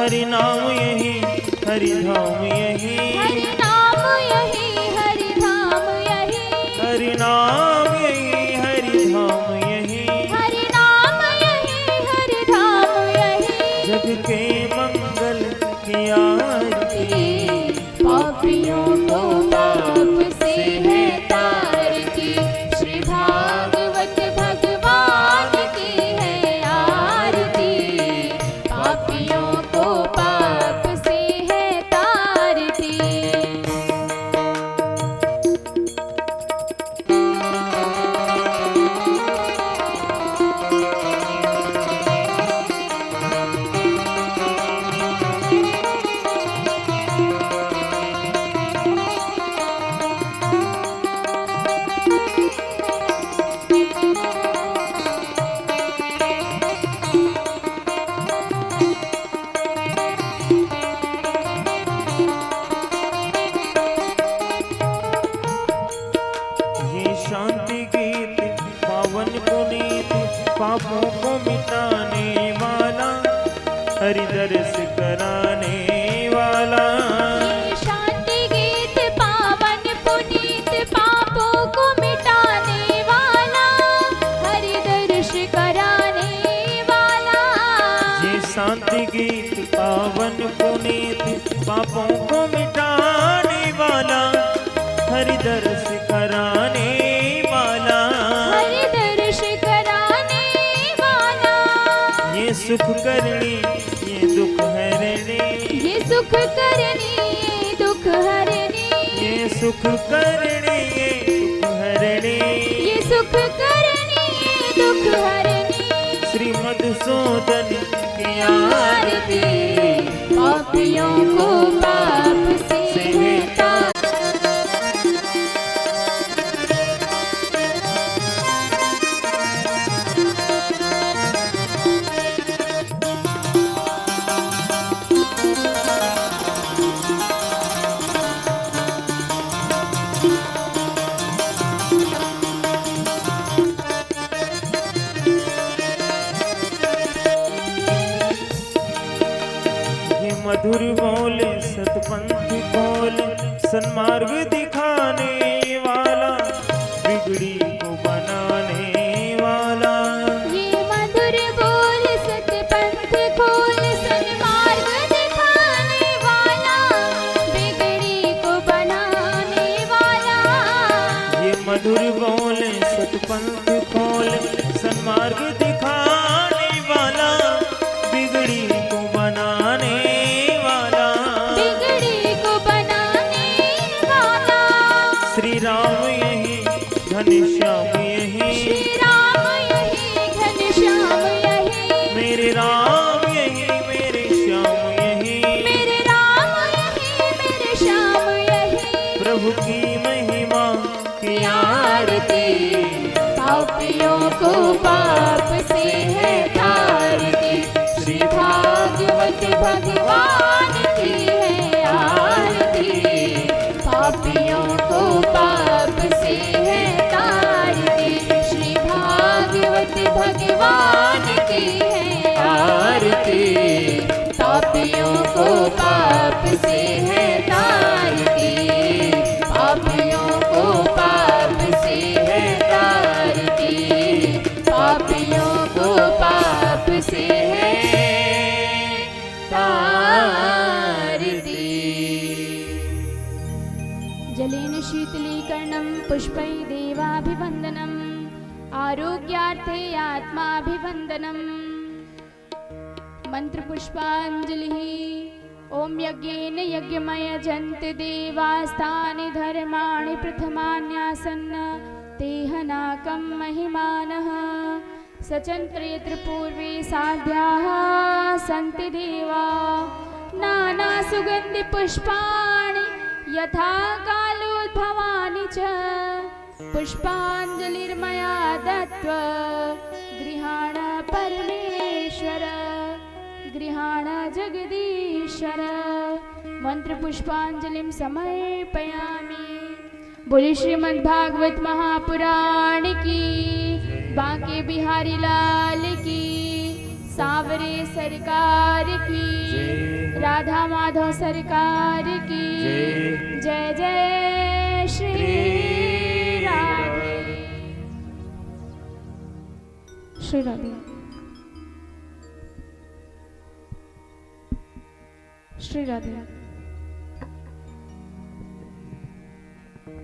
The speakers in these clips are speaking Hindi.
हरि नाम यही हरि धाम यही, हरि नाम यही हरि धाम यही, हरि नाम यही हरि धाम यही, हरि नाम यही हरि धाम यही। जग के मंगल की आरती, पापियों को पाप से है तारती, श्री भागवत भगवान की है आरती, पापियों को पाप से है तारती। ये शांति गीत पावन पुनीत पापों को मिटाने वाला, हरि दर्श कराने वाला, ये शांति गीत पावन पुनीत पापों को मिटाने वाला, हरि दर्श कराने वाला। ये शांति गीत पावन पुनीत पापों को मिटाने वाला, हरि दर्श कराने वाला, हरि दर्श कराने वाला। ये सुख करनी ये दुख हरने, ये सुख करनी ये दुख हरनी, ये सुख करनी ये दुख हरने, ये सुख करनी ये दुख हरनी। श्री मधुसूदन की आरती, पापियों को पाप से है तारती। ये मधुर बोले सतपंथ खोले, सन्मार्ग दिखाने वाला, बिगड़ी को बनाने वाला, ये मधुर बोल सतपंथ खोल सन्मार्ग दिखाने वाला, बिगड़ी को बनाने वाला। ये मधुर बोले सतपंथ खोले, सन्मार्ग दिखाने वाला, बिगड़ी को बनाने वाला, बिगड़ी को बनाने वाला। श्री राम यही घनश्याम यही, श्री राम यही घनश्याम यही, मेरे राम यही मेरे श्याम यही, मेरे राम यही मेरे श्याम यही। प्रभु की महिमा की आरती, पापियों को पाप से है तारती, श्री भागवत भगवान की है आरती, पापियों को पाप से है तारती, श्री भागवत भगवान की है आरती, पापियों को पाप से है तारती, पापियों को पाप से है तारती, पापियों को पाप से है तारती। जलेन शीतलीकरणं पुष्पै देवाभिवन्दनम्, आरोग्यार्थे आत्माभिवन्दनम्। मंत्र पुष्पांजलिः। ओम यज्ञेन यज्ञमयजन्त देवास्तानि धर्माणि प्रथमान्यासन्न तेहनाकं महिमानः। सचन्त्र यत्र पूर्वे साध्याः सन्ति देवा नानासुगन्धि पुष्पाणि यथा कालोद्भवानि च। पुष्पाञ्जलिर्मया दत्त्वा गृहाण परमेश्वर, गृहाण जगदीश्वर। मंत्र पुष्पांजलिं समर्पयामि। बोले श्रीमद्भागवत महापुराण की, बांके बिहारी लाल की, सावरे सरकार की, जय। राधा माधव सरकार की जय। जय जय श्री राधे। श्री राधे। श्री राधे।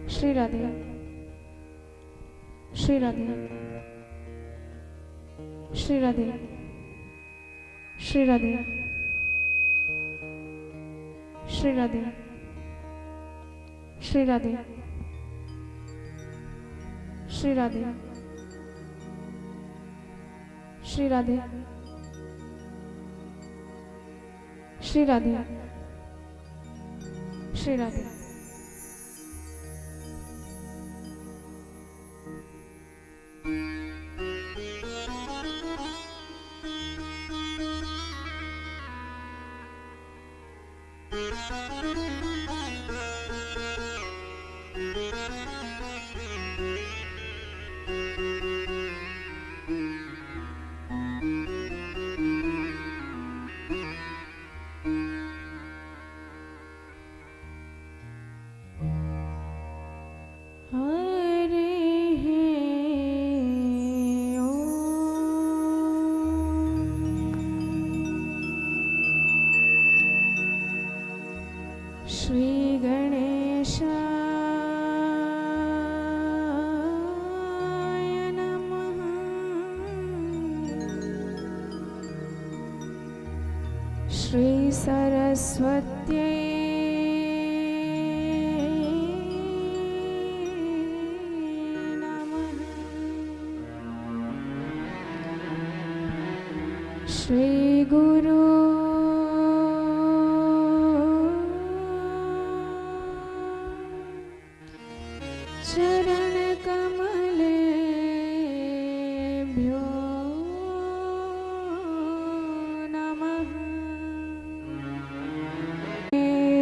श्री राधे। श्री राधे। श्री राधे। श्री राधे। श्री राधे। श्री राधे। श्री राधे। श्री राधे। श्री राधे। श्री राधे। श्री गणेशाय नमः। श्री सरस्वत्यै नमः। श्री गुरु चरण कमलेभ्यो नमः।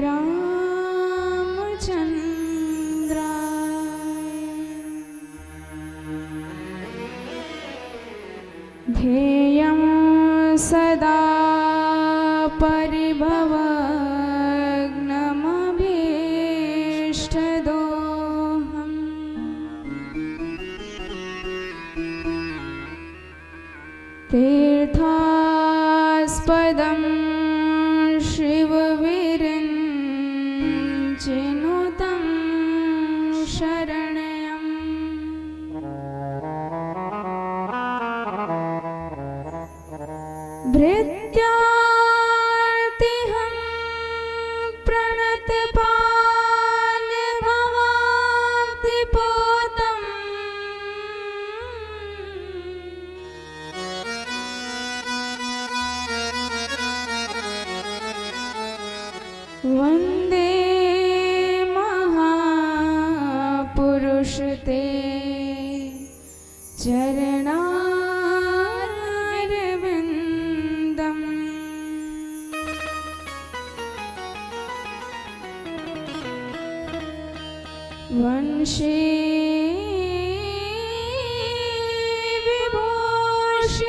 रामचन्द्राय ध्येयं सदा परिभवग्नमभीष्टदोहम्। तीर्थास्पदं शिवविरिञ्चिनुतं शरण्यम्। भृत्यार्तिहं प्रणतपालभवाब्धिपोतम्। वन्दे महापुरुष ते चरणारविन्दम्। वंशे विभूषितकरान्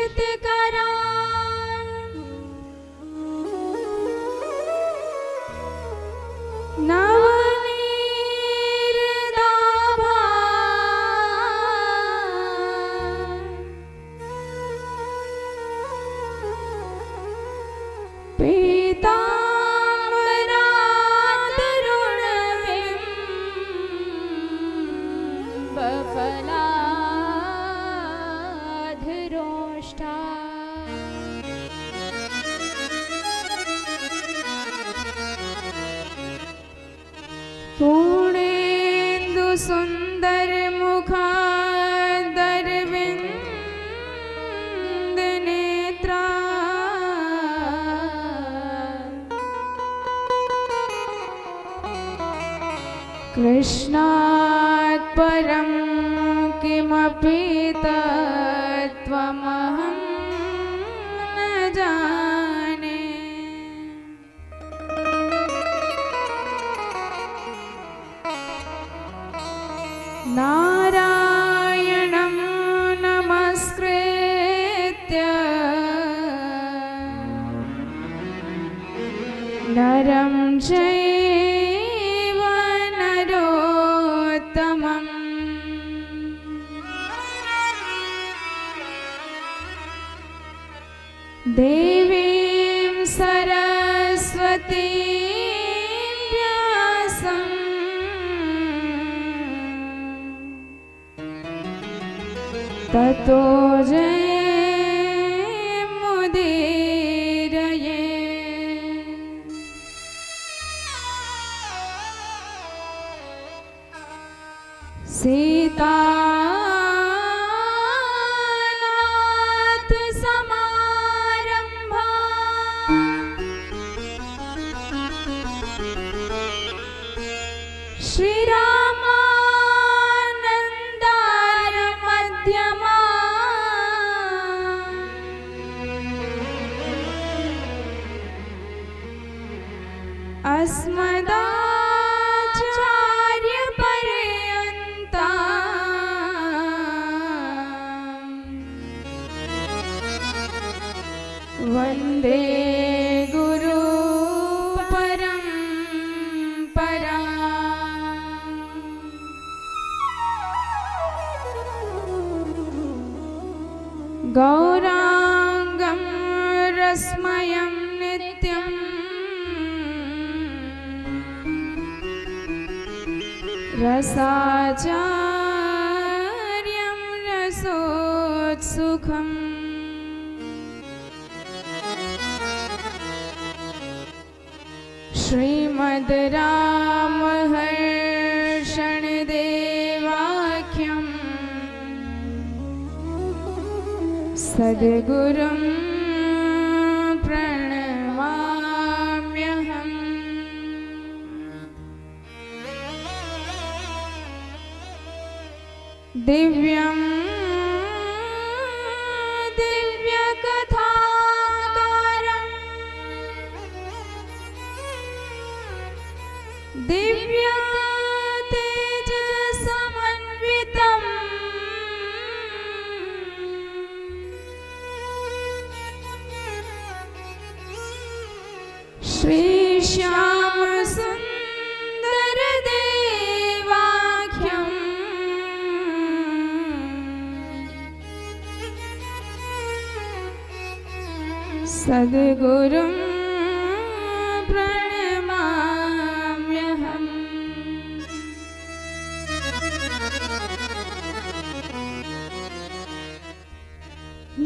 नवनीरदाभान्। पीताम्बरातरुणबिम्बफलाधरोष्ठा। पूर्णेन्दुसुन्दरमुखादरविन्दनेत्रा। कृष्णात् परं किमपि तत्त्वमहं न जाने। नारायणं नमस्कृत्य नरं चैव नरोत्तमम् देवीं सरस्वतीं व्यासं ततो जयमुदीरये। सीतानाथ समारंभा श्रीरामानन्दाय मध्यमा अस्मदाचार्यपर्यन्ता वन्दे गुरु परम्परा। गौरांगं रसमयं नित्यं रसाचार्यं रसोत्सुकम् श्रीमद् रामहर्षण देवाख्यं सद्गुरुं प्रणमाम्यहम्। दिव्यं दिव्यकथाकारं दिव्य तेजसमन्वितं श्रीश्याम सुंदर देवाख्यं सद्गुरुं प्रणमाम्यहम्।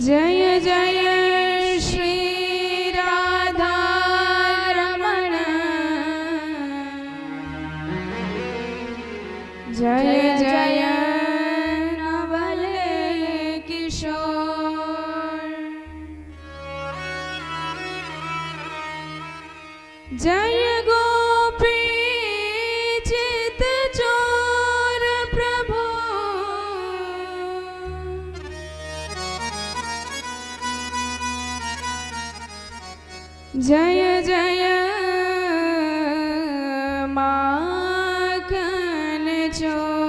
जय जय श्री राधा रमण जय जय नवल किशोर जय गोपी चित चोर प्रभु जय जय माखन चोर।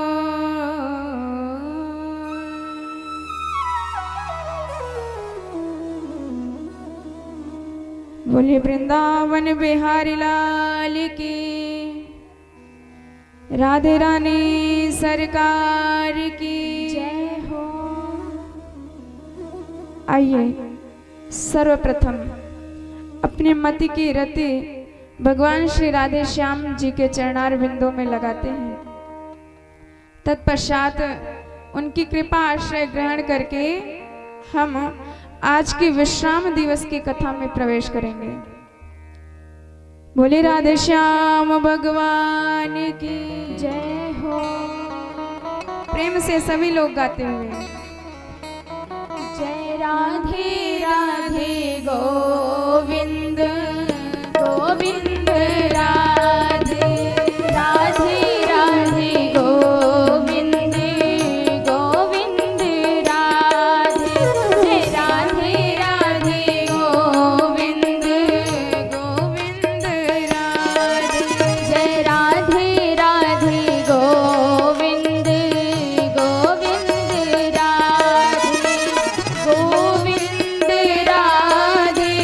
बोले वृंदावन बिहारी लाल की, राधे रानी सरकार की जय हो। आइए सर्वप्रथम अपने मति की रति भगवान श्री राधे श्याम जी के चरणार बिंदों में लगाते हैं। तत्पश्चात उनकी कृपा आश्रय ग्रहण करके हम आज के विश्राम दिवस की कथा में प्रवेश करेंगे। बोले राधे श्याम भगवान की जय हो। प्रेम से सभी लोग गाते हुए जय राधे राधे गोविंद गोविंद राधे राधे राधे गोविंद गोविंद राधे जय राधे राधे गोविंद गोविंद राधे जय राधे राधे गोविंद गोविंद राधे गोविंद राधे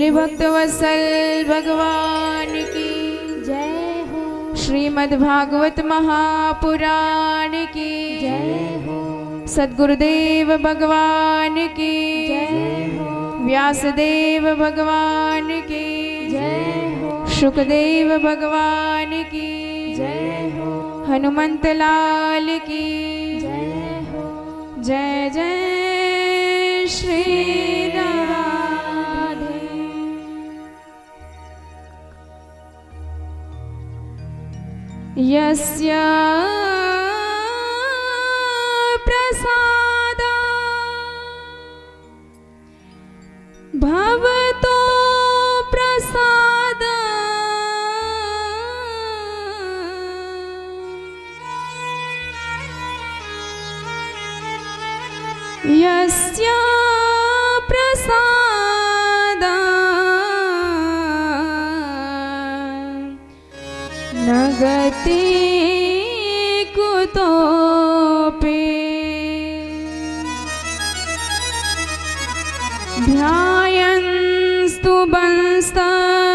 बोले भक्त वत्सल भगवान की जय हो, श्रीमद् भागवत महापुराण की जय हो, सद्गुरुदेव भगवान की जय हो, व्यासदेव भगवान की जय हो, शुकदेव भगवान की जय हो, हनुमंत लाल की जय हो। जय जय श्री राधे। यस्य प्रसादा भवतो प्रसाद यस्य प्रसाद न गति कुतोऽपि ध्यायन्तु बंस्तस्य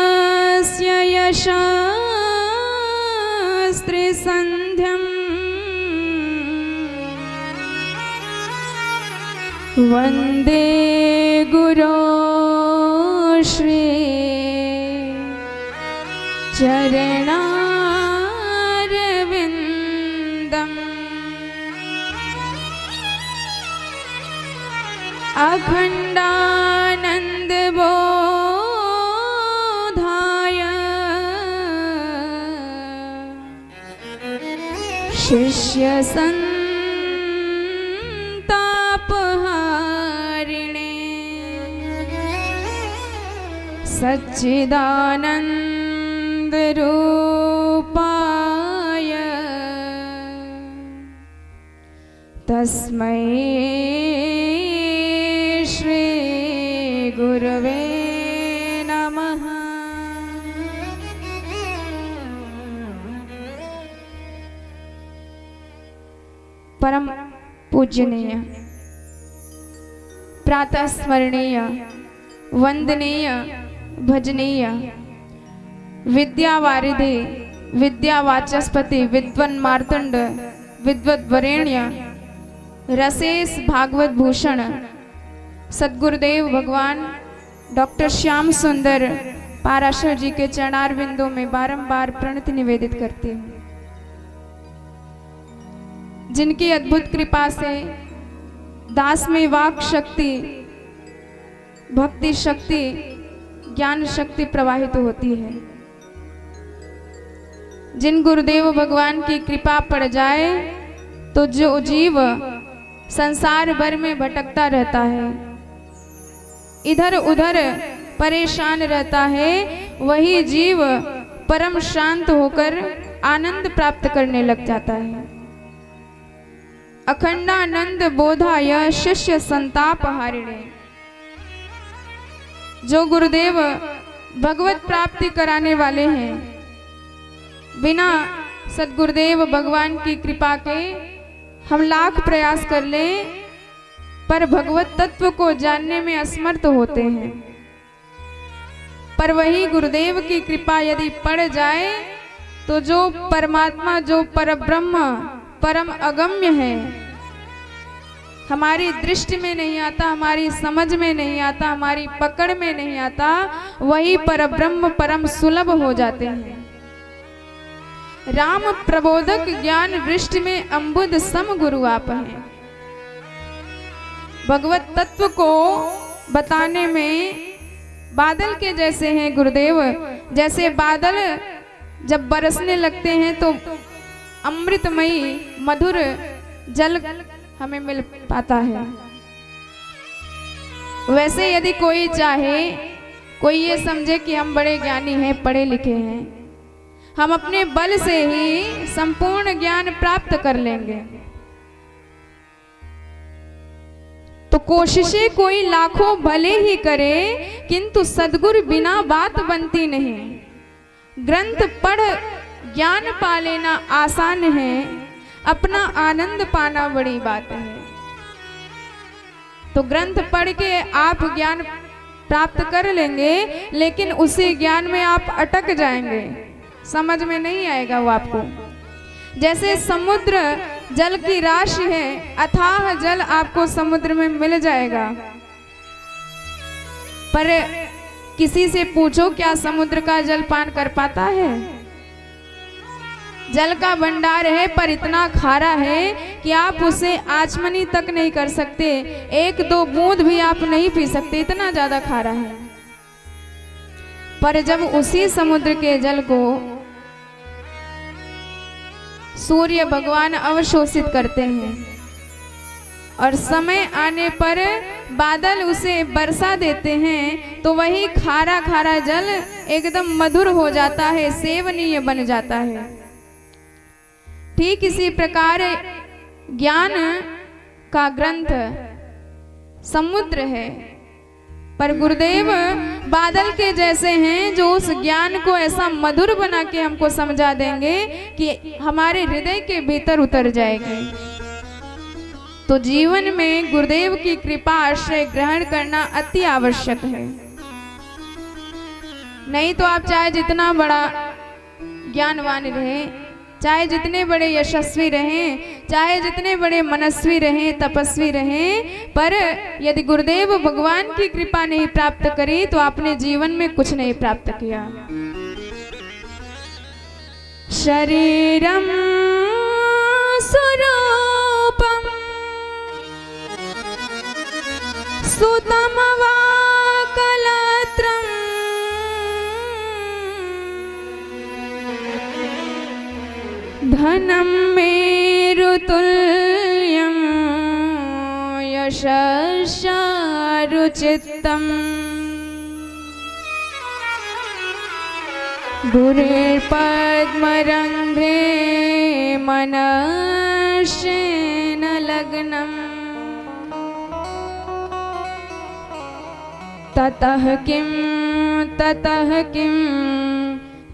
यशस्त्रिसन्ध्यम् वन्दे गुरो श्री चरणारविन्दम् अखण्डानन्दबोधाय शिष्यसन्तापहारिणे सच्चिदानन्दरूपाय तस्मै श्री गुरवे नमः। परम पूजनीय प्रातः स्मरणीय वंदनीय भजनीय विद्यावारिधि विद्यावाचस्पति विद्वन मार्तंड विद्वद्वरेण्य रसेस भागवत भूषण सद्गुरुदेव भगवान डॉक्टर श्याम सुंदर पाराशर जी के चरणारविंदों में बारंबार प्रणति निवेदित करती हूँ, जिनकी अद्भुत कृपा से दास में वाक शक्ति, भक्ति शक्ति, ज्ञान शक्ति प्रवाहित होती है। जिन गुरुदेव भगवान की कृपा पड़ जाए तो जो जीव संसार भर में भटकता रहता है, इधर उधर परेशान रहता है, वही जीव परम शांत होकर आनंद प्राप्त करने लग जाता है। अखंडानंद बोधाय शिष्य संताप हारिणे। जो गुरुदेव भगवत प्राप्ति कराने वाले हैं, बिना सद्गुरुदेव भगवान की कृपा के हम लाख प्रयास कर लें पर भगवत तत्व को जानने में असमर्थ होते हैं। पर वही गुरुदेव की कृपा यदि पड़ जाए तो जो परमात्मा, जो परब्रह्म, परम अगम्य है, हमारी दृष्टि में नहीं आता, हमारी समझ में नहीं आता, हमारी पकड़ में नहीं आता, वही परब्रह्म परम सुलभ हो जाते हैं। राम प्रबोधक ज्ञान वृष्टि में अम्बुद सम गुरु आप हैं। भगवत तत्व को बताने में बादल के जैसे हैं गुरुदेव। जैसे बादल जब बरसने लगते हैं तो अमृतमयी मधुर जल हमें मिल पाता है, वैसे यदि कोई चाहे, कोई ये समझे कि हम बड़े ज्ञानी हैं, पढ़े लिखे हैं, हम अपने बल से ही संपूर्ण ज्ञान प्राप्त कर लेंगे। तो कोशिशें कोई लाखों भले ही करे, किंतु सद्गुरु बिना बात बनती नहीं। ग्रंथ पढ़ ज्ञान पा लेना आसान है, अपना आनंद पाना बड़ी बात है। तो ग्रंथ पढ़ के आप ज्ञान प्राप्त कर लेंगे, लेकिन उसी ज्ञान में आप अटक जाएंगे, समझ में नहीं आएगा वो आपको। जैसे समुद्र जल की राशि है, अथाह जल आपको समुद्र में मिल जाएगा, पर किसी से पूछो क्या समुद्र का जल पान कर पाता है? जल का भंडार है पर इतना खारा है कि आप उसे आचमनी तक नहीं कर सकते, एक दो बूंद भी आप नहीं पी सकते, इतना ज्यादा खारा है। पर जब उसी समुद्र के जल को सूर्य भगवान अवशोषित करते हैं और समय आने पर बादल उसे बरसा देते हैं, तो वही खारा खारा जल एकदम मधुर हो जाता है, सेवनीय बन जाता है। ठीक इसी प्रकार ज्ञान का ग्रंथ समुद्र है, पर गुरुदेव बादल के जैसे हैं जो उस ज्ञान को ऐसा मधुर बना के हमको समझा देंगे कि हमारे हृदय के भीतर उतर जाएगी। तो जीवन में गुरुदेव की कृपा आश्रय ग्रहण करना अति आवश्यक है। नहीं तो आप चाहे जितना बड़ा ज्ञानवान रहे, चाहे जितने बड़े यशस्वी रहें, चाहे जितने बड़े मनस्वी रहें, तपस्वी रहें, पर यदि गुरुदेव भगवान की कृपा नहीं प्राप्त करी तो आपने जीवन में कुछ नहीं प्राप्त किया। शरीरम स्वरूपम सुतम वा कलत्रम धनम मेरुतुल्यं यशश्चारुचित्तम गुरुर्पद्मरन्ध्रे मनश्चेन लग्नम् ततः किं ततः किं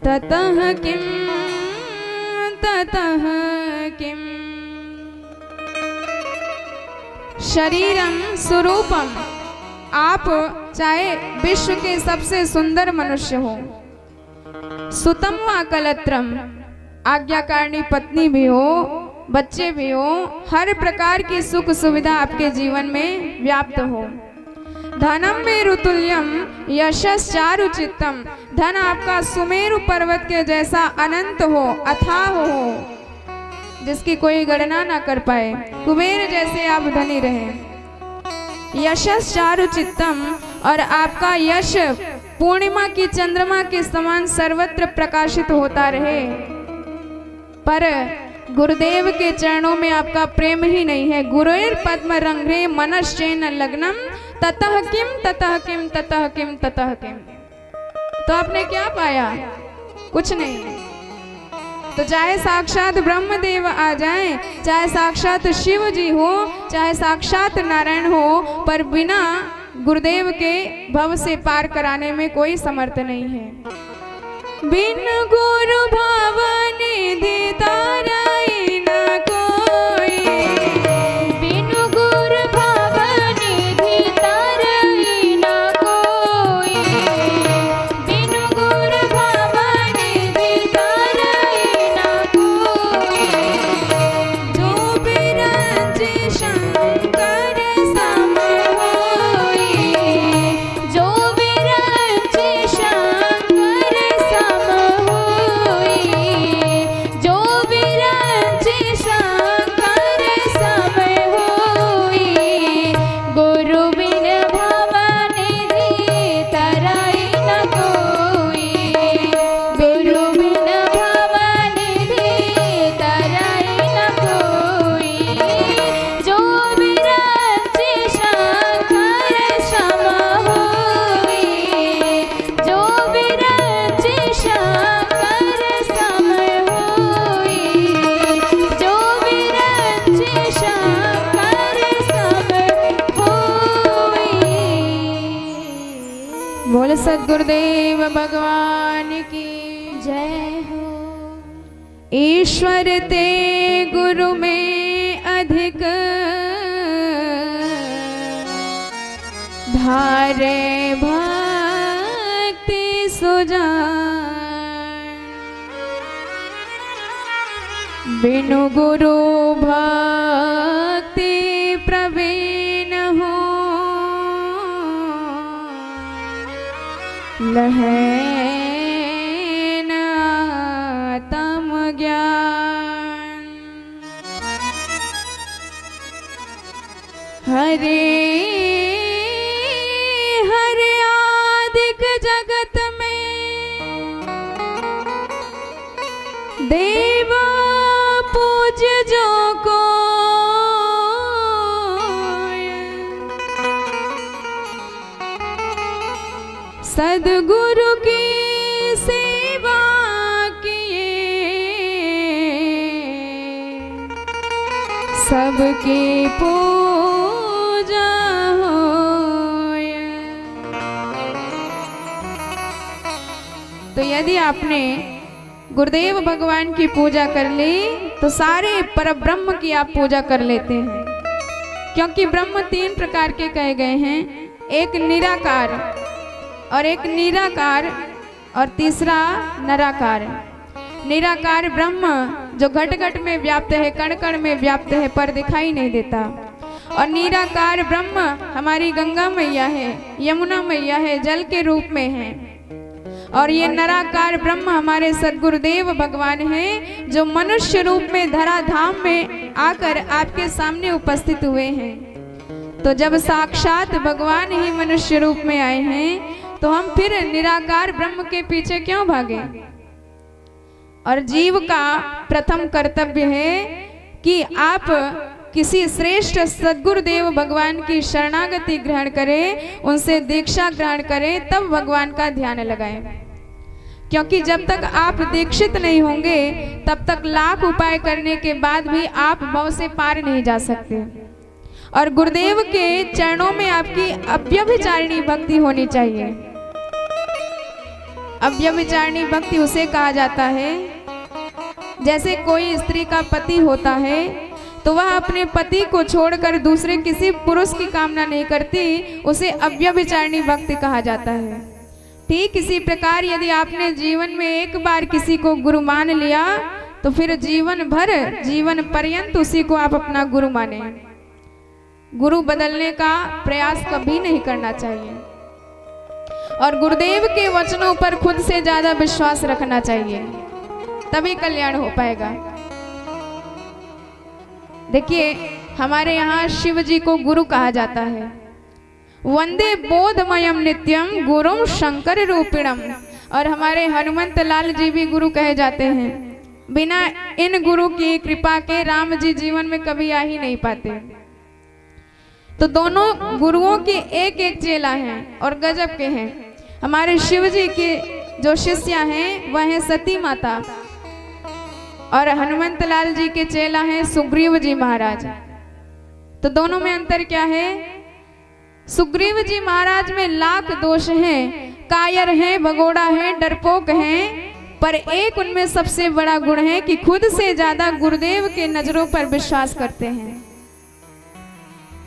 ततः किं ततः किं। शरीरम स्वरूपम, आप चाहे विश्व के सबसे सुंदर मनुष्य हो, सुतम व कलत्रम, आज्ञाकारिणी पत्नी भी हो, बच्चे भी हो, हर प्रकार की सुख सुविधा आपके जीवन में व्याप्त हो। धनम मेरुतुल्यम यशश्चारुचित्तम, धन आपका सुमेरु पर्वत के जैसा अनंत हो, अथाह हो, जिसकी कोई गणना ना कर पाए, कुबेर जैसे आप धनी रहे। यशश्चारुचित्तम, और आपका यश पूर्णिमा की चंद्रमा के समान सर्वत्र प्रकाशित होता रहे, पर गुरुदेव के चरणों में आपका प्रेम ही नहीं है। गुरुर पद्म रंग्रे मनश्चेन लग्नम ततः किम ततः किम ततः किम ततः किम। तो आपने क्या पाया? कुछ नहीं। तो चाहे साक्षात ब्रह्मदेव आ जाएं, चाहे साक्षात शिव जी हो, चाहे साक्षात नारायण हो, पर बिना गुरुदेव के भव से पार कराने में कोई समर्थ नहीं है। बिन गुरु भव निधि ताराई न कोई, बिन गुरु भव निधि ताराई न कोई, बिन गुरु भव निधि ताराई न कोई। जो बिरंची शंकर सम होई, जो बिरंची शंकर सम होई, जो बिरंची शंकर सम होई। गुरु बिन भव निधि ताराई न कोई, गुरु बिन भव निधि ताराई न कोई। जो बिरंची शंकर सम होई, जो बिरंची शंकर सम होई, जो बिरंची शंकर सम होई। बोल सद्गुरुदेव भगवान की जय हो। ईश्वर ते गुरु में अधिक हारे भक्ति सुजान, बिनु गुरु भक्ति प्रवीण हो, लहे न आत्म ज्ञान। हरे हरे आदिक जगत में देव पूज्य जो को, सद्गुरु की सेवा किए, सबकी पूजा होय। तो यदि आपने गुरुदेव भगवान की पूजा कर ली तो सारे परब्रह्म की आप पूजा कर लेते हैं, क्योंकि ब्रह्म 3 प्रकार के कहे गए हैं, एक निराकार और एक निराकार और तीसरा नराकार। निराकार ब्रह्म जो घट घट में व्याप्त है, कण कण में व्याप्त है, पर दिखाई नहीं देता। और निराकार ब्रह्म हमारी गंगा मैया है, यमुना मैया है, जल के रूप में है। और ये नराकार ब्रह्म हमारे सद्गुरुदेव भगवान हैं, जो मनुष्य रूप में धराधाम में आकर आपके सामने उपस्थित हुए हैं। तो जब साक्षात भगवान ही मनुष्य रूप में आए हैं तो हम फिर निराकार ब्रह्म के पीछे क्यों भागे। और जीव का प्रथम कर्तव्य है कि आप किसी श्रेष्ठ सद्गुरुदेव भगवान की शरणागति ग्रहण करें, उनसे दीक्षा ग्रहण करें, तब भगवान का ध्यान लगाएं। क्योंकि जब तक आप दीक्षित नहीं होंगे तब तक लाख उपाय करने के बाद भी आप भव से पार नहीं जा सकते। और गुरुदेव के चरणों में आपकी अव्यभिचारिणी भक्ति होनी चाहिए। अव्यभिचारिणी भक्ति उसे कहा जाता है, जैसे कोई स्त्री का पति होता है तो वह अपने पति को छोड़कर दूसरे किसी पुरुष की कामना नहीं करती, उसे अव्यभिचारिणी भक्ति कहा जाता है। ठीक इसी प्रकार यदि आपने जीवन में एक बार किसी को गुरु मान लिया तो फिर जीवन भर, जीवन पर्यंत उसी को आप अपना गुरु माने। गुरु बदलने का प्रयास कभी नहीं करना चाहिए और गुरुदेव के वचनों पर खुद से ज्यादा विश्वास रखना चाहिए, तभी कल्याण हो पाएगा। देखिए हमारे यहाँ शिव जी को गुरु कहा जाता है। वंदे बोधमयम नित्यम गुरुम शंकर रूपिणम। और हमारे हनुमंत लाल जी भी गुरु कहे जाते हैं। बिना इन गुरु की कृपा के राम जी जीवन में कभी आ ही नहीं पाते। तो दोनों गुरुओं के एक एक चेला हैं और गजब के हैं। हमारे शिव जी के जो शिष्या हैं वह हैं सती माता और हनुमंत लाल जी के चेला हैं सुग्रीव जी महाराज। तो दोनों में अंतर क्या है? सुग्रीव जी महाराज में लाख दोष हैं, कायर हैं, भगोड़ा है, डरपोक हैं, पर एक उनमें सबसे बड़ा गुण है कि खुद से ज्यादा गुरुदेव के नजरों पर विश्वास करते हैं।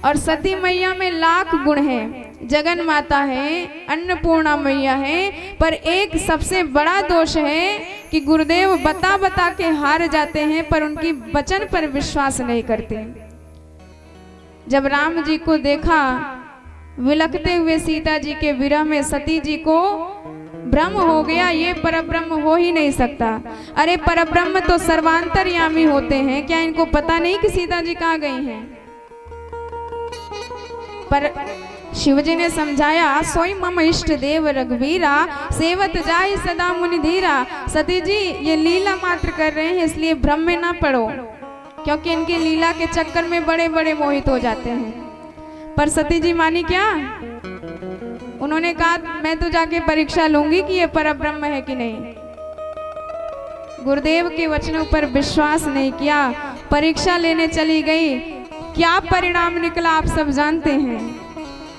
और सती मैया में लाख गुण हैं, जगन माता है, अन्नपूर्णा मैया है, पर एक सबसे बड़ा दोष है कि गुरुदेव बता बता के हार जाते हैं पर उनकी वचन पर विश्वास नहीं करते। जब राम जी को देखा विलखते हुए सीता जी के विरह में, सती जी को भ्रम हो गया, ये परब्रह्म हो ही नहीं सकता। अरे परब्रह्म तो सर्वांतर्यामी होते हैं, क्या इनको पता नहीं कि सीता जी कहाँ गई हैं? पर शिवजी ने समझाया, सोई मम इष्ट देव रघुवीरा, सेवत जाय सदा मुनि धीरा। सती जी ये लीला मात्र कर रहे हैं, इसलिए भ्रम में ना पड़ो, क्योंकि इनकी लीला के चक्कर में बड़े बड़े मोहित हो जाते हैं। पर सती जी मानी क्या? उन्होंने कहा मैं तो जाके परीक्षा लूंगी कि ये परब्रह्म है कि नहीं। गुरुदेव के वचनों पर विश्वास नहीं किया, परीक्षा लेने चली गई। क्या परिणाम निकला आप सब जानते हैं।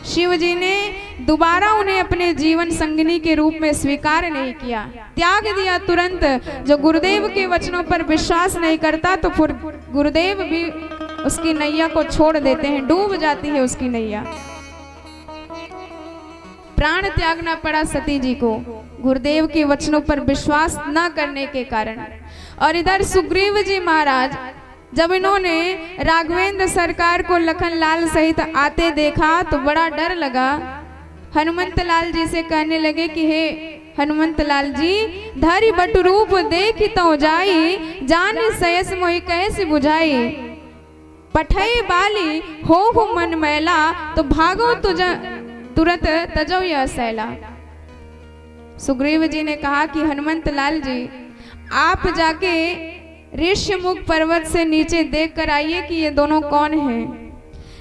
शिव जी ने दोबारा उन्हें अपने जीवन संगिनी के रूप में स्वीकार नहीं किया, त्याग दिया तुरंत। जो गुरुदेव के वचनों पर विश्वास नहीं करता तो फिर गुरुदेव भी उसकी नैया को छोड़ देते हैं, डूब जाती है उसकी नैया। प्राण त्यागना पड़ा सती जी को, गुरुदेव के वचनों पर विश्वास न करने के कारण। और इधर सुग्रीव जी महाराज जब इन्होंने राघवेंद्र सरकार को लखन लाल सहित आते देखा तो बड़ा डर लगा। हनुमंत लाल जी से कहने लगे कि हे हनुमंत लाल जी, धरि बटु रूप देखि तौ जाई, जानि सयस मोहि कैसे बुझाई। पठई बाली हो मन मैला, तो भागो तुरंत तजो यह सैला। सुग्रीव जी ने कहा कि हनुमंत लाल जी, आप जाके ऋष्यमुख पर्वत से नीचे देख कर आइए कि ये दोनों कौन हैं।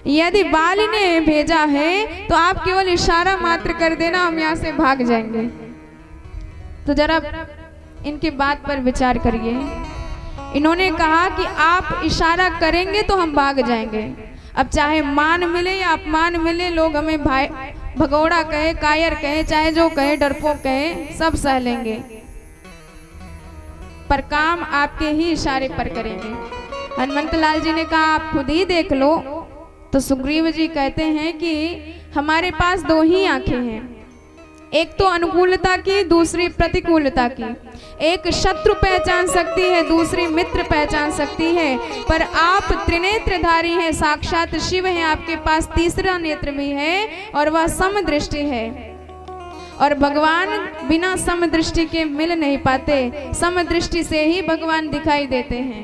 यदि बाली ने भेजा है तो आप केवल इशारा मात्र कर देना, हम यहाँ से भाग जाएंगे। तो जरा इनकी बात पर विचार करिए। इन्होंने कहा कि आप इशारा करेंगे तो हम भाग जाएंगे। अब चाहे मान मिले या अपमान मिले, लोग हमें भाई भगोड़ा कहे, कायर कहे, चाहे जो कहे, डरपोक कहे, सब सह लेंगे, पर काम आपके ही इशारे पर करेंगे। हनुमंत लाल जी ने कहा आप खुद ही देख लो। तो सुग्रीव जी कहते हैं कि हमारे पास दो ही आंखें हैं, एक तो अनुकूलता की, दूसरी प्रतिकूलता की। एक शत्रु पहचान सकती है, दूसरी मित्र पहचान सकती है, पर आप त्रिनेत्रधारी हैं, साक्षात शिव हैं। आपके पास तीसरा नेत्र भी है और वह समदृष्टि है। और भगवान बिना समदृष्टि के मिल नहीं पाते, समदृष्टि से ही भगवान दिखाई देते हैं।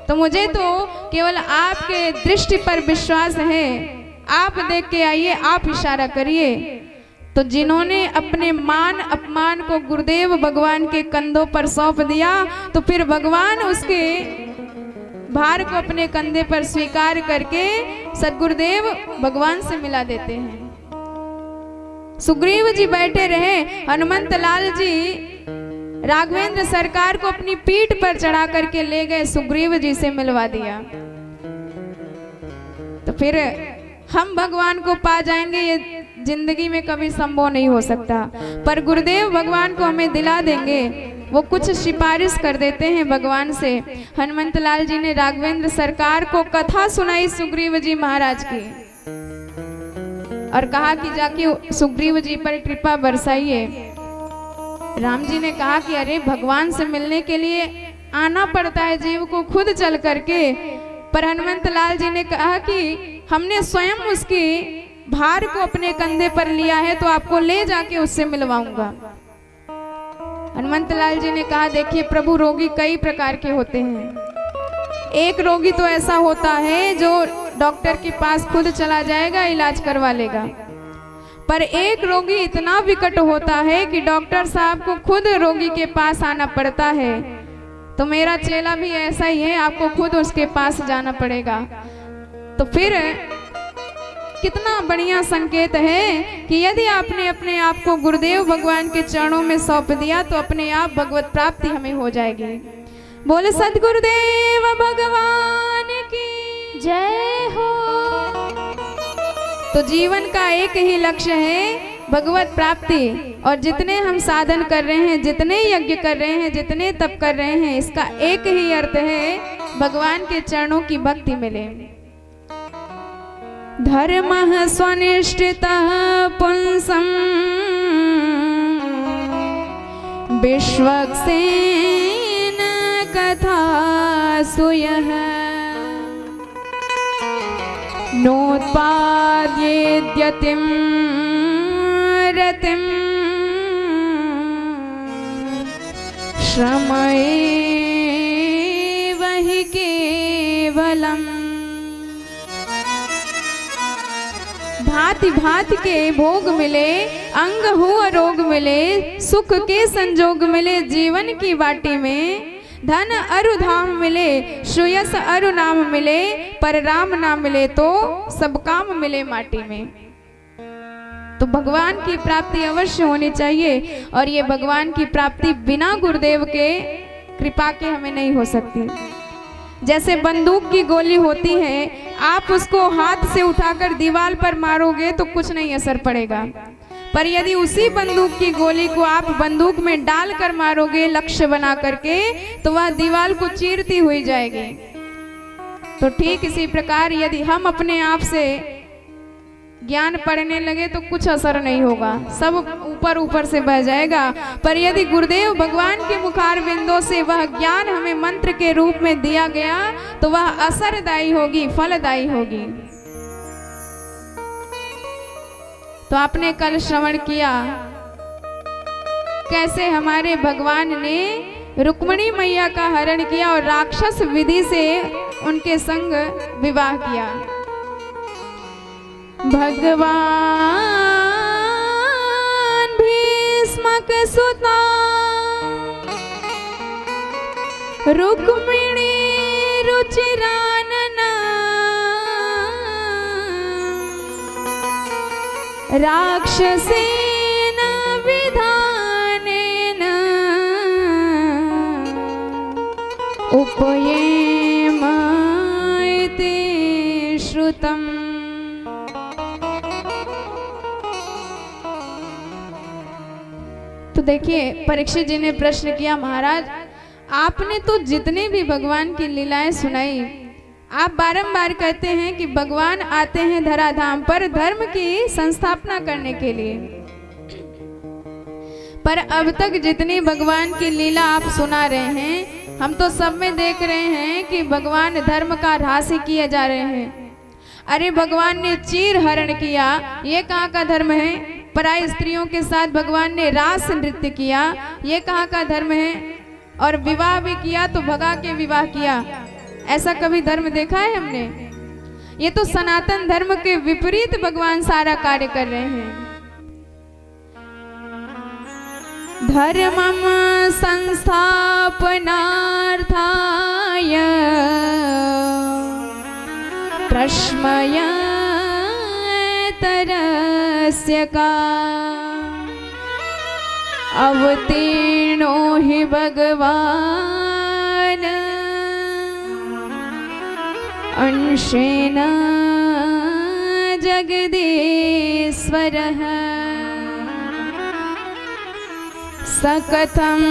तो मुझे तो केवल आपके दृष्टि पर विश्वास है। आप देख के आइए, आप इशारा करिए। तो जिन्होंने अपने मान अपमान को गुरुदेव भगवान के कंधों पर सौंप दिया, तो फिर भगवान उसके भार को अपने कंधे पर स्वीकार करके सद्गुरुदेव भगवान से मिला देते हैं। सुग्रीव जी बैठे रहे, हनुमंत लाल जी राघवेंद्र सरकार को अपनी पीठ पर चढ़ा करके ले गए, सुग्रीव जी से मिलवा दिया। तो फिर हम भगवान को पा जाएंगे, ये जिंदगी में कभी संभव नहीं हो सकता, पर गुरुदेव भगवान को हमें दिला देंगे। वो कुछ सिफारिश कर देते हैं भगवान से। हनुमंत लाल जी ने राघवेंद्र सरकार को कथा सुनाई सुग्रीव जी महाराज की और कहा कि जाके सुग्रीव जी पर कृपा बरसाइए। राम जी ने कहा कि अरे भगवान से मिलने के लिए आना पड़ता है जीव को खुद चल करके, पर हनुमंत लाल जी ने कहा कि हमने स्वयं उसकी भार को अपने कंधे पर लिया है, तो आपको ले जाके उससे मिलवाऊंगा। हनुमंत लाल जी ने कहा देखिए प्रभु, रोगी कई प्रकार के होते हैं। एक रोगी तो ऐसा होता है जो डॉक्टर के पास खुद चला जाएगा, इलाज करवा लेगा, पर एक रोगी इतना विकट होता है कि डॉक्टर साहब को खुद रोगी के पास आना पड़ता है। तो मेरा चेला भी ऐसा ही है, आपको खुद उसके पास जाना पड़ेगा। तो फिर कितना बढ़िया संकेत है कि यदि आपने अपने आप को गुरुदेव भगवान के चरणों में सौंप दिया तो अपने आप भगवत प्राप्ति हमें हो जाएगी। बोले सद्गुरुदेव भगवान की जय हो। तो जीवन का एक ही लक्ष्य है भगवत प्राप्ति, और जितने हम साधन कर रहे हैं, जितने यज्ञ कर रहे हैं, जितने तप कर रहे हैं, इसका एक ही अर्थ है भगवान के चरणों की भक्ति मिले। धर्मः स्वनिष्ठितः पुंसम् विश्वक्सेन कथासु यः नोत्पाद्येद्यतिं रतिं श्रमैव हि केवलम्। भांति भांति के भोग मिले, अंग हो रोग मिले, सुख के संजोग मिले जीवन की बाटी में। धन अरु धाम मिले, श्रेयस अरु नाम मिले, पर राम ना मिले तो सब काम मिले माटी में। तो भगवान की प्राप्ति अवश्य होनी चाहिए, और ये भगवान की प्राप्ति बिना गुरुदेव के कृपा के हमें नहीं हो सकती। जैसे बंदूक की गोली होती है, आप उसको हाथ से उठाकर दीवार पर मारोगे तो कुछ नहीं असर पड़ेगा, पर यदि उसी बंदूक की गोली को आप बंदूक में डालकर मारोगे लक्ष्य बना करके, तो वह दीवार को चीरती हुई जाएगी। तो ठीक इसी प्रकार यदि हम अपने आप से ज्ञान पढ़ने लगे तो कुछ असर नहीं होगा, सब ऊपर ऊपर से बह जाएगा। पर यदि गुरुदेव भगवान के मुखार बिंदों से वह ज्ञान हमें मंत्र के रूप में दिया गया तो वह असरदायी होगी, फलदायी होगी। तो आपने कल श्रवण किया कैसे हमारे भगवान ने रुक्मिणी मैया का हरण किया और राक्षस विधि से उनके संग विवाह किया। भगवान भीष्मक सुता रुक्मिणी रुचिरानना राक्षसेन विधानेन उपयेमायते श्रुतम्। तो देखिए परीक्षित जी ने प्रश्न किया, महाराज आपने तो जितने भी भगवान की लीलाएं सुनाई, आप बारंबार कहते हैं कि भगवान आते हैं धराधाम पर धर्म की संस्थापना करने के लिए, पर अब तक जितनी भगवान की लीला आप सुना रहे हैं हम तो सब में देख रहे हैं कि भगवान धर्म का ह्रास ही किए जा रहे हैं। अरे भगवान ने चीर हरण किया, ये कहाँ का धर्म है? पराई स्त्रियों के साथ भगवान ने रास नृत्य किया, ये कहाँ का धर्म है? और विवाह भी किया तो भगा के विवाह किया, ऐसा कभी धर्म देखा है हमने? ये तो सनातन धर्म के विपरीत भगवान सारा कार्य कर रहे हैं। धर्मम संस्थापनार्थाय प्रश्मयतरस्य का अवतीर्णो हि भगवान् अंशेन जगदीश्वरः सकथं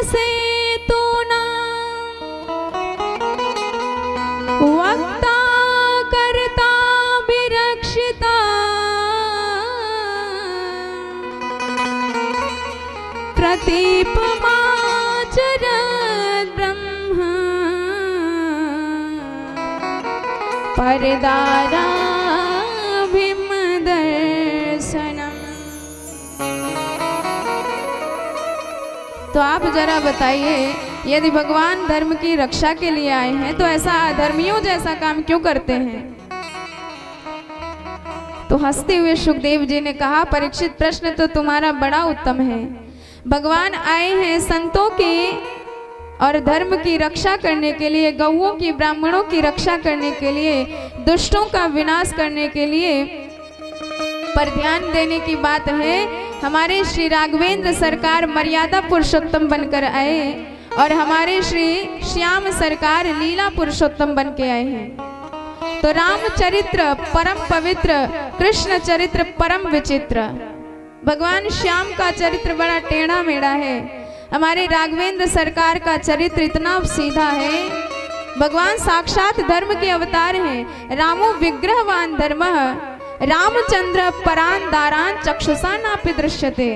धर्मसेतुना वक्ता कर्ता विरक्षिता प्रतीपमाचरत् ब्रह्म परदाराभिमदर्शनम्। तो आप जरा बताइए, यदि भगवान धर्म की रक्षा के लिए आए हैं तो ऐसा अधर्मियों जैसा काम क्यों करते हैं? तो हंसते हुए सुखदेव जी ने कहा, परीक्षित प्रश्न तो तुम्हारा बड़ा उत्तम है। भगवान आए हैं संतों की और धर्म की रक्षा करने के लिए, गौओं की ब्राह्मणों की रक्षा करने के लिए, दुष्टों का विनाश करने के लिए। पर ध्यान देने की बात है, हमारे श्री राघवेंद्र सरकार मर्यादा पुरुषोत्तम बनकर आए और हमारे श्री श्याम सरकार लीला पुरुषोत्तम बन के आए हैं। तो रामचरित्र परम पवित्र, कृष्ण चरित्र परम विचित्र। भगवान श्याम का चरित्र बड़ा टेढ़ा मेढ़ा है, हमारे राघवेंद्र सरकार का चरित्र इतना सीधा है। भगवान साक्षात धर्म के अवतार हैं। रामो विग्रहवान धर्मः रामचंद्र परान दारान चक्षुषा नापि दृश्यते।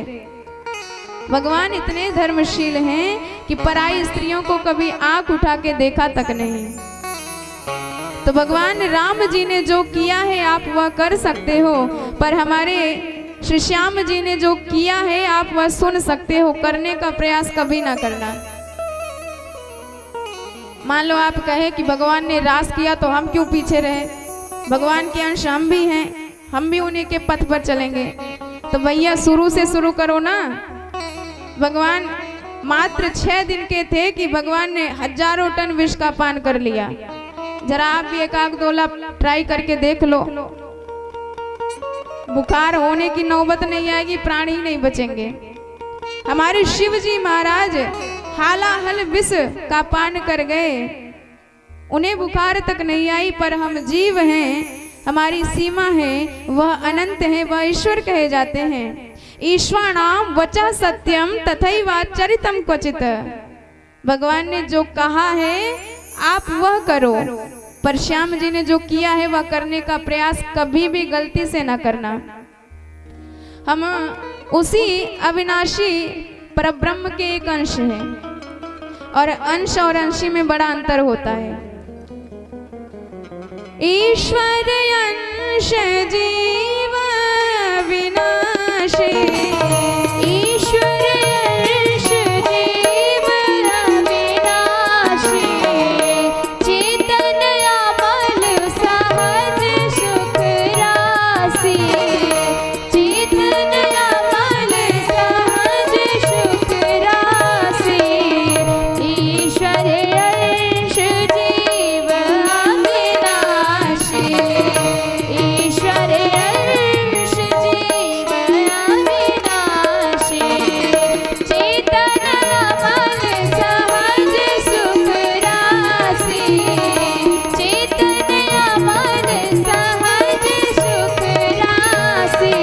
भगवान इतने धर्मशील हैं कि पराई स्त्रियों को कभी आंख उठा के देखा तक नहीं। तो भगवान राम जी ने जो किया है आप वह कर सकते हो, पर हमारे श्री श्याम जी ने जो किया है आप वह सुन सकते हो, करने का प्रयास कभी ना करना। मान लो आप कहे कि भगवान ने रास किया तो हम क्यों पीछे रहे, भगवान के अंश हम भी हैं, हम भी उन्हीं के पथ पर चलेंगे। तो भैया शुरू से शुरू करो ना। भगवान मात्र 6 दिन के थे कि भगवान ने हजारों टन विष का पान कर लिया। जरा आप भी एक आग दोला ट्राई करके देख लो, बुखार होने की नौबत नहीं आएगी, प्राण ही नहीं बचेंगे। हमारे शिव जी महाराज हालाहल विष का पान कर गए, उन्हें बुखार तक नहीं आई। पर हम जीव हैं, हमारी सीमा है, वह अनंत है, वह ईश्वर कहे जाते हैं। ईश्वराणाम वचा सत्यम तथैवाचरितम क्वचित। भगवान ने जो कहा है आप वह करो, पर श्याम जी ने जो किया है वह करने का प्रयास कभी भी गलती से ना करना। हम उसी अविनाशी परब्रह्म के एक अंश हैं और अंश और अंशी में बड़ा अंतर होता है। ईश्वर अंश जीव अविनाशी, ईश्वर अंश जीव अविनाशी, चेतन अमल सहज सुख राशि, चेतन अमल सहज सुख राशि, ईश्वर अंश जीव अविनाशी, ईश्वर अंश जीव अविनाशी, चेतन अमल सहज सुख राशि, चेतन अमल सहज सुख राशि,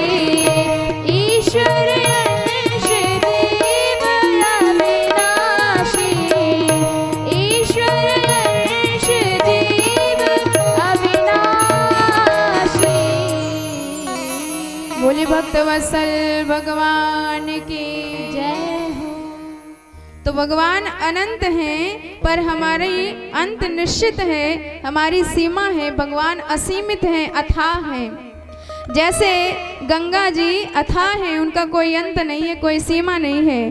ईश्वर अंश जीव अविनाशी, ईश्वर अंश जीव अविनाशी। बोले भक्त वत्सल भगवान की जय हो। तो भगवान अनंत हैं पर हमारी अंत निश्चित है, हमारी सीमा है। भगवान असीमित हैं, अथाह हैं। जैसे गंगा जी अथाह हैं, उनका कोई अंत नहीं है, कोई सीमा नहीं है।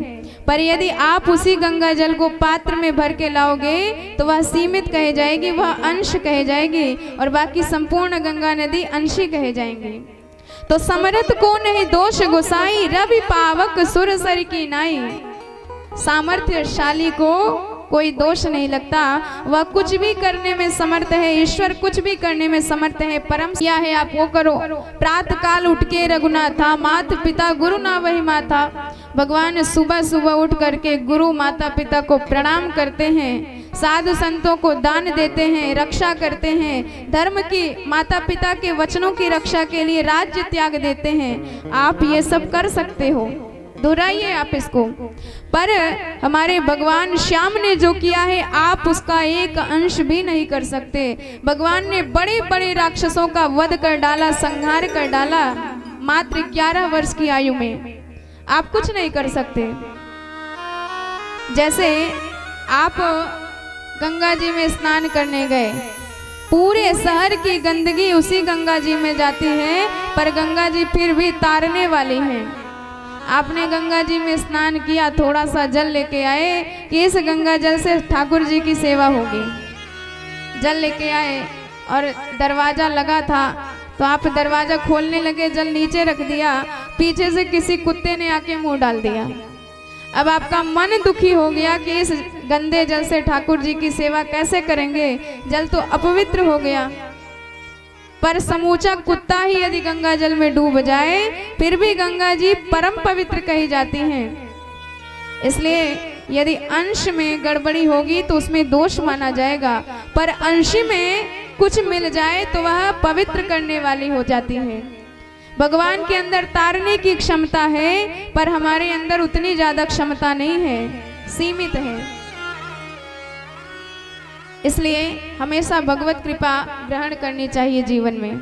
पर यदि आप उसी गंगा जल को पात्र में भर के लाओगे तो वह सीमित कहे जाएगी, वह अंश कहे जाएगी और बाकी संपूर्ण गंगा नदी अंशी कहे जाएंगी। तो समरथ को नहीं दोष गोसाई, रवि पावक सुर सर की नाई। सामर्थ्यशाली को कोई दोष नहीं लगता, वह कुछ भी करने में समर्थ है। ईश्वर कुछ भी करने में समर्थ है। परम किया है आप वो करो। प्रातः काल उठ के रघुनाथा, माता पिता गुरु ना वही माता। भगवान सुबह सुबह उठ करके गुरु माता पिता को प्रणाम करते हैं, साधु संतों को दान देते हैं, रक्षा करते हैं, धर्म की माता पिता के वचनों की रक्षा के लिए राज्य त्याग देते हैं। आप ये सब कर सकते हो, दोहराइए आप इसको। पर हमारे भगवान श्याम ने जो किया है आप उसका एक अंश भी नहीं कर सकते। भगवान ने बड़े बड़े राक्षसों का वध कर डाला, संहार कर डाला मात्र 11 वर्ष की आयु में। आप कुछ नहीं कर सकते। जैसे आप गंगा जी में स्नान करने गए, पूरे शहर की गंदगी उसी गंगा जी में जाती है, पर गंगा जी फिर भी तारने वाली हैं। आपने गंगा जी में स्नान किया, थोड़ा सा जल लेके आए कि इस गंगा जल से ठाकुर जी की सेवा होगी। जल लेके आए और दरवाजा लगा था तो आप दरवाजा खोलने लगे, जल नीचे रख दिया, पीछे से किसी कुत्ते ने आके मुंह डाल दिया। अब आपका मन दुखी हो गया कि इस गंदे जल से ठाकुर जी की सेवा कैसे करेंगे, जल तो अपवित्र हो गया। पर समूचा कुत्ता ही यदि गंगा जल में डूब जाए फिर भी गंगा जी परम पवित्र कही जाती हैं। इसलिए यदि अंश में गड़बड़ी होगी तो उसमें दोष माना जाएगा, पर अंश में कुछ मिल जाए तो वह पवित्र करने वाली हो जाती है। भगवान के अंदर तारने की क्षमता है पर हमारे अंदर उतनी ज्यादा क्षमता नहीं है, सीमित है। इसलिए हमेशा भगवत कृपा ग्रहण करनी चाहिए जीवन में।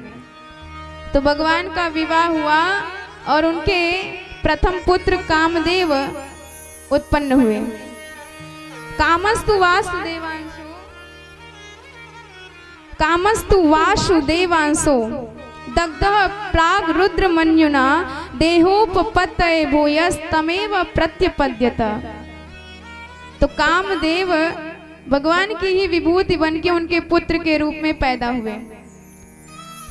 तो भगवान का विवाह हुआ और उनके प्रथम पुत्र कामदेव उत्पन्न हुए। कामस्तु वासुदेवांशो, कामस्तु वासुदेवांशो दग्धः प्राग रुद्र मन्युना देहोपपत्तये भूयस्तमेव प्रत्यपद्यत। तो कामदेव भगवान की ही विभूति बन के उनके पुत्र के रूप में पैदा हुए।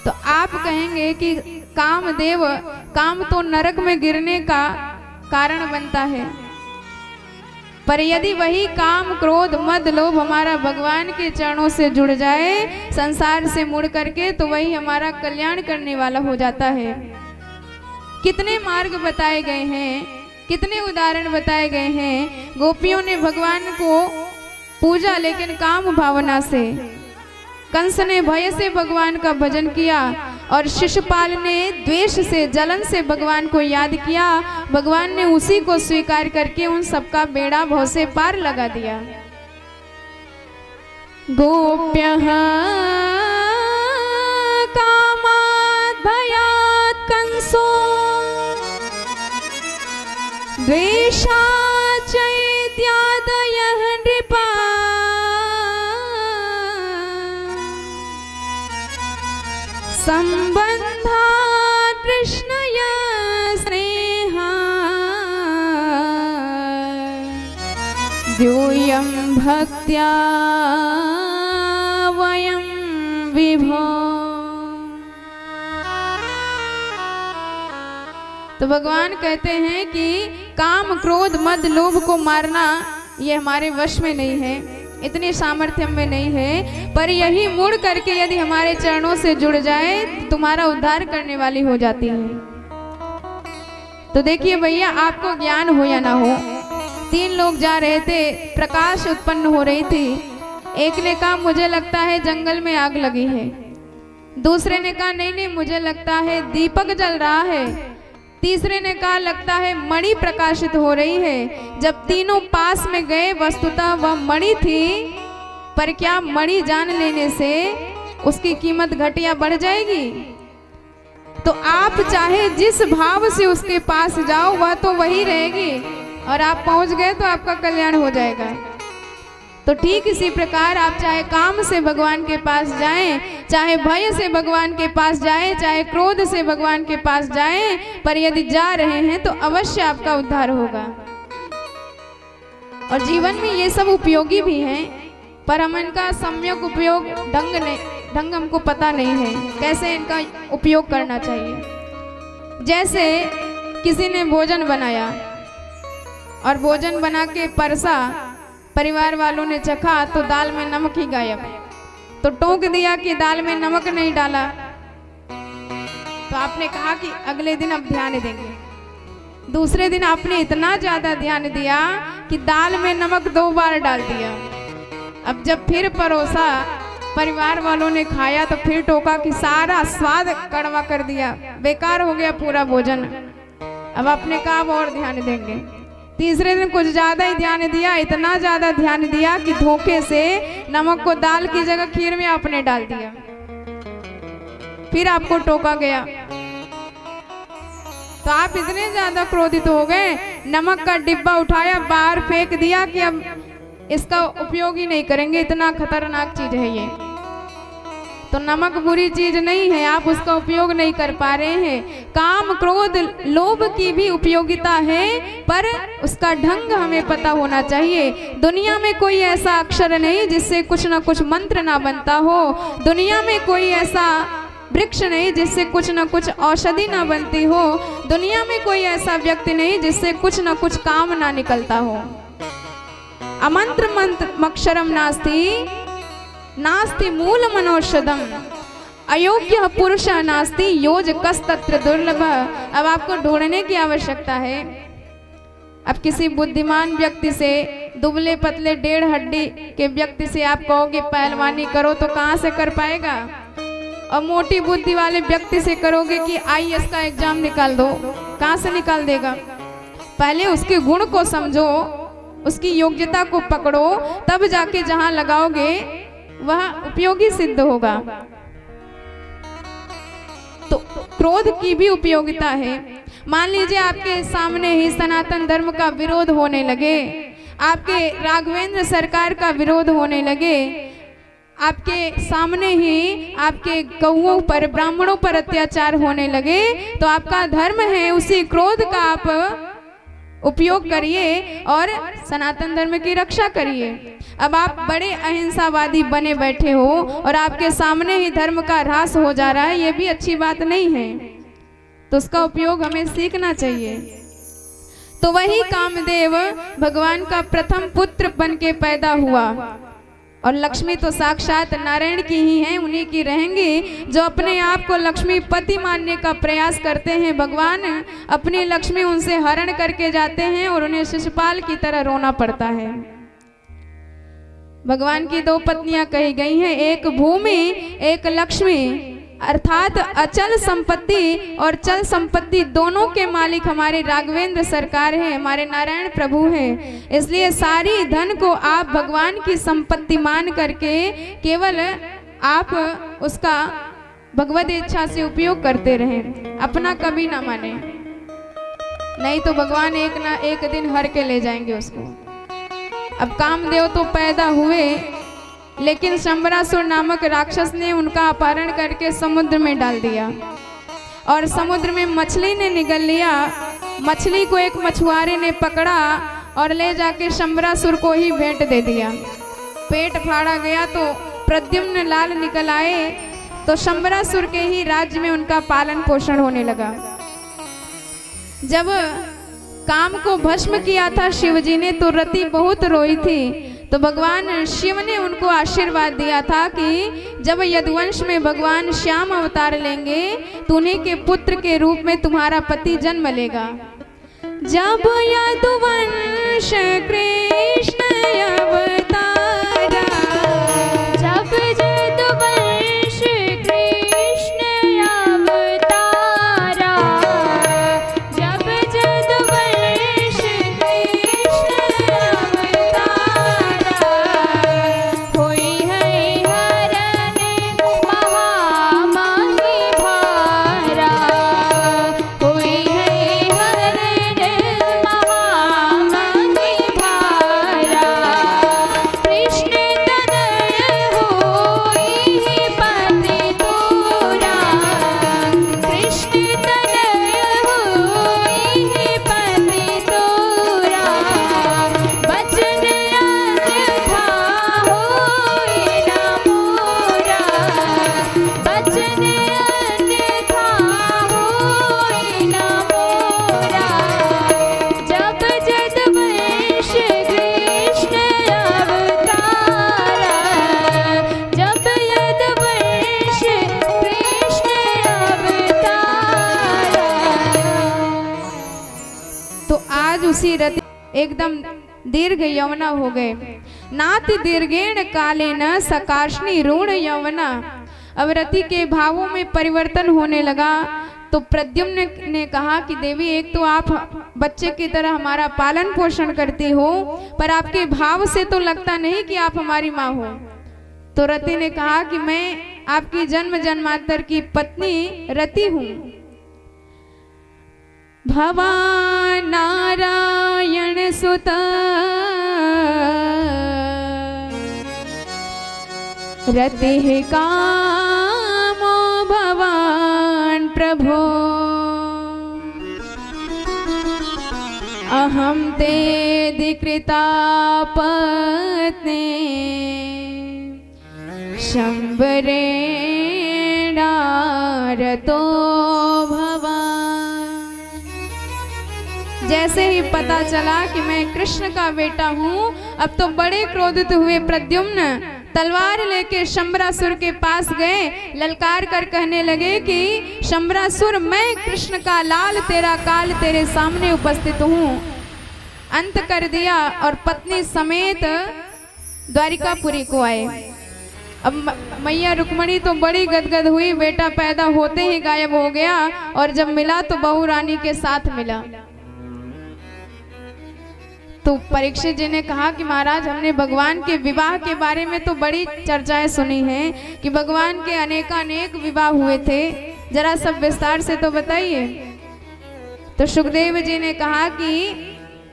तो आप कहेंगे कि कामदेव, काम तो नरक में गिरने का कारण बनता है, पर यदि वही काम क्रोध मद लोभ हमारा भगवान के चरणों से जुड़ जाए, संसार से मुड़ करके, तो वही हमारा कल्याण करने वाला हो जाता है। कितने मार्ग बताए गए हैं, कितने उदाहरण बताए गए हैं। गोपियों ने भगवान को पूजा लेकिन काम भावना से, कंस ने भय से भगवान का भजन किया और शिशुपाल ने द्वेष से जलन से भगवान को याद किया। भगवान ने उसी को स्वीकार करके उन सबका बेड़ा भव से पार लगा दिया। गोप्यः द्वेषा चैत्यादयः नृपा संबंधा कृष्णया स्नेहा द्यूयं भक्त्या वयं विभो। तो भगवान कहते हैं कि काम क्रोध मद लोभ को मारना ये हमारे वश में नहीं है, इतने सामर्थ्य में नहीं है, पर यही मुड़ करके यदि हमारे चरणों से जुड़ जाए तो तुम्हारा उद्धार करने वाली हो जाती है। तो देखिए भैया, आपको ज्ञान हो या ना हो, 3 लोग जा रहे थे, प्रकाश उत्पन्न हो रही थी। एक ने कहा मुझे लगता है जंगल में आग लगी है, दूसरे ने कहा नहीं नहीं मुझे लगता है दीपक जल रहा है, तीसरे ने कहा लगता है मणि प्रकाशित हो रही है। जब तीनों पास में गए वस्तुतः वह मणि थी, पर क्या मणि जान लेने से उसकी कीमत घट या बढ़ जाएगी? तो आप चाहे जिस भाव से उसके पास जाओ वह तो वही रहेगी, और आप पहुंच गए तो आपका कल्याण हो जाएगा। तो ठीक इसी प्रकार आप चाहे काम से भगवान के पास जाएं, चाहे भय से भगवान के पास जाएं, चाहे क्रोध से भगवान के पास जाएं, पर यदि जा रहे हैं तो अवश्य आपका उद्धार होगा। और जीवन में ये सब उपयोगी भी हैं, पर हम इनका सम्यक उपयोग ढंग हमको पता नहीं है कैसे इनका उपयोग करना चाहिए। जैसे किसी ने भोजन बनाया और भोजन बना के परसा, परिवार वालों ने चखा तो दाल में नमक ही गायब, तो टोक दिया कि दाल में नमक नहीं डाला। तो आपने कहा कि अगले दिन अब ध्यान देंगे। दूसरे दिन आपने इतना ज्यादा ध्यान दिया कि दाल में नमक 2 बार डाल दिया। अब जब फिर परोसा, परिवार वालों ने खाया तो फिर टोका कि सारा स्वाद कड़वा कर दिया, बेकार हो गया पूरा भोजन। अब आपने कहा अब और ध्यान देंगे। तीसरे दिन कुछ ज्यादा ही ध्यान दिया, इतना ज्यादा ध्यान दिया कि धोखे से नमक को दाल की जगह खीर में आपने डाल दिया। फिर आपको टोका गया तो आप इतने ज्यादा क्रोधित हो गए, नमक का डिब्बा उठाया बाहर फेंक दिया कि अब इसका उपयोग ही नहीं करेंगे, इतना खतरनाक चीज है ये। तो नमक बुरी चीज नहीं है, आप उसका उपयोग नहीं कर पा रहे हैं। काम क्रोध लोभ की भी उपयोगिता है, पर उसका ढंग हमें पता होना चाहिए। दुनिया में कोई ऐसा अक्षर नहीं जिससे कुछ ना कुछ मंत्र ना बनता हो, दुनिया में कोई ऐसा वृक्ष नहीं जिससे कुछ ना कुछ औषधि ना बनती हो, दुनिया में कोई ऐसा व्यक्ति नहीं जिससे कुछ ना कुछ काम ना निकलता हो। अमंत्र मंत्र मक्षरम नास्ति मूल मनोषधम अयोग्य पुरुष नास्ति योज कस्तत्र दुर्लभ। अब आपको ढूंढने की आवश्यकता है। अब किसी बुद्धिमान व्यक्ति से, दुबले पतले 1.5 हड्डी के व्यक्ति से आप कहोगे पहलवानी करो तो कहाँ से कर पाएगा, और मोटी बुद्धि वाले व्यक्ति से करोगे कि IAS का एग्जाम निकाल दो, कहाँ से निकाल देगा? पहले उसके गुण को समझो, उसकी योग्यता को पकड़ो, तब जाके जहां लगाओगे वह उपयोगी सिद्ध होगा। तो क्रोध की भी उपयोगिता है। मान लीजिए आपके सामने ही सनातन धर्म का विरोध होने लगे, आपके राघवेंद्र सरकार का विरोध होने लगे, आपके सामने ही आपके गौओं पर, ब्राह्मणों पर अत्याचार होने लगे, तो आपका धर्म है उसी क्रोध का आप उपयोग करिए और सनातन धर्म की रक्षा करिए। अब आप बड़े अहिंसावादी बने बैठे हो और आपके सामने ही धर्म का ह्रास हो जा रहा है, ये भी अच्छी बात नहीं है, तो उसका उपयोग हमें सीखना चाहिए। तो वही कामदेव भगवान का प्रथम पुत्र बन के पैदा हुआ, और लक्ष्मी तो साक्षात नारायण की ही हैं, उन्हीं की रहेंगी। जो अपने आप को लक्ष्मीपति मानने का प्रयास करते हैं, भगवान अपनी लक्ष्मी उनसे हरण करके जाते हैं और उन्हें शिशुपाल की तरह रोना पड़ता है। भगवान की 2 पत्नियां कही गई हैं, एक भूमि एक लक्ष्मी, अर्थात अचल संपत्ति और चल संपत्ति दोनों के मालिक हमारे राघवेंद्र सरकार हैं, हमारे नारायण प्रभु हैं। इसलिए सारी धन को आप भगवान की संपत्ति मान करके केवल आप उसका भगवत इच्छा से उपयोग करते रहें, अपना कभी ना माने। नहीं तो भगवान एक ना एक दिन हर के ले जाएंगे उसको। अब कामदेव तो पैदा हुए, लेकिन शंबरासुर नामक राक्षस ने उनका अपहरण करके समुद्र में डाल दिया और समुद्र में मछली ने निगल लिया। मछली को एक मछुआरे ने पकड़ा और ले जाके शंबरासुर को ही भेंट दे दिया। पेट फाड़ा गया तो प्रद्युम्न लाल निकल आए, तो शंबरासुर के ही राज्य में उनका पालन पोषण होने लगा। जब काम को भस्म किया था शिवजी ने, तो रति बहुत रोई थी। तो भगवान शिव ने उनको आशीर्वाद दिया था कि जब यदुवंश में भगवान श्याम अवतार लेंगे तो उन्हीं के पुत्र के रूप में तुम्हारा पति जन्म लेगा। जब यदुवंश कृष्ण अवतारा, जब यदुवंश कृष्ण अवतारा, जब यदुवंश कृष्ण अवतारा, होई है हरण महामहि भारा, होई है हरण महामहि भारा, कृष्ण तनय होई पति तोरा, कृष्ण तनय होई पति तोरा, बचन अन्यथा होई न मोरा, बचन अन्यथा होई न मोरा, जब यदुवंश कृष्ण अवतारा, जब यदुवंश कृष्ण अवतारा। तो आज उसी रति एकदम दीर्घ यवना हो गए। नाति दीर्घेण कालेन सकाशनी रूढ़ यवना। अब रति के भावों में परिवर्तन होने लगा। तो प्रद्युम्न ने कहा कि देवी, एक तो आप बच्चे की तरह हमारा पालन पोषण करती हो, पर आपके भाव से तो लगता नहीं कि आप हमारी माँ हो। तो रति ने कहा कि मैं आपकी जन्म जन्मांतर की पत्नी रति हूँ। भवान नारायण सुता रति कामो भवान प्रभो, अहम ते दिकृता पत्नी शंबरेणा रतो भवान। जैसे ही पता चला कि मैं कृष्ण का बेटा हूँ, अब तो बड़े क्रोधित हुए प्रद्युम्न तलवार लेके शंबरासुर के पास गए। ललकार कर कहने लगे कि शंबरासुर, मैं कृष्ण का लाल तेरा काल तेरे सामने उपस्थित हूँ। अंत कर दिया और पत्नी समेत द्वारिकापुरी को आए। अब मैया रुक्मणी तो बड़ी गदगद हुई, बेटा पैदा होते ही गायब हो गया और जब मिला तो बहू रानी के साथ मिला। तो परीक्षित जी ने कहा कि महाराज, हमने भगवान के विवाह के बारे में तो बड़ी चर्चाएं सुनी हैं कि भगवान के अनेकानेक विवाह हुए थे, जरा सब विस्तार से तो बताइए। तो सुखदेव जी ने कहा कि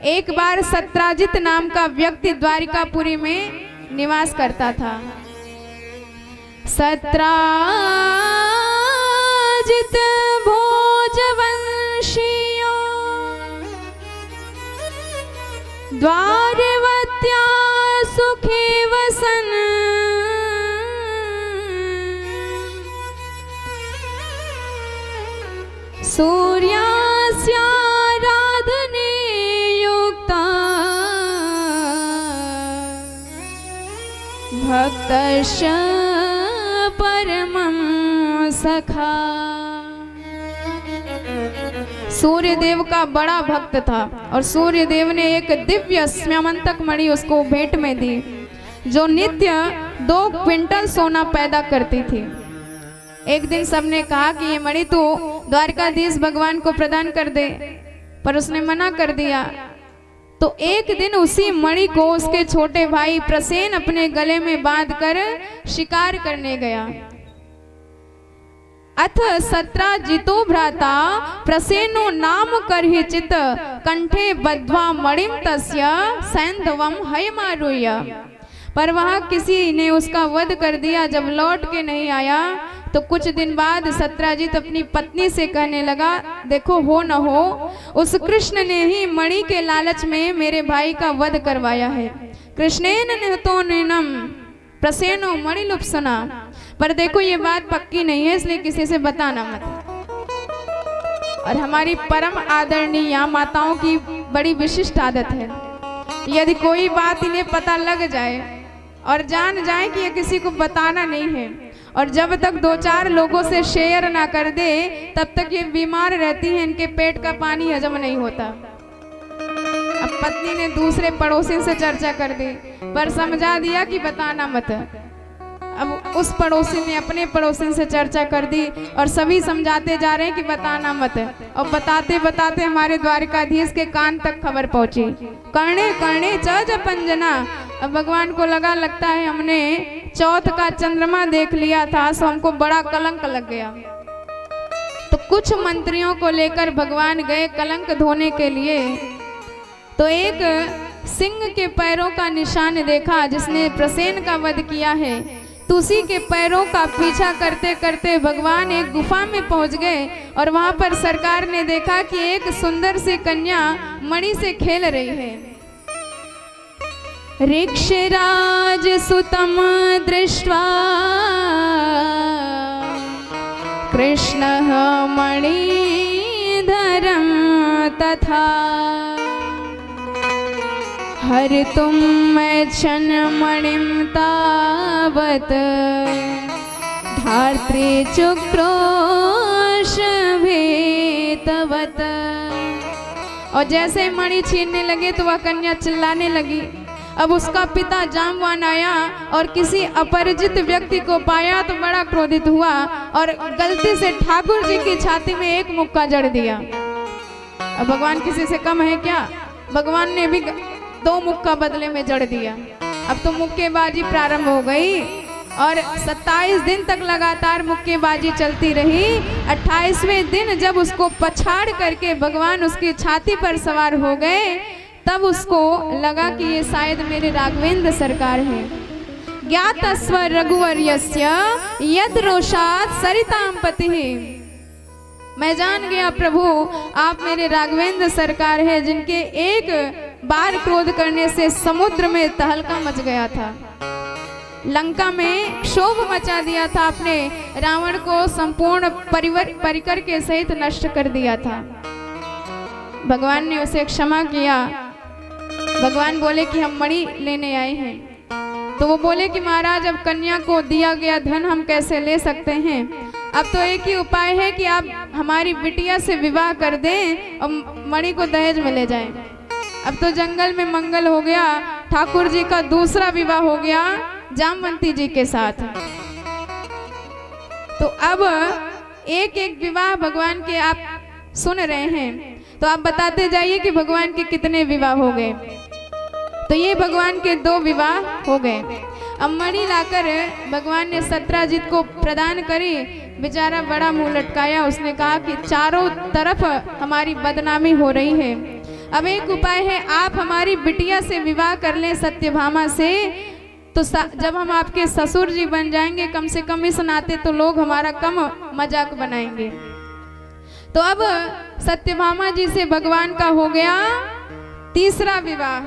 एक बार सत्राजित नाम का व्यक्ति द्वारिकापुरी में निवास करता था। सत्राजित भोजवंशियो द्वारवत्या सुखे वसन, सूर्यास्याराधने युक्ता भक्तश्च परमं सखा। सूर्य देव का बड़ा भक्त था और सूर्य देव ने एक दिव्य स्मयमंतक मणि उसको भेंट में दी, जो नित्य 2 क्विंटल सोना पैदा करती थी। एक दिन सबने कहा कि ये मणि तो द्वारकाधीश भगवान को प्रदान कर दे, पर उसने मना कर दिया। तो एक दिन उसी मणि को उसके छोटे भाई प्रसेन अपने गले में बांधकर शिकार करने गया। अथ सत्राजितो भ्राता प्रसेनो नाम करहि चित कंठे बद्ध्वा मणिम तस्य सैंधवम हयमारुह्य। पर वहाँ किसी ने उसका वध कर दिया। जब लौट के नहीं आया तो कुछ दिन बाद सत्राजित अपनी पत्नी से कहने लगा, देखो हो न हो उस कृष्ण ने ही मणि के लालच में मेरे भाई का वध करवाया है। कृष्णेन निहतो नैनम प्रसेनो मणिलुप्सना। पर देखो ये बात पक्की नहीं है, इसलिए किसी से बताना मत। और हमारी परम आदरणीय माताओं की बड़ी विशिष्ट आदत है, यदि कोई बात इन्हें पता लग जाए और जान जाए कि ये किसी को बताना नहीं है, और जब तक 2-4 लोगों से शेयर ना कर दे तब तक ये बीमार रहती हैं, इनके पेट का पानी हजम नहीं होता। अब पत्नी ने दूसरे पड़ोसी से चर्चा कर दी, पर समझा दिया कि बताना मत। अब उस पड़ोसी ने अपने पड़ोसी से चर्चा कर दी और सभी समझाते जा रहे हैं कि बताना मत। और बताते बताते हमारे द्वारिकाधीश के कान तक खबर पहुंची। कर्णे कर्णे च पंजना। अब भगवान को लगता है हमने चौथ का चंद्रमा देख लिया था, सो हमको बड़ा कलंक लग गया। तो कुछ मंत्रियों को लेकर भगवान गए कलंक धोने के लिए। तो एक सिंह के पैरों का निशान देखा जिसने प्रसेन का वध किया है। तो उसी के पैरों का पीछा करते करते भगवान एक गुफा में पहुंच गए और वहां पर सरकार ने देखा कि एक सुंदर सी कन्या मणि से खेल रही है। ऋक्षराज सुतम दृष्ट्वा कृष्णः मणिधरं तथा हरितुं मैच्छन् मणिं तावत् धात्री चुक्रोशभेतवत्। और जैसे ही मणि छीनने लगे तो वह कन्या चिल्लाने लगी। अब उसका पिता जामवान आया और किसी अपरिचित व्यक्ति को पाया तो बड़ा क्रोधित हुआ और गलती से ठाकुर जी की छाती में एक मुक्का जड़ दिया। अब भगवान किसी से कम है क्या? भगवान ने भी 2 मुक्का बदले में जड़ दिया। अब तो मुक्केबाजी प्रारंभ हो गई और 27 दिन तक लगातार मुक्केबाजी चलती रही। 28वें दिन जब उसको पछाड़ करके भगवान उसकी छाती पर सवार हो गए तब उसको लगा कि ये शायद मेरे राघवेंद्र सरकार है। ज्ञातस्व रघुवर्यस्य यद रोषात् सरितां पतिः। मैं जान गया प्रभु आप मेरे राघवेंद्र सरकार है जिनके एक बार क्रोध करने से समुद्र में तहलका मच गया था, लंका में क्षोभ मचा दिया था, आपने रावण को संपूर्ण परिकर के सहित नष्ट कर दिया था। भगवान ने उसे क्षमा किया। भगवान बोले कि हम मणि लेने आए हैं। तो वो बोले कि महाराज अब कन्या को दिया गया धन हम कैसे ले सकते हैं? अब तो एक ही उपाय है कि आप हमारी बिटिया से विवाह कर दें और मणि को दहेज में ले जाएं। अब तो जंगल में मंगल हो गया। ठाकुर जी का दूसरा विवाह हो गया जामवंती जी के साथ। तो अब एक एक विवाह भगवान के आप सुन रहे हैं, तो आप बताते जाइए कि भगवान के कितने विवाह हो गए। तो ये भगवान के 2 विवाह हो गए। अब मणि लाकर भगवान ने सत्राजित को प्रदान करी। बेचारा बड़ा मुंह लटकाया। उसने कहा कि चारों तरफ हमारी बदनामी हो रही है। अब एक उपाय है, आप हमारी बिटिया से विवाह कर लें सत्यभामा से, तो जब हम आपके ससुर जी बन जाएंगे कम से कम इस नाते तो लोग हमारा कम मजाक बनाएंगे। तो अब सत्यभामा जी से भगवान का हो गया तीसरा विवाह।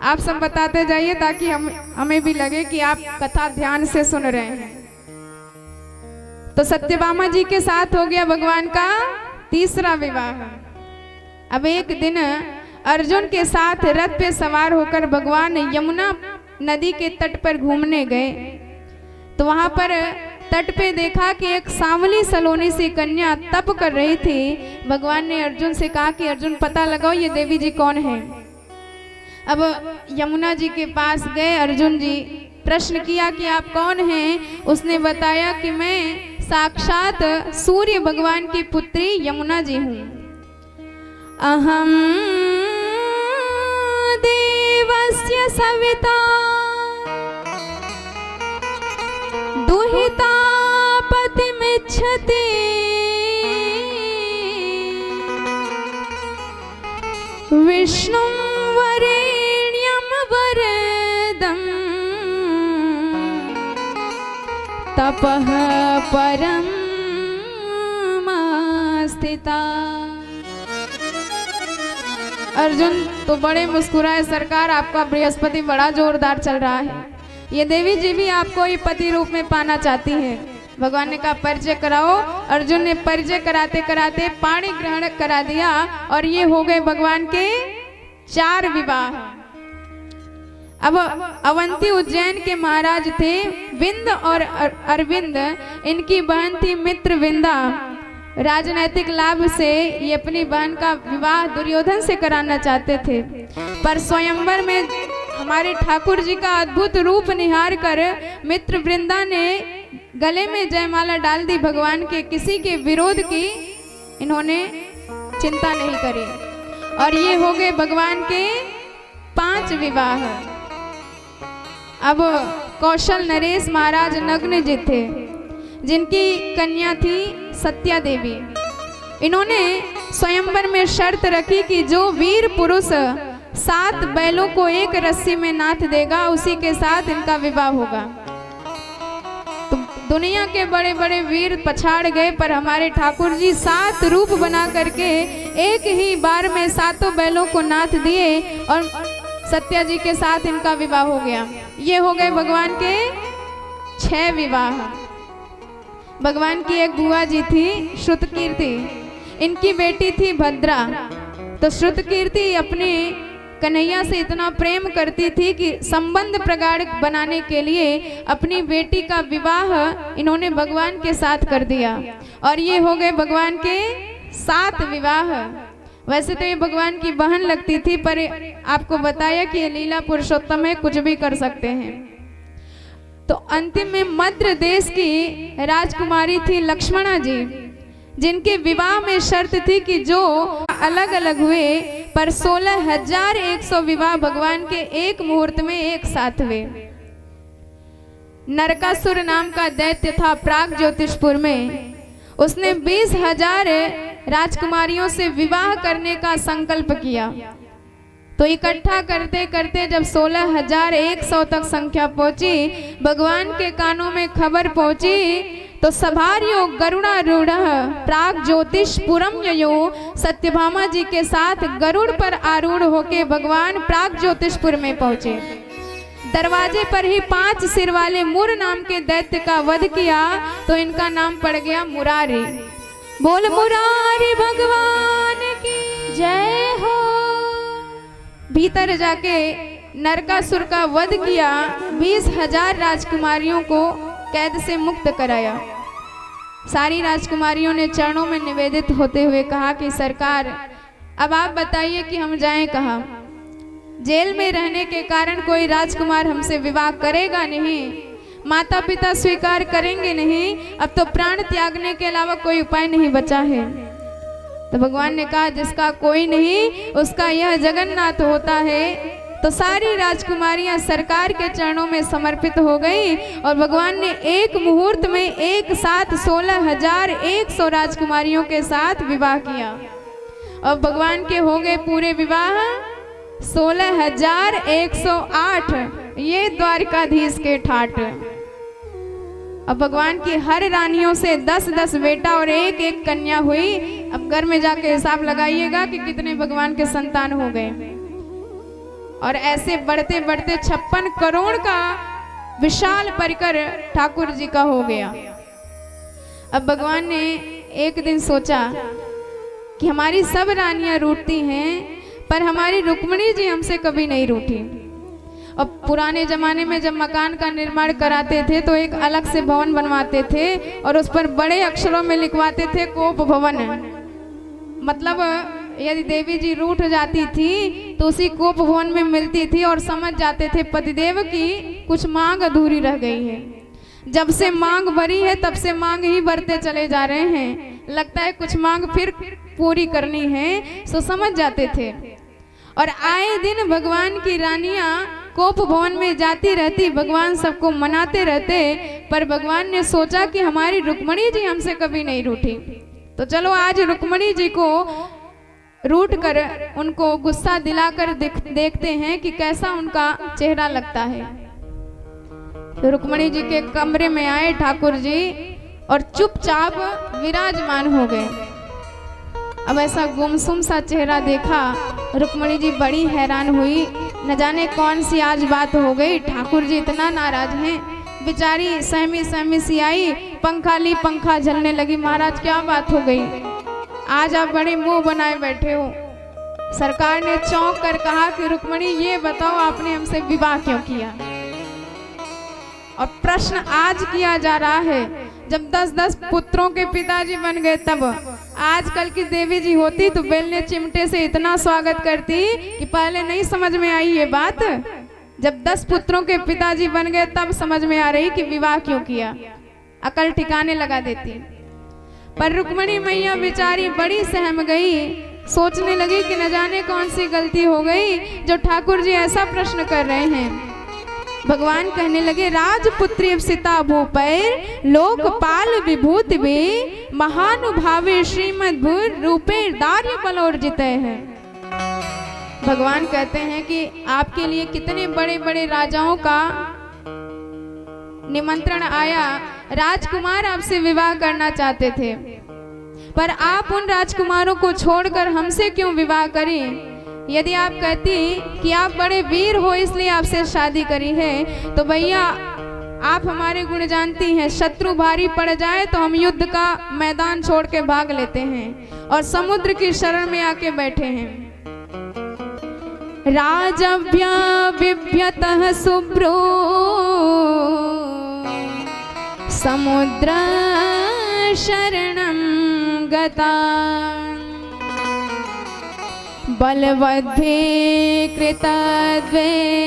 आप सब बताते जाइए ताकि हमें भी लगे कि आप कथा ध्यान से सुन रहे हैं। तो सत्यभामा जी के साथ हो गया भगवान का तीसरा विवाह। अब एक दिन अर्जुन के साथ रथ पे सवार होकर भगवान यमुना नदी के तट पर घूमने गए। तो वहां पर तट पे देखा कि एक सांवली सलोनी सी कन्या तप कर रही थी। भगवान ने अर्जुन से कहा कि अर्जुन पता लगाओ ये देवी जी कौन है। अब यमुना जी के पास गए अर्जुन जी, प्रश्न किया कि आप कौन हैं। उसने बताया कि मैं साक्षात सूर्य भगवान की पुत्री यमुना जी हूँ। अहम देवस्य सविता दुहिता पतिमिच्छामि गच्छति विष्णुं वरेण्यं वरदं तपः परं स्थिता। अर्जुन तो बड़े मुस्कुराए, सरकार आपका बृहस्पति बड़ा जोरदार चल रहा है, ये देवी जी भी आपको ही पति रूप में पाना चाहती है। भगवान ने कहा परिचय कराओ। अर्जुन ने परिचय कराते कराते पाणी ग्रहण करा दिया और ये हो गए भगवान के 4 विवाह। अब अवंती उज्जैन के महाराज थे विंद और अरविंद, इनकी बहन थी मित्रविंदा। राजनैतिक लाभ से ये अपनी बहन का विवाह दुर्योधन से कराना चाहते थे, पर स्वयंवर में हमारे ठाकुर जी का अद्भुत रूप निहार कर मित्रवृंदा ने गले में जयमाला डाल दी भगवान के। किसी के विरोध की इन्होंने चिंता नहीं करी और ये हो गए भगवान के 5 विवाह। अब कौशल नरेश महाराज नग्न जी थे, जिनकी कन्या थी सत्या देवी। इन्होंने स्वयंवर में शर्त रखी कि जो वीर पुरुष 7 बैलों को एक रस्सी में नाथ देगा उसी के साथ इनका विवाह होगा। तो दुनिया के बड़े बड़े वीर पछाड़ गए, पर हमारे ठाकुर जी 7 रूप बना करके एक ही बार में 7 बैलों को नाथ दिए और सत्या जी के साथ इनका विवाह हो गया। ये हो गए भगवान के 6 विवाह। भगवान की एक बुआ जी थी श्रुतकीर्ति, इनकी बेटी थी भद्रा। तो श्रुतकीर्ति अपने कन्हैया से इतना प्रेम करती थी कि संबंध प्रगाढ़ बनाने के लिए अपनी बेटी का विवाह इन्होंने भगवान के साथ कर दिया और ये हो गए भगवान के 7 विवाह। वैसे तो ये भगवान की बहन लगती थी, पर आपको बताया कि ये लीला पुरुषोत्तम है, कुछ भी कर सकते हैं। तो अंतिम में मध्य देश की राजकुमारी थी लक्ष्मणा जी, जिनके विवाह में शर्त थी कि जो अलग अलग हुए पर 16,100 विवाह भगवान के एक मुहूर्त में एक साथ हुए। नरकासुर नाम का दैत्य था प्राग ज्योतिषपुर में, उसने 20,000 राजकुमारियों से विवाह करने का संकल्प किया। तो इकट्ठा करते करते जब 16,100 तक संख्या पहुंची, भगवान के कानों में खबर पहुंची तो सभार्यो गरुड़ारूढ़ प्राग ज्योतिषपुरम ययो, सत्यभामा जी के साथ गरुड़ पर आरूढ़ होके भगवान प्राग ज्योतिषपुर में पहुंचे। दरवाजे पर ही 5 सिर वाले मुर नाम के दैत्य का वध किया तो इनका नाम पड़ गया मुरारी। बोल मुरारी भगवान की जय हो। भीतर जाके नरकासुर का वध किया, 20,000 राजकुमारियों को कैद से मुक्त कराया। सारी राजकुमारियों ने चरणों में निवेदित होते हुए कहा कि सरकार अब आप बताइए कि हम जाएं कहाँ। जेल में रहने के कारण कोई राजकुमार हमसे विवाह करेगा नहीं, माता पिता स्वीकार करेंगे नहीं, अब तो प्राण त्यागने के अलावा कोई उपाय नहीं बचा है। तो भगवान ने कहा जिसका कोई नहीं उसका यह जगन्नाथ होता है। तो सारी राजकुमारियां सरकार के चरणों में समर्पित हो गई और भगवान ने एक मुहूर्त में एक साथ 16,100 राजकुमारियों के साथ विवाह किया। और भगवान के हो गए पूरे विवाह 16,108। ये द्वारकाधीश के ठाट। अब भगवान की हर रानियों से 10-10 बेटा और एक एक कन्या हुई। अब घर में जाके हिसाब लगाइएगा कि कितने भगवान के संतान हो गए। और ऐसे बढ़ते बढ़ते 56 करोड़ का विशाल परिकर ठाकुर जी का हो गया। अब भगवान ने एक दिन सोचा कि हमारी सब रानियां रूठती हैं पर हमारी रुक्मिणी जी हमसे कभी नहीं रूठी। अब पुराने जमाने में जब मकान का निर्माण कराते थे तो एक अलग से भवन बनवाते थे और उस पर बड़े अक्षरों में लिखवाते थे कोप भवन। मतलब यदि देवी जी रूठ जाती थी तो उसी कोप भवन में मिलती थी और समझ जाते थे पतिदेव की कुछ मांग अधूरी रह गई है। जब से मांग भरी है तब से मांग ही भरते चले जा रहे हैं, लगता है कुछ मांग फिर पूरी करनी है, सो समझ जाते थे। और आए दिन भगवान की रानियां कोप भवन में जाती रहती, भगवान सबको मनाते रहते, पर भगवान ने सोचा कि हमारी रुक्मणी जी हमसे कभी नहीं रूठी, तो चलो आज रुक्मणी जी को रूठ कर उनको गुस्सा दिलाकर देखते हैं कि कैसा उनका चेहरा लगता है। तो रुक्मणी जी के कमरे में आए ठाकुर जी और चुपचाप विराजमान हो गए। अब ऐसा गुमसुम सा चेहरा देखा, रुक्मणी जी बड़ी हैरान हुई, न जाने कौन सी आज बात हो गई, ठाकुर जी इतना नाराज हैं। बेचारी सहमी सहमी सी आई, पंखा ली, पंखा झलने लगी। महाराज क्या बात हो गई, आज आप बड़े मुंह बनाए बैठे हो। सरकार ने चौंक कर कहा कि रुक्मणी ये बताओ आपने हमसे विवाह क्यों किया। और प्रश्न आज किया जा रहा है, जब 10-10 पुत्रों के पिताजी बन गए तब। आजकल की देवी जी होती तो बेलने चिमटे से इतना स्वागत करती कि पहले नहीं समझ में आई ये बात। जब 10 पुत्रों के पिताजी बन गए तब समझ में आ रही कि विवाह क्यों किया, अकल ठिकाने लगा देती। पर रुक्मणी मैया बेचारी बड़ी सहम गई, सोचने लगी कि न जाने कौन सी गलती हो गई जो ठाकुर जी ऐसा प्रश्न कर रहे हैं। भगवान कहने लगे, राजपुत्री सीता भूपैर लोकपाल विभूति वे महानुभावे श्रीमद्भुर रूपे दार्य बलोर्जित है। भगवान कहते हैं कि आपके लिए कितने बड़े बड़े राजाओं का निमंत्रण आया, राजकुमार आपसे विवाह करना चाहते थे, पर आप उन राजकुमारों को छोड़कर हमसे क्यों विवाह करें। यदि आप कहती कि आप बड़े वीर हो इसलिए आपसे शादी करी है, तो भैया आप हमारे गुण जानती हैं, शत्रु भारी पड़ जाए तो हम युद्ध का मैदान छोड़ के भाग लेते हैं और समुद्र की शरण में आके बैठे हैं। राजव्या बिभ्यतः शुभ्रो समुद्र शरणं गता बलवद्धे कृतद्वेषा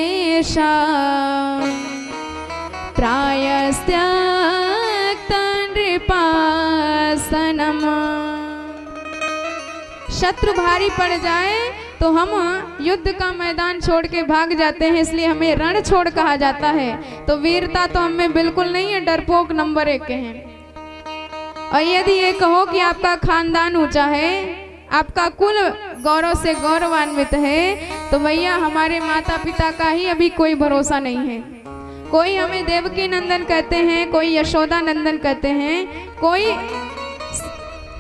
प्रायस्त्य नृपासनम्। शत्रु भारी पड़ जाए तो हम युद्ध का मैदान छोड़ के भाग जाते हैं, इसलिए हमें रण छोड़ कहा जाता है। तो वीरता तो हमें बिल्कुल नहीं है, डरपोक नंबर 1 के हैं। और यदि ये कहो कि आपका खानदान ऊंचा है, आपका कुल गौरव से गौरवान्वित है, तो भैया हमारे माता पिता का ही अभी कोई भरोसा नहीं है। कोई हमें देवकी नंदन कहते हैं, कोई यशोदा नंदन कहते हैं, कोई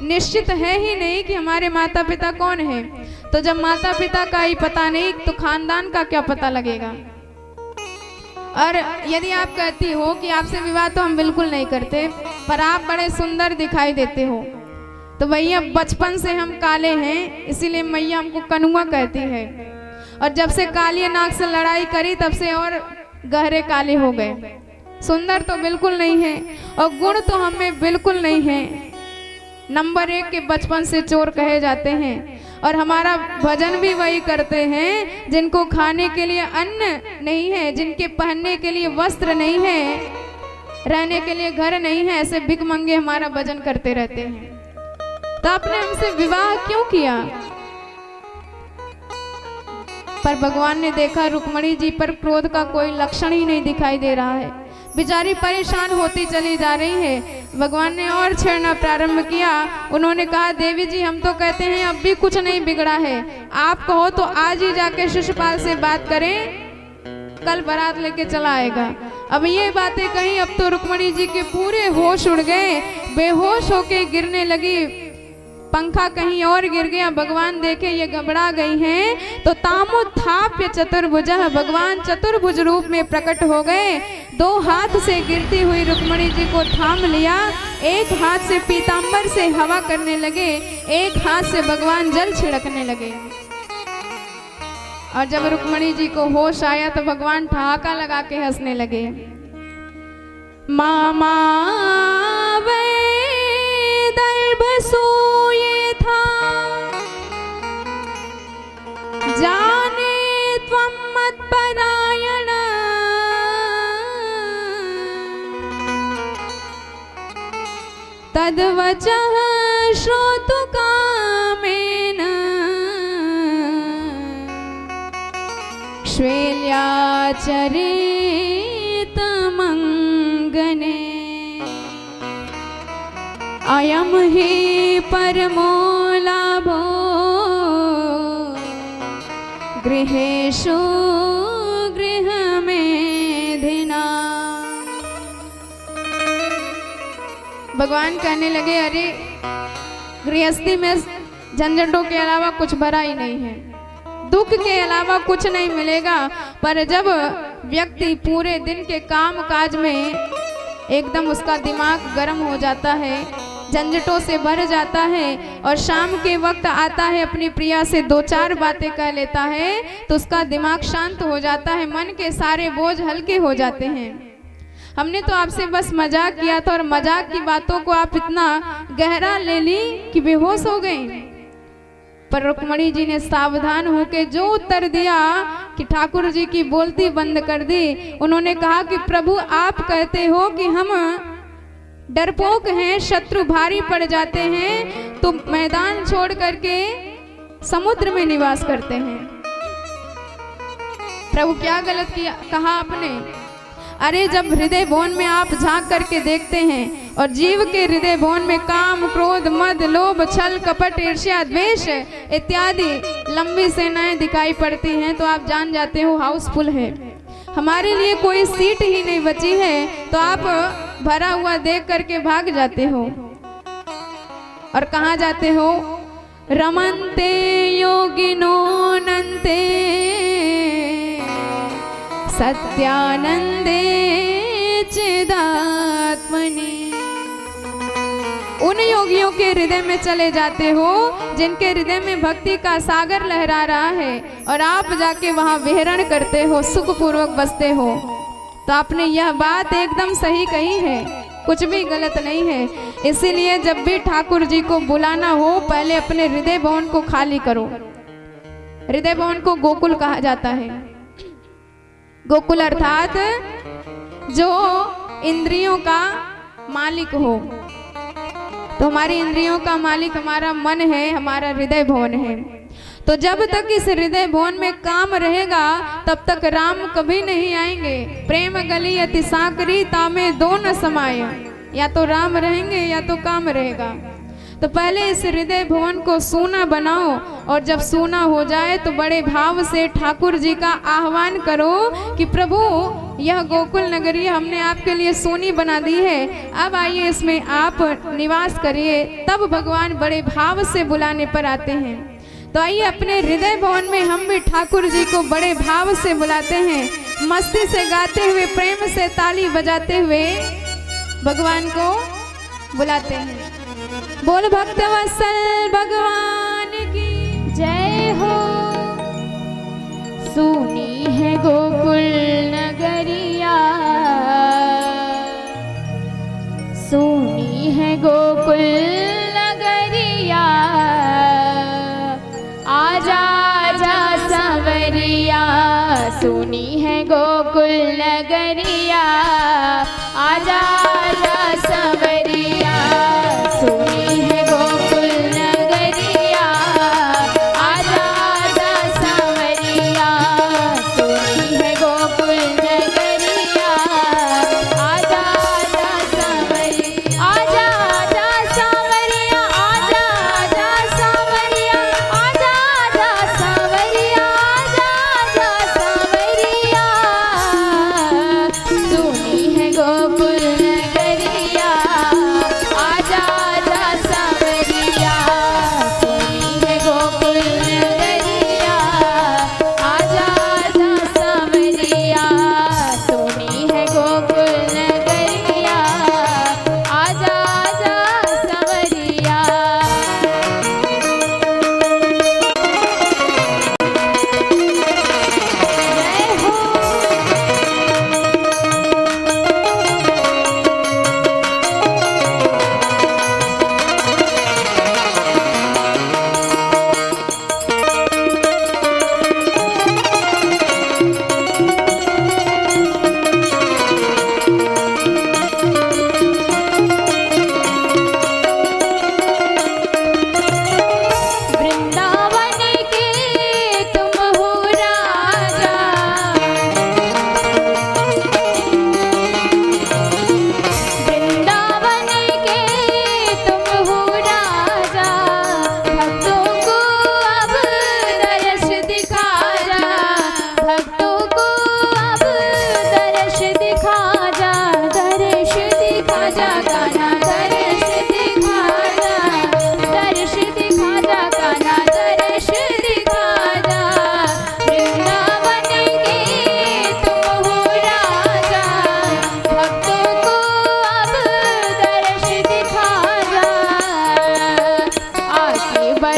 निश्चित है ही नहीं कि हमारे माता पिता कौन है। तो जब माता पिता का ही पता नहीं तो खानदान का क्या पता लगेगा। और यदि आप कहती हो कि आपसे विवाह तो हम बिल्कुल नहीं करते, पर आप बड़े सुंदर दिखाई देते हो, तो भैया बचपन से हम काले हैं, इसीलिए मैया हमको कनुआ कहती है। और जब से काली नाग से लड़ाई करी तब से और गहरे काले हो गए। सुंदर तो बिल्कुल नहीं है और गुण तो हमें बिल्कुल नहीं है। नंबर 1 के बचपन से चोर कहे जाते हैं। और हमारा भजन भी वही करते हैं जिनको खाने के लिए अन्न नहीं है, जिनके पहनने के लिए वस्त्र नहीं है, रहने के लिए घर नहीं है, ऐसे भिख मंगे हमारा भजन करते रहते हैं। तो आपने हमसे विवाह क्यों किया। पर भगवान ने देखा रुक्मणी जी पर क्रोध का कोई लक्षण ही नहीं दिखाई दे रहा है, बेचारी परेशान होती चली जा रही है। भगवान ने और छेड़ना प्रारंभ किया। उन्होंने कहा, देवी जी हम तो कहते हैं अब भी कुछ नहीं बिगड़ा है, आप कहो तो आज ही जाके शिशुपाल से बात करें, कल बारात लेके चला आएगा। अब ये बातें कहीं, अब तो रुक्मणी जी के पूरे होश उड़ गए, बेहोश होके गिरने लगी। पंखा कहीं और गिर गया। भगवान देखे ये घबरा गई हैं, तो तामुत्थाप्य चतुर्भुज, भगवान चतुर्भुज रूप में प्रकट हो गए। 2 हाथ से गिरती हुई रुक्मणी जी को थाम लिया, एक हाथ से पीतांबर से हवा करने लगे, एक हाथ से भगवान जल छिड़कने लगे। और जब रुक्मणी जी को होश आया तो भगवान ठहाका लगा के हंसने लगे। मामा वे दर्भ सोये था, जाने त्वं मत्परायण, तद्वचः श्रोतु कामेन, शैल्याचरितमङ्गने अयं हि परमो लाभो गृहेषु गृहमेधिना। भगवान कहने लगे, अरे गृहस्थी में झंझटों के अलावा कुछ भरा ही नहीं है, दुख के अलावा कुछ नहीं मिलेगा। पर जब व्यक्ति पूरे दिन के काम काज में एकदम उसका दिमाग गर्म हो जाता है, झंझटों से भर जाता है और शाम के वक्त आता है, अपनी प्रिया से दो चार बातें कह लेता है, तो उसका दिमाग शांत हो जाता है, मन के सारे बोझ हल्के हो जाते हैं। हमने तो आपसे बस मजाक किया था और मजाक की बातों को आप इतना गहरा ले ली कि बेहोश हो गए। पर रुक्मणी जी ने सावधान होकर जो उत्तर दिया कि ठाकुर जी की बोलती बंद कर दी। उन्होंने कहा कि प्रभु आप कहते हो कि हम डरपोक हैं, शत्रु भारी पड़ जाते हैं, तो मैदान छोड़ करके समुद्र में निवास करते हैं। प्रभु क्या गलत किया कहा आपने? अरे जब हृदय भवन में आप झांक करके देखते हैं और जीव के हृदय भवन में काम, क्रोध, मद, लोभ, छल, कपट, ईर्ष्या, द्वेष इत्यादि लंबी सेनाएं दिखाई पड़ती हैं, तो आप जान जाते हो हाउसफुल है, हमारे लिए कोई सीट ही नहीं बची है। तो आप भरा हुआ देख करके भाग जाते हो। और कहाँ जाते हो? रमन्ते योगिनो नन्ते सत्यानंदे चिदात्मनि। उन योगियों के हृदय में चले जाते हो जिनके हृदय में भक्ति का सागर लहरा रहा है, और आप जाके वहां विहरण करते हो, सुखपूर्वक बसते हो। तो आपने यह बात एकदम सही कही है, कुछ भी गलत नहीं है। इसीलिए जब भी ठाकुर जी को बुलाना हो, पहले अपने हृदय भवन को खाली करो। हृदय भवन को गोकुल कहा जाता है। गोकुल अर्थात जो इंद्रियों का मालिक हो। तो हमारी इंद्रियों का मालिक हमारा मन है, हमारा हृदय भवन है। तो जब तक इस हृदय भवन में काम रहेगा, तब तक राम कभी नहीं आएंगे। प्रेम गली अति साकरी तामे दो न समाय। या तो राम रहेंगे या तो काम रहेगा। तो पहले इस हृदय भवन को सूना बनाओ, और जब सूना हो जाए तो बड़े भाव से ठाकुर जी का आह्वान करो कि प्रभु यह गोकुल नगरी हमने आपके लिए सोनी बना दी है, अब आइए इसमें आप निवास करिए। तब भगवान बड़े भाव से बुलाने पर आते हैं। तो आइए अपने हृदय भवन में हम भी ठाकुर जी को बड़े भाव से बुलाते हैं, मस्ती से गाते हुए, प्रेम से ताली बजाते हुए भगवान को बुलाते हैं। बोल भक्त वत्सल भगवान की जय हो। सुनी है गोकुल नगरिया, सुनी है गोकुल नगरिया, आजा आजा संवरिया। सुनी है गोकुल नगरिया, आजा आजा संवरिया। सुनी है गोकुल नगरिया, आजा आजा सांवरिया। सुनी है गोकुल नगरिया, आजा आजा सांवरिया। आजा आजा सांवरिया, आजा आजा सांवरिया, आजा आजा सांवरिया, आजा आजा सांवरिया। सुनी है गोकुल नगरिया,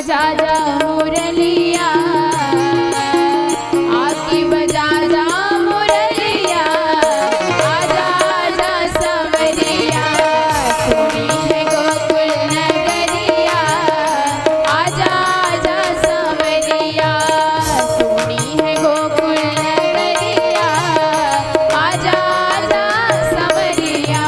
बजा जा मुरलिया, आकी बजा जा मुरलिया, आजा आजा सवरिया, सुनी है गोकुल नगरिया, आजा आजा सवरिया, सुनी है गोकुल नगरिया, आजा आजा सवरिया।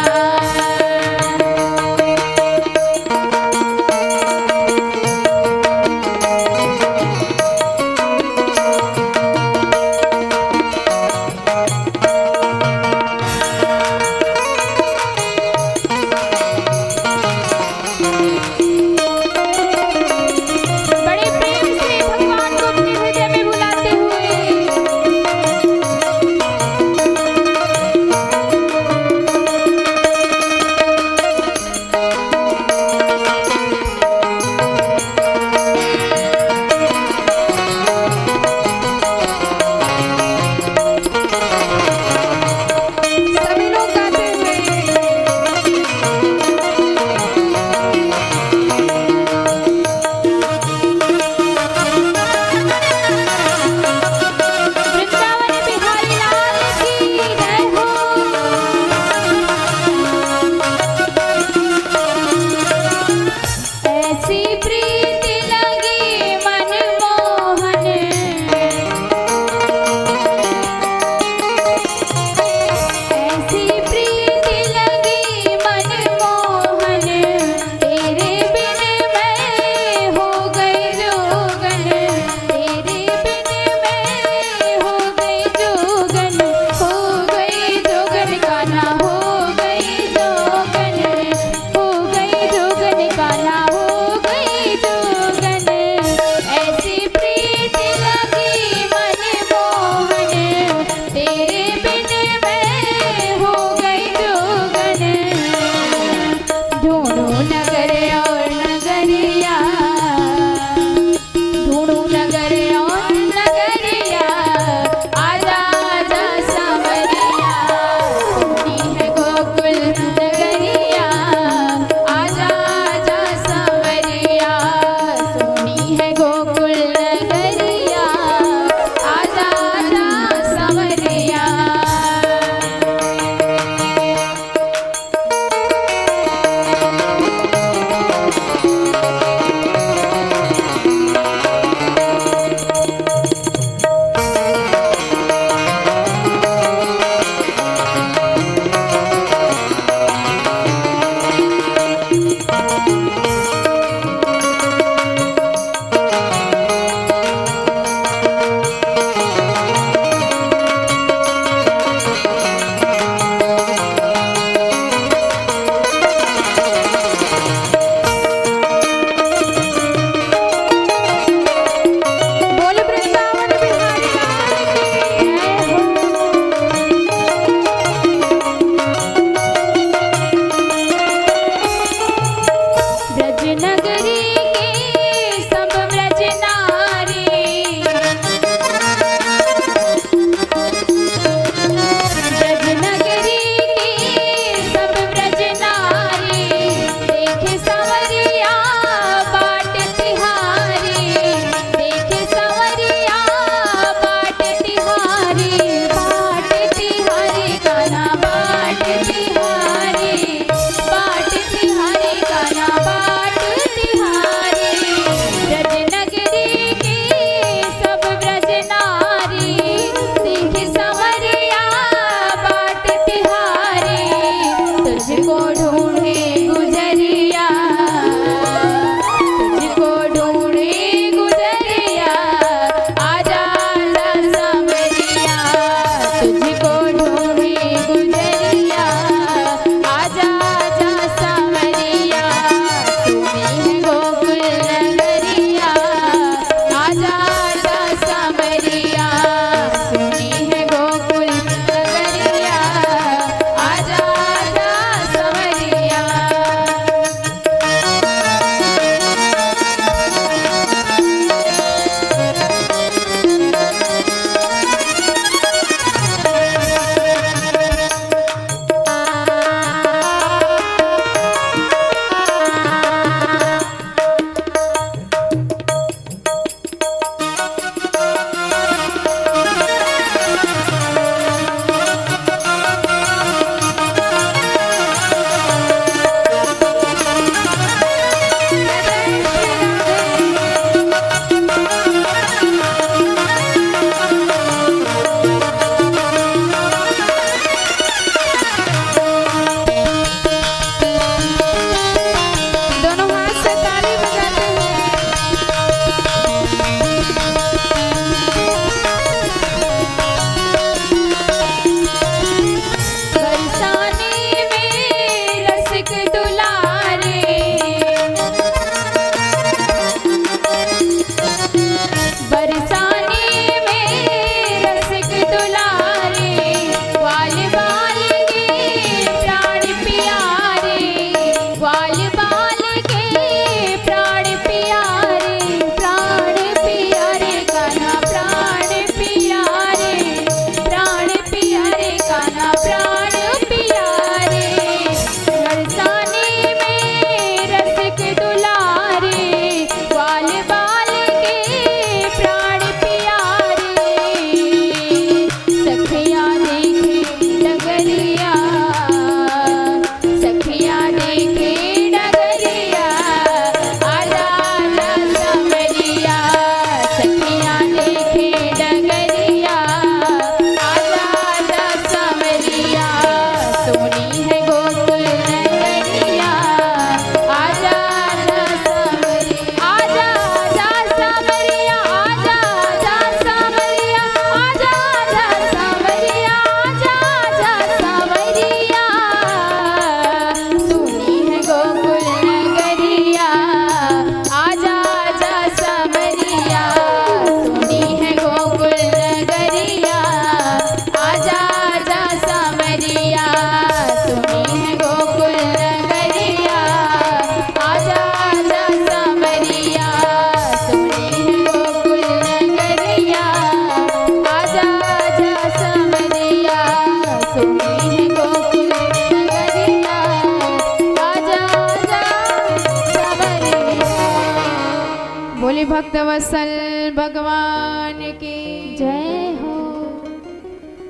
बोले भक्त वत्सल भगवान की जय हो।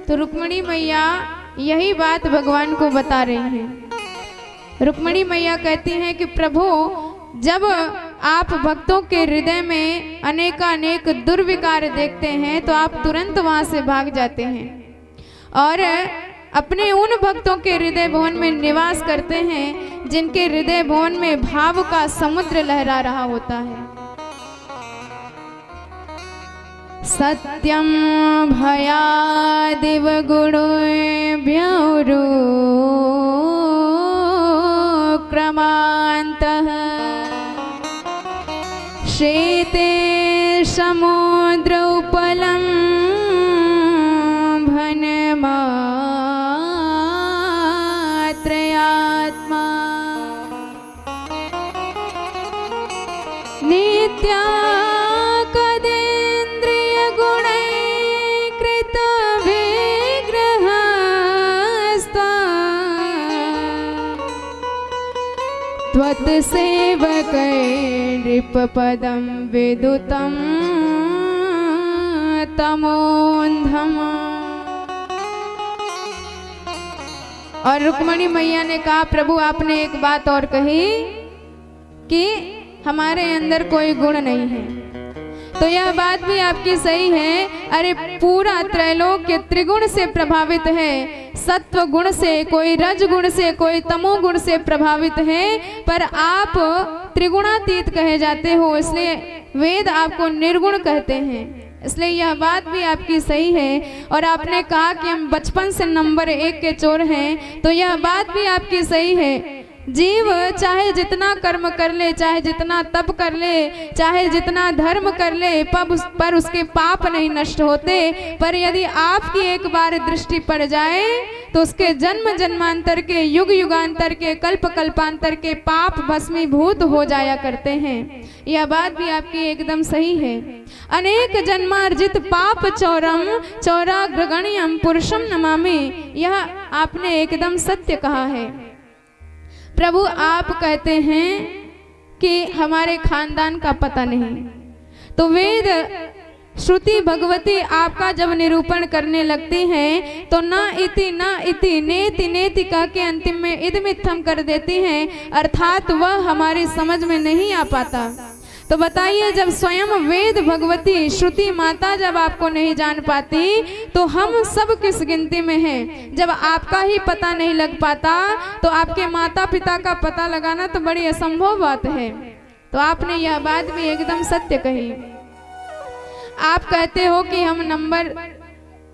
तो रुक्मिणी मैया यही बात भगवान को बता रही हैं। रुक्मिणी मैया कहती हैं कि प्रभु, जब आप भक्तों के हृदय में अनेकानेक दुर्विकार देखते हैं तो आप तुरंत वहां से भाग जाते हैं और अपने उन भक्तों के हृदय भवन में निवास करते हैं जिनके हृदय भवन में भाव का समुद्र लहरा रहा होता है। सत्यम भयादिव गुणोऽभ्यो क्रमान्तः शेते समुद्र उपलं भनमात्रयात्मा नित्या त्वत्सेवकैर्नृपपदं विदुतं तमोन्धम्। और रुक्मिणी मैया ने कहा, प्रभु आपने एक बात और कही कि हमारे अंदर कोई गुण नहीं है, तो यह बात भी आपकी सही है। अरे पूरा त्रैलोक्य त्रिगुण से प्रभावित है, सत्व गुण से, कोई रज गुण से, कोई तमो गुण से प्रभावित है, पर आप त्रिगुणातीत कहे जाते हो, इसलिए वेद आपको निर्गुण कहते हैं। इसलिए यह बात भी आपकी सही है। और आपने कहा कि हम बचपन से नंबर 1 के चोर हैं, तो यह बात भी आपकी सही है। जीव चाहे जितना कर्म कर ले, चाहे जितना तप कर ले, चाहे जितना धर्म कर ले, पर उसके पाप नहीं नष्ट होते। पर यदि आपकी एक बार दृष्टि पड़ जाए तो उसके जन्म जन्मांतर के, युग युगांतर के, कल्प कल्पांतर के पाप भस्मीभूत हो जाया करते हैं। यह बात भी आपकी एकदम सही है। अनेक जन्मार्जित पाप चौरम चौराग्रगण्यम पुरुषम नमामि, यह आपने एकदम सत्य कहा है। प्रभु आप कहते हैं कि हमारे खानदान का पता नहीं, तो वेद श्रुति भगवती आपका जब निरूपण करने लगती हैं तो न इति नेति नेति कह के अंतिम में इदमित्थम कर देती हैं, अर्थात वह हमारी समझ में नहीं आ पाता। तो बताइए, जब स्वयं वेद भगवती श्रुति माता जब आपको नहीं जान पाती तो हम सब किस गिनती में हैं। जब आपका ही पता नहीं लग पाता तो आपके माता पिता का पता लगाना तो बड़ी असंभव बात है। तो आपने यह बात भी एकदम सत्य कही। आप कहते हो कि हम नंबर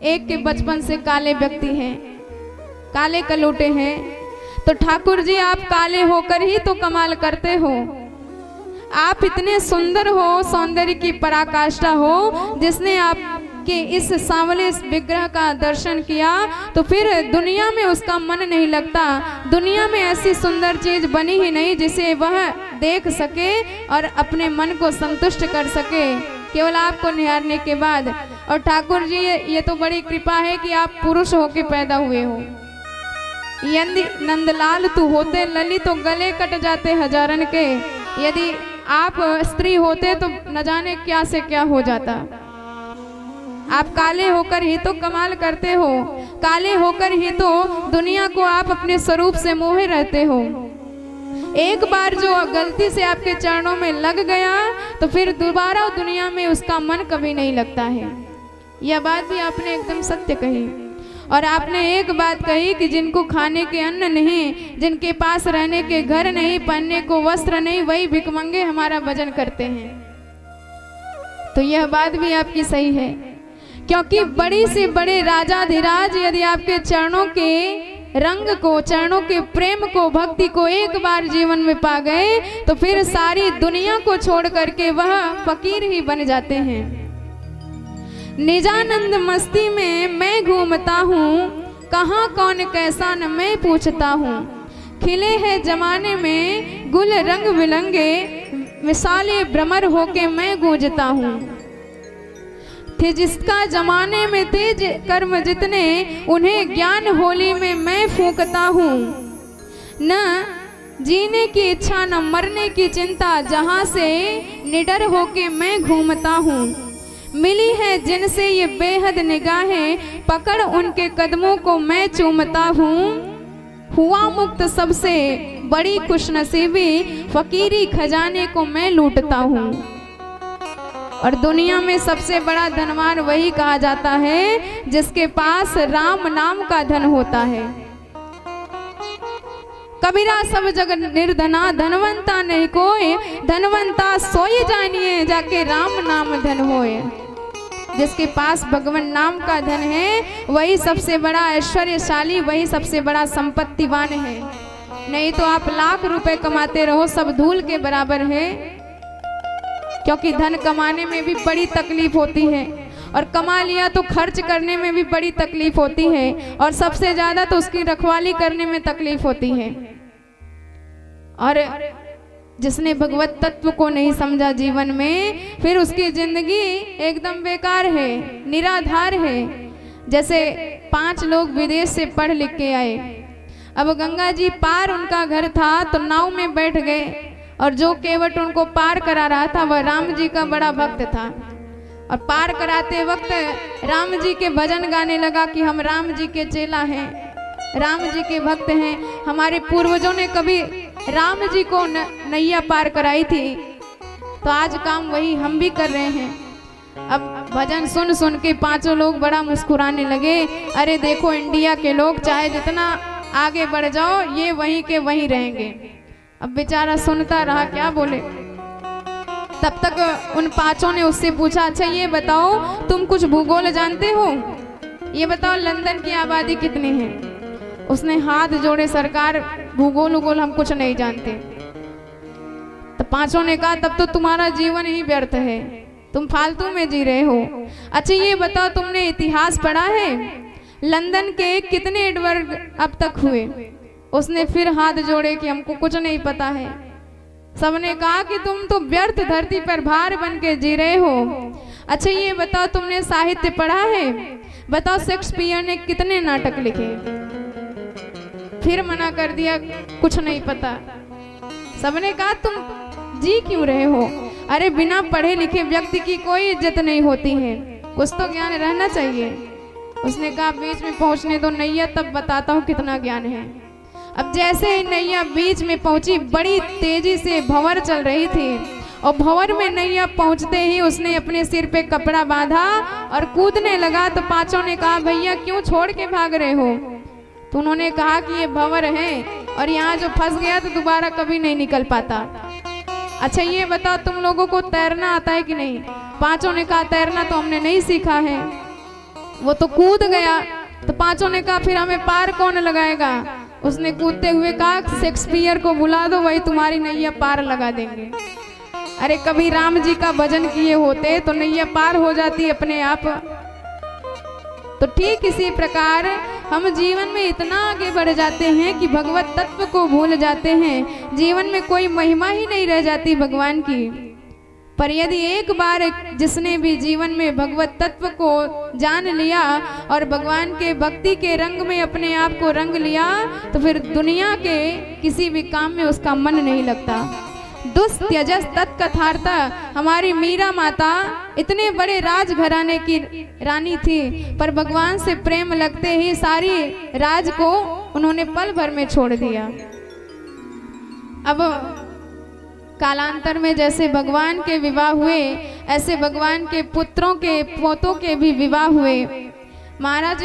1 के बचपन से काले व्यक्ति हैं, काले कलोटे हैं, तो ठाकुर जी आप काले होकर ही तो कमाल करते हो। आप इतने सुंदर हो, सौंदर्य की पराकाष्ठा हो, जिसने आपके इस सांवले विग्रह का दर्शन किया तो फिर दुनिया में उसका मन नहीं लगता। दुनिया में ऐसी सुंदर चीज बनी ही नहीं जिसे वह देख सके और अपने मन को संतुष्ट कर सके, केवल आपको निहारने के बाद। और ठाकुर जी ये तो बड़ी कृपा है कि आप पुरुष होके पैदा हुए हो। यदि नंदलाल तू होते ललित तो गले कट जाते हजारन के, यदि आप स्त्री होते तो न जाने क्या से क्या हो जाता। आप काले होकर ही तो कमाल करते हो, काले होकर ही तो दुनिया को आप अपने स्वरूप से मोहे रहते हो। एक बार जो गलती से आपके चरणों में लग गया तो फिर दोबारा दुनिया में उसका मन कभी नहीं लगता है। यह बात भी आपने एकदम सत्य कही। और आपने एक बात कही कि जिनको खाने के अन्न नहीं, जिनके पास रहने के घर नहीं, पहनने को वस्त्र नहीं, वही भिखमंगे हमारा भजन करते हैं। तो यह बात भी आपकी सही है, क्योंकि बड़ी से बड़े राजाधिराज यदि आपके चरणों के रंग को, चरणों के प्रेम को, भक्ति को एक बार जीवन में पा गए तो फिर सारी दुनिया को छोड़ करके वह फकीर ही बन जाते हैं। निजानंद मस्ती में मैं घूमता हूँ, कहाँ कौन कैसा न मैं पूछता हूँ। खिले हैं जमाने में गुल रंग बिलंगे, मिसाले भ्रमर होके मैं गूंजता हूँ। थे जिसका जमाने में तेज कर्म जितने, उन्हें ज्ञान होली में मैं फूंकता हूँ। न जीने की इच्छा न मरने की चिंता, जहाँ से निडर होके मैं घूमता हूँ। मिली है जिनसे ये बेहद निगाहें, पकड़ उनके कदमों को मैं चूमता हूँ। हुआ मुक्त सबसे बड़ी खुशनसीबी, फकीरी खजाने को मैं लूटता हूँ। और दुनिया में सबसे बड़ा धनवान वही कहा जाता है जिसके पास राम नाम का धन होता है। कबीरा सब जग निर्धना, धनवंता नहीं कोई, धनवंता सोई जानिए जाके राम नाम धन होए। जिसके पास भगवान नाम का धन है वही सबसे बड़ा ऐश्वर्यशाली, वही सबसे बड़ा संपत्तिवान है। नहीं तो आप लाख रुपए कमाते रहो, सब धूल के बराबर है। क्योंकि धन कमाने में भी बड़ी तकलीफ होती है, और कमा लिया तो खर्च करने में भी बड़ी तकलीफ होती है, और सबसे ज्यादा तो उसकी रखवाली करने में तकलीफ होती है। और जिसने भगवत तत्व को नहीं समझा जीवन में, फिर उसकी जिंदगी एकदम बेकार है, निराधार है। जैसे 5 लोग विदेश से पढ़ लिख के आए, अब गंगा जी पार उनका घर था तो नाव में बैठ गए, और जो केवट उनको पार करा रहा था वह राम जी का बड़ा भक्त था। और पार कराते वक्त राम जी के भजन गाने लगा कि हम राम जी के चेला हैं, राम जी के भक्त हैं। हमारे पूर्वजों ने कभी राम जी को नैया पार कराई थी, तो आज काम वही हम भी कर रहे हैं। अब भजन सुन सुन के 5 लोग बड़ा मुस्कुराने लगे। अरे देखो इंडिया के लोग चाहे जितना आगे बढ़ जाओ, ये वहीं के वहीं रहेंगे। अब बेचारा सुनता रहा, क्या बोले। तब तक उन 5 ने उससे पूछा, अच्छा ये बताओ तुम कुछ भूगोल जानते हो, ये बताओ लंदन की आबादी कितनी है। उसने हाथ जोड़े, सरकार भूगोल उगोल हम कुछ नहीं जानते। तो 5 ने कहा तब तो तुम्हारा जीवन ही व्यर्थ है, तुम फालतू में जी रहे हो। अच्छा ये बताओ तुमने इतिहास पढ़ा है, लंदन के कितने एडवर्ग अब तक हुए। उसने फिर हाथ जोड़े कि हमको कुछ नहीं पता है। सबने कहा कि तुम तो व्यर्थ धरती पर भार बन के जी रहे हो। अच्छा ये बताओ तुमने साहित्य पढ़ा है, बताओ शेक्सपियर ने कितने नाटक लिखे। फिर मना कर दिया, कुछ नहीं पता। सबने कहा तुम जी क्यों रहे हो। अरे बिना पढ़े लिखे व्यक्ति की कोई इज्जत नहीं होती है, कुछ तो ज्ञान रहना चाहिए। उसने कहा बीच में पहुंचने दो नैया, तब बताता हूँ कितना ज्ञान है। अब जैसे ही नैया बीच में पहुंची, बड़ी तेजी से भंवर चल रही थी, और भंवर में नैया पहुंचते ही उसने अपने सिर पे कपड़ा बांधा और कूदने लगा। तो 5 ने कहा भैया क्यों छोड़ के भाग रहे हो। तो उन्होंने कहा कि ये भंवर है और यहाँ जो फंस गया तो दोबारा कभी नहीं निकल पाता। अच्छा ये बताओ तुम लोगों को तैरना आता है कि नहीं। 5 ने कहा तैरना तो हमने नहीं सीखा है। वो तो कूद गया। तो 5 ने कहा फिर हमें पार कौन लगाएगा। उसने कूदते हुए कहा शेक्सपियर को बुला दो, वही तुम्हारी नैया पार लगा देंगे। अरे कभी राम जी का भजन किए होते तो नैया पार हो जाती अपने आप। तो ठीक इसी प्रकार हम जीवन में इतना आगे बढ़ जाते हैं कि भगवत तत्व को भूल जाते हैं। जीवन में कोई महिमा ही नहीं रह जाती भगवान की। पर यदि एक बार जिसने भी जीवन में भगवत तत्व को जान लिया और भगवान के भक्ति के रंग में अपने आप को रंग लिया, तो फिर दुनिया के किसी भी काम में उसका मन नहीं लगता। दुस्त्यजस तत्कथार्था, हमारी मीरा माता इतने बड़े राजघराने की रानी थी, पर भगवान से प्रेम लगते ही सारी राज को उन्होंने पल भर में छोड़ दिया। अब कालांतर में जैसे भगवान के विवाह हुए, ऐसे भगवान के पुत्रों के पोतों के भी विवाह हुए। महाराज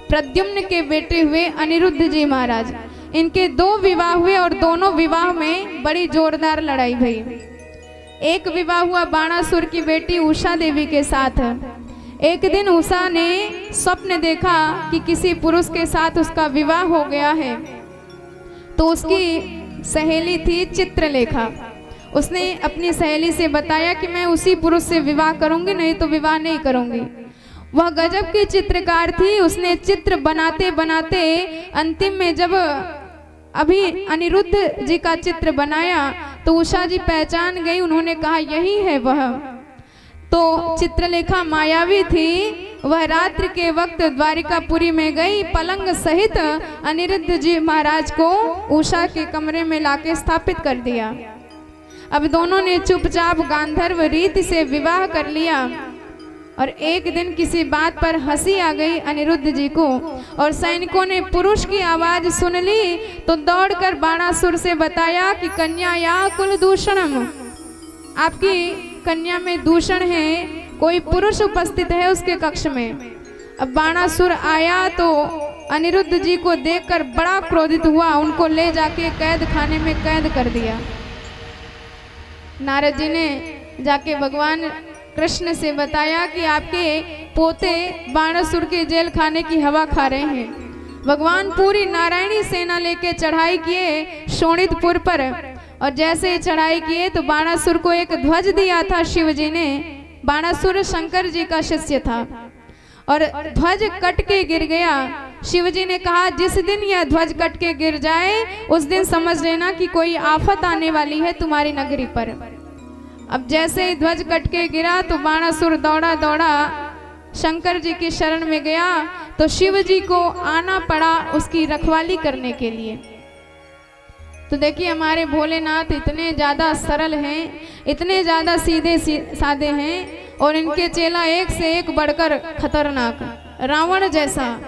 प्रद्युम्न के बेटे हुए अनिरुद्ध जी महाराज, इनके 2 विवाह हुए और दोनों विवाह में बड़ी जोरदार लड़ाई हुई। एक विवाह हुआ बाणासुर की बेटी उषा देवी के साथ। एक दिन उषा ने स्वप्न देखा कि किसी पुरुष के साथ उसका विवाह हो गया है। तो उसकी सहेली थी चित्रलेखा। उसने अपनी सहेली से बताया कि मैं उसी पुरुष से विवाह करूंगी, नहीं तो विवाह नहीं करूंगी। वह गजब की चित्रकार थी। उसने चित्र बनाते बनाते अंतिम में जब अभी अनिरुद्ध जी का चित्र बनाया तो उषा जी पहचान गई। उन्होंने कहा यही है वह। तो चित्रलेखा मायावी थी, वह रात्रि के वक्त द्वारिकापुरी में गई, पलंग सहित अनिरुद्ध जी महाराज को उषा के कमरे में लाके स्थापित कर दिया। अब दोनों ने चुपचाप गांधर्व रीति से विवाह कर लिया। और एक दिन किसी बात पर हंसी आ गई अनिरुद्ध जी को, और सैनिकों ने पुरुष की आवाज सुन ली तो दौड़कर बाणासुर से बताया कि कन्या या कुल दूषणम, आपकी कन्या में दूषण है, कोई पुरुष उपस्थित है उसके कक्ष में। अब बाणासुर आया तो अनिरुद्ध जी को देखकर बड़ा क्रोधित हुआ, उनको ले जाके कैद खाने में कैद कर दिया। नारद जी ने जाके भगवान कृष्ण से बताया कि आपके पोते बाणासुर के जेल खाने की हवा खा रहे हैं। भगवान पूरी नारायणी सेना लेके चढ़ाई किए शोणितपुर पर, और जैसे ही चढ़ाई किए तो बाणासुर को एक ध्वज दिया था शिव जी ने। बाणासुर शंकर जी का शिष्य था और ध्वज कट के गिर गया। शिव जी ने कहा जिस दिन यह ध्वज कट के गिर जाए उस दिन समझ लेना कि कोई आफत आने वाली है तुम्हारी नगरी पर। अब जैसे ही ध्वज कट के गिरा तो बाणासुर दौड़ा दौड़ा शंकर जी की शरण में गया, तो शिव जी को आना पड़ा उसकी रखवाली करने के लिए। तो देखिए हमारे भोलेनाथ इतने ज़्यादा सरल हैं, इतने ज़्यादा सीधे साधे हैं, और इनके चेला एक से एक बढ़कर खतरनाक। रावण जैसा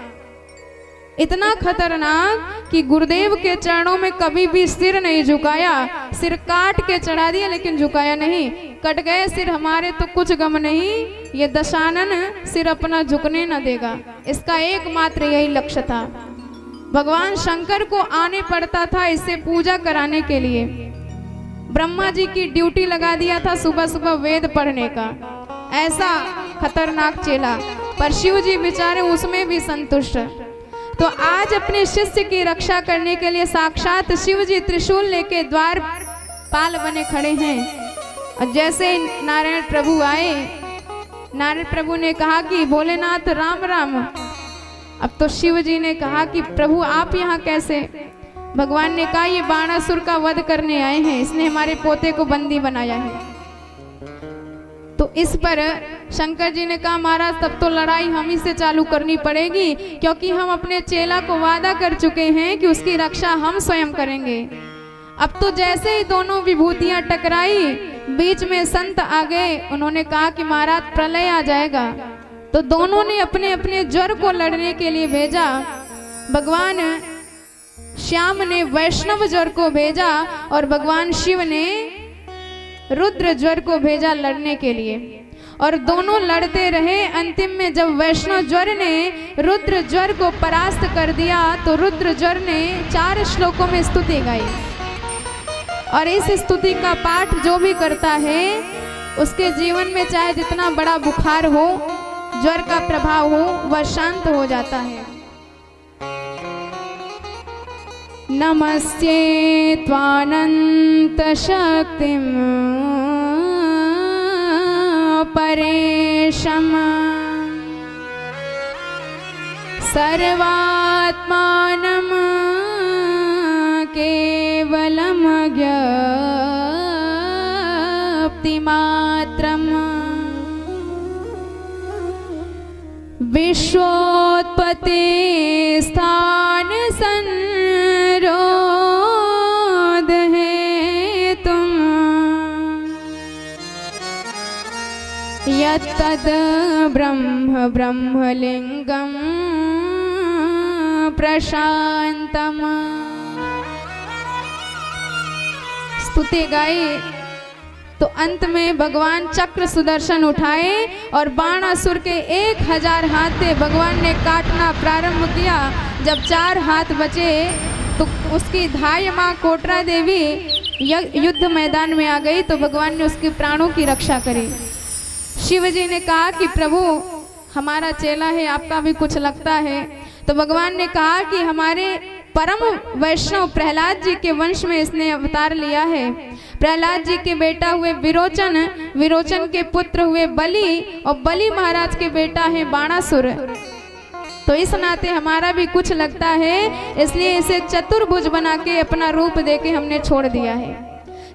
इतना खतरनाक कि गुरुदेव के चरणों में कभी भी सिर नहीं झुकाया। सिर काट के चढ़ा दिया लेकिन झुकाया नहीं। कट गए सिर हमारे तो कुछ गम नहीं, ये दशानन सिर अपना झुकने न देगा। इसका एकमात्र यही लक्ष्य था। भगवान शंकर को आने पड़ता था इससे पूजा कराने के लिए। ब्रह्मा जी की ड्यूटी लगा दिया था सुबह सुबह वेद पढ़ने का। ऐसा खतरनाक चेला, पर शिव जी बेचारे उसमें भी संतुष्ट। तो आज अपने शिष्य की रक्षा करने के लिए साक्षात शिव जी त्रिशूल लेके द्वार पाल बने खड़े हैं। और जैसे नारायण प्रभु आए, नारायण प्रभु ने कहा कि भोलेनाथ राम राम। अब तो शिव जी ने कहा कि प्रभु आप यहाँ कैसे? भगवान ने कहा ये बाणासुर का वध करने आए हैं, इसने हमारे पोते को बंदी बनाया है। तो इस पर शंकर जी ने कहा महाराज तब तो लड़ाई हम ही से चालू करनी पड़ेगी, क्योंकि हम अपने चेला को वादा कर चुके हैं कि उसकी रक्षा हम स्वयं करेंगे। अब तो जैसे ही दोनों विभूतियां टकराई, बीच में संत आ गए। उन्होंने कहा कि महाराज प्रलय आ जाएगा। तो दोनों ने अपने अपने ज्वर को लड़ने के लिए भेजा। भगवान श्याम ने वैष्णव ज्वर को भेजा और भगवान शिव ने रुद्र ज्वर को भेजा लड़ने के लिए। और दोनों लड़ते रहे। अंतिम में जब वैष्णव ज्वर ने रुद्र ज्वर को परास्त कर दिया तो रुद्र ज्वर ने 4 श्लोकों में स्तुति गाई। और इस स्तुति का पाठ जो भी करता है उसके जीवन में चाहे जितना बड़ा बुखार हो, ज्वर का प्रभाव हो, वह शांत हो जाता है। नमस्ते त्वानंत शक्तिम परेशम सर्वात्मानं केवलं ज्ञप्तिमात्रम् विश्वोत्पत्ति स्थान संरोध है तुम यत्तद् ब्रह्म ब्रह्मलिंगम प्रशांतम। स्तुति गाई तो अंत में भगवान चक्र सुदर्शन उठाए और बाणासुर के 1000 हाथ थे। भगवान ने काटना प्रारंभ किया। जब 4 हाथ बचे तो उसकी धाय माँ कोटरा देवी युद्ध मैदान में आ गई। तो भगवान ने उसके प्राणों की रक्षा करी। शिव जी ने कहा कि प्रभु हमारा चेला है, आपका भी कुछ लगता है। तो भगवान ने कहा कि हमारे परम वैष्णव प्रहलाद जी के वंश में इसने अवतार लिया है। प्रहलाद जी के बेटा हुए विरोचन, विरोचन के पुत्र हुए बलि, और बलि महाराज के बेटा है बाणासुर। तो इस नाते हमारा भी कुछ लगता है, इसलिए इसे चतुर्भुज बना के अपना रूप देके हमने छोड़ दिया है।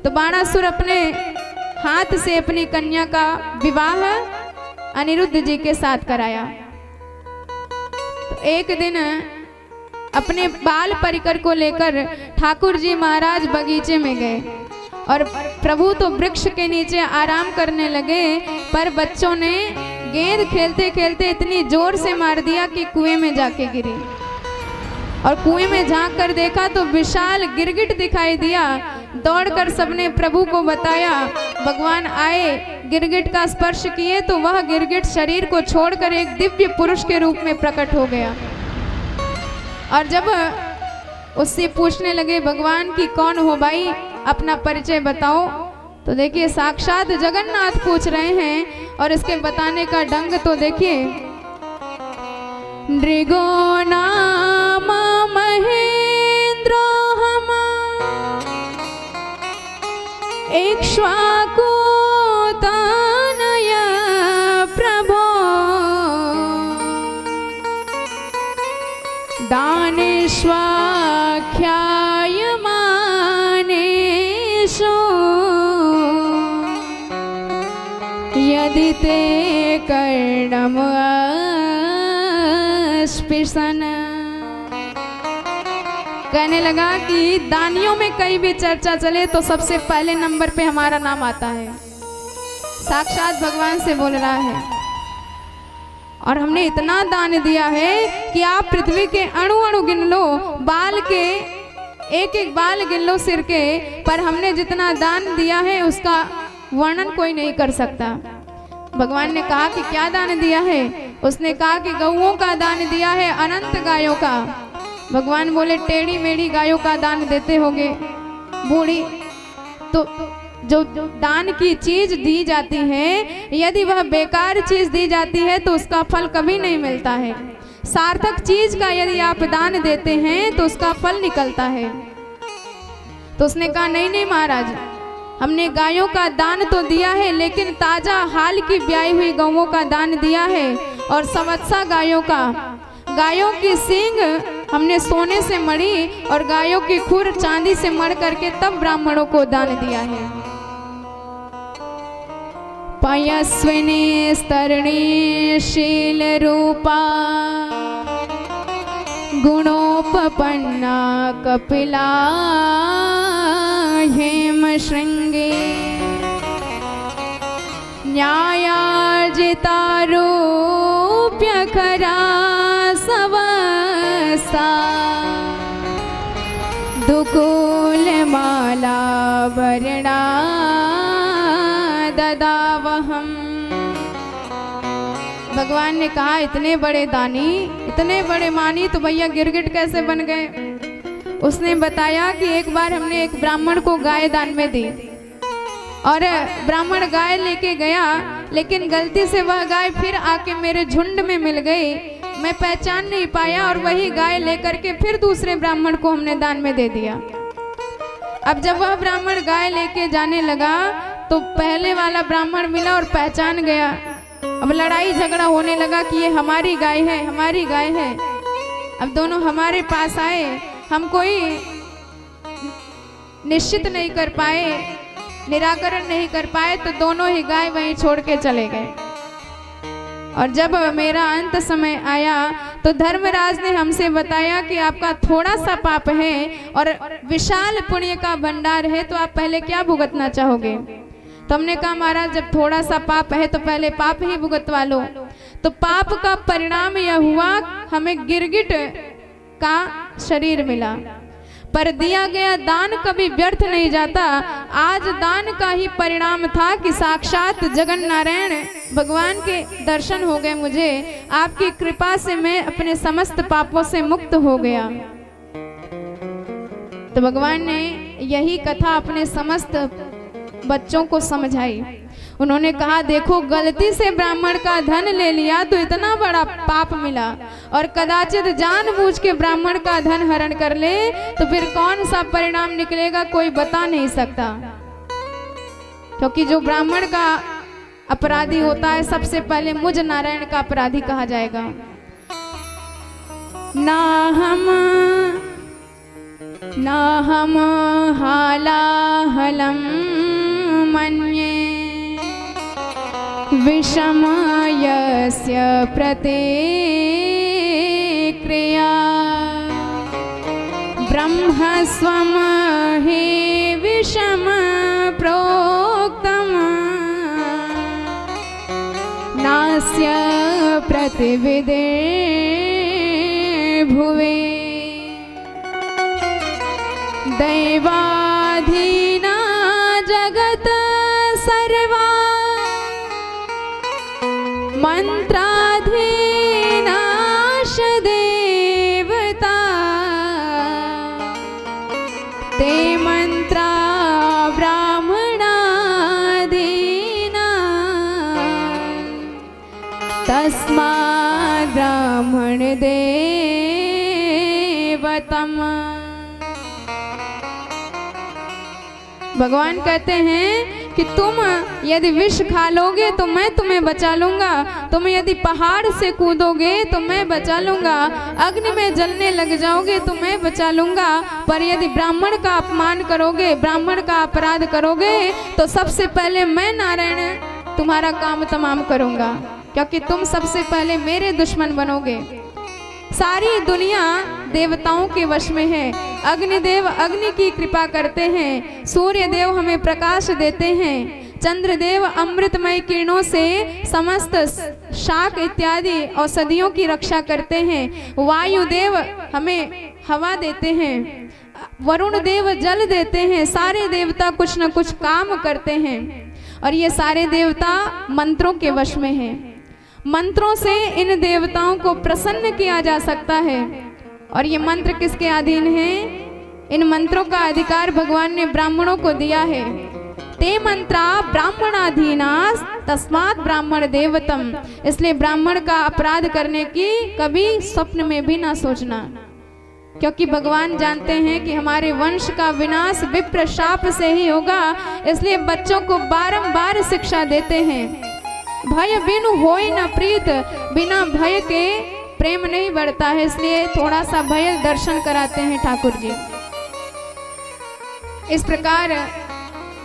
तो बाणासुर अपने हाथ से अपनी कन्या का विवाह अनिरुद्ध जी के साथ कराया। एक दिन अपने बाल परिकर को लेकर ठाकुर जी महाराज बगीचे में गए और प्रभु तो वृक्ष के नीचे आराम करने लगे, पर बच्चों ने गेंद खेलते खेलते इतनी जोर से मार दिया कि कुएं में जाके गिरी। और कुएं में झांक कर देखा तो विशाल गिरगिट दिखाई दिया। दौड़कर सबने प्रभु को बताया। भगवान आए, गिरगिट का स्पर्श किए तो वह गिरगिट शरीर को छोड़कर एक दिव्य पुरुष के रूप में प्रकट हो गया। और जब उससे पूछने लगे भगवान की कौन हो भाई, अपना परिचय बताओ, तो देखिए साक्षात जगन्नाथ पूछ रहे हैं और इसके बताने का ढंग तो देखिए। नृगो नाम महेंद्रो हम इक्ष्वाकु तनय प्रभो दानेष्वाख्यायमानेषु यदि ते कर्णम स्पृशन। कहने लगा कि दानियों में कहीं भी चर्चा चले तो सबसे पहले नंबर पे हमारा नाम आता है। साक्षात भगवान से बोल रहा है। और हमने इतना दान दिया है कि आप पृथ्वी के अणु अणु गिन लो, बाल के एक एक बाल गिन लो सिर के, पर हमने जितना दान दिया है उसका वर्णन कोई नहीं कर सकता। भगवान ने कहा कि क्या दान दिया है? उसने कहा कि गौओं का दान दिया है, अनंत गायों का। भगवान बोले टेढ़ी मेढ़ी गायों का दान देते होगे, बूढ़ी। तो जो दान की चीज दी जाती है, यदि वह बेकार चीज दी जाती है तो उसका फल कभी नहीं मिलता है। सार्थक चीज का यदि आप दान देते हैं तो उसका फल निकलता है। तो उसने कहा नहीं नहीं महाराज, हमने गायों का दान तो दिया है, लेकिन ताजा हाल की ब्याई हुई गौओं का दान दिया है, और संवत्सा गायों का। गायों की सींग हमने सोने से मढ़ी और गायों की खुर चांदी से मढ़ करके तब ब्राह्मणों को दान दिया है। पयस्विनी स्तरणी शील रूपा गुणोपपन्ना कपिला हेम श्रृंगे न्यायार्जितारूप्य खरा सवसा दुकूल माला वर्णा ददावहम। भगवान ने कहा इतने बड़े दानी, इतने बड़े मानी, तो भैया गिरगिट कैसे बन गए? उसने बताया कि एक बार हमने एक ब्राह्मण को गाय दान में दी और ब्राह्मण गाय लेके गया, लेकिन गलती से वह गाय फिर आके मेरे झुंड में मिल गई। मैं पहचान नहीं पाया और वही गाय लेकर के फिर दूसरे ब्राह्मण को हमने दान में दे दिया। अब जब वह ब्राह्मण गाय लेके जाने लगा तो पहले वाला ब्राह्मण मिला और पहचान गया। अब लड़ाई झगड़ा होने लगा कि ये हमारी गाय है, हमारी गाय है। अब दोनों हमारे पास आए, हम कोई निश्चित नहीं कर पाए, निराकरण नहीं कर पाए, तो दोनों ही गाय वहीं छोड़ के चले गए। और जब मेरा अंत समय आया तो धर्मराज ने हमसे बताया कि आपका थोड़ा सा पाप है और विशाल पुण्य का भंडार है, तो आप पहले क्या भुगतना चाहोगे? तो हमने कहा महाराज जब थोड़ा सा पाप है तो पहले पाप ही भुगतवा लो। तो पाप का परिणाम यह हुआ, हमें गिरगिट का शरीर मिला। पर दिया गया दान कभी व्यर्थ नहीं जाता। आज दान का ही परिणाम था कि साक्षात जगन नारायण भगवान के दर्शन हो गए मुझे। आपकी कृपा से मैं अपने समस्त पापों से मुक्त हो गया। तो भगवान ने यही कथा अपने समस्त बच्चों को समझाई। उन्होंने कहा देखो गलती से ब्राह्मण का धन ले लिया तो इतना बड़ा पाप मिला, और कदाचित जानबूझ के ब्राह्मण का धन हरण कर ले तो फिर कौन सा परिणाम निकलेगा कोई बता नहीं सकता। क्योंकि जो ब्राह्मण का अपराधी होता है सबसे पहले मुझ नारायण का अपराधी कहा जाएगा। ना हम हालाहलम मन्ये विषमयस्य प्रत्येक ब्रह्मस्वम हे विषम प्रोक्तम नास्य प्रतिविदे भुवे दैवाधीना जगत सर्वा मंत्राधीनाश देवता ते मंत्रा ब्राह्मणादीना तस्मात् ब्राह्मण देवतम। भगवान कहते हैं कि तुम यदि विष खा लोगे तो मैं तुम्हें बचा लूंगा, तुम यदि पहाड़ से कूदोगे तो मैं बचा लूंगा, अग्नि में जलने लग जाओगे तो मैं बचा लूंगा, पर यदि ब्राह्मण का अपमान करोगे, ब्राह्मण का अपराध करोगे तो सबसे पहले मैं नारायण तुम्हारा काम तमाम करूंगा, क्योंकि तुम सबसे पहले मेरे दुश्मन बनोगे। सारी दुनिया देवताओं के वश में है। अग्निदेव अग्नि की कृपा करते हैं, सूर्य देव हमें प्रकाश देते हैं, चंद्रदेव अमृतमय किरणों से समस्त शाक इत्यादि औषधियों की रक्षा करते हैं, वायुदेव हमें हवा देते हैं, वरुण देव जल देते हैं। सारे देवता कुछ न कुछ काम करते हैं और ये सारे देवता मंत्रों के वश में हैं। मंत्रों से इन देवताओं को प्रसन्न किया जा सकता है। और ये मंत्र किसके अधीन हैं? इन मंत्रों का अधिकार भगवान ने ब्राह्मणों को दिया है। ते मंत्रा ब्राह्मणाधीना तस्मात् ब्राह्मण देवतम। इसलिए ब्राह्मण का अपराध करने की कभी स्वप्न में भी ना सोचना, क्योंकि भगवान जानते हैं कि हमारे वंश का विनाश विप्र शाप से ही होगा। इसलिए बच्चों को बारंबार शिक्षा देते हैं, भय बिनु होय न प्रीत, बिना भय के प्रेम नहीं बढ़ता है। इसलिए थोड़ा सा भय दर्शन कराते हैं ठाकुर जी। इस प्रकार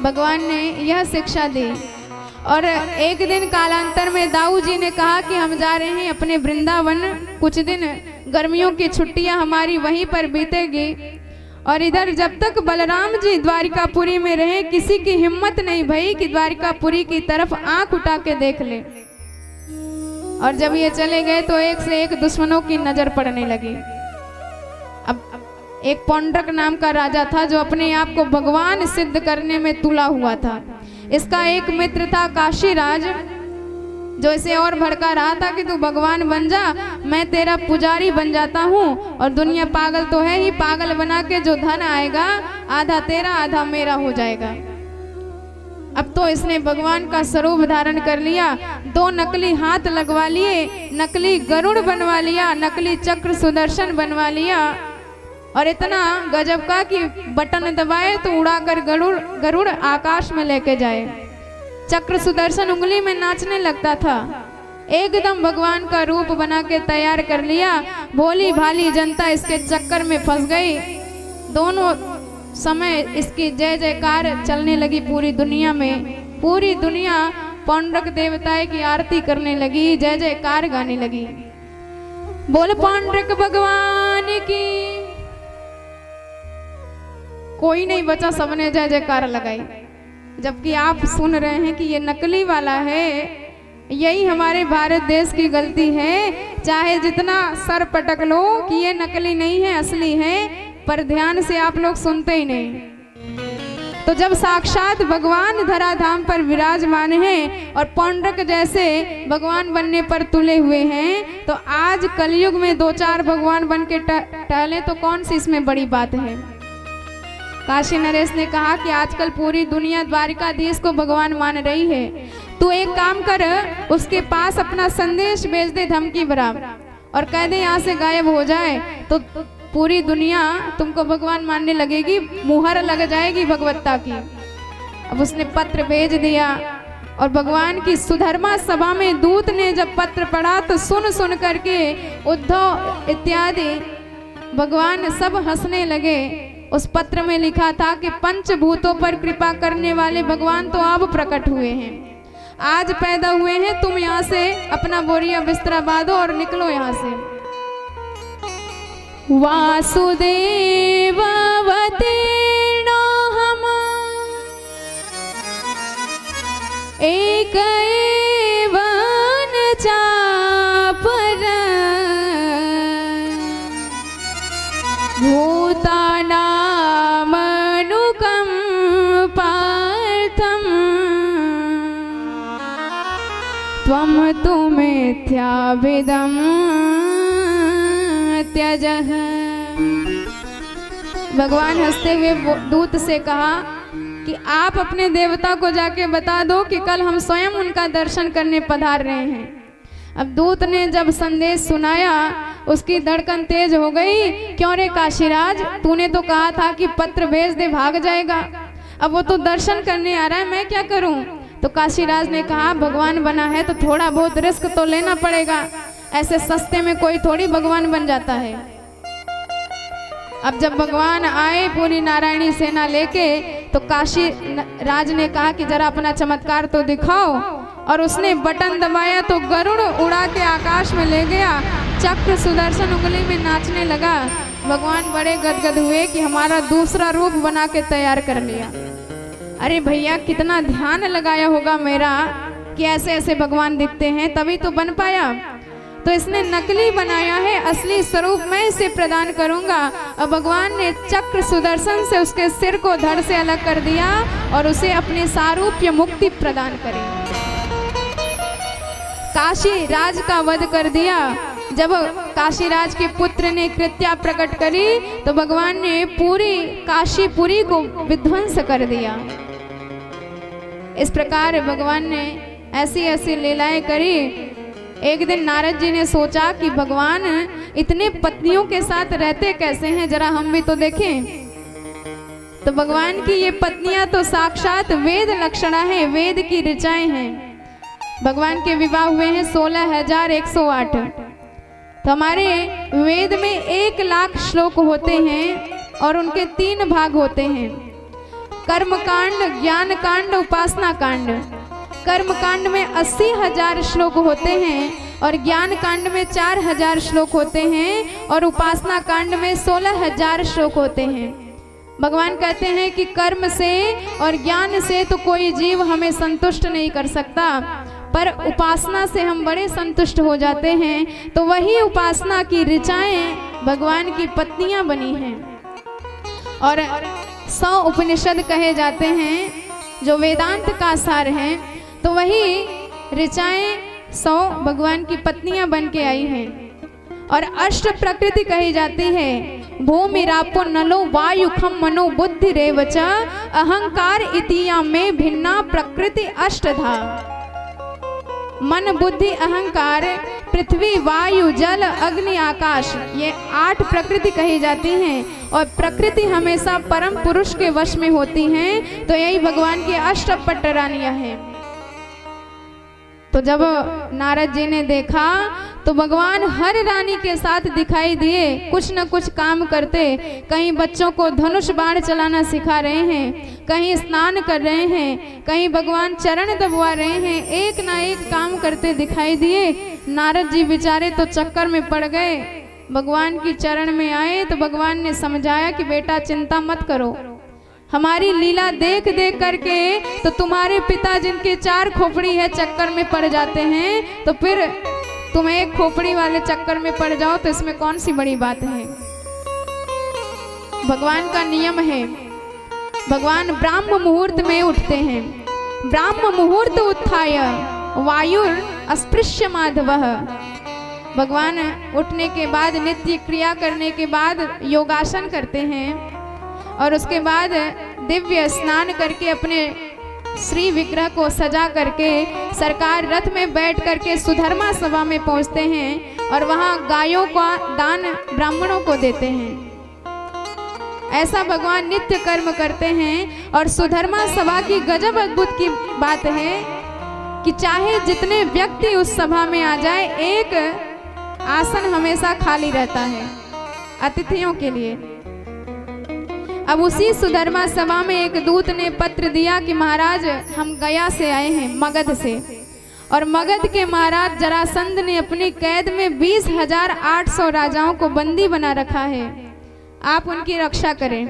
भगवान ने यह शिक्षा दी। और एक दिन कालांतर में दाऊ जी ने कहा कि हम जा रहे हैं अपने वृंदावन, कुछ दिन गर्मियों की छुट्टियां हमारी वहीं पर बीतेगी। और इधर जब तक बलराम जी द्वारिकापुरी में रहे, किसी की हिम्मत नहीं भई कि द्वारिकापुरी की तरफ आंख उठा के देख ले। और जब ये चले गए तो एक से एक दुश्मनों की नजर पड़ने लगी। अब एक पौंड्रक नाम का राजा था जो अपने आप को भगवान सिद्ध करने में तुला हुआ था। इसका एक मित्र था काशीराज, जो इसे और भड़का रहा था कि तू भगवान बन जा, मैं तेरा पुजारी बन जाता हूँ। और दुनिया पागल तो है ही, पागल बना के जो धन आएगा आधा तेरा आधा मेरा हो जाएगा। अब तो इसने भगवान का स्वरूप धारण कर लिया, 2 नकली हाथ लगवा लिए, नकली गरुड़ बनवा लिया, नकली चक्र सुदर्शन बनवा लिया। और इतना गजब का कि बटन दबाए तो उड़ाकर गरुड़ आकाश में लेके जाए। चक्र सुदर्शन उंगली में नाचने लगता था। एकदम भगवान का रूप बना के तैयार कर लिया। भोली भाली जनता इसके चक्कर में फंस गई। दोनों समय इसकी जय जयकार चलने लगी पूरी दुनिया में। पूरी दुनिया पौंड्रक देवताए की आरती करने लगी, जय जयकार गाने लगी। बोल पौंड्रक भगवान की। कोई नहीं बचा, सबने जय जयकार लगाई। जबकि आप सुन रहे हैं कि ये नकली वाला है। यही हमारे भारत देश की गलती है। चाहे जितना सर पटक लो कि ये नकली नहीं है, असली है, पर ध्यान से आप लोग सुनते ही नहीं। तो जब साक्षात भगवान धराधाम पर विराजमान हैं और पौंड्रक जैसे भगवान बनने पर तुले हुए हैं, तो आज कलयुग में 2-4 भगवान बन के टहले तो कौन सी इसमें बड़ी बात है। काशी नरेश ने कहा कि आजकल पूरी दुनिया द्वारिकाधीश को भगवान मान रही है। तू एक काम कर, उसके पास अपना संदेश भेज दे धमकी भरा और कह दे यहाँ से गायब हो जाए, तो पूरी दुनिया तुमको भगवान मानने लगेगी, मुहर लग जाएगी भगवत्ता की। अब उसने पत्र भेज दिया और भगवान की सुधर्मा सभा में दूत ने जब पत्र पढ़ा तो सुन करके उद्धव इत्यादि भगवान सब हंसने लगे। उस पत्र में लिखा था कि पंचभूतों पर कृपा करने वाले भगवान तो अब प्रकट हुए हैं, आज पैदा हुए हैं। तुम यहाँ से अपना बोरिया बिस्तरा बांधो और निकलो यहाँ से। वासुदेव एक एवन चापर भूतानामनुकंपार्थम् त्वं तु मिथ्याभिदं त्यजः। भगवान हंसते हुए दूत से कहा कि आप अपने देवता को जाके बता दो कि कल हम स्वयं उनका दर्शन करने पधार रहे हैं। अब दूत ने जब संदेश सुनाया उसकी धड़कन तेज हो गई। क्यों रे काशीराज, तूने तो कहा था कि पत्र भेज दे भाग जाएगा, अब वो तो दर्शन करने आ रहा है, मैं क्या करूं? तो काशीराज ने कहा भगवान बना है तो थोड़ा बहुत रिस्क तो लेना पड़ेगा, ऐसे सस्ते में कोई थोड़ी भगवान बन जाता है। अब जब भगवान आए पूरी नारायणी सेना लेके तो काशी राज ने कहा कि जरा अपना चमत्कार तो दिखाओ, और उसने बटन दबाया तो गरुड़ उड़ा के आकाश में ले गया। चक्र सुदर्शन उंगली में नाचने लगा। भगवान बड़े गदगद हुए कि हमारा दूसरा रूप बना के तैयार कर लिया। अरे भैया कितना ध्यान लगाया होगा मेरा कि ऐसे ऐसे भगवान दिखते हैं, तभी तो बन पाया। तो इसने नकली बनाया है, असली स्वरूप मैं इसे प्रदान करूंगा। अब भगवान ने चक्र सुदर्शन से उसके सिर को धड़ से अलग कर दिया और उसे अपने सारूप्य मुक्ति प्रदान करी। काशी राज का वध कर दिया। जब काशी राज के पुत्र ने कृत्या प्रकट करी तो भगवान ने पूरी काशीपुरी को विध्वंस कर दिया। इस प्रकार भगवान ने ऐसी ऐसी लीलाएं करी। एक दिन नारद जी ने सोचा कि भगवान इतने पत्नियों के साथ रहते कैसे हैं, जरा हम भी तो देखें। तो भगवान की ये पत्नियां तो साक्षात वेद लक्षणा है, वेद की ऋचाएं हैं। भगवान के विवाह हुए हैं 16,108। तो हमारे वेद में 1,00,000 श्लोक होते हैं और उनके 3 भाग होते हैं, कर्म कांड, ज्ञान कांड, उपासना कांड। कर्म कांड में 80,000 श्लोक होते हैं और ज्ञान कांड में 4,000 श्लोक होते हैं और उपासना कांड में 16,000 श्लोक होते हैं। भगवान कहते हैं कि कर्म से और ज्ञान से तो कोई जीव हमें संतुष्ट नहीं कर सकता, पर उपासना से हम बड़े संतुष्ट हो जाते हैं। तो वही उपासना की ऋचाएं भगवान की पत्नियां बनी हैं। और 100 उपनिषद कहे जाते हैं जो वेदांत का सार हैं, तो वही ऋचाएं 100 भगवान की पत्नियां बन के आई हैं। और अष्ट प्रकृति कही जाती है, भूमि रापो नलो वायु खम मनो बुद्धि रेवच, अहंकार इतिया में भिन्ना प्रकृति अष्टधा। मन बुद्धि अहंकार पृथ्वी वायु जल अग्नि आकाश, ये 8 प्रकृति कही जाती हैं। और प्रकृति हमेशा परम पुरुष के वश में होती हैं। तो यही भगवान की अष्टपट रानियां हैं। तो जब नारद जी ने देखा तो भगवान हर रानी के साथ दिखाई दिए, कुछ न कुछ काम करते। कहीं बच्चों को धनुष बाण चलाना सिखा रहे हैं, कहीं स्नान कर रहे हैं, कहीं भगवान चरण दबवा रहे हैं। एक ना एक काम करते दिखाई दिए। नारद जी बेचारे तो चक्कर में पड़ गए। भगवान की चरण में आए तो भगवान ने समझाया कि बेटा चिंता मत करो, हमारी लीला देख देख करके तो तुम्हारे पिता जिनके 4 खोपड़ी है चक्कर में पड़ जाते हैं, तो फिर तुम एक खोपड़ी वाले चक्कर में पड़ जाओ तो इसमें कौन सी बड़ी बात है। भगवान का नियम है, भगवान ब्राह्म मुहूर्त में उठते हैं। ब्राह्म मुहूर्त उत्थाय वायुर अस्पृश्य माधवः। भगवान उठने के बाद नित्य क्रिया करने के बाद योगासन करते हैं और उसके बाद दिव्य स्नान करके अपने श्री विग्रह को सजा करके सरकार रथ में बैठ करके सुधर्मा सभा में पहुंचते हैं और वहां गायों का दान ब्राह्मणों को देते हैं। ऐसा भगवान नित्य कर्म करते हैं। और सुधर्मा सभा की गजब अद्भुत की बात है कि चाहे जितने व्यक्ति उस सभा में आ जाए, एक आसन हमेशा खाली रहता है अतिथियों के लिए। अब उसी सुधर्मा सभा में एक दूत ने पत्र दिया कि महाराज हम गया से आए हैं, मगध से, और मगध के महाराज जरासंध ने अपनी कैद में 20,800 राजाओं को बंदी बना रखा है, आप उनकी रक्षा करें।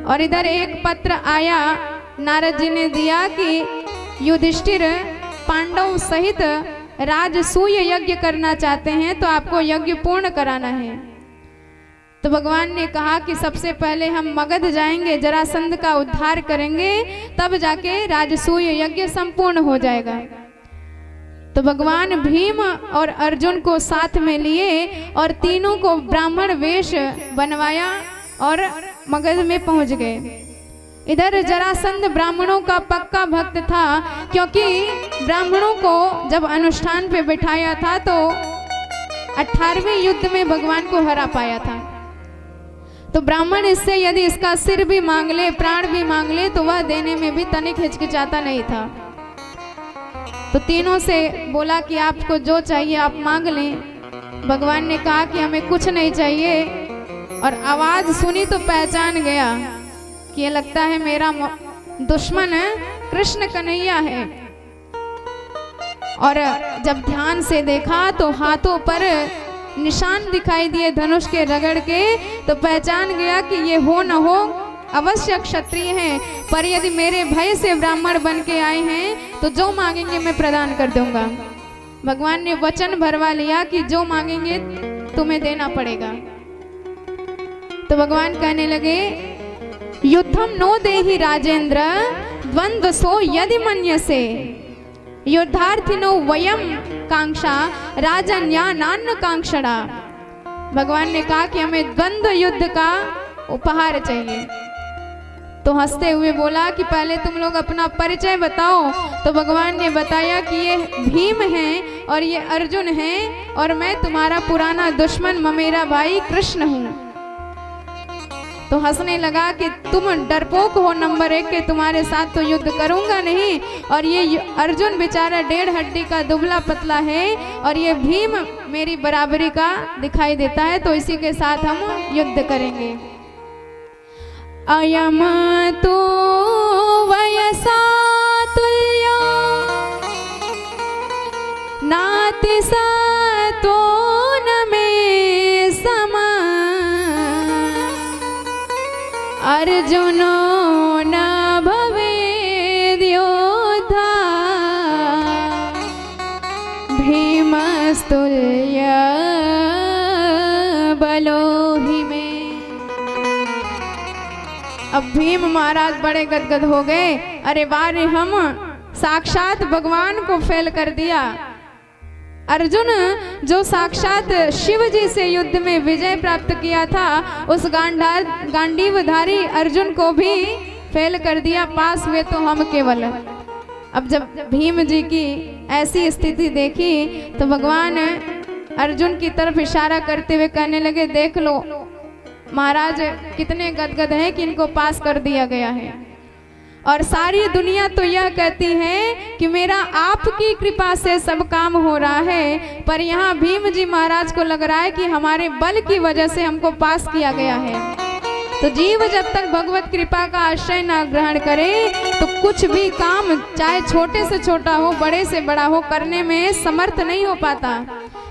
और इधर एक पत्र आया, नारद जी ने दिया कि युधिष्ठिर पांडव सहित राजसूय यज्ञ करना चाहते हैं तो आपको यज्ञ पूर्ण कराना है। तो भगवान ने कहा कि सबसे पहले हम मगध जाएंगे, जरासंध का उद्धार करेंगे, तब जाके राजसूय यज्ञ संपूर्ण हो जाएगा। तो भगवान भीम और अर्जुन को साथ में लिए और तीनों को ब्राह्मण वेश बनवाया और मगध में पहुंच गए। इधर जरासंध ब्राह्मणों का पक्का भक्त था, क्योंकि ब्राह्मणों को जब अनुष्ठान पे बिठाया था तो 18वें युद्ध में भगवान को हरा पाया था। तो ब्राह्मण इससे यदि इसका सिर भी मांग ले, प्राण भी मांग ले, तो वह देने में भी तनिक हिचकिचाता नहीं था। तो तीनों से बोला कि आपको जो चाहिए आप मांग लें। भगवान ने कहा कि हमें कुछ नहीं चाहिए, और आवाज सुनी तो पहचान गया कि ये लगता है मेरा दुश्मन है, कृष्ण कन्हैया है। और जब ध्यान से देखा तो हाथों पर निशान दिखाई दिए धनुष के रगड़ के, तो पहचान गया कि ये हो न हो अवश्य क्षत्रिय हैं, पर यदि मेरे भय से ब्राह्मण बन के आए हैं तो जो मांगेंगे मैं प्रदान कर दूंगा। भगवान ने वचन भरवा लिया कि जो मांगेंगे तुम्हें देना पड़ेगा। तो भगवान कहने लगे, युद्धम नो देहि राजेंद्र द्वंद्व सो यदि मन्यसे, युद्धार्थिनो वयम कांक्षा राजन्या नान्य कांक्षणा। भगवान ने कहा कि हमें द्वंद्व युद्ध का उपहार चाहिए। तो हंसते हुए बोला कि पहले तुम लोग अपना परिचय बताओ। तो भगवान ने बताया कि ये भीम हैं और ये अर्जुन हैं, और मैं तुम्हारा पुराना दुश्मन ममेरा भाई कृष्ण हूँ। तो हंसने लगा कि तुम डरपोक हो नंबर 1 के, तुम्हारे साथ तो युद्ध करूंगा नहीं, और ये अर्जुन बेचारा 1.5 हड्डी का दुबला पतला है, और ये भीम मेरी बराबरी का दिखाई देता है, तो इसी के साथ हम युद्ध करेंगे। अयम तो वयसा तुल्यो नाति सतो न मे समा, अर्जुनो न भवेद् योद्धा भीमस्तुल्य बलो हि मे। अब भीम महाराज बड़े गदगद हो गए। अरे वाह, हम साक्षात भगवान को फेल कर दिया। अर्जुन जो साक्षात शिव जी से युद्ध में विजय प्राप्त किया था, उस गांडीवधारी अर्जुन को भी फेल कर दिया, पास हुए तो हम केवल। अब जब भीम जी की ऐसी स्थिति देखी तो भगवान अर्जुन की तरफ इशारा करते हुए कहने लगे, देख लो महाराज कितने गदगद हैं कि इनको पास कर दिया गया है। और सारी दुनिया तो यह कहती है कि मेरा आपकी कृपा से सब काम हो रहा है, पर यहाँ भीम जी महाराज को लग रहा है कि हमारे बल की वजह से हमको पास किया गया है। तो जीव जब तक भगवत कृपा का आश्रय न ग्रहण करे तो कुछ भी काम, चाहे छोटे से छोटा हो बड़े से बड़ा हो, करने में समर्थ नहीं हो पाता।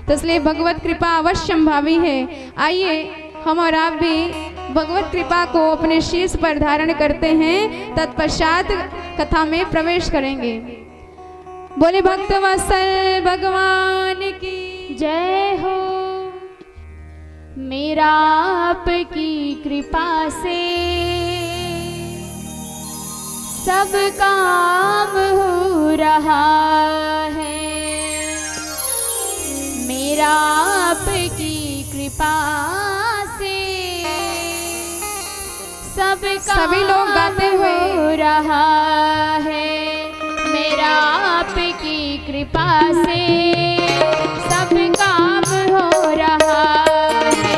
तो इसलिए भगवत कृपा अवश्यंभावी है। आइए हम और आप भी भगवत कृपा को अपने शीर्ष पर धारण करते हैं, तत्पश्चात कथा में प्रवेश करेंगे। बोले भक्तवत्सल भगवान की जय हो। मेरा आपकी कृपा से सब काम हो रहा है, मेरा आपकी कृपा सभी लोग गाते हुए हो रहा है, मेरा आपकी कृपा से सब काम हो रहा है,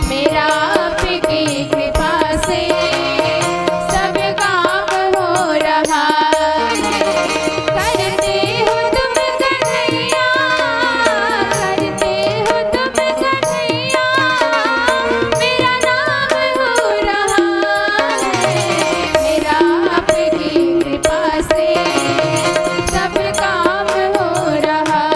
मेरा आपकी कृपा से सब काम हो रहा है। करते हो तुम कन्हैया, करते हो तुम कन्हैया, मेरा नाम हो रहा है, मेरा आपकी कृपा से सब काम हो रहा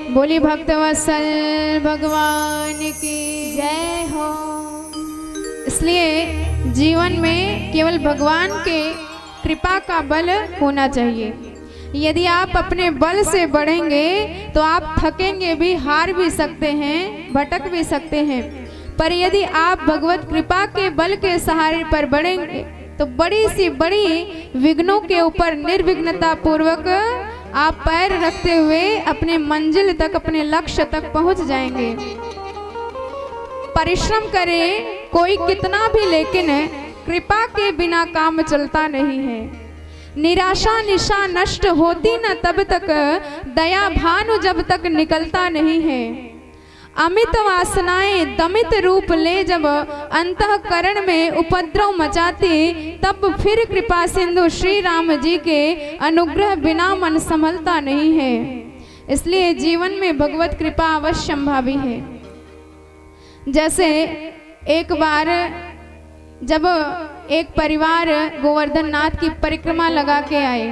बोली भक्तवत्सल भगवान की जय हो। इसलिए जीवन में केवल भगवान के कृपा का बल होना चाहिए। यदि आप अपने बल से बढ़ेंगे तो आप थकेंगे भी, हार भी सकते हैं, भटक भी सकते हैं। पर यदि आप भगवत कृपा के बल के सहारे पर बढ़ेंगे तो बड़ी सी बड़ी विघ्नों के ऊपर निर्विघ्नता पूर्वक आप पैर रखते हुए अपने मंजिल तक, अपने लक्ष्य तक पहुंच जाएंगे। परिश्रम करे कोई कितना भी, लेकिन कृपा के बिना काम चलता नहीं है। निराशा निशा नष्ट होती न तब तक, दया भानु जब तक निकलता नहीं है। अमित वासनाएं दमित रूप ले जब अंतःकरण में उपद्रव मचाती, तब फिर कृपा सिंधु श्री राम जी के अनुग्रह बिना मन संभलता नहीं है। इसलिए जीवन में भगवत कृपा अवश्य संभावी है। जैसे एक बार जब एक परिवार गोवर्धन नाथ की परिक्रमा लगा के आए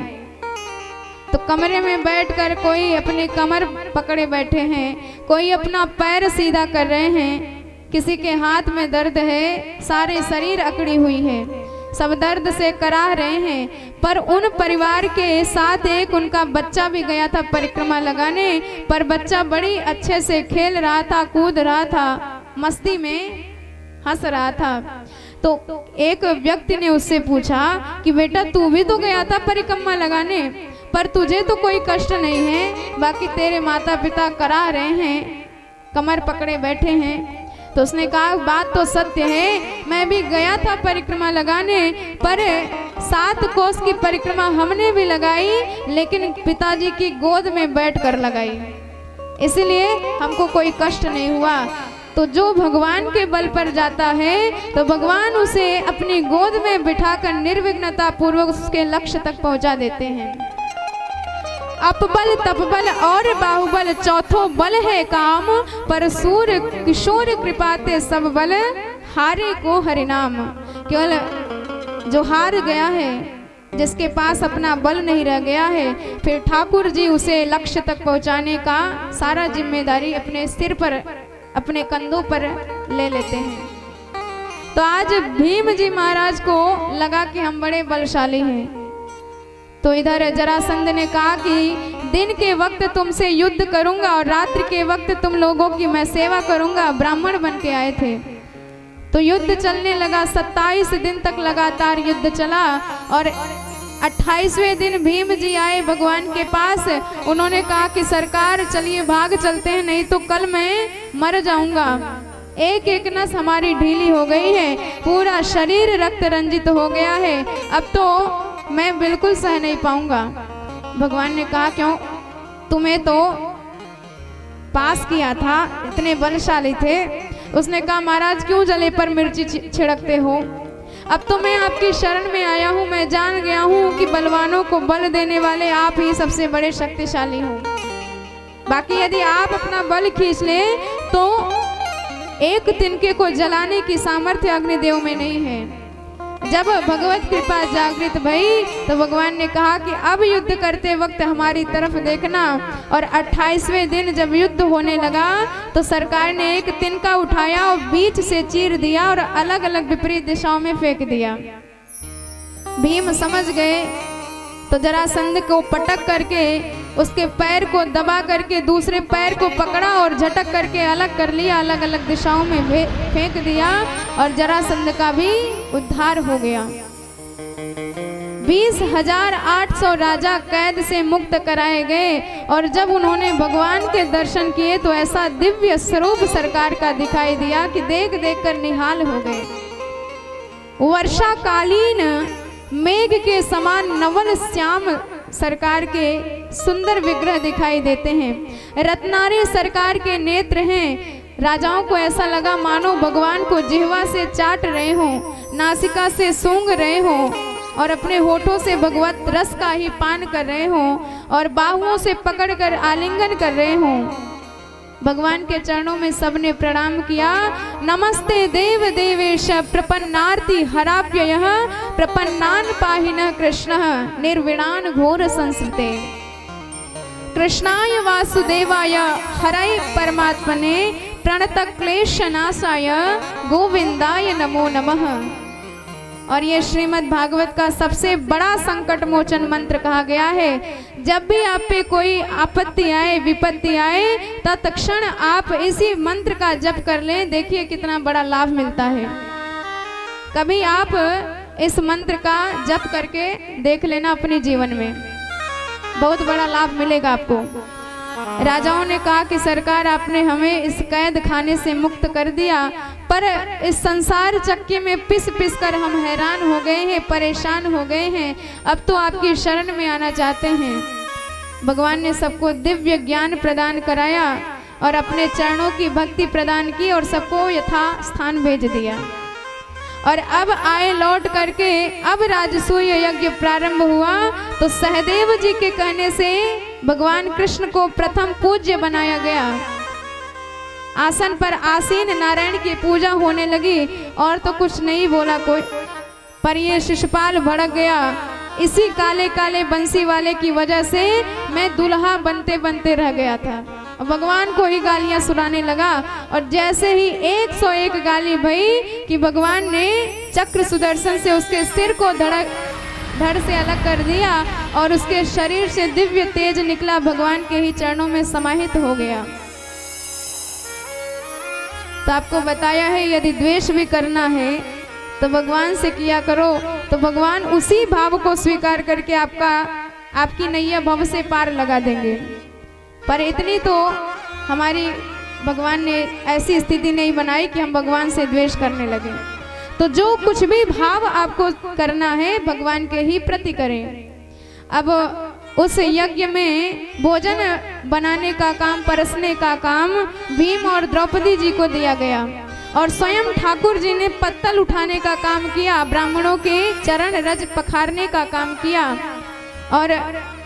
तो कमरे में बैठकर कोई अपनी कमर पकड़े बैठे हैं, कोई अपना पैर सीधा कर रहे हैं, किसी के हाथ में दर्द है, सारे शरीर अकड़ी हुई है, सब दर्द से कराह रहे हैं। पर उन परिवार के साथ एक उनका बच्चा भी गया था परिक्रमा लगाने, पर बच्चा बड़ी अच्छे से खेल रहा था, कूद रहा था, मस्ती में हंस रहा था। तो एक व्यक्ति ने उससे पूछा कि बेटा तू भी तो गया था परिक्रमा लगाने, पर तुझे तो कोई कष्ट नहीं है, बाकी तेरे माता पिता करा रहे हैं, कमर पकड़े बैठे हैं। तो उसने कहा बात तो सत्य है, मैं भी गया था परिक्रमा लगाने, पर 7 कोस की परिक्रमा हमने भी लगाई, लेकिन पिताजी की गोद में बैठकर लगाई, इसलिए हमको कोई कष्ट नहीं हुआ। तो जो भगवान के बल पर जाता है तो भगवान उसे अपनी गोद में बिठाकर निर्विघ्नता पूर्वक उसके लक्ष्य तक पहुंचा देते हैं। अपबल तपबल और बाहुबल चौथो बल है काम, पर सूर किशोर कृपाते सब बल हारे को हरिनाम। केवल जो हार गया है, जिसके पास अपना बल नहीं रह गया है, फिर ठाकुर जी उसे लक्ष्य तक पहुंचाने का सारा जिम्मेदारी अपने सिर पर, अपने कंधों पर ले लेते हैं। तो आज भीम जी महाराज को लगा कि हम बड़े बलशाली हैं, तो इधर जरासंध ने कहा कि दिन के वक्त तुमसे युद्ध करूंगा और रात्रि के वक्त तुम लोगों की मैं सेवा करूंगा। ब्राह्मण बन के आए थे, तो युद्ध चलने लगा। 27 दिन तक लगातार युद्ध चला और 28वें दिन भीम जी आए भगवान के पास। उन्होंने कहा कि सरकार चलिए भाग चलते हैं, नहीं तो कल मैं मर जाऊंगा। एक एक नस हमारी ढीली हो गई है, पूरा शरीर रक्त रंजित हो गया है, अब तो मैं बिल्कुल सह नहीं पाऊंगा। भगवान ने कहा क्यों, तुम्हें तो पास किया था, इतने बलशाली थे। उसने कहा महाराज क्यों जले पर मिर्ची छिड़कते हो, अब तो मैं आपकी शरण में आया हूँ, मैं जान गया हूँ कि बलवानों को बल देने वाले आप ही सबसे बड़े शक्तिशाली हो। बाकी यदि आप अपना बल खींच लें तो एक तिनके को जलाने की सामर्थ्य अग्निदेव में नहीं है। जब भगवत कृपा जागृत भई तो भगवान ने कहा कि अब युद्ध करते वक्त हमारी तरफ देखना। और 28वें दिन जब युद्ध होने लगा तो सरकार ने एक तिनका उठाया और बीच से चीर दिया और अलग अलग विपरीत दिशाओं में फेंक दिया। भीम समझ गए तो जरासंध को पटक करके उसके पैर को दबा करके दूसरे पैर को पकड़ा और झटक करके अलग कर लिया, अलग अलग दिशाओं में फेंक दिया और जरासंध का भी उद्धार हो गया। 20,800 राजा कैद से मुक्त कराए गए और जब उन्होंने भगवान के दर्शन किए तो ऐसा दिव्य स्वरूप सरकार का दिखाई दिया कि देख देख कर निहाल हो गए। वर्षाकालीन मेघ के समान नवल श्याम सरकार के सुंदर विग्रह दिखाई देते हैं। रत्नारे सरकार के नेत्र हैं। राजाओं को ऐसा लगा मानो भगवान को जिह्वा से चाट रहे हों, नासिका से सूंघ रहे हों और अपने होठों से भगवत रस का ही पान कर रहे हों और बाहुओं से पकड़कर आलिंगन कर रहे हों। भगवान के चरणों में सबने प्रणाम किया। नमस्ते देव देवेश प्रपन्नार्ति हराप्ययः प्रपन्नान पाहिनः कृष्णः निर्विणान घोर संस्कृते। कृष्णाय वासुदेवाय हरये परमात्मने प्रणत क्लेश नाशाय गोविंदाय नमो नमः। और ये श्रीमद् भागवत का सबसे बड़ा संकट मोचन मंत्र कहा गया है। जब भी आप पे कोई आपत्ति आए, विपत्ति आए, तत्क्षण आप इसी मंत्र का जप कर लें, देखिए कितना बड़ा लाभ मिलता है। कभी आप इस मंत्र का जप करके देख लेना अपने जीवन में, बहुत बड़ा लाभ मिलेगा आपको। राजाओं ने कहा कि सरकार आपने हमें इस कैद खाने से मुक्त कर दिया, पर इस संसार चक्की में पिस पिस कर हम हैरान हो गए हैं, परेशान हो गए हैं, अब तो आपकी शरण में आना चाहते हैं। भगवान ने सबको दिव्य ज्ञान प्रदान कराया और अपने चरणों की भक्ति प्रदान की और सबको यथा स्थान भेज दिया। और अब आए लौट करके, अब राजसूय यज्ञ प्रारंभ हुआ तो सहदेव जी के कहने से भगवान कृष्ण को प्रथम पूज्य बनाया गया। आसन पर आसीन नारायण की पूजा होने लगी और तो कुछ नहीं बोला कोई, पर ये शिशुपाल भड़क गया। इसी काले काले बंसी वाले की वजह से मैं दुल्हा बनते बनते रह गया था। भगवान को ही गालियां सुनाने लगा और जैसे ही 101 गाली भई कि भगवान ने चक्र सुदर्शन से उसके सिर को धड़ से अलग कर दिया और उसके शरीर से दिव्य तेज निकला, भगवान के ही चरणों में समाहित हो गया। तो आपको बताया है यदि द्वेष भी करना है तो भगवान से किया करो, तो भगवान उसी भाव को स्वीकार करके आपकी नैया भव से पार लगा देंगे। पर इतनी तो हमारी भगवान ने ऐसी स्थिति नहीं बनाई कि हम भगवान से द्वेष करने लगे। तो जो कुछ भी भाव आपको करना है भगवान के ही प्रति करें। अब उस यज्ञ में भोजन बनाने का काम, परसने का काम भीम और द्रौपदी जी को दिया गया और स्वयं ठाकुर जी ने पत्तल उठाने का काम किया, ब्राह्मणों के चरण रज पखारने का काम किया। और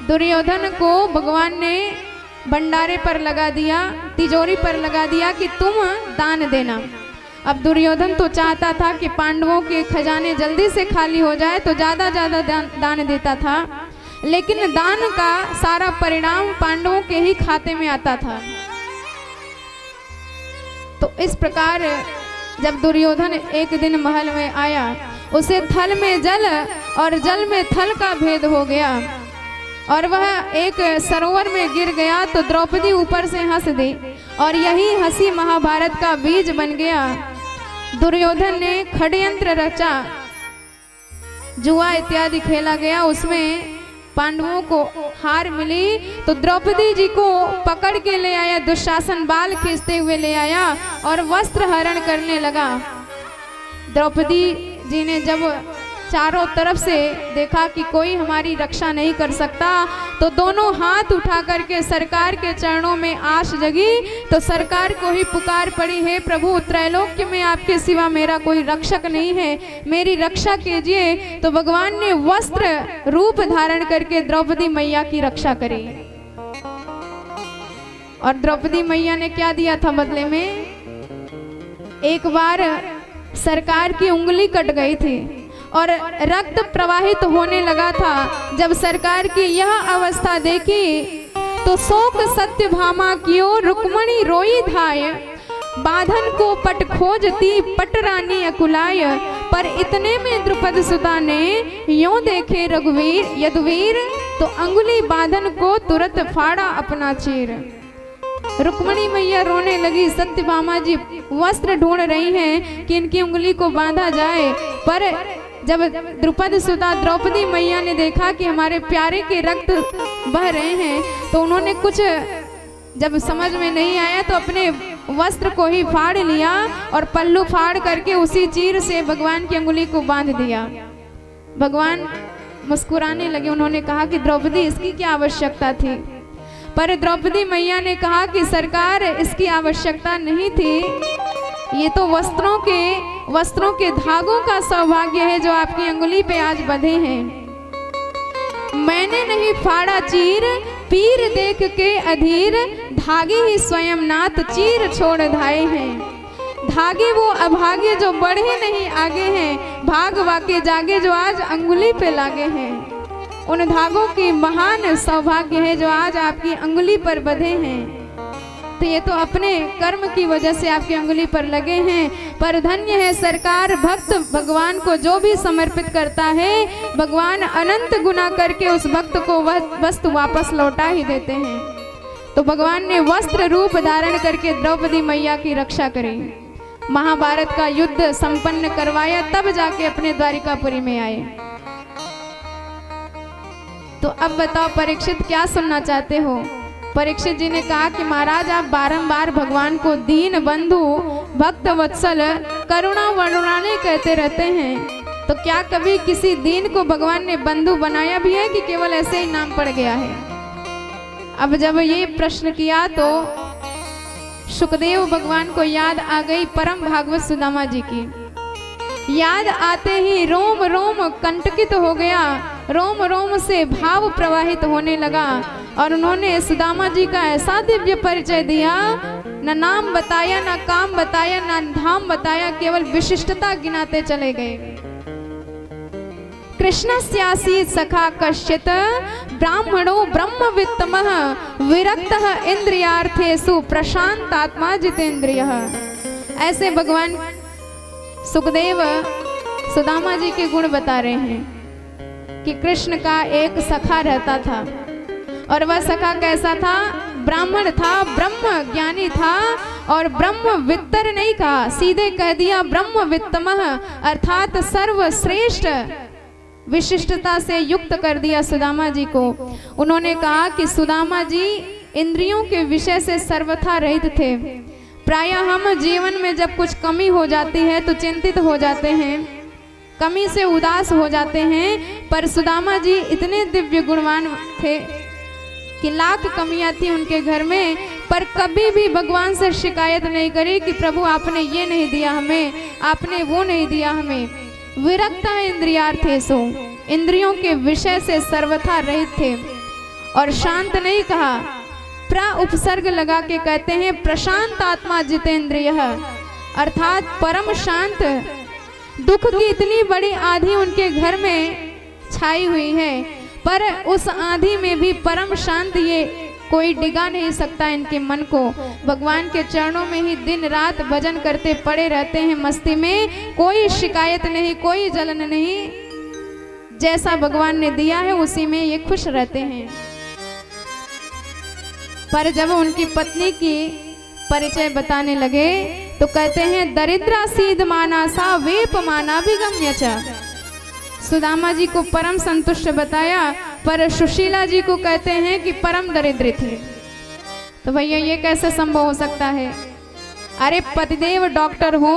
दुर्योधन को भगवान ने भंडारे पर लगा दिया, तिजोरी पर लगा दिया कि तुम दान देना। अब दुर्योधन तो चाहता था कि पांडवों के खजाने जल्दी से खाली हो जाए तो ज्यादा दान देता था, लेकिन दान का सारा परिणाम पांडवों के ही खाते में आता था। तो इस प्रकार जब दुर्योधन एक दिन महल में आया, उसे थल में जल और जल में थल का भेद हो गया और वह एक सरोवर में गिर गया। तो द्रौपदी ऊपर से हंस दी और यही हंसी महाभारत का बीज बन गया। दुर्योधन ने षड्यंत्र रचा, जुआ इत्यादि खेला गया, उसमें पांडवों को हार मिली तो द्रौपदी जी को पकड़ के ले आया, दुशासन बाल खींचते हुए ले आया और वस्त्र हरण करने लगा। द्रौपदी जी ने जब चारों तरफ से देखा कि कोई हमारी रक्षा नहीं कर सकता, तो दोनों हाथ उठा करके सरकार के चरणों में आश जगी। तो सरकार को ही पुकार पड़ी, हे प्रभु त्रैलोक्य में आपके सिवा मेरा कोई रक्षक नहीं है, मेरी रक्षा कीजिए। तो भगवान ने वस्त्र रूप धारण करके द्रौपदी मैया की रक्षा करी। और द्रौपदी मैया ने क्या दिया था बदले में? एक बार सरकार की उंगली कट गई थी और रक्त प्रवाहित होने लगा था। जब सरकार की यह अवस्था देखी तो शोक सत्यभामा कियो रुक्मणी रोई धाय, बाधन को पट खोजती पट रानी अकुलाय। पर इतने में द्रुपद सुता ने यों देखे रघुवीर यदुवीर, तो अंगुली बाधन को तुरंत फाड़ा अपना चीर। रुक्मणी मैया रोने लगी, सत्यभामा जी वस्त्र ढूंढ रही हैं कि इनकी उंगली को बांधा जाए। पर जब द्रुपद सुता द्रौपदी मैया ने देखा कि हमारे प्यारे के रक्त बह रहे हैं, तो उन्होंने कुछ जब समझ में नहीं आया तो अपने वस्त्र को ही फाड़ लिया और पल्लू फाड़ करके उसी चीर से भगवान की अंगुली को बांध दिया। भगवान मुस्कुराने लगे, उन्होंने कहा कि द्रौपदी इसकी क्या आवश्यकता थी? पर द्रौपदी मैया ने कहा कि सरकार इसकी आवश्यकता नहीं थी, ये तो वस्त्रों के धागों का सौभाग्य है जो आपकी अंगुली पे आज बंधे हैं। मैंने नहीं फाड़ा चीर पीर देख के अधीर, धागे ही स्वयं नाथ चीर छोड़ धाए हैं। धागे वो अभागे जो बढ़े नहीं आगे हैं, भाग वाके जागे जो आज अंगुली पे लागे हैं। उन धागों की महान सौभाग्य है जो आज आपकी अंगुली पर बंधे हैं। तो ये तो अपने कर्म की वजह से आपकी अंगुली पर लगे हैं, पर धन्य है सरकार भक्त भगवान को जो भी समर्पित करता है, भगवान अनंत गुना करके उस भक्त को वह वस्तु वापस लौटा ही देते हैं। तो भगवान ने वस्त्र रूप धारण करके द्रौपदी मैया की रक्षा करी, महाभारत का युद्ध संपन्न करवाया, तब जाके अपने द्वारिकापुरी में आए। तो अब बताओ परीक्षित क्या सुनना चाहते हो? परीक्षित जी ने कहा कि महाराज आप बारंबार भगवान को दीन बंधु भक्त वत्सल करुणा वरुणाने कहते रहते हैं, तो क्या कभी किसी दीन को भगवान ने बंधु बनाया भी है कि केवल ऐसे ही नाम पड़ गया है? अब जब ये प्रश्न किया तो सुखदेव भगवान को याद आ गई परम भागवत सुदामा जी की। याद आते ही रोम रोम कंटकित हो गया, रोम रोम से भाव प्रवाहित होने लगा और उन्होंने सुदामा जी का ऐसा दिव्य परिचय दिया, न नाम बताया, न काम बताया, न धाम बताया, केवल विशिष्टता गिनाते चले गए। कृष्णस्यासी सखा कश्चित ब्राह्मणो ब्रह्मवित्तमः विरक्तः इंद्रियार्थेषु प्रशांतात्मा जितेंद्रियः। ऐसे भगवान सुखदेव सुदामा जी के गुण बता रहे हैं कि कृष्ण का एक सखा रहता था और वह सखा कैसा था? ब्राह्मण था, ब्रह्म ज्ञानी था और ब्रह्म वित्तर नहीं कहा, सीधे कह दिया ब्रह्म वित्तमः, अर्थात सर्वश्रेष्ठ विशिष्टता से युक्त कर दिया सुदामा जी को। उन्होंने कहा कि सुदामा जी इंद्रियों के विषय से सर्वथा रहित थे। प्राय हम जीवन में जब कुछ कमी हो जाती है तो चिंतित हो जाते हैं, कमी से उदास हो जाते हैं, पर सुदामा जी इतने दिव्य गुणवान थे कि लाख कमियां थी उनके घर में, पर कभी भी भगवान से शिकायत नहीं करी कि प्रभु आपने ये नहीं दिया हमें, आपने वो नहीं दिया हमें। विरक्त इंद्रियार्थेषु, इंद्रियों के विषय से सर्वथा रहित थे। और शांत नहीं कहा, प्रा उपसर्ग लगा के कहते हैं प्रशांत आत्मा जितेंद्रियः, अर्थात परम शांत। दुख की इतनी बड़ी आंधी उनके घर में छाई हुई है, पर उस आंधी में भी परम शांत, ये कोई डिगा नहीं सकता इनके मन को। भगवान के चरणों में ही दिन रात भजन करते पड़े रहते हैं मस्ती में, कोई शिकायत नहीं, कोई जलन नहीं, जैसा भगवान ने दिया है उसी में ये खुश रहते हैं। पर जब उनकी पत्नी की परिचय बताने लगे तो कहते हैं दरिद्रा सीध मानासा वेप माना विगम्य च। सुदामा जी को परम संतुष्ट बताया, पर सुशीला जी को कहते हैं कि परम दरिद्र थे। तो भैया ये कैसे संभव हो सकता है? अरे पतिदेव डॉक्टर हो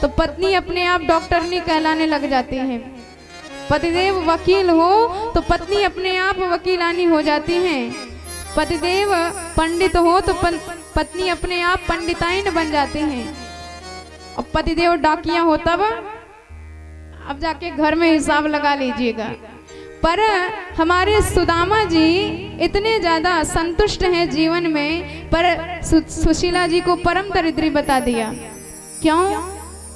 तो पत्नी अपने आप डॉक्टर नहीं कहलाने लग जाती है, पतिदेव वकील हो तो पत्नी अपने आप वकीलानी हो जाती है, पतिदेव पंडित हो तो पत्नी अपने आप पंडिताइन बन जाती हैं, और पतिदेव डाकिया हो तब अब जाके घर में हिसाब लगा लीजिएगा। पर हमारे सुदामा जी इतने ज़्यादा संतुष्ट हैं जीवन में, पर सुशीला जी को परम दरिद्री बता दिया। क्यों?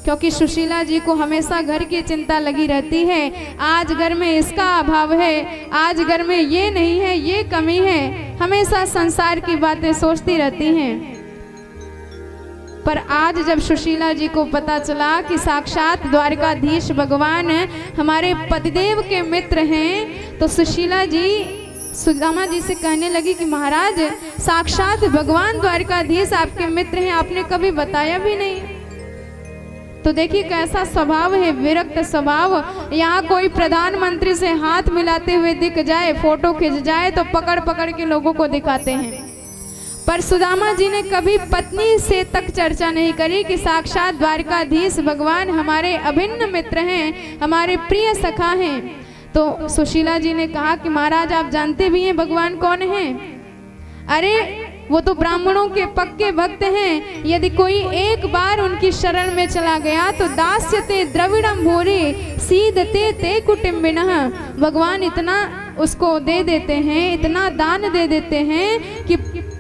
क्योंकि सुशीला जी को हमेशा घर की चिंता लगी रहती है। आज घर में इसका अभाव है, आज घर में ये नहीं है, ये कमी है, हमेशा संसार की बातें सोचती रहती हैं। पर आज जब सुशीला जी को पता चला कि साक्षात द्वारकाधीश भगवान हमारे पतिदेव के मित्र हैं, तो सुशीला जी सुदामा जी से कहने लगी कि महाराज साक्षात भगवान द्वारकाधीश आपके मित्र हैं, आपने कभी बताया भी नहीं। तो देखिए कैसा स्वभाव है, विरक्त स्वभाव। यहाँ कोई प्रधानमंत्री से हाथ मिलाते हुए दिख जाए, फोटो खिंच जाए तो पकड़ पकड़ के लोगों को दिखाते हैं। पर सुदामा जी ने कभी पत्नी से तक चर्चा नहीं करी कि साक्षात द्वारकाधीश भगवान हमारे अभिन्न मित्र हैं, हमारे प्रिय सखा हैं। तो सुशीला जी ने कहा कि महाराज आप जानते भी हैं भगवान कौन हैं? अरे वो तो ब्राह्मणों के पक्के भक्त हैं, यदि कोई एक बार उनकी शरण में चला गया तो दास्यते द्रविड़म भूरि सीदते ते कुटुम्बिनः। भगवान इतना उसको दे देते हैं, इतना दान दे देते हैं कि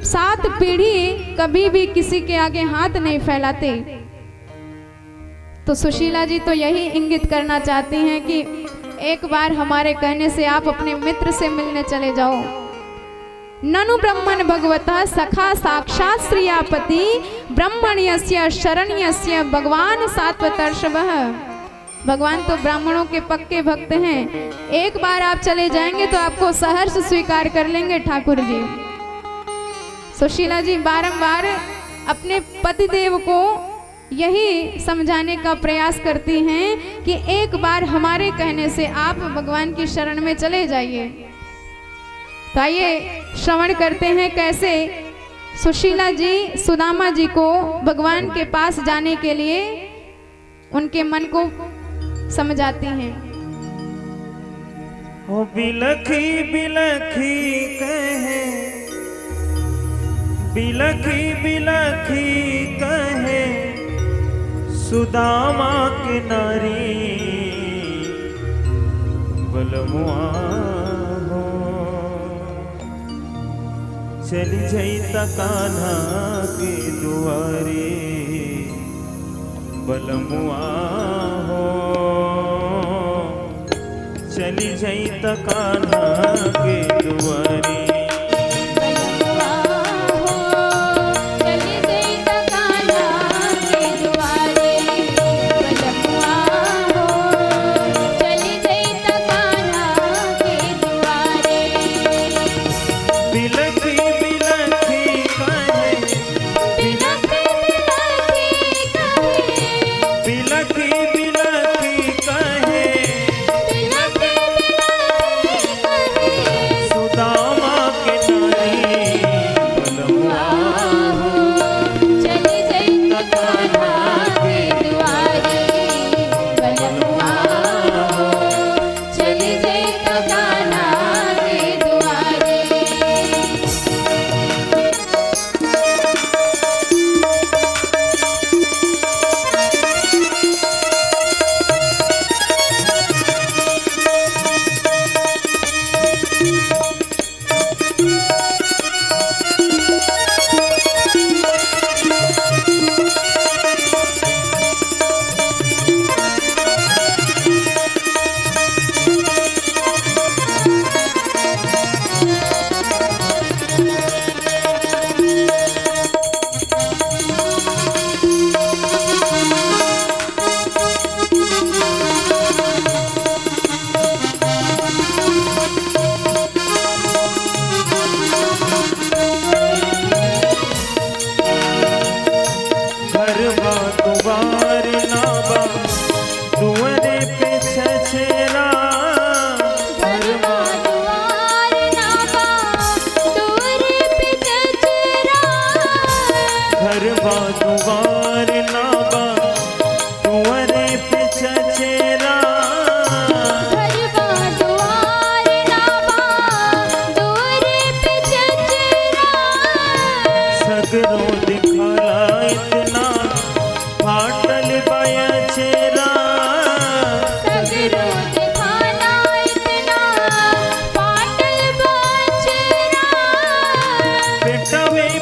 7 पीढ़ी कभी भी किसी के आगे हाथ नहीं फैलाते। तो सुशीला जी तो यही इंगित करना चाहती हैं कि एक बार हमारे कहने से आप अपने मित्र से मिलने चले जाओ। ननु ब्रह्मण भगवता सखा साक्षात श्रियापति ब्रह्मण्यस्य शरण्यस्य भगवान सात्वतर्षभः। भगवान तो ब्राह्मणों के पक्के भक्त हैं, एक बार आप चले जाएंगे तो आपको सहर्ष स्वीकार कर लेंगे ठाकुर जी। सुशीला जी बारंबार अपने पतिदेव को यही समझाने का प्रयास करती हैं कि एक बार हमारे कहने से आप भगवान की शरण में चले जाइए। तो आइए श्रवण करते हैं कैसे सुशीला जी सुदामा जी को भगवान के पास जाने के लिए उनके मन को समझाती हैं। ओ बिलखी बिलखी कहे, बिलखी बिलखी कहे सुदामा के नारी बलमुआ हो। चली जई कान्हा के दुआरे बलमुआ हो। चली जई कान्हा के दुआरे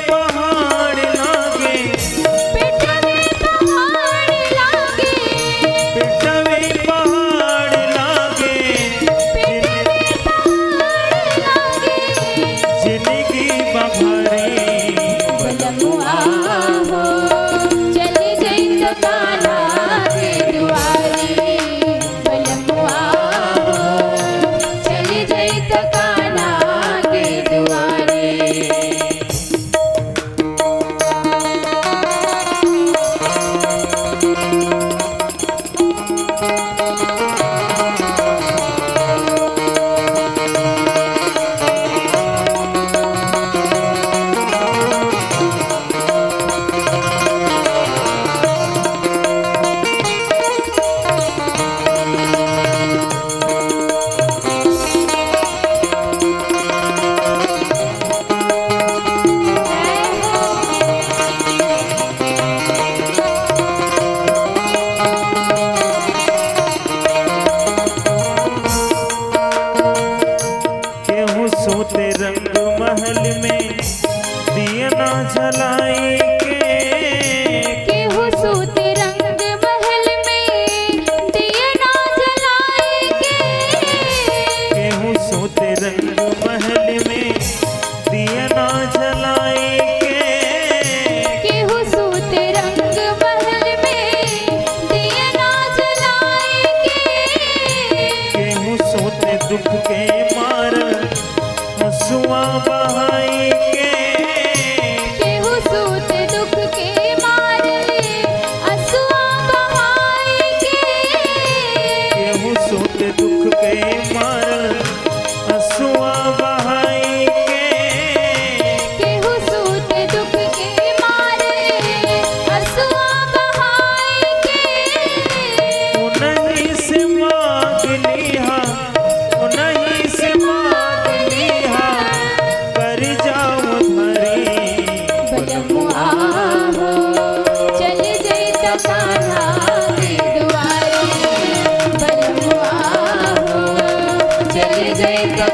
पहाड़ लागे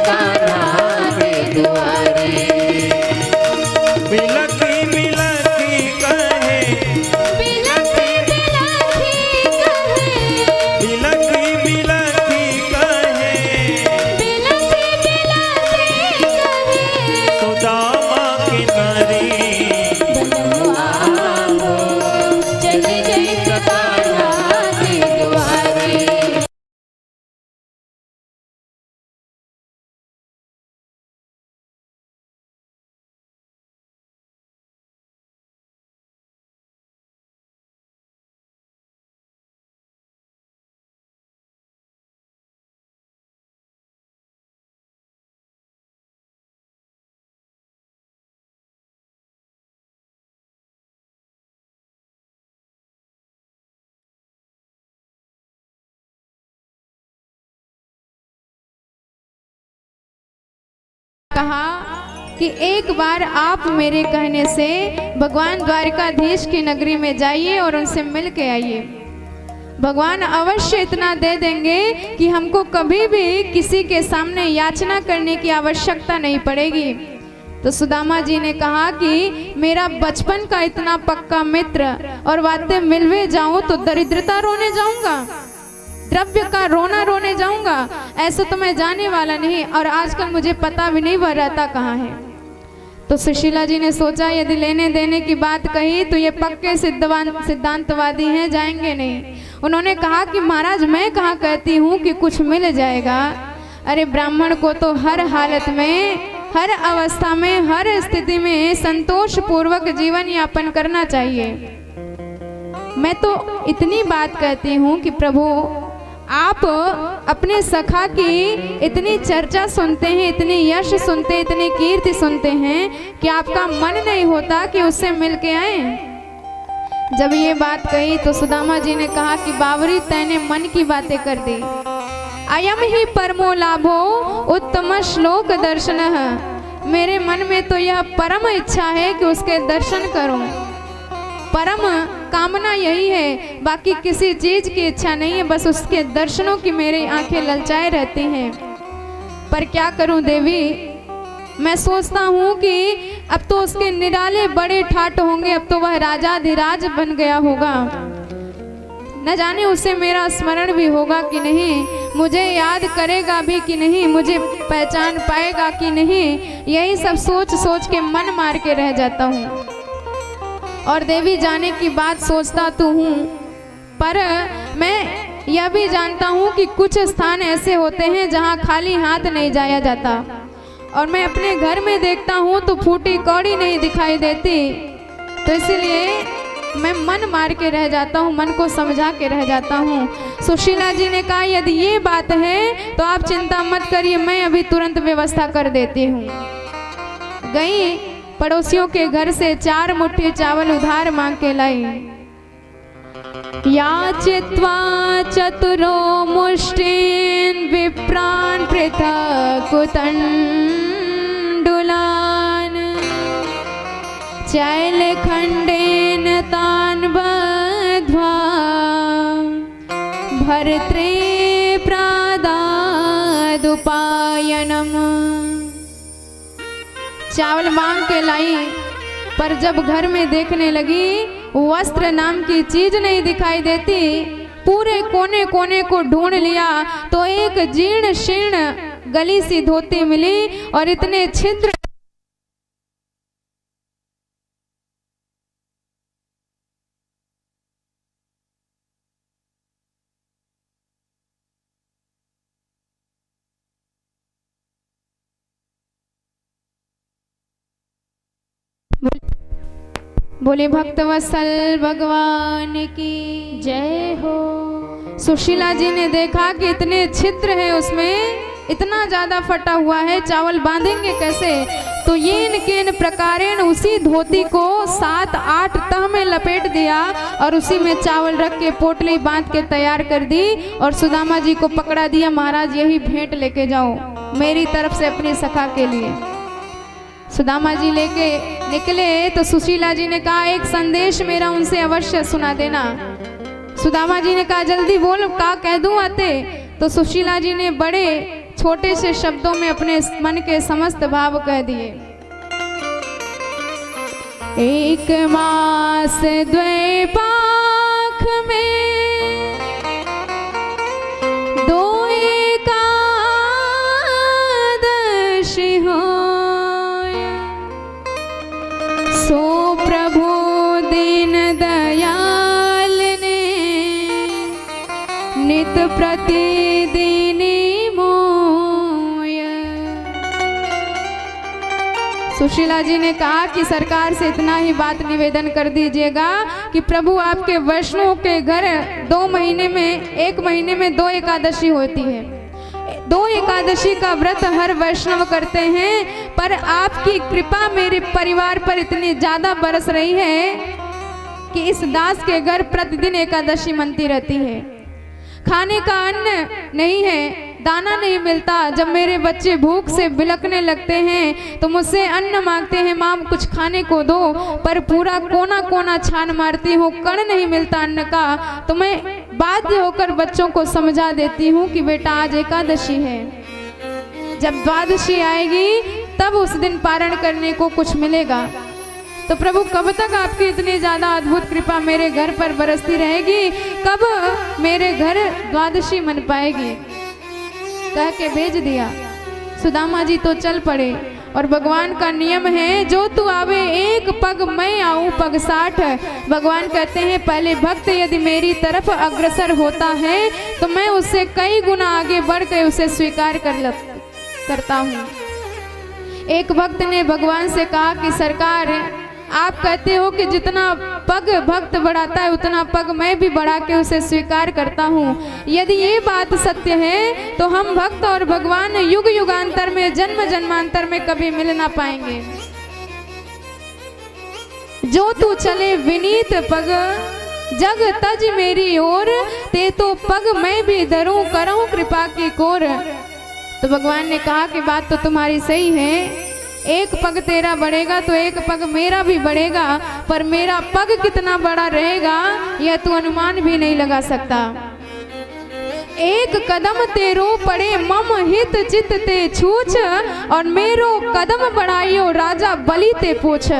कान्हा के दुआरे। बिलखी बिलखी कहे, बिलखी बिलखी कहे, बिलखी बिलखी कहे, बिलखी बिलखी कहे, सुदामा की नारी। बलवा हो चली गई कान्हा के दुआरे। कहा कि एक बार आप मेरे कहने से भगवान द्वारिकाधीश की नगरी में जाइए और उनसे मिल के आइए। भगवान अवश्य इतना दे देंगे कि हमको कभी भी किसी के सामने याचना करने की आवश्यकता नहीं पड़ेगी। तो सुदामा जी ने कहा कि मेरा बचपन का इतना पक्का मित्र और बातें मिलवे जाऊं तो दरिद्रता रोने जाऊंगा, द्रव्य का रोना रोने जाऊंगा, ऐसा तो मैं जाने वाला नहीं। और आजकल मुझे पता भी नहीं वह रहता कहाँ है। तो सुशीला जी ने सोचा यदि लेने देने की बात कही तो ये पक्के सिद्धांतवादी हैं, जाएंगे नहीं। उन्होंने कहा कि महाराज मैं कहाँ कहती हूँ कि कुछ मिल जाएगा। अरे ब्राह्मण को तो हर हालत में, हर अवस्था में, हर स्थिति में संतोष पूर्वक जीवन यापन करना चाहिए। मैं तो इतनी बात कहती हूँ कि प्रभु आप अपने सखा की इतनी चर्चा सुनते हैं, इतनी यश सुनते हैं, इतनी कीर्ति सुनते हैं कि आपका मन नहीं होता कि उससे मिल के आए। जब ये बात कही तो सुदामा जी ने कहा कि बावरी तैने मन की बातें कर दी। अयम ही परमो लाभो उत्तम श्लोक दर्शन। मेरे मन में तो यह परम इच्छा है कि उसके दर्शन करूं। परम कामना यही है, बाकी किसी चीज की इच्छा नहीं है, बस उसके दर्शनों की मेरी आंखें ललचाए रहती हैं। पर क्या करूं देवी, मैं सोचता हूं कि अब तो उसके निराले बड़े ठाट होंगे, अब तो वह राजाधिराज बन गया होगा। न जाने उसे मेरा स्मरण भी होगा कि नहीं, मुझे याद करेगा भी कि नहीं, मुझे पहचान पाएगा कि नहीं। यही सब सोच सोच के मन मार के रह जाता हूँ। और देवी जाने की बात सोचता तो हूँ, पर मैं यह भी जानता हूँ कि कुछ स्थान ऐसे होते हैं जहाँ खाली हाथ नहीं जाया जाता। और मैं अपने घर में देखता हूँ तो फूटी कौड़ी नहीं दिखाई देती। तो इसीलिए मैं मन मार के रह जाता हूँ, मन को समझा के रह जाता हूँ। सुशीला जी ने कहा यदि ये बात है तो आप चिंता मत करिए, मैं अभी तुरंत व्यवस्था कर देती हूँ। गई पड़ोसियों के घर से 4 मुट्ठी चावल उधार मांग के लाई। याचित्वा चतुरो मुष्टिन विप्रान पृथक तण्डुलान चैलखण्डेन तान् बद्ध्वा भर्त्रे प्रादादुपायनम्। चावल मांग के लाई, पर जब घर में देखने लगी वस्त्र नाम की चीज नहीं दिखाई देती। पूरे कोने कोने को ढूंढ लिया तो एक जीर्ण शीर्ण गली सी धोती मिली और इतने छिद्र बोले भक्तवत्सल भगवान की जय हो। सुशीला जी ने देखा कि इतने छिद्र है उसमें, इतना ज्यादा फटा हुआ है, चावल बांधेंगे कैसे। तो येन केन प्रकारेण उसी धोती को 7-8 तह में लपेट दिया और उसी में चावल रख के पोटली बांध के तैयार कर दी और सुदामा जी को पकड़ा दिया। महाराज यही भेंट लेके जाओ मेरी तरफ से अपनी सखा के लिए। सुदामा जी लेके निकले तो सुशीला जी ने कहा एक संदेश मेरा उनसे अवश्य सुना देना। सुदामा जी ने कहा जल्दी बोल, का कह दूं आते। तो सुशीला जी ने बड़े छोटे से शब्दों में अपने मन के समस्त भाव कह दिए। एक मास द्वैपाख में दो एकादशी होय, सो प्रभु दीन दयाल ने नित प्रतिदिनी मोय। सुशीला जी ने कहा कि सरकार से इतना ही बात निवेदन कर दीजिएगा कि प्रभु आपके वैष्णव के घर 2 महीने में 1 महीने में 2 एकादशी होती है। 2 एकादशी का व्रत हर वैष्णव करते हैं, पर आपकी कृपा मेरे परिवार पर इतनी ज्यादा बरस रही है कि इस दास के घर प्रतिदिन एकादशी मनती रहती है। खाने का अन्न नहीं है, दाना नहीं मिलता। जब मेरे बच्चे भूख से बिलखने लगते हैं तो मुझसे अन्न मांगते हैं, माँ कुछ खाने को दो, पर पूरा कोना कोना छान मारती हूँ, कण नहीं मिलता अन्न का। तो मैं बाध्य होकर बच्चों को समझा देती हूँ कि बेटा आज एकादशी है, जब द्वादशी आएगी तब उस दिन पारण करने को कुछ मिलेगा। तो प्रभु कब तक आपकी इतनी ज्यादा अद्भुत कृपा मेरे घर पर बरसती रहेगी, कब मेरे घर द्वादशी मन पाएगी। कह के भेज दिया। सुदामा जी तो चल पड़े और भगवान का नियम है जो तू आवे एक पग मैं आऊं पग 60। भगवान कहते हैं पहले भक्त यदि मेरी तरफ अग्रसर होता है तो मैं उससे कई गुना आगे बढ़ के उसे स्वीकार करता हूँ। एक भक्त ने भगवान से कहा कि सरकार आप कहते हो कि जितना पग भक्त बढ़ाता है उतना पग मैं भी बढ़ा के उसे स्वीकार करता हूँ। यदि ये बात सत्य है तो हम भक्त और भगवान युग युगांतर में जन्म जन्मांतर में कभी मिल ना पाएंगे। जो तू चले विनीत पग जग तज मेरी ओर, ते तो पग मैं भी धरूं करूं कृपा की कोर। तो भगवान ने कहा कि बात तो तुम्हारी सही है, एक पग तेरा बढ़ेगा तो एक पग मेरा भी बढ़ेगा, पर मेरा पग कितना बड़ा रहेगा यह तू अनुमान भी नहीं लगा सकता। एक कदम तेरो पड़े मम हित चित ते छूछ, और मेरो कदम बढ़ाइयो राजा बलि ते पूछ।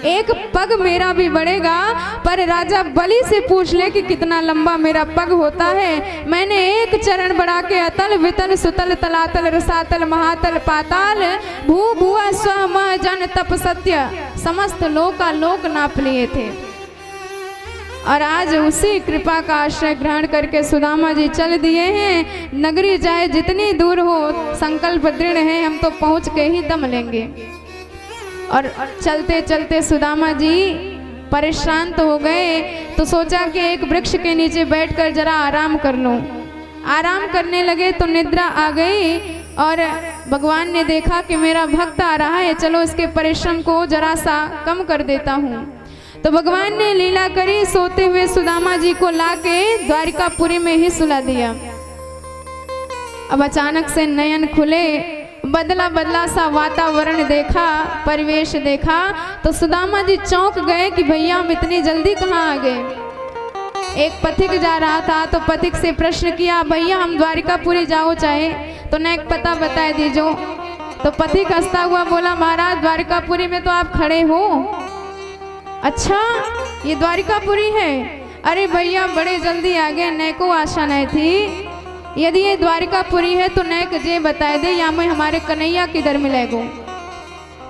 एक पग मेरा भी बढ़ेगा, पर राजा बलि से पूछ ले कि कितना लंबा मेरा पग होता है। मैंने एक चरण बढ़ा के अतल वितल सुतल तलातल रसातल महातल पाताल भू भुआ स्व म जन तप सत्य समस्त लोका लोक नाप लिए थे। और आज उसी कृपा का आश्रय ग्रहण करके सुदामा जी चल दिए हैं। नगरी चाहे जितनी दूर हो, संकल्प दृढ़ है, हम तो पहुंच के ही दम लेंगे। और चलते चलते सुदामा जी परेशान हो गए, तो सोचा कि एक वृक्ष के नीचे बैठकर जरा आराम कर लूं। आराम करने लगे तो निद्रा आ गई, और भगवान ने देखा कि मेरा भक्त आ रहा है, चलो इसके परिश्रम को जरा सा कम कर देता हूँ। तो भगवान ने लीला करी, सोते हुए सुदामा जी को लाके द्वारिकापुरी में ही सुला दिया। अब अचानक से नयन खुले, बदला बदला सा वातावरण देखा, परिवेश देखा, तो सुदामा जी चौंक गए कि भैया हम इतनी जल्दी कहाँ आ गए। एक पथिक जा रहा था तो पथिक से प्रश्न किया, भैया हम द्वारिकापुरी जाओ चाहे तो न एक पता बता दीजो। तो पथिक हंसता हुआ बोला, महाराज द्वारिकापुरी में तो आप खड़े हो। अच्छा ये द्वारिकापुरी है? अरे भैया बड़े जल्दी आ गए, न को आशा नहीं थी। यदि ये द्वारिकापुरी है तो नैक जे बताए दे, या मैं हमारे कन्हैया किधर मिलेगो।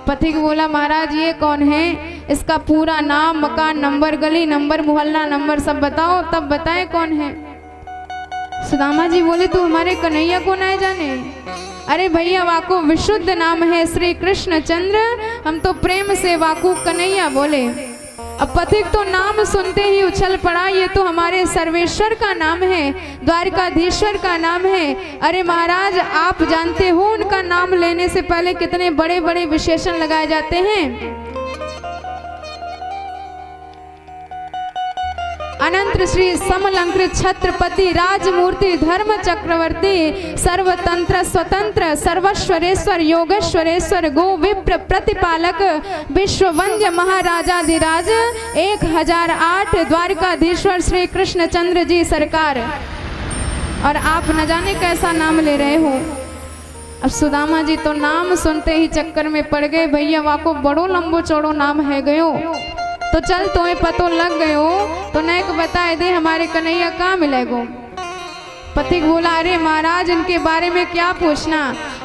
पथिक बोला, महाराज ये कौन है, इसका पूरा नाम, मकान नंबर, गली नंबर, मोहल्ला नंबर सब बताओ, तब बताए कौन है। सुदामा जी बोले, तू हमारे कन्हैया को ना जाने? अरे भैया वाको विशुद्ध नाम है श्री कृष्ण चंद्र, हम तो प्रेम से वाको कन्हैया बोले। अब पथिक तो नाम सुनते ही उछल पड़ा, ये तो हमारे सर्वेश्वर का नाम है, द्वारकाधीश्वर का नाम है। अरे महाराज आप जानते हो उनका नाम लेने से पहले कितने बड़े बड़े विशेषण लगाए जाते हैं। अनंत श्री समलंकृत छत्रपति राजमूर्ति धर्म चक्रवर्ती सर्वतंत्र स्वतंत्र सर्वश्वरेश्वर योगेश्वरेश्वर गो विप्र प्रतिपालक विश्ववंद्य महाराजाधिराज 1008 द्वारकाधीश्वर श्री कृष्णचंद्र जी सरकार। और आप न जाने कैसा नाम ले रहे हो। अब सुदामा जी तो नाम सुनते ही चक्कर में पड़ गए, भैया वाको बड़ो लंबो चौड़ो नाम है गयो, तो चल तुम्हें पतो लग गयो तो नैक बताए दे हमारे कन्हैया कहाँ मिलेगो। पथिक बोला, अरे महाराज इनके बारे में क्या पूछना,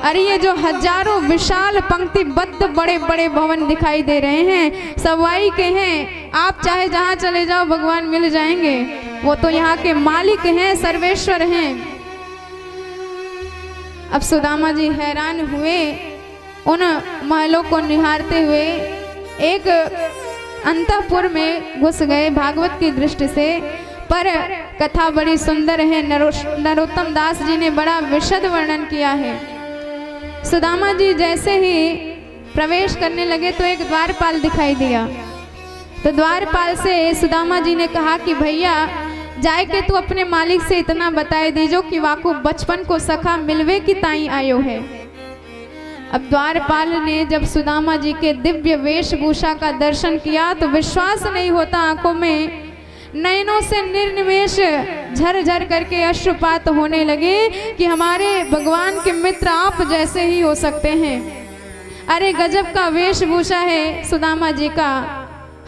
अरे ये जो हजारों विशाल पंक्तिबद्ध बड़े बड़े भवन दिखाई दे रहे हैं सवाई के हैं, आप चाहे जहाँ चले जाओ भगवान मिल जाएंगे, वो तो यहाँ के मालिक हैं, सर्वेश्वर हैं। अब सुदामा जी हैरान हुए, उन महलों को निहारते हुए एक अंतःपुर में घुस गए भागवत की दृष्टि से। पर कथा बड़ी सुंदर है, नरोत्तम दास जी ने बड़ा विशद वर्णन किया है। सुदामा जी जैसे ही प्रवेश करने लगे तो एक द्वारपाल दिखाई दिया, तो द्वारपाल से सुदामा जी ने कहा कि भैया जाए के तू अपने मालिक से इतना बताए दीजो कि वाको बचपन को सखा मिलवे की ताई आयो है। अब द्वारपाल ने जब सुदामा जी के दिव्य वेशभूषा का दर्शन किया तो विश्वास नहीं होता, आंखों में नयनों से निर्निमेष झरझर करके अश्रुपात होने लगे कि हमारे भगवान के मित्र आप जैसे ही हो सकते हैं। अरे गजब का वेशभूषा है सुदामा जी का,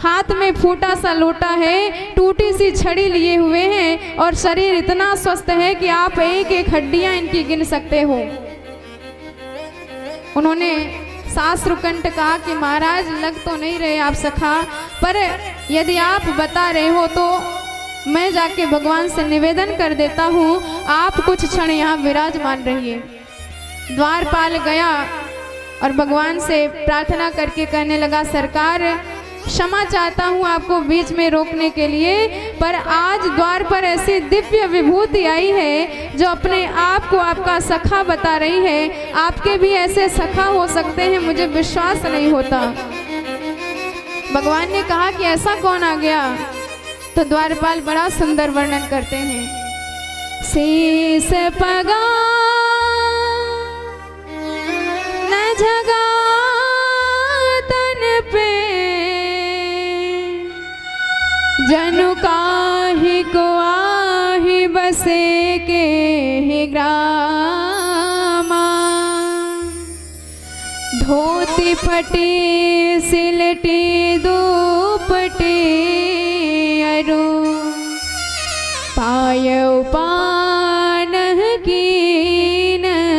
हाथ में फूटा सा लोटा है, टूटी सी छड़ी लिए हुए हैं और शरीर इतना स्वस्थ है कि आप एक एक हड्डियां इनकी गिन सकते हो। उन्होंने सासरुकंठ कहा कि महाराज लग तो नहीं रहे आप सखा, पर यदि आप बता रहे हो तो मैं जाके भगवान से निवेदन कर देता हूँ, आप कुछ क्षण यहाँ विराजमान रहिए। द्वारपाल गया और भगवान से प्रार्थना करके कहने लगा, सरकार क्षमा चाहता हूँ आपको बीच में रोकने के लिए, पर आज द्वार पर ऐसी दिव्य विभूति आई है जो अपने आप को आपका सखा बता रही है, आपके भी ऐसे सखा हो सकते हैं, मुझे विश्वास नहीं होता। भगवान ने कहा कि ऐसा कौन आ गया, तो द्वारपाल बड़ा सुंदर वर्णन करते हैं। शीस पगा न जगा तन पे, जनु काहि को आहि बसे के ही ग्रामा, धोती फटी सिलटी दुपटी अरु, पायौ पानह कीनहि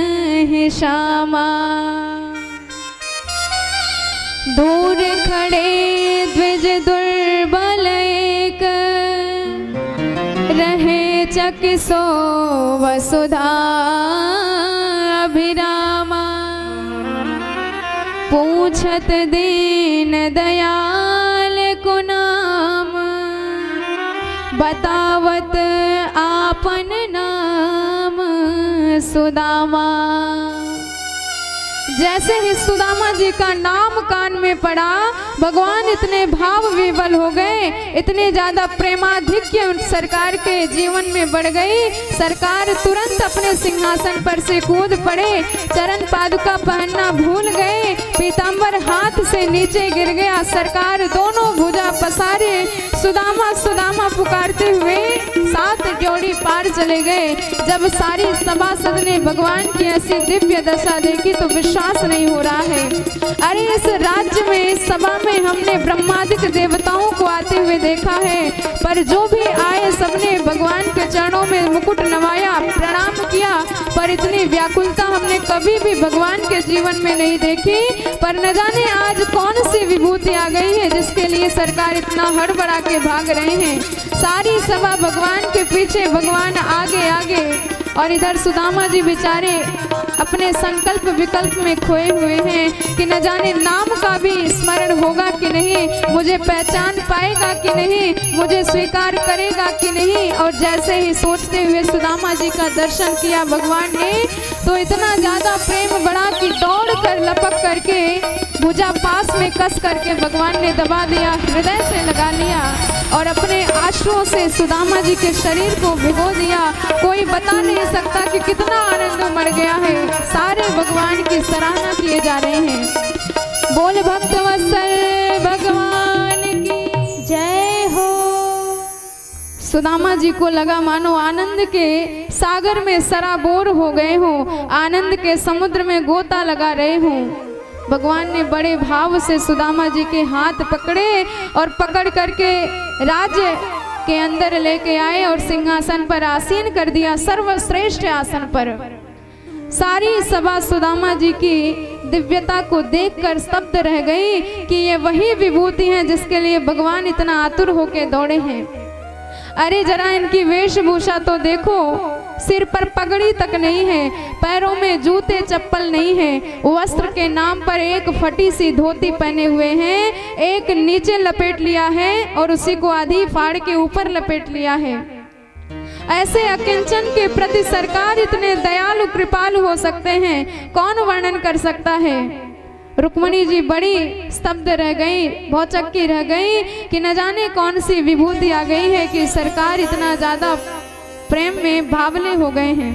श्यामा, दूर खड़े द्विज दुर्बल एक, रहे चकिसो वसुधा अभिरामा, पूछत दीन दयाल को नाम, बतावत आपन नाम सुदामा। जैसे ही सुदामा जी का नाम कान में पड़ा, भगवान इतने भाव विवल हो गए, इतने ज्यादा प्रेमाधिक्य सरकार के जीवन में बढ़ गई। सरकार तुरंत अपने सिंहासन पर से कूद पड़े, चरण पादुका पहनना भूल गए, पीतांबर हाथ से नीचे गिर गया। सरकार दोनों भुजा पसारे सुदामा सुदामा पुकारते हुए 7 ड्योढ़ी पार चले गए। जब सारी सभासद ने भगवान की ऐसी दिव्य दशा देखी तो विश्वास नहीं हो रहा है। अरे इस राज्य में, इस सभा में हमने ब्रह्मादिक देवताओं को आते हुए देखा है, पर जो भी आए सबने भगवान के चरणों में मुकुट नवाया, प्रणाम किया, पर इतनी व्याकुलता हमने कभी भी भगवान के जीवन में नहीं देखी। पर न जाने आज कौन सी विभूति आ गई है जिसके लिए सरकार इतना हड़बड़ा के भाग रहे हैं। सारी सभा भगवान के पीछे, भगवान आगे आगे, और इधर सुदामा जी बेचारे अपने संकल्प विकल्प में खोए हुए हैं कि न जाने नाम का भी स्मरण होगा कि नहीं, मुझे पहचान पाएगा कि नहीं, मुझे स्वीकार करेगा कि नहीं। और जैसे ही सोचते हुए सुदामा जी का दर्शन किया भगवान ने, तो इतना ज्यादा प्रेम बढ़ा कि दौड़ कर लपक करके भुजा पास में कस करके भगवान ने दबा दिया, हृदय से लगा लिया और अपने आश्रुओं से सुदामा जी के शरीर को भिगो दिया। कोई बता नहीं सकता कि कितना आनंद मर गया है। सारे भगवान की सराहना किए जा रहे हैं। बोल भक्तवत्सल भगवान की जय हो। सुदामा जी को लगा मानो आनंद के सागर में सराबोर हो गए हों, आनंद के समुद्र में गोता लगा रहे हों। भगवान ने बड़े भाव से सुदामा जी के हाथ पकड़े और पकड़ करके राज्य के अंदर लेके आए और सिंहासन पर आसीन कर दिया, सर्वश्रेष्ठ आसन पर। सारी सभा सुदामा जी की दिव्यता को देखकर स्तब्ध रह गई कि ये वही विभूति हैं जिसके लिए भगवान इतना आतुर होके दौड़े हैं। अरे जरा इनकी वेशभूषा तो देखो, सिर पर पगड़ी तक नहीं है, पैरों में जूते चप्पल नहीं है, वस्त्र के नाम पर एक फटी सी धोती पहने हुए हैं, एक नीचे लपेट लिया है और उसी को आधी फाड़ के ऊपर लपेट लिया है। ऐसे अकिंचन के प्रति सरकार इतने दयालु कृपालु हो सकते हैं, कौन वर्णन कर सकता है। रुक्मणी जी बड़ी स्तब्ध रह गई, भौचक्की रह गई कि न जाने कौन सी विभूति आ गई है कि सरकार इतना ज्यादा प्रेम में भावले हो गए हैं।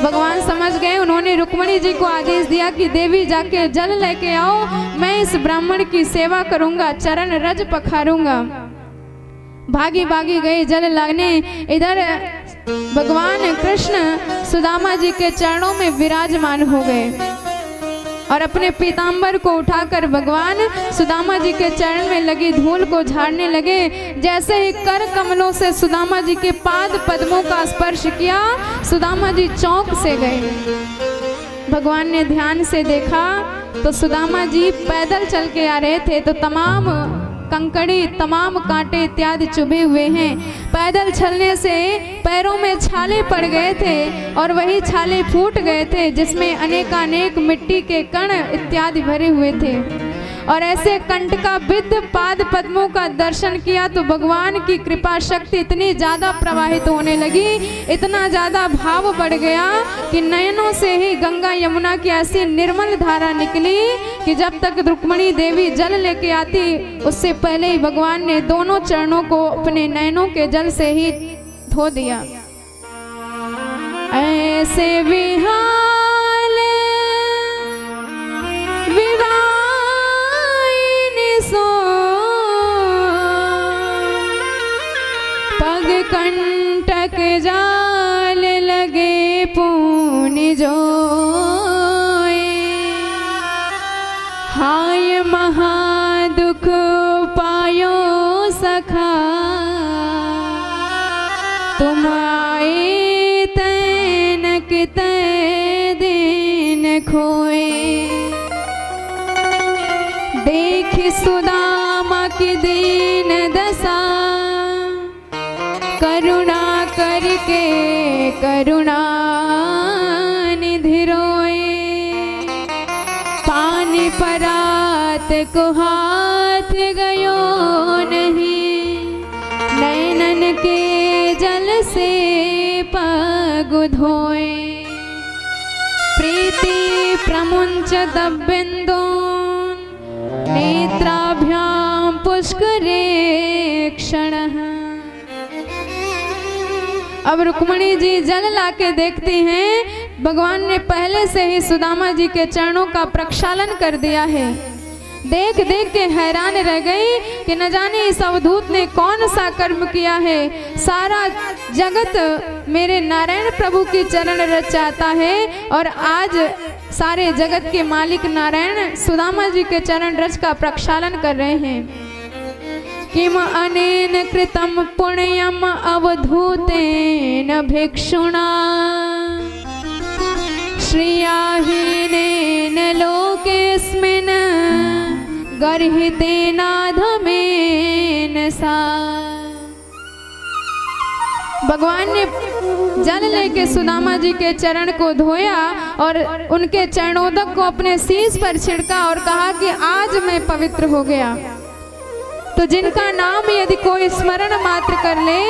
भगवान समझ गए, उन्होंने रुक्मणी जी को आदेश दिया कि देवी जाके जल लेके आओ, मैं इस ब्राह्मण की सेवा करूंगा, चरण रज पखारूंगा। भागी भागी गए जल लाने। इधर भगवान कृष्ण सुदामा जी के चरणों में विराजमान हो गए और अपने पीताम्बर को उठाकर भगवान सुदामा जी के चरण में लगी धूल को झाड़ने लगे। जैसे ही कर कमलों से सुदामा जी के पाद पद्मों का स्पर्श किया, सुदामा जी चौंक से गए। भगवान ने ध्यान से देखा तो सुदामा जी पैदल चल के आ रहे थे, तो तमाम कंकड़ी, तमाम कांटे इत्यादि चुभे हुए हैं। पैदल चलने से पैरों में छाले पड़ गए थे और वही छाले फूट गए थे जिसमें अनेकानेक मिट्टी के कण इत्यादि भरे हुए थे। और ऐसे कंटकाबिद्ध पाद पद्मों का दर्शन किया तो भगवान की कृपा शक्ति इतनी ज़्यादा प्रवाहित होने लगी, इतना ज़्यादा भाव बढ़ गया कि नयनों से ही गंगा यमुना की ऐसी निर्मल धारा निकली कि जब तक रुक्मणी देवी जल लेके आती उससे पहले ही भगवान ने दोनों चरणों को अपने नयनों के जल से ही धो दिया। ऐसे विहाल विवाह पग कंटक जाल लगे पून जोए, हाय महादुख पायो सखा, तुम आए तैनक तै दिन खोए। देख सुदामा की दीन दशा, करुणा करके करुणा निधि रोए। पानी परात को हाथ गयो नहीं, नैनन के जल से पग धोए। प्रीति प्रमुंच दबिंदो, नेत्राभ्याम पुष्करे क्षणः। अब रुक्मणी जी जल लाके देखती हैं भगवान ने पहले से ही सुदामा जी के चरणों का प्रक्षालन कर दिया है। देख देख के हैरान रह गई कि न जाने इस अवधूत ने कौन सा कर्म किया है। सारा जगत मेरे नारायण प्रभु की चरण रच चाहता है और आज सारे जगत के मालिक नारायण सुदामा जी के चरण रज का प्रक्षालन कर रहे हैं। किम अनेन कृतम पुण्यम अवधूतेन भिक्षुणा, श्रियाहीनेन लोकेस्मिन् गर्हितेनाधमेन सा। भगवान ने जल लेके सुदामा जी के चरण को धोया और उनके चरणोदक को अपने शीश पर छिड़का और कहा कि आज मैं पवित्र हो गया। तो जिनका नाम यदि कोई स्मरण मात्र कर ले,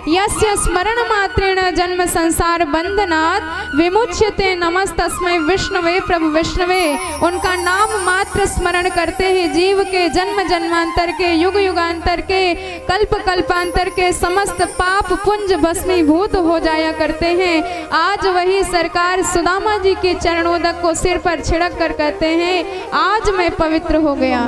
यस्य स्मरण मात्रेण जन्म संसार बंधनात् विमुच्यते नमस्तस्मै विष्णवे प्रभु विष्णवे। उनका नाम मात्र स्मरण करते ही जीव के जन्म जन्मांतर के, युग युगांतर के, कल्प कल्पांतर के समस्त पाप पुंज भस्मीभूत हो जाया करते हैं। आज वही सरकार सुदामा जी के चरणोदक को सिर पर छिड़क कर कहते हैं आज मैं पवित्र हो गया।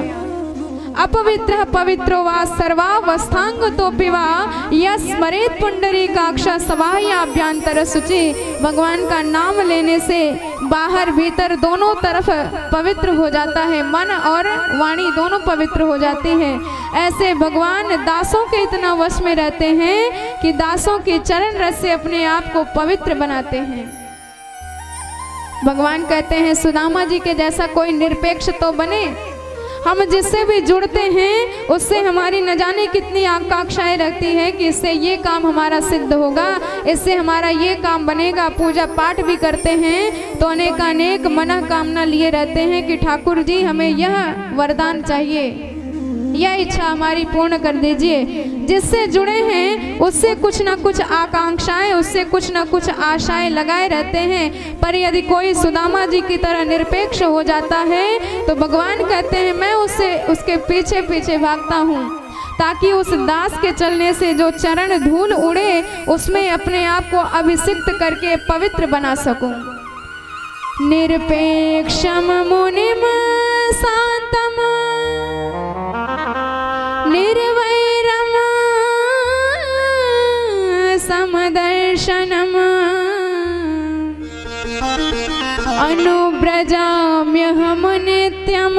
अपवित्र पवित्रो वा सर्वावस्थांग तो पिवा यस्मरेत पुंडरीकाक्ष सवाह्याभ्यंतर शुचि। भगवान का नाम लेने से बाहर भीतर दोनों तरफ पवित्र हो जाता है, मन और वाणी दोनों पवित्र हो जाती है। ऐसे भगवान दासों के इतना वश में रहते हैं कि दासों के चरण रस से अपने आप को पवित्र बनाते हैं। भगवान कहते हैं सुदामा जी के जैसा कोई निरपेक्ष तो बने। हम जिससे भी जुड़ते हैं उससे हमारी न जाने कितनी आकांक्षाएं रखती है कि इससे ये काम हमारा सिद्ध होगा, इससे हमारा ये काम बनेगा। पूजा पाठ भी करते हैं तो अनेक मनोकामना लिए रहते हैं कि ठाकुर जी हमें यह वरदान चाहिए, यह इच्छा हमारी पूर्ण कर दीजिए। जिससे जुड़े हैं उससे कुछ ना कुछ आकांक्षाएं, उससे कुछ ना कुछ आशाएं लगाए रहते हैं। पर यदि कोई सुदामा जी की तरह निरपेक्ष हो जाता है तो भगवान कहते हैं मैं उसके पीछे पीछे भागता हूँ, ताकि उस दास के चलने से जो चरण धूल उड़े उसमें अपने आप को अभिषिक्त करके पवित्र बना सकूं। निरपेक्षम मुनिम शांतम निर्वैरम समदर्शनम अनुव्रजाम्यहम नित्यम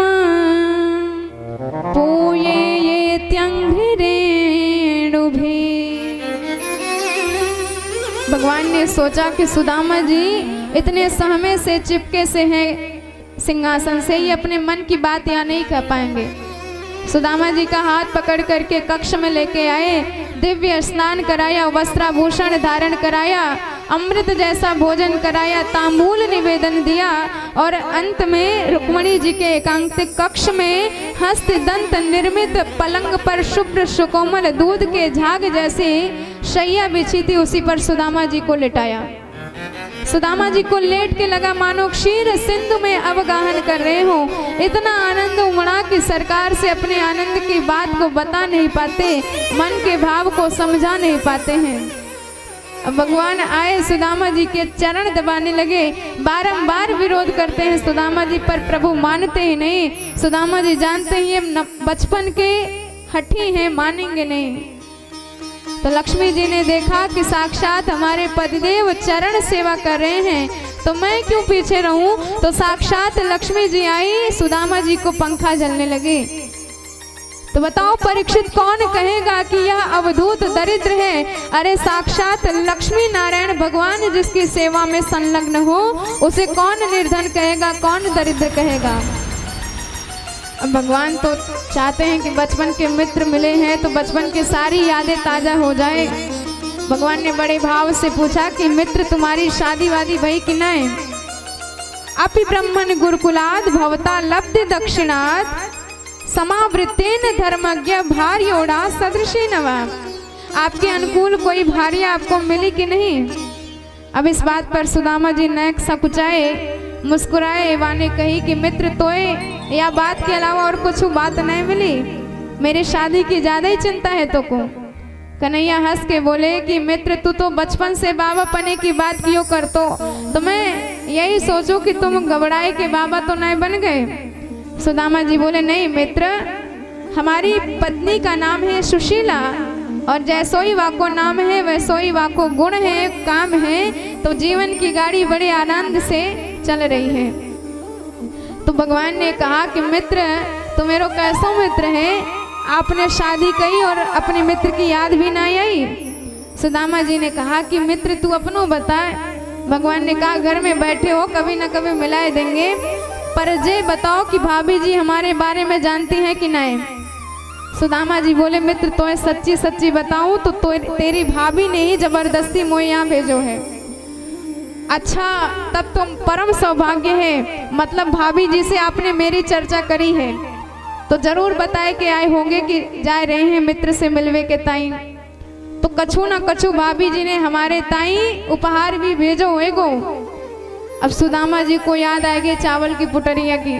पूयेत्यंघ्रिरेणुभिः। भगवान ने सोचा कि सुदामा जी इतने सहमे से चिपके से हैं सिंहासन से, ये अपने मन की बात यहाँ नहीं कह पाएंगे। सुदामा जी का हाथ पकड़ करके कक्ष में लेके आए, दिव्य स्नान कराया, वस्त्राभूषण धारण कराया, अमृत जैसा भोजन कराया, तांबूल निवेदन दिया और अंत में रुक्मणी जी के एकांतिक कक्ष में हस्त दंत निर्मित पलंग पर शुभ्र सुकोमल दूध के झाग जैसी शैया बिछी थी, उसी पर सुदामा जी को लिटाया। सुदामा जी को लेट के लगा मानो क्षीर सिंधु में अवगाहन कर रहे हो। इतना आनंद उमड़ा कि सरकार से अपने आनंद की बात को बता नहीं पाते, मन के भाव को समझा नहीं पाते हैं। अब भगवान आए, सुदामा जी के चरण दबाने लगे, बारंबार विरोध करते हैं सुदामा जी, पर प्रभु मानते ही नहीं। सुदामा जी जानते हैं ये बचपन के हठी हैं, मानेंगे नहीं। तो लक्ष्मी जी ने देखा कि साक्षात हमारे पतिदेव चरण सेवा कर रहे हैं, तो मैं क्यों पीछे रहूं। तो साक्षात लक्ष्मी जी आई, सुदामा जी को पंखा झलने लगे। तो बताओ परीक्षित कौन कहेगा कि यह अवधूत दरिद्र है। अरे साक्षात लक्ष्मी नारायण भगवान जिसकी सेवा में संलग्न हो उसे कौन निर्धन कहेगा, कौन दरिद्र कहेगा। अब भगवान तो चाहते हैं कि बचपन के मित्र मिले हैं तो बचपन की सारी यादें ताजा हो जाए। भगवान ने बड़े भाव से पूछा कि मित्र तुम्हारी शादी वादी भई कि नहीं। अपि ब्रह्मण गुरुकुलाद भवता लब्धि दक्षिणात् समावृत्तेन धर्मज्ञ भार्योड़ा सदृशी नवा। आपके अनुकूल कोई भार्या आपको मिली कि नहीं। अब इस बात पर सुदामा जी नैक सकुचाए, मुस्कुराए, वाने कही कि मित्र तोए या बात के अलावा और कुछ बात नहीं मिली, मेरी शादी की ज्यादा ही चिंता है तो को। कन्हैया हंस के बोले कि मित्र तू तो बचपन से बाबा पने की बात क्यों करतो, तो मैं यही सोचूं कि तुम घबराए के बाबा तो नहीं बन गए। सुदामा जी बोले नहीं मित्र, हमारी पत्नी का नाम है सुशीला और जैसोई वाको नाम है वैसोई वाको गुण है, काम है, तो जीवन की गाड़ी बड़े आनंद से चल रही है। तो भगवान ने कहा कि मित्र तो मेरो कैसो मित्र है, आपने शादी कही और अपने मित्र की याद भी ना आई। सुदामा जी ने कहा कि मित्र तू अपनों बता। भगवान ने कहा घर में बैठे हो, कभी ना कभी मिलाए देंगे, पर ये बताओ कि भाभी जी हमारे बारे में जानती हैं कि नहीं। सुदामा जी बोले मित्र तो सच्ची सच्ची बताऊं तो तेरी भाभी ने ही जबरदस्ती मोए यहाँ भेजो है। अच्छा तब तो परम सौभाग्य है, मतलब भाभी जी से आपने मेरी चर्चा करी है तो जरूर बताए कि आए होंगे कि जा रहे हैं मित्र से मिलवे के ताई। तो कछु ना कछु भाभी जी ने हमारे ताई उपहार भी भेजो होएगो। अब सुदामा जी को याद आएगी चावल की पुटरिया की।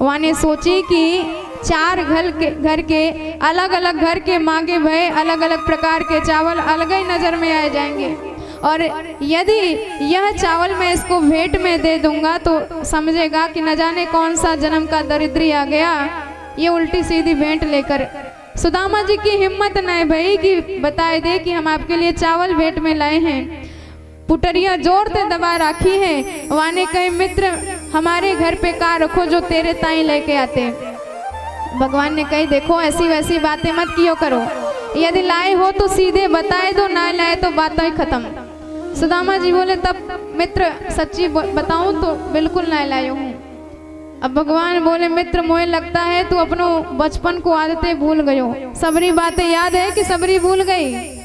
वहाँ ने सोची कि चार घर के अलग अलग घर के मांगे भय अलग अलग प्रकार के चावल अलग ही नजर में आ जाएंगे, और यदि यह चावल मैं इसको भेंट में दे दूंगा तो समझेगा कि न जाने कौन सा जन्म का दरिद्री आ गया, ये उल्टी सीधी भेंट लेकर। सुदामा जी की हिम्मत नहीं भई कि बताए दे कि हम आपके लिए चावल भेंट में लाए हैं। पुटरिया जोर से दबा राखी है। वाने कहे मित्र हमारे घर पे का रखो जो तेरे ताई लेके आते। भगवान ने कही देखो ऐसी वैसी बातें मत कियो करो, यदि लाए हो तो सीधे बताए दो, ना लाए तो बात ही खत्म। सुदामा जी बोले तब मित्र सच्ची बताऊं तो बिल्कुल ना लायो हूँ। अब भगवान बोले मित्र मोहे लगता है तू अपनो बचपन को आदतें भूल गयो, सबरी बातें याद है कि सबरी भूल गई।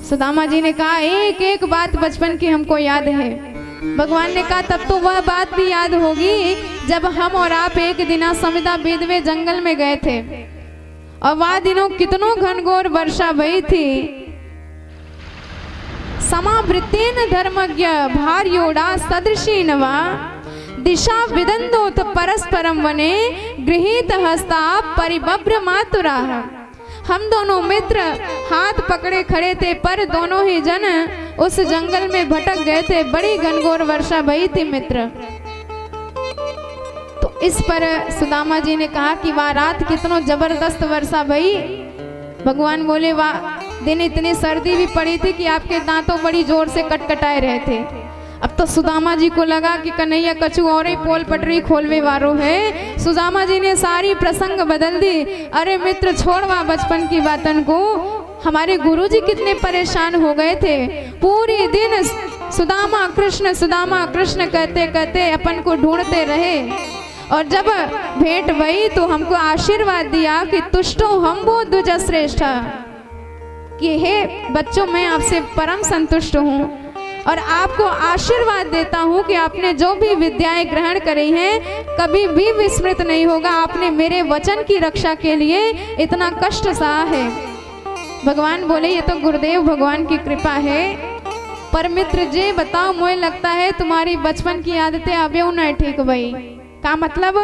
सुदामा जी ने कहा एक एक बात बचपन की हमको याद है। भगवान ने कहा तब तो वह बात भी याद होगी जब हम और आप एक दिना समिधा बेदवे जंगल में गए थे और वह दिनों कितनों घनघोर वर्षा भई थी। समावृतेन धर्मज्ञ भार्योड़ा सदृशीन वा दिशा विदंदोत परस्परम वने गृहीत हस्ता परिबभ्र मातुराः। हम दोनों मित्र हाथ पकड़े खड़े थे पर दोनों ही जन उस जंगल में भटक गए थे। बड़ी घनघोर वर्षा भई थी मित्र। तो इस पर सुदामा जी ने कहा कि वाह रात कितनो जबरदस्त वर्षा भई। भगवान बोले वाह दिन इतनी सर्दी भी पड़ी थी कि आपके दांतों बड़ी जोर से कटकटाए रहे थे। अब तो सुदामा जी को लगा कि कन्हैया कछु और ही पोल पटरी खोलवे वारो है। सुदामा जी ने सारी प्रसंग बदल दी। अरे मित्र छोड़वा बचपन की बातन को, हमारे गुरुजी कितने परेशान हो गए थे। पूरी दिन सुदामा कृष्ण कहते कहते अपन को ढूंढते रहे और जब भेंट भई तो हमको आशीर्वाद दिया कि तुष्टो हम वो द्विज श्रेष्ठ, कि हे बच्चों मैं आपसे परम संतुष्ट हूँ और आपको आशीर्वाद देता हूँ कि आपने जो भी विद्याएं ग्रहण करी हैं कभी भी विस्मृत नहीं होगा। आपने मेरे वचन की रक्षा के लिए इतना कष्ट सहा है। भगवान बोले ये तो गुरुदेव भगवान की कृपा है। पर मित्र जी बताओ मुझे लगता है तुम्हारी बचपन की आदतें अभी नहीं ठीक भई। का मतलब?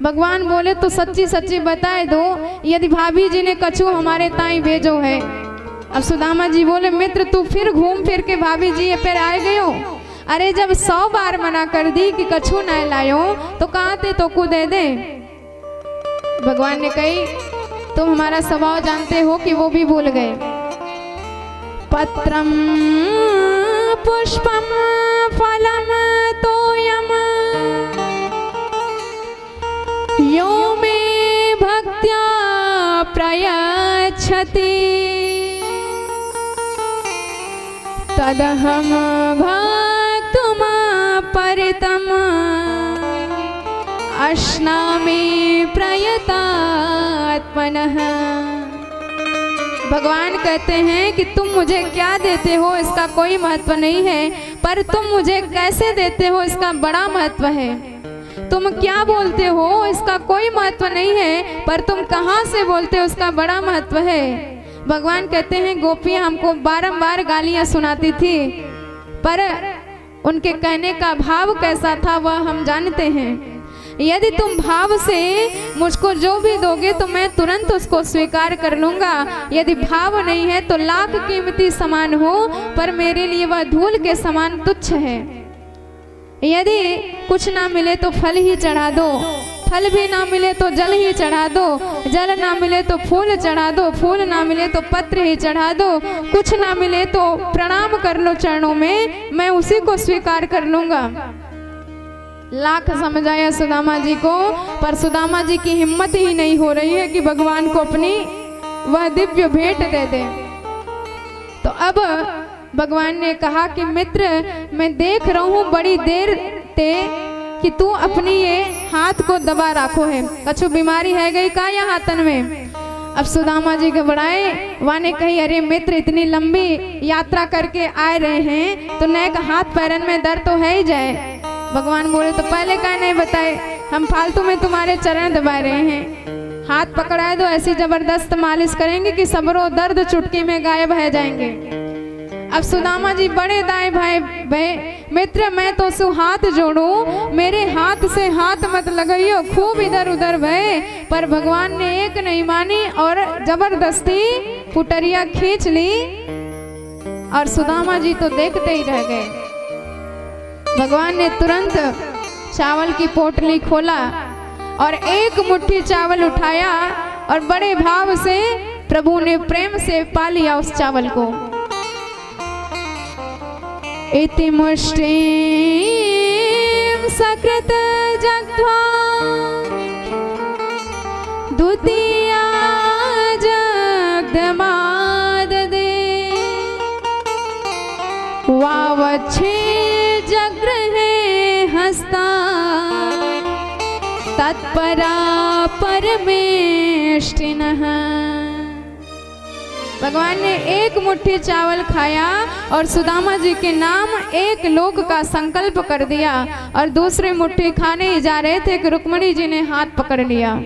भगवान बोले तो सच्ची सच्ची बताए दो यदि भाभी जी ने कछु हमारे ताई भेजो है। अब सुदामा जी बोले मित्र तू फिर घूम फिर के भाभी जी पे आए गयो। अरे जब 100 बार मना कर दी कि कछु न लायो तो कहाँ थे तो को दे दे। भगवान ने कही तुम हमारा स्वभाव जानते हो कि वो भी भूल गए। पत्रम पुष्पम फलम तोयम यो मे भक्त्या प्रयच्छति तदहम भक्तुम परितम अश्नामि प्रयतात्मनः। भगवान कहते हैं कि तुम मुझे क्या देते हो इसका कोई महत्व नहीं है, पर तुम मुझे कैसे देते हो इसका बड़ा महत्व है। तुम क्या बोलते हो इसका कोई महत्व नहीं है, पर तुम कहाँ से बोलते हो उसका बड़ा महत्व है। भगवान कहते हैं गोपियां हमको बारंबार गालियां सुनाती थी, पर उनके कहने का भाव कैसा था वह हम जानते हैं। यदि तुम भाव से मुझको जो भी दोगे तो मैं तुरंत उसको स्वीकार कर लूंगा। यदि भाव नहीं है तो लाख कीमती समान हो पर मेरे लिए वह धूल के समान तुच्छ है। यदि कुछ ना मिले तो फल ही चढ़ा दो, फल भी ना मिले तो जल ही चढ़ा दो, जल ना मिले तो फूल चढ़ा दो, फूल ना मिले तो पत्र ही चढ़ा दो, कुछ ना मिले तो प्रणाम कर लो चरणों में, मैं उसी को स्वीकार कर लूंगा। लाख समझाया सुदामा जी को, पर सुदामा जी की हिम्मत ही नहीं हो रही है कि भगवान को अपनी वह दिव्य भेंट दे दे। तो अब भगवान ने कहा कि मित्र मैं देख रहा हूँ बड़ी देर ते कि तू अपनी ये हाथ को दबा रखो है, कछु बीमारी है गई का या हाथन में। अब सुदामा जी घबराए, वाने कही अरे मित्र इतनी लंबी यात्रा करके आए रहे हैं तो नेक हाथ पैरन में दर्द तो है ही जाए। भगवान बोले तो पहले क्या नहीं बताए, हम फालतू में तुम्हारे चरण दबा रहे हैं। हाथ पकड़ा दो, ऐसी जबरदस्त मालिश करेंगे कि सबरो दर्द चुटकी में गायब हो जाएंगे। अब सुदामा जी बड़े दाएं भाई मित्र मैं तो सु हाथ जोड़ू, मेरे हाथ से हाथ मत लगाइयो, खूब इधर उधर भय। पर भगवान ने एक नहीं मानी और जबरदस्ती पुटरिया खींच ली और सुदामा जी तो देखते ही रह गए। भगवान ने तुरंत चावल की पोटली खोला और एक मुट्ठी चावल उठाया और बड़े भाव से प्रभु ने प्रेम से पा लिया उस चावल को। इति मुष्टिं सकृत जग्ध्वा द्वितीया जग्धमाददे वावच्छे जगृहे हस्ता तत्परा परमेष्टिनः। भगवान ने एक मुट्ठी चावल खाया और सुदामा जी के नाम एक लोक का संकल्प कर दिया और दूसरी मुट्ठी खाने ही जा रहे थे कि रुक्मणी जी ने हाथ पकड़ लिया।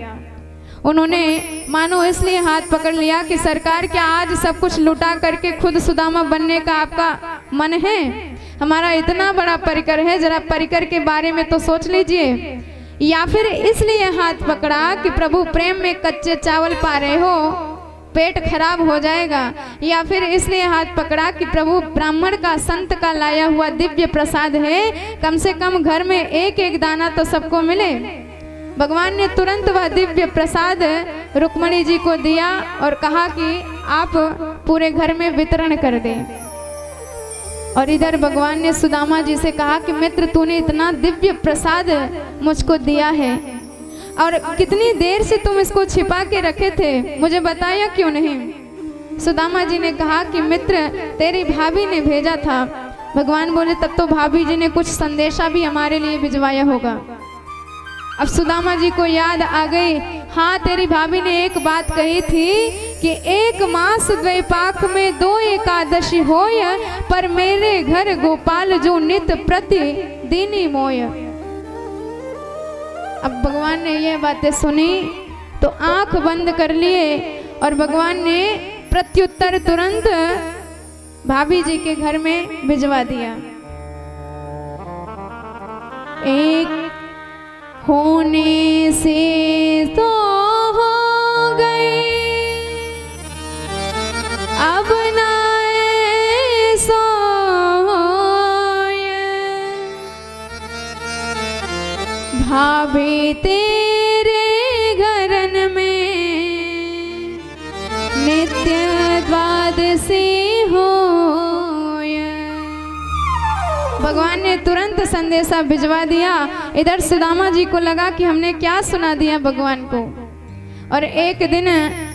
उन्होंने मानो इसलिए हाथ पकड़ लिया कि सरकार क्या आज सब कुछ लुटा करके खुद सुदामा बनने का आपका मन है? हमारा इतना बड़ा परिकर है, जरा परिकर के बारे में तो सोच लीजिए। या फिर इसलिए हाथ पकड़ा कि प्रभु प्रेम में कच्चे चावल पा रहे हो, पेट खराब हो जाएगा। या फिर इसलिए हाथ पकड़ा कि प्रभु ब्राह्मण का संत का लाया हुआ दिव्य प्रसाद है, कम से कम घर में एक एक दाना तो सबको मिले। भगवान ने तुरंत वह दिव्य प्रसाद रुक्मणी जी को दिया और कहा कि आप पूरे घर में वितरण कर दें। और इधर भगवान ने सुदामा जी से कहा कि मित्र तूने इतना दिव्य प्रसाद मुझको दिया है और कितनी देर से तुम इसको छिपा के रखे थे, मुझे बताया क्यों नहीं? सुदामा जी ने कहा कि मित्र तेरी भाभी ने भेजा था। भगवान बोले तब तो भाभी जी ने कुछ संदेशा भी हमारे लिए भिजवाया होगा। अब सुदामा जी को याद आ गई, हाँ तेरी भाभी ने एक बात कही थी कि 1 मास द्वैपाख में 2 एकादशी होय, पर मेरे घर गोपाल जो नित प्रति दीनी मोय। अब भगवान ने ये बातें सुनी तो आंख बंद कर लिए और भगवान ने प्रत्युत्तर तुरंत भाभी जी के घर में भिजवा दिया। एक होने से तो हो गई अब ना सोय, भाभी तेरे घरन में नित्य द्वादशी होय। भगवान ने तुरंत संदेशा भिजवा दिया। इधर सुदामा जी को लगा कि हमने क्या सुना दिया भगवान को। और एक दिन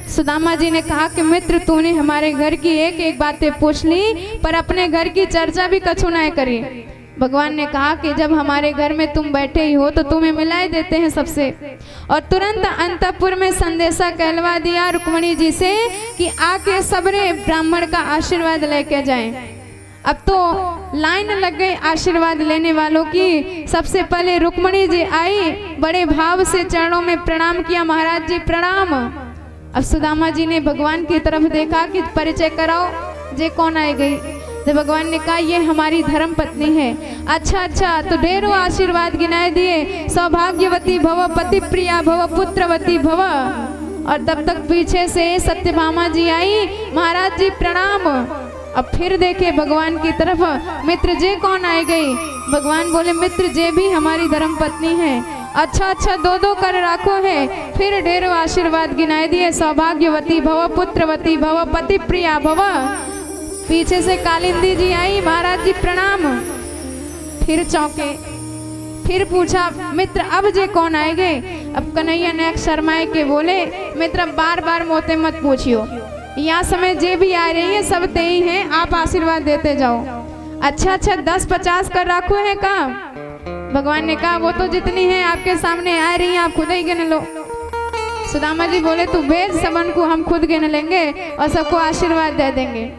सुदामा जी ने कहा कि मित्र तूने हमारे घर की एक एक बातें पूछ ली, पर अपने घर की चर्चा भी कछु ना करी। भगवान ने कहा कि जब हमारे घर में तुम बैठे ही हो तो तुम्हें मिलाए देते हैं सबसे। और तुरंत अंतपुर में संदेशा कहलवा दिया रुक्मणी जी से कि आके सबरे ब्राह्मण का आशीर्वाद लेके जाएं। अब तो लाइन लग गई आशीर्वाद लेने वालों की। सबसे पहले रुक्मणी जी आई, बड़े भाव से चरणों में प्रणाम किया, महाराज जी प्रणाम। अब सुदामा जी ने भगवान की तरफ देखा कि परिचय कराओ, जे कौन आई गई? तो भगवान ने कहा ये हमारी धर्म पत्नी है। अच्छा तो ढेरों आशीर्वाद गिनाए दिए, सौभाग्यवती भव, पति प्रिया भव, पुत्रवती भव। और तब तक पीछे से सत्यभामा जी आई, महाराज जी प्रणाम। अब फिर देखे भगवान की तरफ, मित्र जे कौन आई गई? भगवान बोले मित्र जे भी हमारी धर्म पत्नी है। अच्छा 2 कर राखो है। फिर ढेरों आशीर्वाद गिनाए दिए, सौभाग्यवती भव, पुत्रवती भव, पति प्रिया भव। पीछे से कालिंदी जी आई, महाराज जी प्रणाम। फिर चौंके, फिर पूछा मित्र अब जे कौन आए गए? अब कन्हैया ने शर्माए के बोले मित्र बार बार मोते मत पूछियो, यहाँ समय जे भी आ रही है सब ते ही हैं, आप आशीर्वाद देते जाओ। अच्छा 10-50 कर राखो है का? भगवान ने कहा वो तो जितनी है आपके सामने आ रही है, आप खुद ही गिन लो। सुदामा जी बोले तू भेज सबन को, हम खुद गिन लेंगे और सबको आशीर्वाद दे देंगे।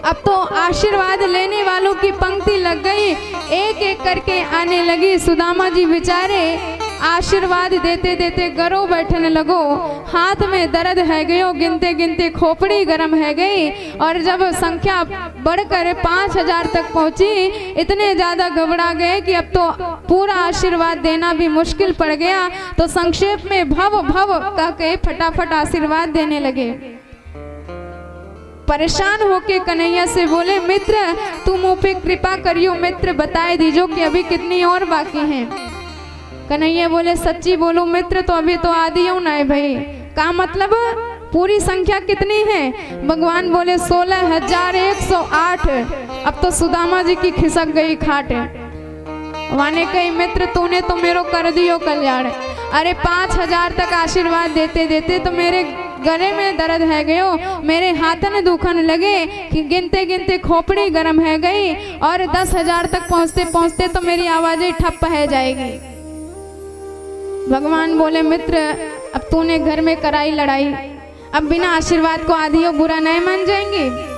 अब तो आशीर्वाद लेने वालों की पंक्ति लग गई, एक एक करके आने लगी। सुदामा जी बेचारे आशीर्वाद देते देते गरो बैठने लगो, हाथ में दर्द है गयो, गिनते गिनते खोपड़ी गर्म है गई। और जब संख्या बढ़कर 5000 तक पहुंची, इतने ज्यादा घबरा गए कि अब तो पूरा आशीर्वाद देना भी मुश्किल पड़ गया। तो संक्षेप में भव भव कह के फटाफट आशीर्वाद देने लगे। परेशान होके कन्हैया से बोले मित्र तुम मुँह पे कृपा करियो, मित्र बताए दीजो कि अभी कितनी और बाकी हैं। कन्हैया बोले सच्ची बोलूं मित्र तो अभी तो आधी हूं ना भाई। का मतलब पूरी संख्या कितनी है? भगवान बोले 16,108। अब तो सुदामा जी की खिसक गई खाट। माने कही मित्र तूने तो मेरो कर दियो कल्याण। अरे 5,000 तक आशीर्वाद देते देते तो मेरे गले में दर्द है गयो, मेरे हाथन दुखन लगे कि गिनते गिनते खोपड़ी गर्म है गई, और 10,000 तक पहुंचते पहुंचते तो मेरी आवाजें ठप है जाएगी। भगवान बोले मित्र अब तूने घर में कराई लड़ाई, अब बिना आशीर्वाद को आधियो बुरा नहीं मान जाएंगे।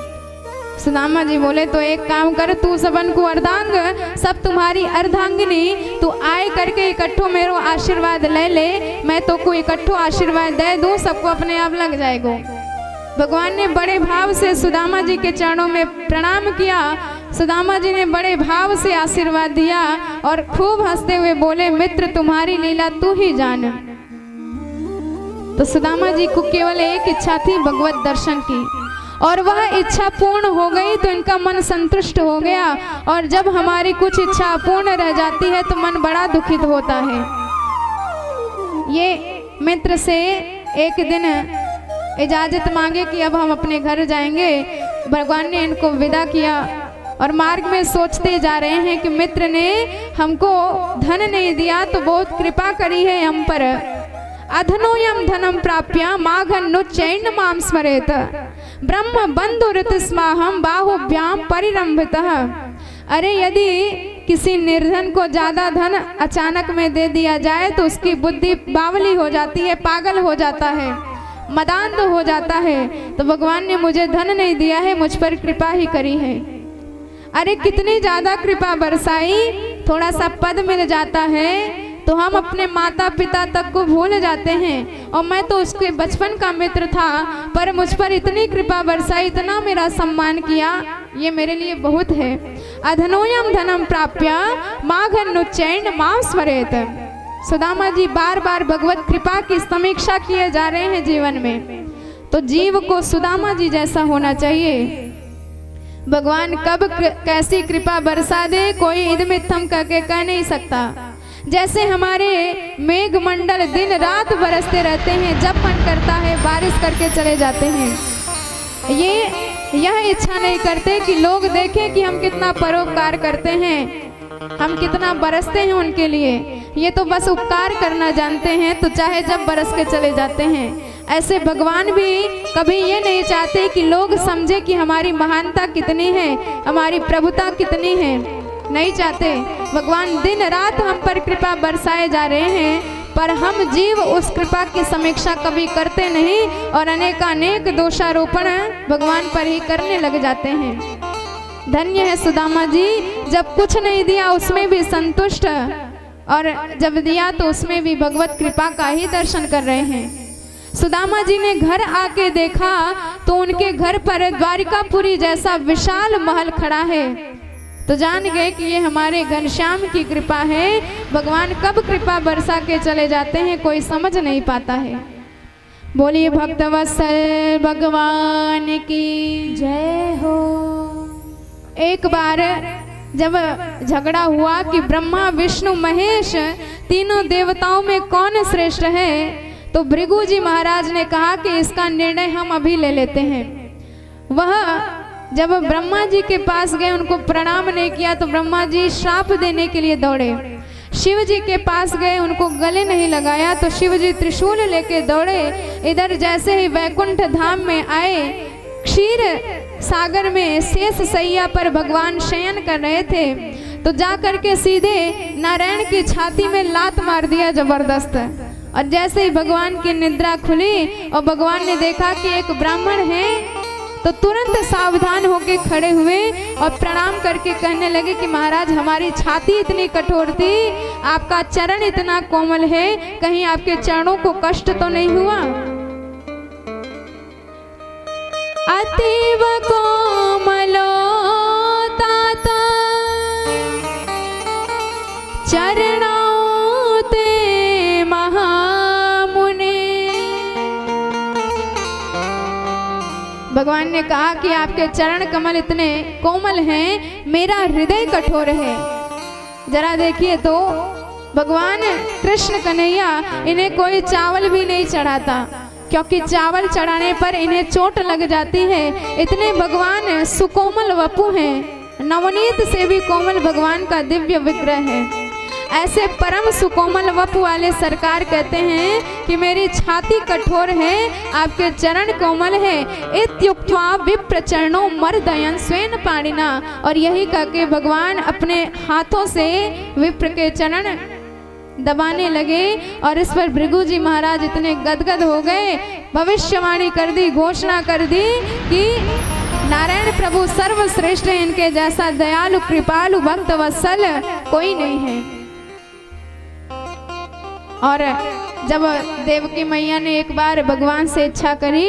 सुदामा जी बोले तो एक काम कर, तू सबन को अर्धांग, सब तुम्हारी अर्धांगिनी, तू आए करके इकट्ठो मेरो आशीर्वाद ले ले, मैं तो को इकट्ठो आशीर्वाद दे दूं, सबको अपने आप लग जाएगो। भगवान ने बड़े भाव से सुदामा जी के चरणों में प्रणाम किया। सुदामा जी ने बड़े भाव से आशीर्वाद दिया और खूब हंसते हुए बोले मित्र तुम्हारी लीला तू ही जान। तो सुदामा जी को केवल एक इच्छा थी, भगवत दर्शन की, और वह इच्छा पूर्ण हो गई तो इनका मन संतुष्ट हो गया। और जब हमारी कुछ इच्छा अपूर्ण रह जाती है तो मन बड़ा दुखित होता है। ये मित्र से एक दिन इजाजत मांगे कि अब हम अपने घर जाएंगे। भगवान ने इनको विदा किया और मार्ग में सोचते जा रहे हैं कि मित्र ने हमको धन नहीं दिया तो बहुत कृपा करी है हम पर। अधनोयम धनम प्राप्य माघनुच्चैन माम स्मरेत ब्रह्म बंधु ऋतस्माहम बाहुभ्याम परिरंभितः। अरे यदि किसी निर्धन को ज्यादा धन अचानक में दे दिया जाए तो उसकी बुद्धि बावली हो जाती है, पागल हो जाता है, मदांध हो जाता है। तो भगवान ने मुझे धन नहीं दिया है, मुझ पर कृपा ही करी है। अरे कितनी ज्यादा कृपा बरसाई, थोड़ा सा पद मिल जाता है तो हम अपने माता पिता तक को भूल जाते हैं। और मैं तो उसके बचपन का मित्र था, पर मुझ पर इतनी कृपा बरसाई, इतना मेरा सम्मान किया, ये मेरे लिए बहुत है। अधनोयम धनम प्राप्य माघनुच्चैन मां स्मरेत। सुदामा जी बार बार भगवत कृपा की समीक्षा किए जा रहे हैं जीवन में। तो जीव को सुदामा जी जैसा होना चाहिए। भगवान कब कैसी कृपा बरसा दे कोई इदमित्थम करके कह नहीं सकता। जैसे हमारे मेघ मंडल दिन रात बरसते रहते हैं, जब मन करता है बारिश करके चले जाते हैं। यह इच्छा नहीं करते कि लोग देखें कि हम कितना परोपकार करते हैं, हम कितना बरसते हैं उनके लिए। ये तो बस उपकार करना जानते हैं, तो चाहे जब बरस के चले जाते हैं। ऐसे भगवान भी कभी ये नहीं चाहते कि लोग समझे कि हमारी महानता कितनी है, हमारी प्रभुता कितनी है, नहीं चाहते। भगवान दिन रात हम पर कृपा बरसाए जा रहे हैं, पर हम जीव उस कृपा की समीक्षा कभी करते नहीं और अनेकानेक दोषारोपण भगवान पर ही करने लग जाते हैं। धन्य है सुदामा जी, जब कुछ नहीं दिया उसमें भी संतुष्ट, और जब दिया तो उसमें भी भगवत कृपा का ही दर्शन कर रहे हैं। सुदामा जी ने घर आके देखा तो उनके घर पर द्वारिकापुरी जैसा विशाल महल खड़ा है। तो जान गए कि ये हमारे घनश्याम की कृपा है। भगवान कब कृपा बरसा के चले जाते हैं कोई समझ नहीं पाता है। बोलिए भक्तवत्सल भगवान की जय हो। एक बार जब झगड़ा हुआ कि ब्रह्मा विष्णु महेश तीनों देवताओं में कौन श्रेष्ठ है, तो भृगु जी महाराज ने कहा कि इसका निर्णय हम अभी ले लेते हैं। वह जब ब्रह्मा जी के पास गए, उनको प्रणाम नहीं किया तो ब्रह्मा जी श्राप देने के लिए दौड़े। शिव जी के पास गए, उनको गले नहीं लगाया तो शिव जी त्रिशूल लेके दौड़े। इधर जैसे ही वैकुंठ धाम में आए, क्षीर सागर में शेष सैया पर भगवान शयन कर रहे थे, तो जा करके सीधे नारायण की छाती में लात मार दिया जबरदस्त। और जैसे ही भगवान की निद्रा खुली और भगवान ने देखा कि एक ब्राह्मण है, तो तुरंत सावधान होके खड़े हुए और प्रणाम करके कहने लगे कि महाराज हमारी छाती इतनी कठोर थी, आपका चरण इतना कोमल है, कहीं आपके चरणों को कष्ट तो नहीं हुआ। अतीव कोमलो ताता चरणों ते महामुने। भगवान ने कहा कि आपके चरण कमल इतने कोमल हैं, मेरा हृदय कठोर है। जरा देखिए तो भगवान कृष्ण कन्हैया इन्हें कोई चावल भी नहीं चढ़ाता, क्योंकि चावल चढ़ाने पर इन्हें चोट लग जाती है। इतने भगवान सुकोमल वपु हैं, नवनीत से भी कोमल भगवान का दिव्य विग्रह है। ऐसे परम सुकोमल वपु वाले सरकार कहते हैं कि मेरी छाती कठोर है, आपके चरण कोमल है। इत्युक्त्वा विप्र चरणों मर्दयन् स्वेन पाणिना। और यही कह के भगवान अपने हाथों से विप्र के चरण दबाने लगे और इस पर भृगु जी महाराज इतने गदगद हो गए, भविष्यवाणी कर दी, घोषणा कर दी कि नारायण प्रभु सर्वश्रेष्ठ हैं, इनके जैसा दयालु कृपालु भक्त वत्सल कोई नहीं है। और जब देवकी मैया ने एक बार भगवान से इच्छा करी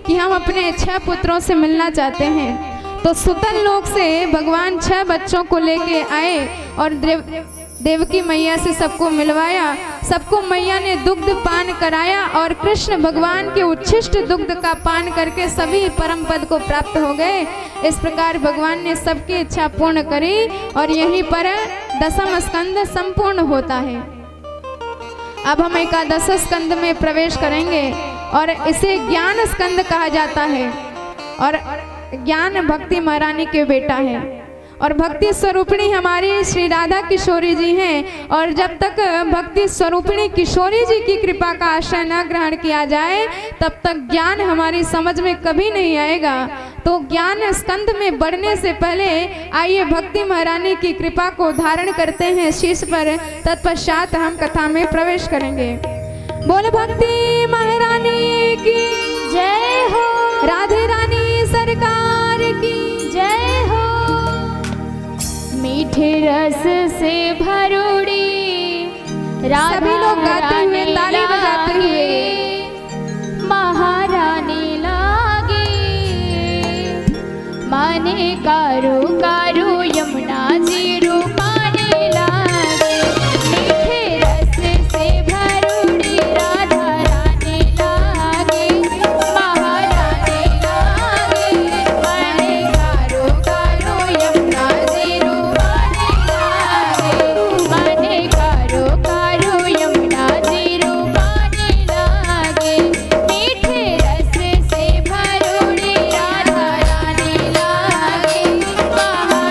कि हम अपने 6 पुत्रों से मिलना चाहते हैं, तो सुतल लोक से भगवान 6 बच्चों को लेके आए और देवकी मैया से सबको मिलवाया। सबको मैया ने दुग्ध पान कराया और कृष्ण भगवान के उच्छिष्ट दुग्ध का पान करके सभी परम पद को प्राप्त हो गए। इस प्रकार भगवान ने सबकी इच्छा पूर्ण करी और यहीं पर 10वां स्कंद संपूर्ण होता है। अब हम एकादश स्कंद में प्रवेश करेंगे और इसे ज्ञान स्कंद कहा जाता है। और ज्ञान भक्ति महारानी के बेटा है और भक्ति स्वरूपिणी हमारी श्री राधा किशोरी जी हैं। और जब तक भक्ति स्वरूपिणी किशोरी जी की कृपा का आश्रय न ग्रहण किया जाए तब तक ज्ञान हमारी समझ में कभी नहीं आएगा। तो ज्ञान स्कंद में बढ़ने से पहले आइए भक्ति महारानी की कृपा को धारण करते हैं शीश पर, तत्पश्चात हम कथा में प्रवेश करेंगे। बोल भक्ति महारानी की जय हो, राधे रानी सरकार की जय हो। मीठे रस से भरूड़ी सभी लोग गाते हुए ताली बजाते हुए महारानी लागे, माने कारू कारू यमुना जी रूपाने लागे। मीठे रस से भरूड़ी राधा रानी लागे, महारानी लागे, माने कारू कारू यमुना जी रूपाने लागे, माने कारू कारू यमुना जी रूपाने लागे। मीठे रस से भरूड़ी राधा रानी लागे, महारानी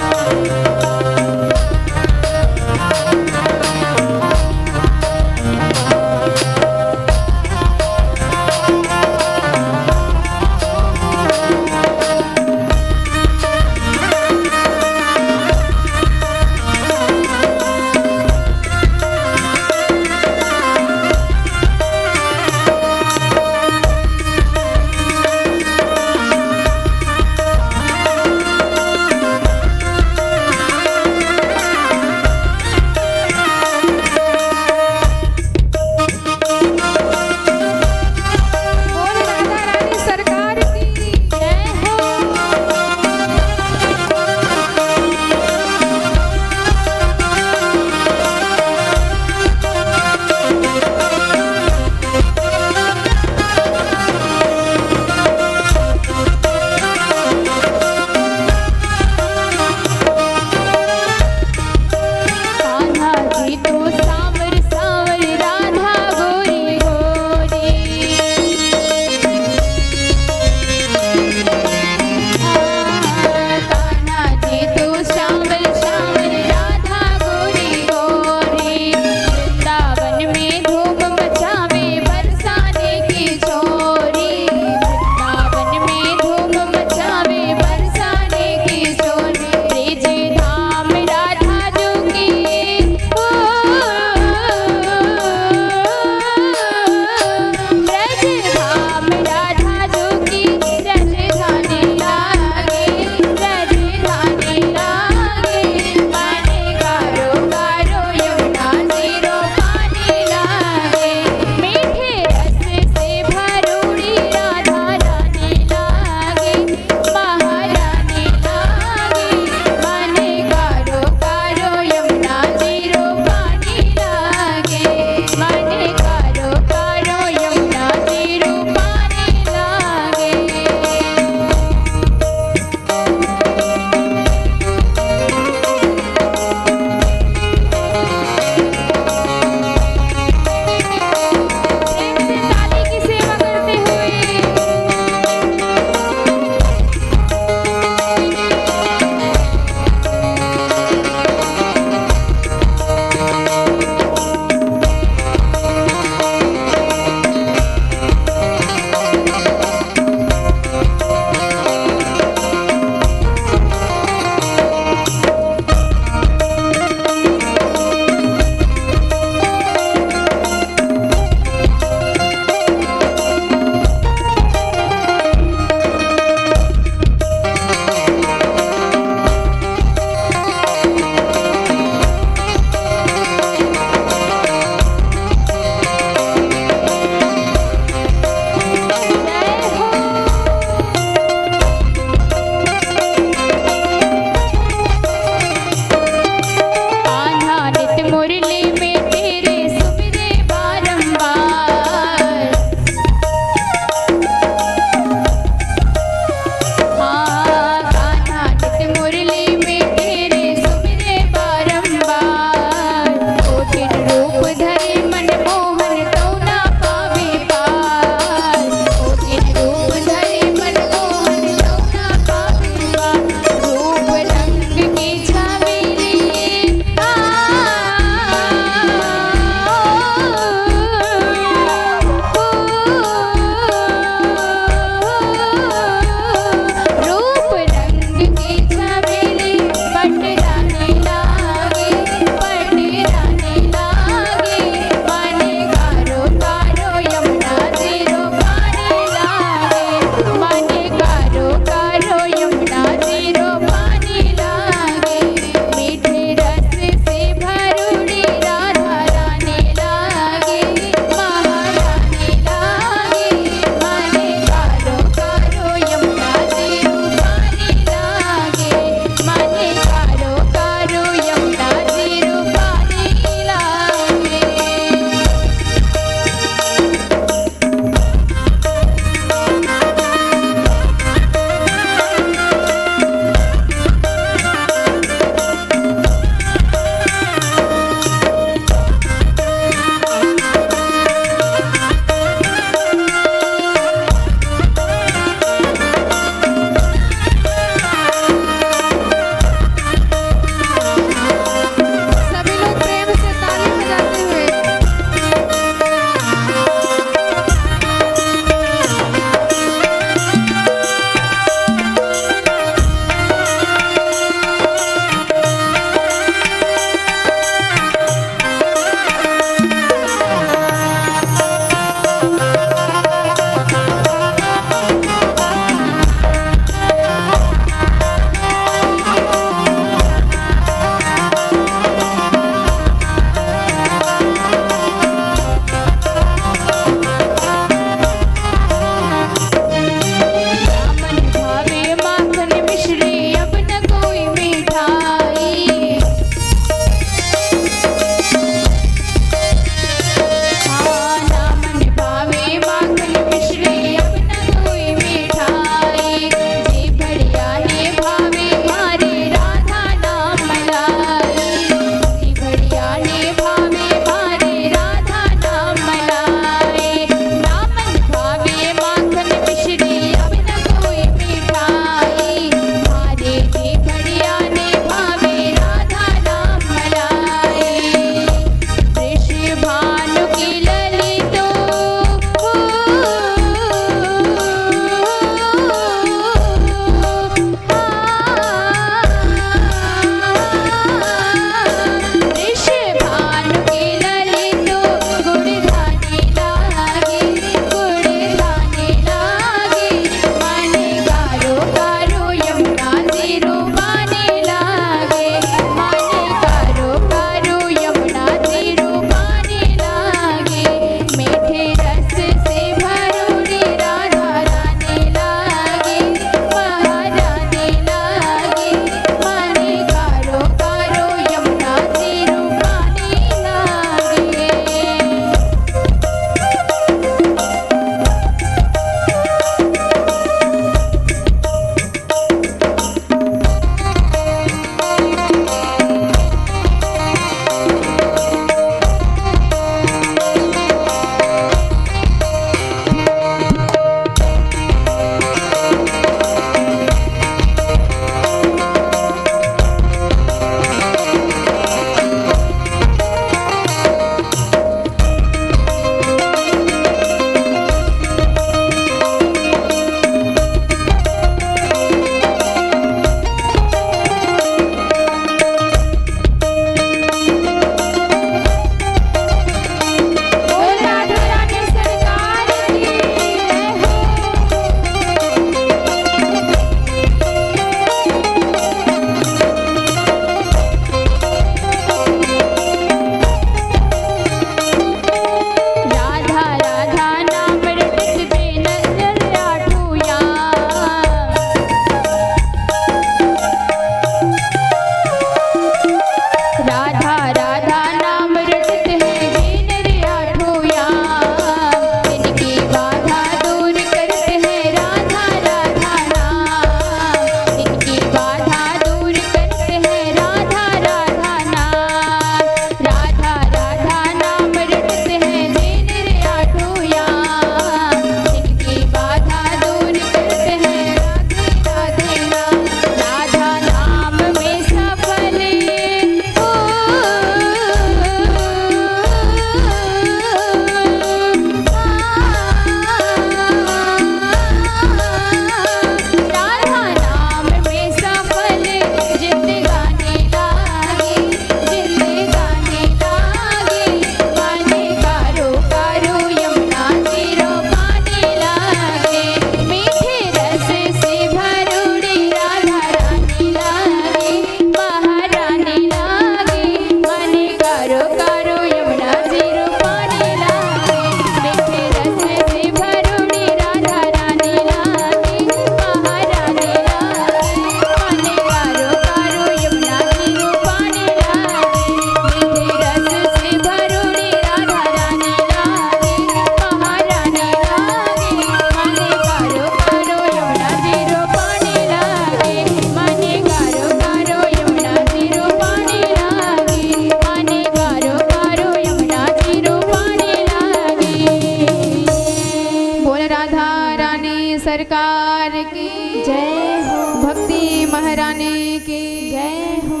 महारानी सरकार की जय हो, भक्ति महारानी की जय हो।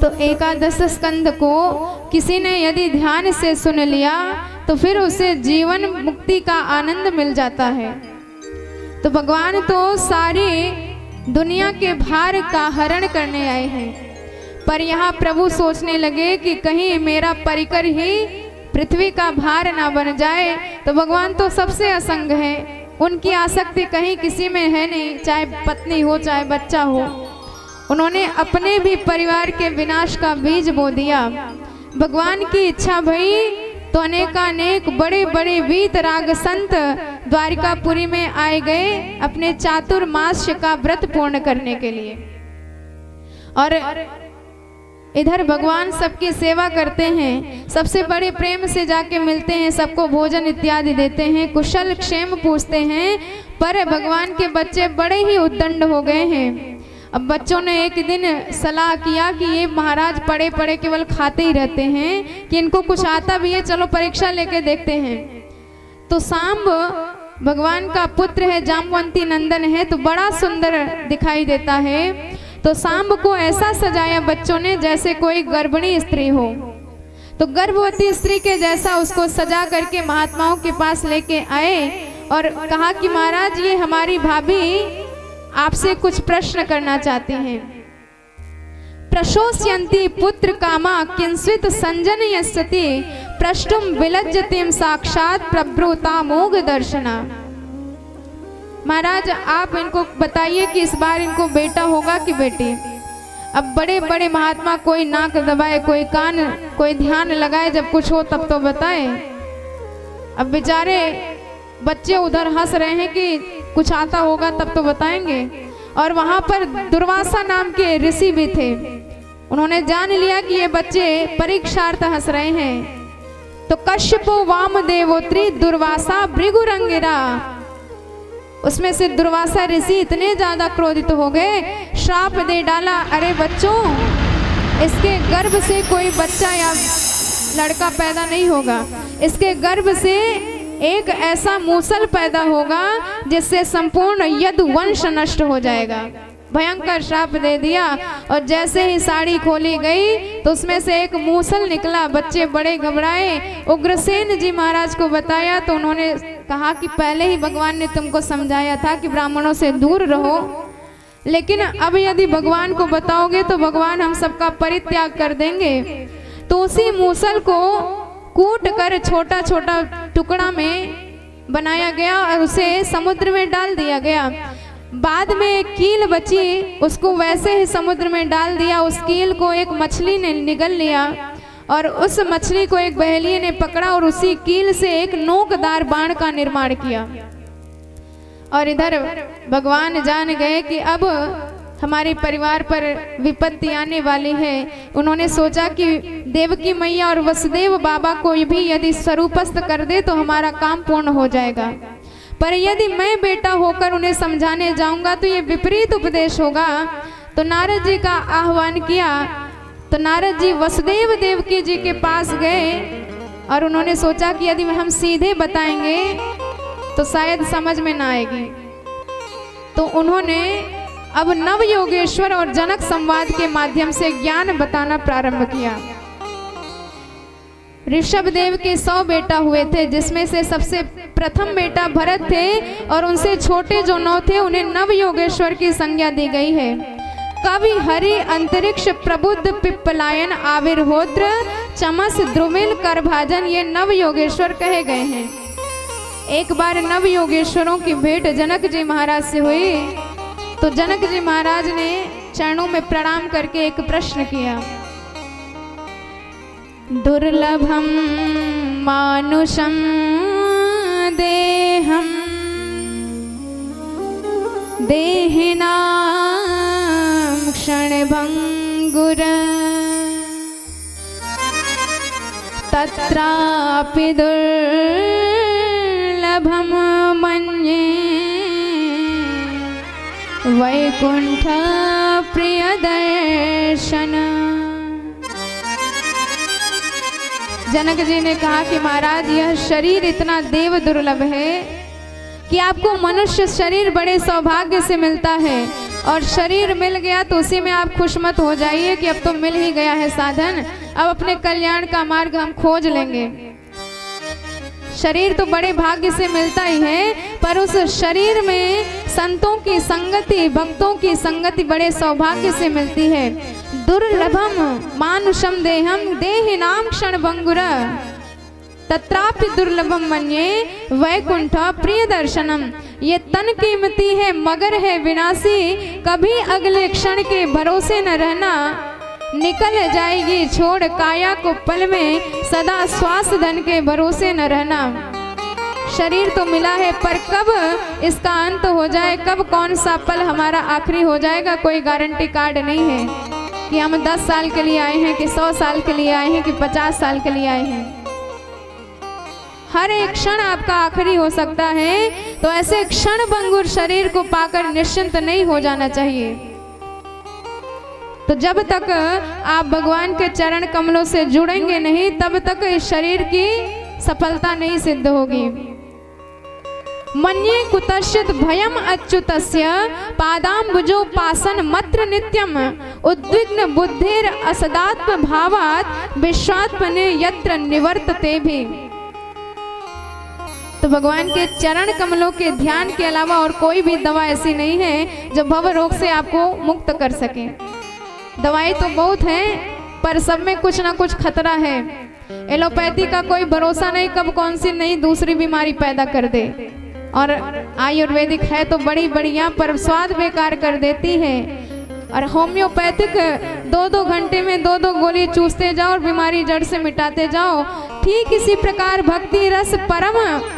तो एकादश स्कंद को किसी ने यदि ध्यान से सुन लिया तो फिर उसे जीवन मुक्ति का आनंद मिल जाता है। तो भगवान तो सारी दुनिया के भार का हरण करने आए हैं, पर यहाँ प्रभु सोचने लगे कि कहीं मेरा परिकर ही पृथ्वी का भार ना बन जाए। तो भगवान तो सबसे असंग है, उनकी आसक्ति कहीं किसी में है नहीं, चाहे पत्नी हो चाहे बच्चा हो। उन्होंने अपने भी परिवार के विनाश का बीज बो दिया। भगवान की इच्छा भई तो अनेकानेक बड़े बड़े वीतराग संत द्वारिकापुरी में आए गए अपने चातुर्मास्य का व्रत पूर्ण करने के लिए। और इधर भगवान सबकी सेवा करते हैं, सबसे बड़े प्रेम से जाके मिलते हैं, सबको भोजन इत्यादि देते हैं, कुशल क्षेम पूछते हैं। पर भगवान के बच्चे बड़े ही उद्दंड हो गए हैं। अब बच्चों ने एक दिन सलाह किया कि ये महाराज पढ़े पढ़े केवल खाते ही रहते हैं, कि इनको कुछ आता भी है, चलो परीक्षा लेके देखते हैं। तो सांब भगवान का पुत्र है, जामवंती नंदन है, तो बड़ा सुंदर दिखाई देता है। तो सांब को ऐसा सजाया बच्चों ने जैसे कोई गर्भिणी स्त्री हो। तो गर्भवती स्त्री के जैसा उसको सजा करके महात्माओं के पास लेके आए और कहा कि महाराज ये हमारी भाभी आपसे कुछ प्रश्न करना चाहती हैं। प्रशोष्यन्ति पुत्र कामा किंस्वित संजनयस्यति प्रष्टुम विलज्जतिम साक्षात प्रभृता मोग दर्शना। महाराज आप इनको बताइए कि इस बार इनको बेटा होगा कि बेटी। अब बड़े बड़े महात्मा कोई नाक दबाए, कोई कान, कोई ध्यान लगाए, जब कुछ हो तब तो बताए। अब बेचारे बच्चे उधर हंस रहे हैं कि कुछ आता होगा तब तो बताएंगे। और वहां पर दुर्वासा नाम के ऋषि भी थे, उन्होंने जान लिया कि ये बच्चे परीक्षार्थ हंस रहे हैं। तो कश्यपो वामदेवोत्री दुर्वासा भृगुरंगिरा, उसमें से दुर्वासा ऋषि इतने ज्यादा क्रोधित हो गए, श्राप दे डाला, अरे बच्चों इसके गर्भ से कोई बच्चा या लड़का पैदा नहीं होगा, इसके गर्भ से एक ऐसा मूसल पैदा होगा जिससे संपूर्ण यदुवंश नष्ट हो जाएगा। भयंकर श्राप दे दिया। और जैसे ही साड़ी खोली गई तो उसमें से एक मूसल निकला। बच्चे बड़े घबराए, उग्रसेन जी महाराज को बताया तो उन्होंने कहा कि पहले ही भगवान ने तुमको समझाया था कि ब्राह्मणों से दूर रहो, लेकिन अब यदि भगवान को बताओगे तो भगवान हम सबका परित्याग कर देंगे। तो उसी मूसल को कूट कर छोटा छोटा टुकड़ा में बनाया गया और उसे समुद्र में डाल दिया गया। बाद में एक कील बची, उसको वैसे ही समुद्र में डाल दिया। उस कील को एक मछली ने निगल लिया और उस मछली को एक बहेलिये ने पकड़ा और उसी कील से एक नोकदार बाण का निर्माण किया। और इधर भगवान जान गए कि अब हमारे परिवार पर विपत्ति आने वाली है। उन्होंने सोचा कि देवकी मैया और वसुदेव बाबा को भी यदि स्वरूपस्थ कर दे तो हमारा काम पूर्ण हो जाएगा। पर यदि मैं बेटा होकर उन्हें समझाने जाऊंगा तो ये विपरीत उपदेश होगा। तो नारद जी का आह्वान किया। तो नारद जी वसुदेव देवकी जी के पास गए और उन्होंने सोचा कि यदि हम सीधे बताएंगे तो शायद समझ में ना आएगी। तो उन्होंने अब नव योगेश्वर और जनक संवाद के माध्यम से ज्ञान बताना प्रारंभ किया। ऋषभ देव के 100 बेटा हुए थे, जिसमें से सबसे प्रथम बेटा भरत थे और उनसे छोटे जो 9 थे उन्हें नव योगेश्वर की संज्ञा दी गई है। कवि हरि अंतरिक्ष प्रबुद्ध पिप्पलायन आविर्होत्र चमस द्रुमिल करभाजन, ये नव योगेश्वर कहे गए हैं। एक बार नव योगेश्वरों की भेंट जनक जी महाराज से हुई तो जनक जी महाराज ने चरणों में प्रणाम करके एक प्रश्न किया। दुर्लभम मानुषम देहम देहिनां क्षणभंगुर तत्रापि दुर्लभम मन्ये वैकुंठ प्रिय दर्शन। जनक जी ने कहा कि महाराज यह शरीर इतना देव दुर्लभ है कि आपको मनुष्य शरीर बड़े सौभाग्य से मिलता है, और शरीर मिल गया तो उसी में आप खुश मत हो जाइए कि अब तो मिल ही गया है साधन, अब अपने कल्याण का मार्ग हम खोज लेंगे। शरीर तो बड़े भाग्य से मिलता ही है, पर उस शरीर में संतों की संगति, भक्तों की संगति बड़े सौभाग्य से मिलती है। दुर्लभम मानुषम देहम देहिनाम क्षण भंगुरा तत्रापि दुर्लभम मन्ये वैकुंठ प्रिय दर्शनम। ये तन कीमती है मगर है विनाशी, कभी अगले क्षण के भरोसे न रहना, निकल जाएगी छोड़ काया को पल में, सदा श्वास धन के भरोसे न रहना। शरीर तो मिला है पर कब इसका अंत हो जाए, कब कौन सा पल हमारा आखिरी हो जाएगा, कोई गारंटी कार्ड नहीं है कि हम 10 साल के लिए आए हैं कि 100 साल के लिए आए हैं कि 50 साल के लिए आए हैं। हर एक क्षण आपका आखिरी हो सकता है, तो ऐसे क्षण भंगुर शरीर को पाकर निश्चिंत नहीं हो जाना चाहिए। तो जब तक आप भगवान के चरण कमलों से जुड़ेंगे नहीं, तब तक इस शरीर की सफलता नहीं सिद्ध होगी। मन्ये कुतश्चित भयम अच्युतस्य पादाम्बुजो पासन मत्र नित्यम, उद्विग्न बुद्धिर असदात्म भावात् विश्वात्मने यत्र निवर्तते भी। तो भगवान के चरण कमलों के ध्यान के अलावा और कोई भी दवा ऐसी नहीं है जो भव रोग से आपको मुक्त कर सके। दवाई तो बहुत है, पर सब में कुछ ना कुछ खतरा है। एलोपैथी का कोई भरोसा नहीं, कब कौन सी नई दूसरी बीमारी पैदा कर दे, और आयुर्वेदिक है तो बड़ी बढ़िया, पर स्वाद बेकार कर देती है। और होम्योपैथिक 2-2 घंटे में 2-2 गोली चूसते जाओ और बीमारी जड़ से मिटाते जाओ। ठीक इसी प्रकार भक्ति रस परम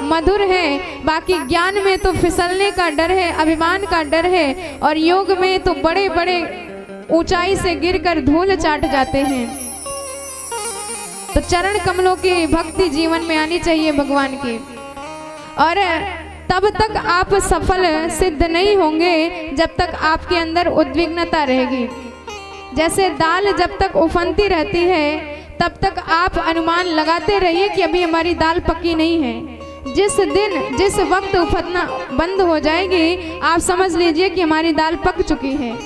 मधुर है, बाकी ज्ञान में तो फिसलने का डर है, अभिमान का डर है, और योग में तो बड़े बड़े ऊंचाई से गिरकर धूल चाट जाते हैं। तो चरण कमलों की भक्ति जीवन में आनी चाहिए भगवान की, और तब तक आप सफल सिद्ध नहीं होंगे जब तक आपके अंदर उद्विग्नता रहेगी। जैसे दाल जब तक उफनती रहती है तब तक आप अनुमान लगाते रहिए कि अभी हमारी दाल पकी नहीं है। जिस वक्त उफनना बंद हो जाएगी, आप समझ लीजिए कि हमारी दाल पक चुकी है।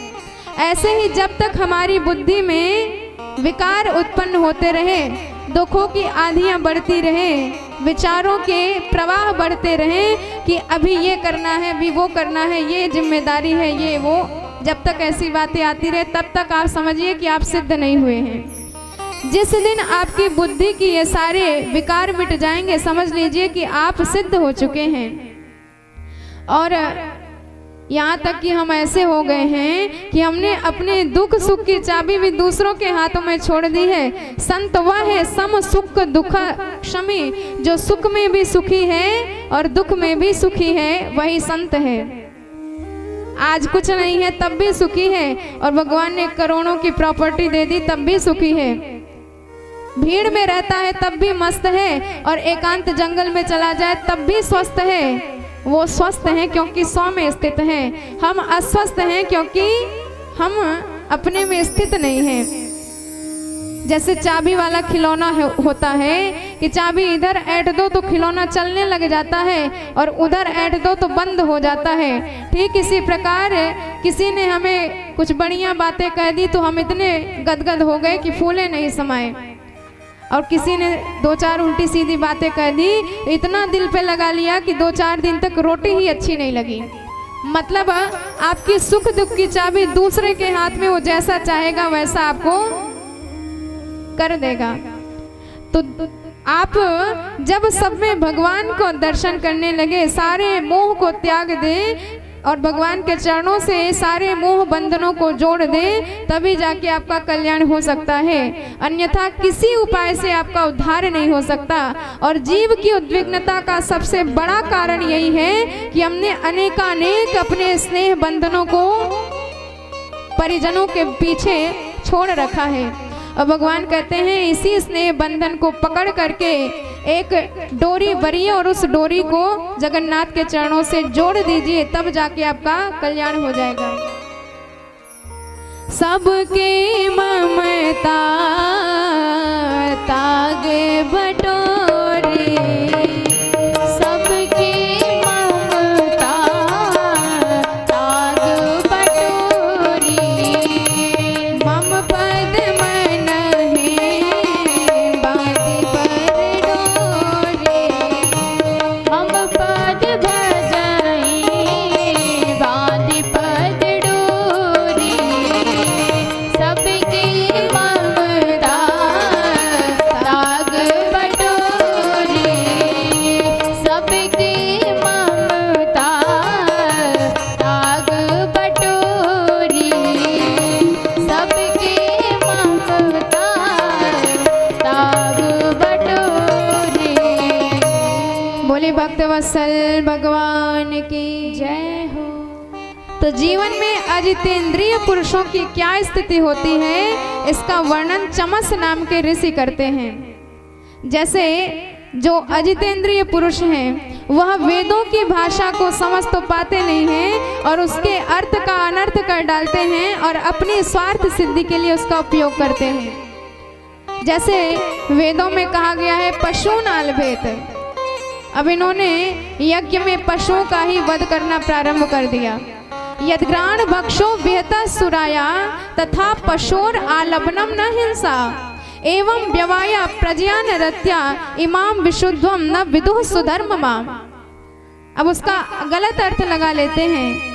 ऐसे ही जब तक हमारी बुद्धि में विकार उत्पन्न होते रहे, दुखों की आंधियां बढ़ती रहे, विचारों के प्रवाह बढ़ते रहे कि अभी ये करना है, अभी वो करना है, ये जिम्मेदारी है, ये वो, जब तक ऐसी बातें आती रहे तब तक आप समझिए कि आप सिद्ध नहीं हुए हैं। जिस दिन आपकी बुद्धि की ये सारे विकार मिट जाएंगे, समझ लीजिए कि आप सिद्ध हो चुके हैं। और यहाँ तक कि हम ऐसे हो गए हैं कि हमने अपने दुख सुख की चाबी भी दूसरों के हाथों में छोड़ दी है। संत वह है सम सुख दुख क्षमी, जो सुख में भी सुखी है और दुख में भी सुखी है, वही संत है। आज कुछ नहीं है तब भी सुखी है, और भगवान ने करोड़ों की प्रॉपर्टी दे दी तब भी सुखी है। भीड़ में रहता है तब भी मस्त है, और एकांत जंगल में चला जाए तब भी स्वस्थ है। वो स्वस्थ हैं क्योंकि 100 में स्थित हैं, हम अस्वस्थ हैं क्योंकि हम अपने में स्थित नहीं हैं। जैसे चाबी वाला खिलौना होता है कि चाबी इधर ऐंठ दो तो खिलौना चलने लग जाता है, और उधर ऐंठ दो तो बंद हो जाता है। ठीक इसी प्रकार किसी ने हमें कुछ बढ़िया बातें कह दी तो हम इतने गदगद हो गए कि फूले नहीं समाए, और किसी ने 2-4 उल्टी सीधी बातें कह दी, इतना दिल पे लगा लिया कि 2-4 दिन तक रोटी ही अच्छी नहीं लगी। मतलब आपकी सुख दुख की चाबी दूसरे के हाथ में, वो जैसा चाहेगा वैसा आपको कर देगा। तो आप जब सब में भगवान को दर्शन करने लगे, सारे मोह को त्याग दें और भगवान के चरणों से सारे मोह बंधनों को जोड़ दें, तभी जाके आपका कल्याण हो सकता है। अन्यथा किसी उपाय से आपका उद्धार नहीं हो सकता। और जीव की उद्विग्नता का सबसे बड़ा कारण यही है कि हमने अनेकानेक अपने स्नेह बंधनों को परिजनों के पीछे छोड़ रखा है। और भगवान कहते हैं इसी स्नेह बंधन को पकड़ करके एक डोरी भरिए और उस डोरी को जगन्नाथ के चरणों से जोड़ दीजिए, तब जाके आपका कल्याण हो जाएगा। सबके ममता तागे बटोरे, सबके ममता भगवान की जय हो। तो जीवन में अजितेंद्रिय पुरुषों की क्या स्थिति होती है, इसका वर्णन चमस नाम के ऋषि करते हैं। जैसे जो अजितेंद्रिय पुरुष हैं वह वेदों की भाषा को समझ तो पाते नहीं हैं और उसके अर्थ का अनर्थ कर डालते हैं और अपनी स्वार्थ सिद्धि के लिए उसका उपयोग करते हैं। जैसे वेदों में कहा गया है पशु नालभेत, अब इन्होंने यज्ञ में पशुओं का ही वध करना प्रारंभ कर दिया। यद्ग्राण भक्षो विहता सुराया तथा पशोर आलबनम न हिंसा एवं व्यवाया प्रजया नरत्या इमाम विशुद्धम न विदुः सुधर्ममा। अब उसका गलत अर्थ लगा लेते हैं।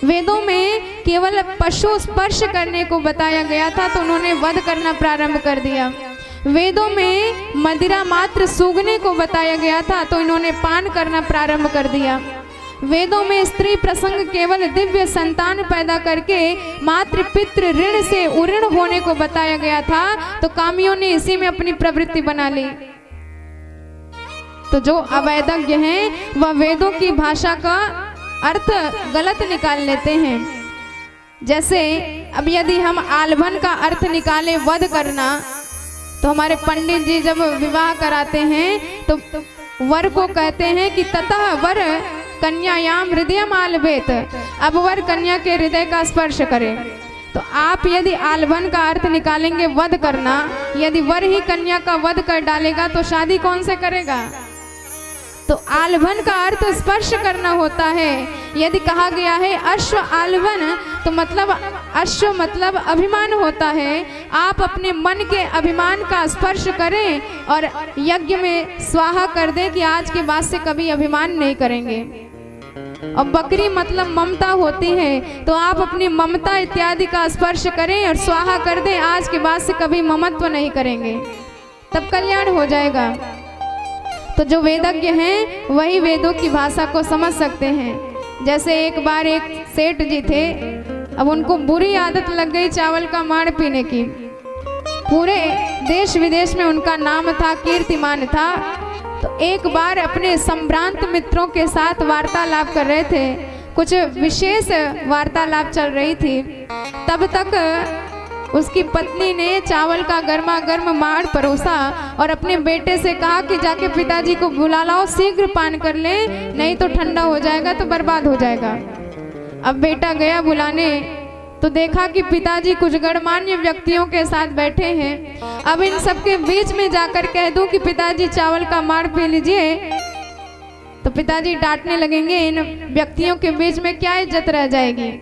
वेदों में केवल पशु स्पर्श करने को बताया गया था तो उन्होंने वध करना प्रारंभ कर दिया। वेदों में मदिरा मात्र सूंघने को बताया गया था तो इन्होंने पान करना प्रारंभ कर दिया। वेदों में स्त्री प्रसंग केवल दिव्य संतान पैदा करके मातृ पितृ ऋण से उऋण होने को बताया गया था तो कामियों ने इसी में अपनी प्रवृत्ति बना ली। तो जो अवैधज्ञ हैं वह वेदों की भाषा का अर्थ गलत निकाल लेते हैं। जैसे अब यदि हम आलभन का अर्थ निकाले वध करना, तो हमारे पंडित जी जब विवाह कराते हैं तो वर को कहते हैं कि ततः वर कन्यायाम हृदय आलभेत, अब वर कन्या के हृदय का स्पर्श करे। तो आप यदि आलभन का अर्थ निकालेंगे वध करना, यदि वर ही कन्या का वध कर डालेगा तो शादी कौन से करेगा। तो आलभन का अर्थ स्पर्श करना होता है। यदि कहा गया है अश्व आलभन तो मतलब अश्व मतलब अभिमान होता है। आप अपने मन के अभिमान का स्पर्श करें और यज्ञ में स्वाहा कर दें कि आज के बाद से कभी अभिमान नहीं करेंगे। और बकरी मतलब ममता होती है तो आप अपनी ममता इत्यादि का स्पर्श करें और स्वाहा कर दें, आज के बाद से कभी ममत्व नहीं करेंगे, तब कल्याण हो जाएगा। तो जो वेदज्ञ हैं वही वेदों की भाषा को समझ सकते हैं। जैसे एक बार एक सेठ जी थे, अब उनको बुरी आदत लग गई चावल का माड़ पीने की। पूरे देश विदेश में उनका नाम था, कीर्तिमान था। तो एक बार अपने संभ्रांत मित्रों के साथ वार्तालाप कर रहे थे, कुछ विशेष वार्तालाप चल रही थी। तब तक उसकी पत्नी ने चावल का गर्मा गर्म माड़ परोसा और अपने बेटे से कहा कि जाके पिताजी को बुला लाओ, शीघ्र पान कर ले, नहीं तो ठंडा हो जाएगा तो बर्बाद हो जाएगा। अब बेटा गया बुलाने तो देखा कि पिताजी कुछ गणमान्य व्यक्तियों के साथ बैठे हैं। अब इन सबके बीच में जाकर कह दूं कि पिताजी चावल का माड़ पी लीजिए तो पिताजी डांटने लगेंगे, इन व्यक्तियों के बीच में क्या इज्जत रह जाएगी।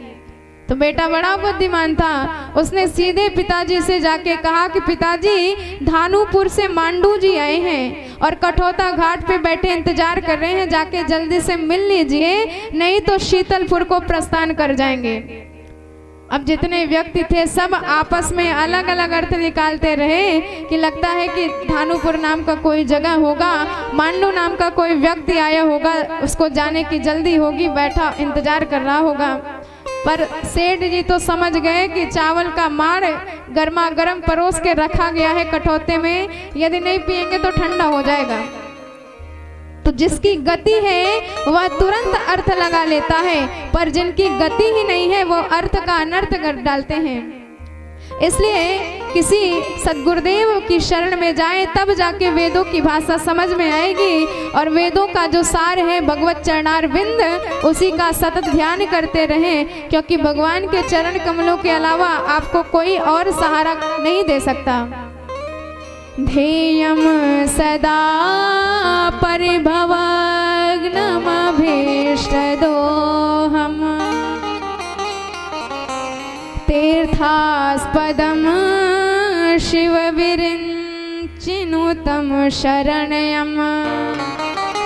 तो बेटा बड़ा बुद्धिमान था, उसने सीधे पिताजी से जाके कहा कि पिताजी धानुपुर से मांडू जी आए हैं और कठौता घाट पे बैठे इंतजार कर रहे हैं, जाके जल्दी से मिल लीजिए, नहीं तो शीतलपुर को प्रस्थान कर जाएंगे। अब जितने व्यक्ति थे सब आपस में अलग अलग अर्थ निकालते रहे कि लगता है कि धानुपुर नाम का कोई जगह होगा, मांडू नाम का कोई व्यक्ति आया होगा, उसको जाने की जल्दी होगी, बैठा इंतजार कर रहा होगा। पर सेठ जी तो समझ गए कि चावल का माड़ गर्मा गर्म परोस के रखा गया है कठौते में, यदि नहीं पिएंगे तो ठंडा हो जाएगा। तो जिसकी गति है वह तुरंत अर्थ लगा लेता है, पर जिनकी गति ही नहीं है वो अर्थ का अनर्थ कर डालते हैं। इसलिए किसी सद्गुरुदेव की शरण में जाए तब जाके वेदों की भाषा समझ में आएगी और वेदों का जो सार है भगवत चरणार बिंद, उसी का सतत ध्यान करते रहें, क्योंकि भगवान के चरण कमलों के अलावा आपको कोई और सहारा नहीं दे सकता। ध्येयम सदा परिभवग्नमभीष्टदोहम् तीर्थास्पदम शिवविरिञ्चिनुतम शरणयम।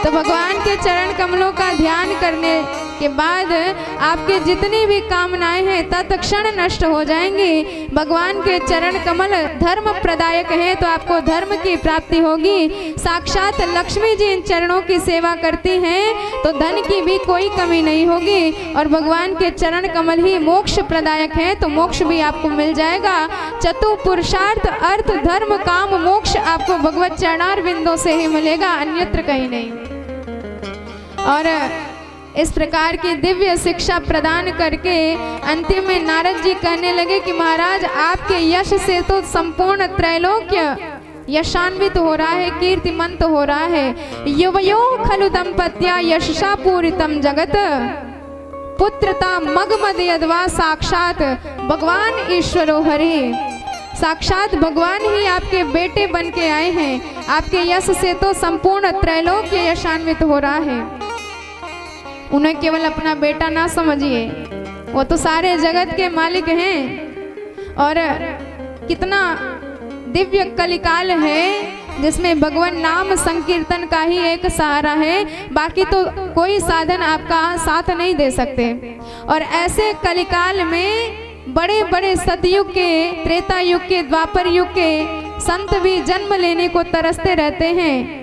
तो भगवान के चरण कमलों का ध्यान करने के बाद आपके जितनी भी कामनाएं हैं तत्क्षण नष्ट हो जाएंगी। भगवान के चरण कमल धर्म प्रदायक है तो आपको धर्म की प्राप्ति होगी। साक्षात लक्ष्मी जी इन चरणों की सेवा करती हैं तो धन की भी कोई कमी नहीं होगी और भगवान के चरण कमल ही मोक्ष प्रदायक है तो मोक्ष भी आपको मिल जाएगा। चतुपुरुषार्थ अर्थ धर्म काम मोक्ष आपको भगवत चरणार बिंदों से ही मिलेगा, अन्यत्र कहीं नहीं। और इस प्रकार की दिव्य शिक्षा प्रदान करके अंतिम में नारद जी कहने लगे कि महाराज आपके यश से तो संपूर्ण त्रैलोक्य यशान्वित हो रहा है, कीर्तिमंत हो रहा है। युवयो खलु दंपत्या यशसा पूरितम जगत पुत्रता मगमद यद्वा साक्षात भगवान ईश्वरो हरि। साक्षात भगवान ही आपके बेटे बन के आए हैं। आपके यश से तो संपूर्ण त्रैलोक्य यशान्वित हो रहा है। उन्हें केवल अपना बेटा ना समझिए, वो तो सारे जगत के मालिक हैं। और कितना दिव्य कलिकाल है जिसमें भगवान नाम संकीर्तन का ही एक सहारा है, बाकी तो कोई साधन आपका साथ नहीं दे सकते। और ऐसे कलिकाल में बड़े बड़े सतयुग के, त्रेता युग के, द्वापर युग के संत भी जन्म लेने को तरसते रहते हैं।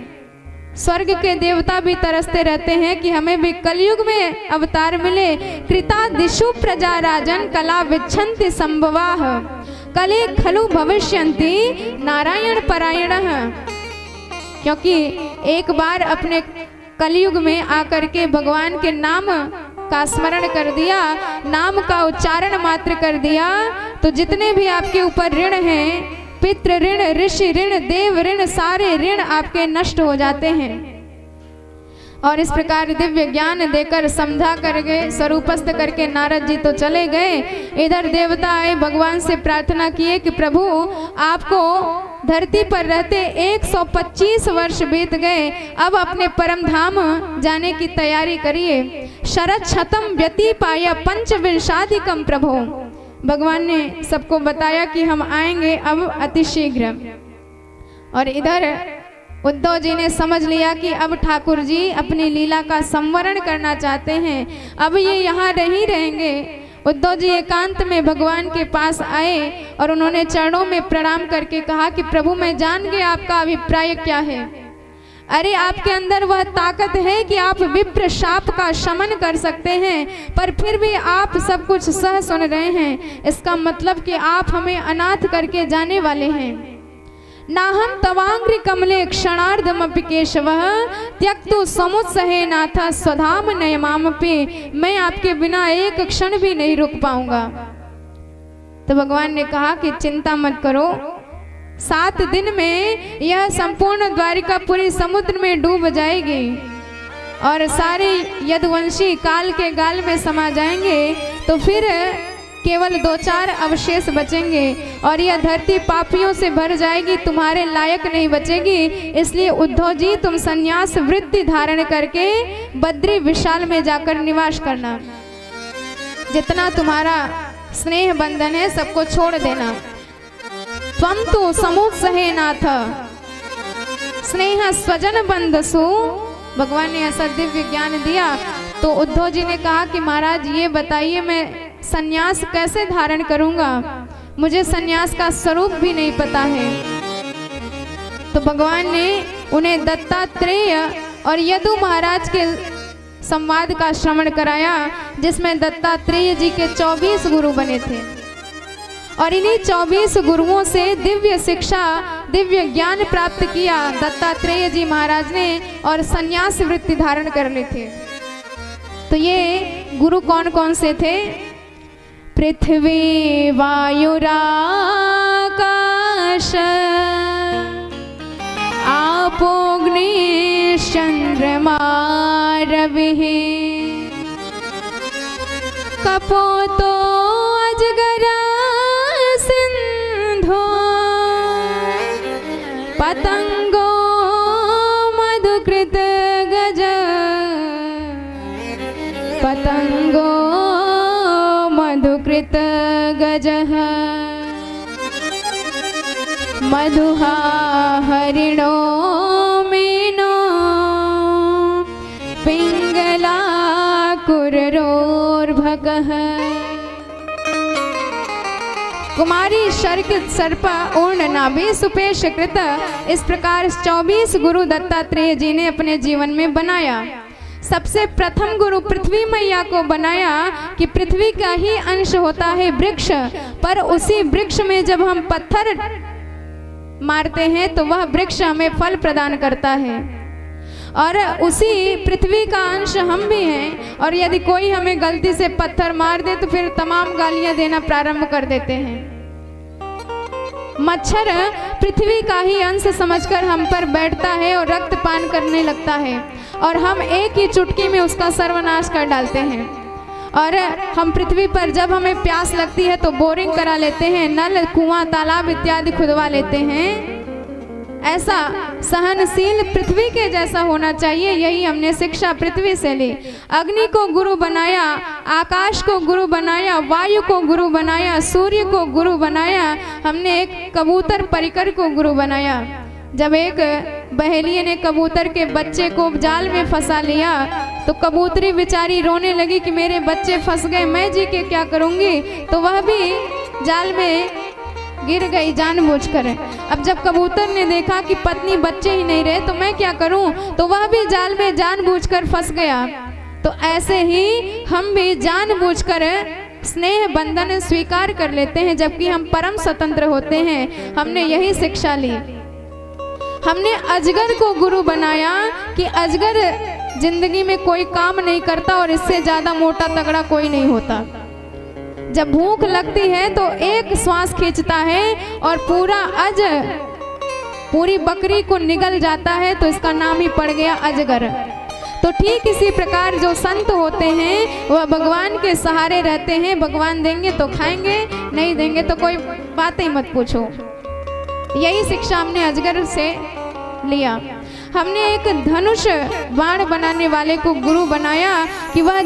स्वर्ग के देवता भी तरसते रहते हैं कि हमें भी कलयुग में अवतार मिले। कृता दिशु प्रजा राजन कला विच्छन्ति संभवाः कले खलु भविष्यन्ति नारायण परायणः। क्योंकि एक बार अपने कलयुग में आकर के भगवान के नाम का स्मरण कर दिया, नाम का उच्चारण मात्र कर दिया, तो जितने भी आपके ऊपर ऋण हैं, पितृ ऋण, ऋषि ऋण, देव ऋण, सारे ऋण आपके नष्ट हो जाते हैं। और इस प्रकार दिव्य ज्ञान देकर समझा करके स्वरूपस्थ करके नारद जी तो चले गए। इधर देवता आए, भगवान से प्रार्थना किए कि प्रभु आपको धरती पर रहते 125 वर्ष बीत गए, अब अपने परम धाम जाने की तैयारी करिए। शरद शतम व्यतीपाय पंचविंशाधिकम प्रभु। भगवान ने सबको बताया कि हम आएंगे अब अतिशीघ्र। और इधर उद्धव जी ने समझ लिया कि अब ठाकुर जी अपनी लीला का संवरण करना चाहते हैं, अब ये यहाँ नहीं रहेंगे। उद्धव जी एकांत में भगवान के पास आए और उन्होंने चरणों में प्रणाम करके कहा कि प्रभु मैं जान गया आपका अभिप्राय क्या है। अरे आपके अंदर वह ताकत है कि आप विप्र शाप का शमन कर सकते हैं, पर फिर भी आप सब कुछ सह सुन रहे हैं। इसका मतलब कि आप हमें अनाथ करके जाने वाले हैं। नाहम तवांग्रि कमले क्षणार्धमपि केशवः त्यक्तु समुत्सहे नाथ स्वधाम नयमामपि। मैं आपके बिना एक क्षण भी नहीं रुक पाऊंगा। तो भगवान ने कहा कि चिंता मत करो, 7 दिन में यह संपूर्ण द्वारिकापुरी समुद्र में डूब जाएगी और सारे यदुवंशी काल के गाल में समा जाएंगे। तो फिर केवल 2-4 अवशेष बचेंगे और यह धरती पापियों से भर जाएगी, तुम्हारे लायक नहीं बचेगी। इसलिए उद्धव जी तुम संन्यास वृत्ति धारण करके बद्री विशाल में जाकर निवास करना। जितना तुम्हारा स्नेह बंधन है सबको छोड़ देना। त्वं तु समुत्सहे नाथ स्नेह स्वजन बंधसु। भगवान ने ऐसा दिव्य ज्ञान दिया। तो उद्धव जी ने कहा कि महाराज ये बताइए मैं सन्यास कैसे धारण करूंगा, मुझे सन्यास का स्वरूप भी नहीं पता है। तो भगवान ने उन्हें दत्तात्रेय और यदु महाराज के संवाद का श्रवण कराया, जिसमें दत्तात्रेय जी के 24 गुरु बने थे। और इन्हीं 24 गुरुओं से दिव्य शिक्षा, दिव्य ज्ञान प्राप्त किया दत्तात्रेय जी महाराज ने और सन्यास वृत्ति धारण कर ली थे। तो ये गुरु कौन कौन से थे? पृथ्वी वायुराकाश आपोग्नि चंद्रमा रविः कपोतो अजगरा सिंधो पतंगो मधुकृत गज पतंगो मधुकृत गजः मधुहा हरिणो मीनो पिंगला कुररोर्भकः कुमारी शर्कित सर्पा ऊर्ण नाभि सुपेश कृत। इस प्रकार 24 गुरु दत्तात्रेय जी ने अपने जीवन में बनाया। सबसे प्रथम गुरु पृथ्वी मैया को बनाया कि पृथ्वी का ही अंश होता है वृक्ष, पर उसी वृक्ष में जब हम पत्थर मारते हैं तो वह वृक्ष हमें फल प्रदान करता है। और उसी पृथ्वी का अंश हम भी हैं। और यदि कोई हमें गलती से पत्थर मार दे तो फिर तमाम गालियां देना प्रारंभ कर देते हैं। मच्छर पृथ्वी का ही अंश समझकर हम पर बैठता है और रक्तपान करने लगता है, और हम एक ही चुटकी में उसका सर्वनाश कर डालते हैं। और हम पृथ्वी पर जब हमें प्यास लगती है तो बोरिंग करा लेते हैं, नल, कुआं, तालाब इत्यादि खुदवा लेते हैं। ऐसा सहनशील पृथ्वी के जैसा होना चाहिए, यही हमने शिक्षा पृथ्वी से ली। अग्नि को गुरु बनाया, आकाश को गुरु बनाया, वायु को गुरु बनाया, सूर्य को गुरु बनाया, हमने एक कबूतर परिकर को गुरु बनाया। जब एक बहेलिये ने कबूतर के बच्चे को जाल में फंसा लिया तो कबूतरी बेचारी रोने लगी कि मेरे बच्चे फंस गए, मैं जी के क्या करूँगी। तो वह भी जाल में गिर गई जानबूझकर। अब जब कबूतर ने देखा कि पत्नी बच्चे ही नहीं रहे तो मैं क्या करूं, तो वह भी जाल में जानबूझकर फंस गया। तो ऐसे ही हम भी जानबूझकर स्नेह बंधन स्वीकार कर लेते हैं, जबकि हम परम स्वतंत्र होते हैं। हमने यही शिक्षा ली। हमने अजगर को गुरु बनाया कि अजगर जिंदगी में कोई काम नहीं करता और इससे ज्यादा मोटा तगड़ा कोई नहीं होता। जब भूख लगती है तो एक श्वास खींचता है और पूरी बकरी को निगल जाता है, तो इसका नाम ही पड़ गया अजगर। तो ठीक इसी प्रकार जो संत होते हैं वह भगवान के सहारे रहते हैं। भगवान देंगे तो खाएंगे, नहीं देंगे तो कोई बात ही मत पूछो। यही शिक्षा हमने अजगर से लिया। हमने एक धनुष बाण बनाने वाले को गुरु बनाया कि वह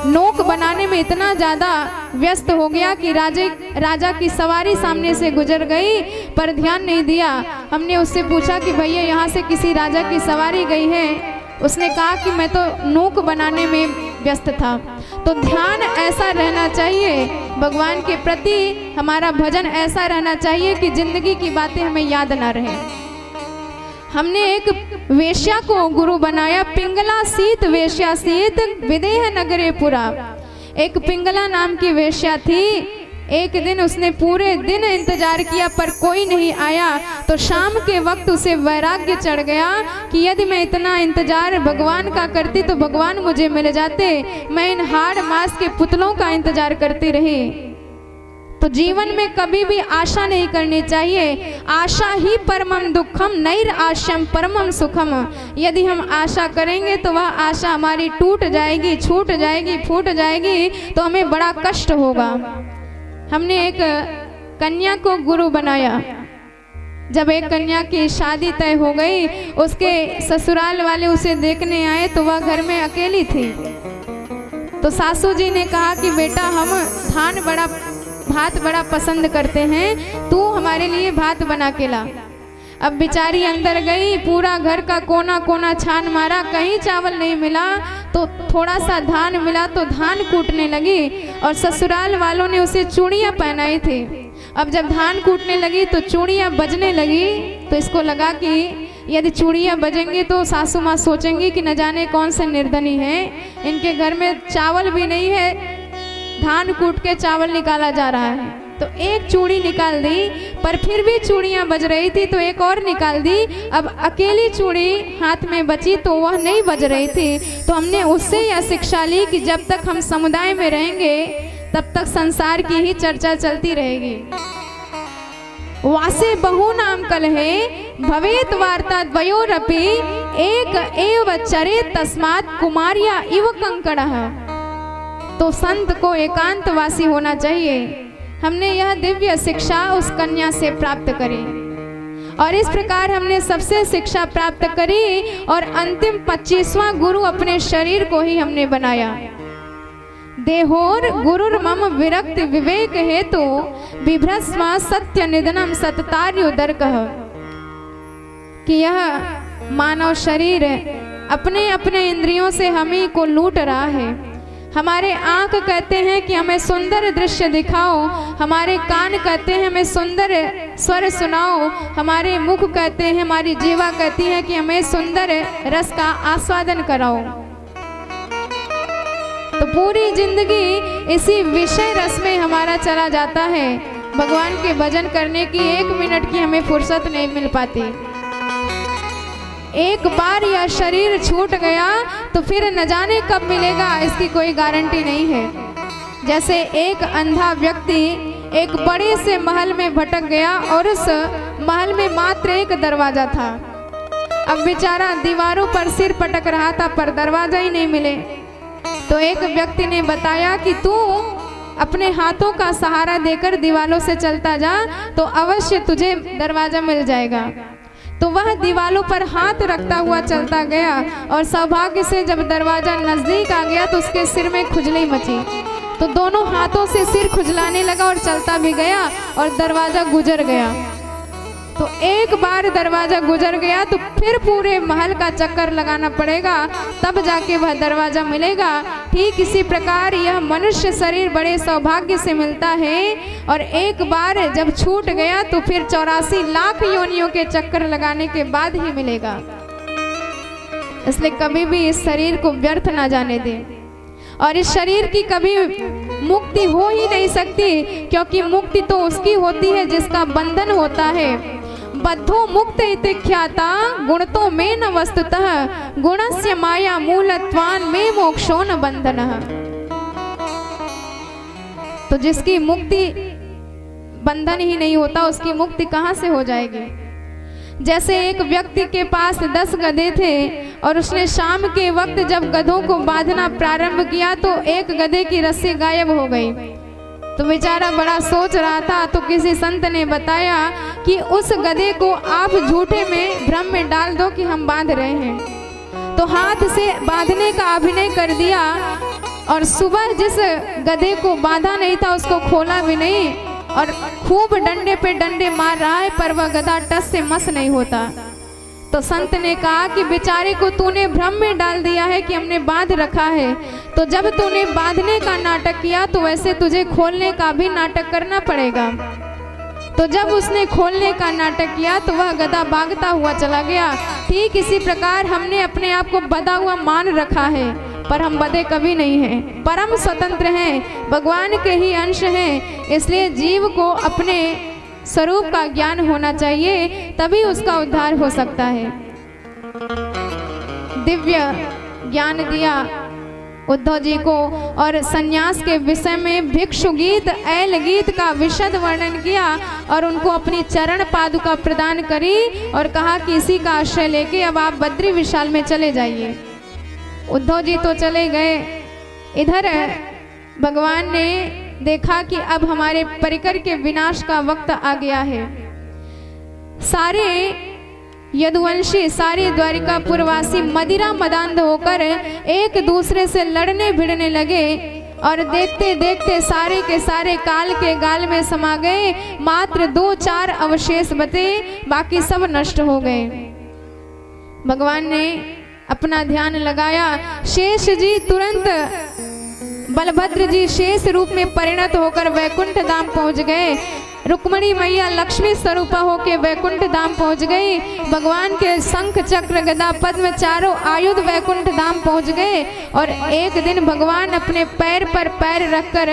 नोक बनाने में इतना ज़्यादा व्यस्त हो गया कि राजा की सवारी सामने से गुजर गई पर ध्यान नहीं दिया। हमने उससे पूछा कि भैया यहाँ से किसी राजा की सवारी गई है? उसने कहा कि मैं तो नोक बनाने में व्यस्त था। तो ध्यान ऐसा रहना चाहिए भगवान के प्रति, हमारा भजन ऐसा रहना चाहिए कि जिंदगी की बातें हमें याद ना रहे। हमने एक वेश्या को गुरु बनाया, पिंगला सीत वेश्या सीत विदेह नगरे पुरा। एक पिंगला नाम की वेश्या थी। एक दिन उसने पूरे दिन इंतजार किया पर कोई नहीं आया, तो शाम के वक्त उसे वैराग्य चढ़ गया कि यदि मैं इतना इंतजार भगवान का करती तो भगवान मुझे मिल जाते। मैं इन हाड़ मांस के पुतलों का इंतजार करती रही। तो जीवन में कभी भी आशा नहीं करनी चाहिए। आशा ही परमम दुखम नैर आश्यम परमम सुखम। यदि हम आशा करेंगे तो वह आशा हमारी टूट जाएगी, छूट जाएगी, फूट जाएगी, तो हमें बड़ा कष्ट होगा। हमने एक कन्या को गुरु बनाया। जब एक कन्या की शादी तय हो गई, उसके ससुराल वाले उसे देखने आए तो वह घर में अकेली थी। तो सासू जी ने कहा कि बेटा हम भात बड़ा पसंद करते हैं, तू हमारे लिए भात बना के ला। अब बेचारी अंदर गई, पूरा घर का कोना कोना छान मारा, कहीं चावल नहीं मिला। तो थोड़ा सा धान मिला तो धान कूटने लगी, और ससुराल वालों ने उसे चूड़ियाँ पहनाई थी। अब जब धान कूटने लगी तो चूड़ियाँ बजने लगी, तो इसको लगा कि यदि चूड़ियाँ बजेंगी तो सासू माँ सोचेंगी कि न जाने कौन से निर्धनी है, इनके घर में चावल भी नहीं है, धान कूट के चावल निकाला जा रहा है। तो एक चूड़ी निकाल दी, पर फिर भी चूड़ियाँ बज रही थी तो एक और निकाल दी। अब अकेली चूड़ी हाथ में बची तो वह नहीं बज रही थी। तो हमने उससे यह शिक्षा ली कि जब तक हम समुदाय में रहेंगे तब तक संसार की ही चर्चा चलती रहेगी। वासे बहु नाम कलहे भवेत वार्ता द्वयोरपि एक एव चरे तस्मात् कुमारिया इव कंकड़ः। तो संत को एकांतवासी होना चाहिए। हमने यह दिव्य शिक्षा उस कन्या से प्राप्त करी, और इस प्रकार हमने सबसे शिक्षा प्राप्त करी। और अंतिम 25वां गुरु अपने शरीर को ही हमने बनाया। देहोर गुरुर मम विरक्त विवेक हेतु बिभ्रस्व सत्य निधनम सततार्योदर्कः। कि यह मानव शरीर अपने अपने इंद्रियों से हम ही को लूट रहा है। हमारे आँख कहते हैं कि हमें सुंदर दृश्य दिखाओ, हमारे कान कहते हैं हमें सुंदर स्वर सुनाओ, हमारे मुख कहते हैं, हमारी जीवा कहती है कि हमें सुंदर रस का आस्वादन कराओ। तो पूरी जिंदगी इसी विषय रस में हमारा चला जाता है। भगवान के भजन करने की 1 मिनट की हमें फुर्सत नहीं मिल पाती। एक बार यह शरीर छूट गया तो फिर न जाने कब मिलेगा, इसकी कोई गारंटी नहीं है। जैसे एक अंधा व्यक्ति एक बड़े से महल में भटक गया और उस महल में मात्र एक दरवाजा था। अब बेचारा दीवारों पर सिर पटक रहा था पर दरवाजा ही नहीं मिले। तो एक व्यक्ति ने बताया कि तू अपने हाथों का सहारा देकर दीवारों से चलता जा तो अवश्य तुझे दरवाजा मिल जाएगा। तो वह दीवारों पर हाथ रखता हुआ चलता गया और सौभाग्य से जब दरवाजा नजदीक आ गया तो उसके सिर में खुजली मची। तो दोनों हाथों से सिर खुजलाने लगा और चलता भी गया और दरवाजा गुजर गया। तो एक बार दरवाजा गुजर गया तो फिर पूरे महल का चक्कर लगाना पड़ेगा, तब जाके वह दरवाजा मिलेगा। ठीक इसी प्रकार यह मनुष्य शरीर बड़े सौभाग्य से मिलता है और एक बार जब छूट गया तो फिर 84 लाख योनियों के चक्कर लगाने के बाद ही मिलेगा। इसलिए कभी भी इस शरीर को व्यर्थ ना जाने दें और इस शरीर की कभी मुक्ति हो ही नहीं सकती, क्योंकि मुक्ति तो उसकी होती है जिसका बंधन होता है। बद्धो मुक्त इति ख्याता गुणतो में न वस्तुतः गुणस्य माया मूलत्वान में मोक्षो न बंधनः। तो जिसकी मुक्ति बंधन ही नहीं होता उसकी मुक्ति कहाँ से हो जाएगी। जैसे एक व्यक्ति के पास 10 गधे थे और उसने शाम के वक्त जब गधों को बांधना प्रारंभ किया तो एक गधे की रस्सी गायब हो गई। तो बेचारा बड़ा सोच रहा था, तो किसी संत ने बताया कि उस गधे को आप झूठे में भ्रम में डाल दो कि हम बांध रहे हैं। तो हाथ से बांधने का अभिनय कर दिया और सुबह जिस गधे को बांधा नहीं था उसको खोला भी नहीं और खूब डंडे पे डंडे मार रहा है, पर वह गधा टस से मस नहीं होता। तो संत ने कहा कि बेचारे को तूने भ्रम में डाल दिया है कि हमने बांध रखा है, तो जब तूने बांधने का नाटक किया तो वैसे तुझे खोलने का भी नाटक करना पड़ेगा। तो जब उसने खोलने का नाटक किया तो वह गधा भागता हुआ चला गया। ठीक इसी प्रकार हमने अपने आप को बंधा हुआ मान रखा है, पर हम बंधे कभी नहीं हैं, परम स्वतंत्र हैं, भगवान के ही अंश हैं। इसलिए जीव को अपने स्वरूप का ज्ञान होना चाहिए, तभी उसका उद्धार हो सकता है। दिव्य ज्ञान दिया उद्धव जी को और सन्यास के विषय में भिक्षु गीत ऐल गीत का विशद वर्णन किया और उनको अपनी चरण पादुका प्रदान करी और कहा कि इसी का आश्रय लेके अब आप बद्री विशाल में चले जाइए। उद्धव जी तो चले गए। इधर भगवान ने देखा कि अब हमारे परिकर के विनाश का वक्त आ गया है। सारे यदुवंशी, सारे द्वारिकापुरवासी मदिरा मदांध होकर एक दूसरे से लड़ने भिड़ने लगे और देखते देखते सारे के सारे काल के गाल में समा गए। मात्र 2-4 अवशेष बचे, बाकी सब नष्ट हो गए। भगवान ने अपना ध्यान लगाया। शेष जी तुरंत, बलभद्र जी शेष रूप में परिणत होकर वैकुंठ धाम पहुंच गए। रुक्मणी मैया लक्ष्मी स्वरूपा होके वैकुंठ धाम पहुंच गई। भगवान के शंख चक्र गदा पद्म चारों आयुध वैकुंठ धाम पहुंच गए। और एक दिन भगवान अपने पैर पर पैर रखकर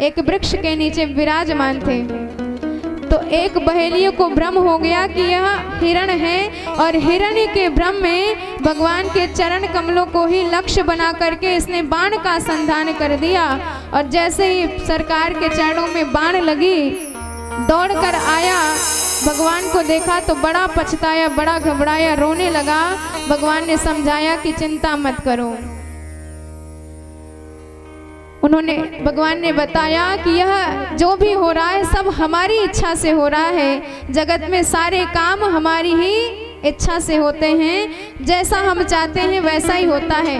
एक वृक्ष के नीचे विराजमान थे। तो एक बहेलियों को भ्रम हो गया कि यह हिरण है और हिरण्य के भ्रम में भगवान के चरण कमलों को ही लक्ष्य बना करके इसने बाण का संधान कर दिया। और जैसे ही सरकार के चरणों में बाण लगी, दौड़कर आया, भगवान को देखा तो बड़ा पछताया, बड़ा घबराया, रोने लगा। भगवान ने समझाया कि चिंता मत करो। भगवान ने बताया कि यह जो भी हो रहा है सब हमारी इच्छा से हो रहा है। जगत में सारे काम हमारी ही इच्छा से होते हैं, जैसा हम चाहते हैं वैसा ही होता है।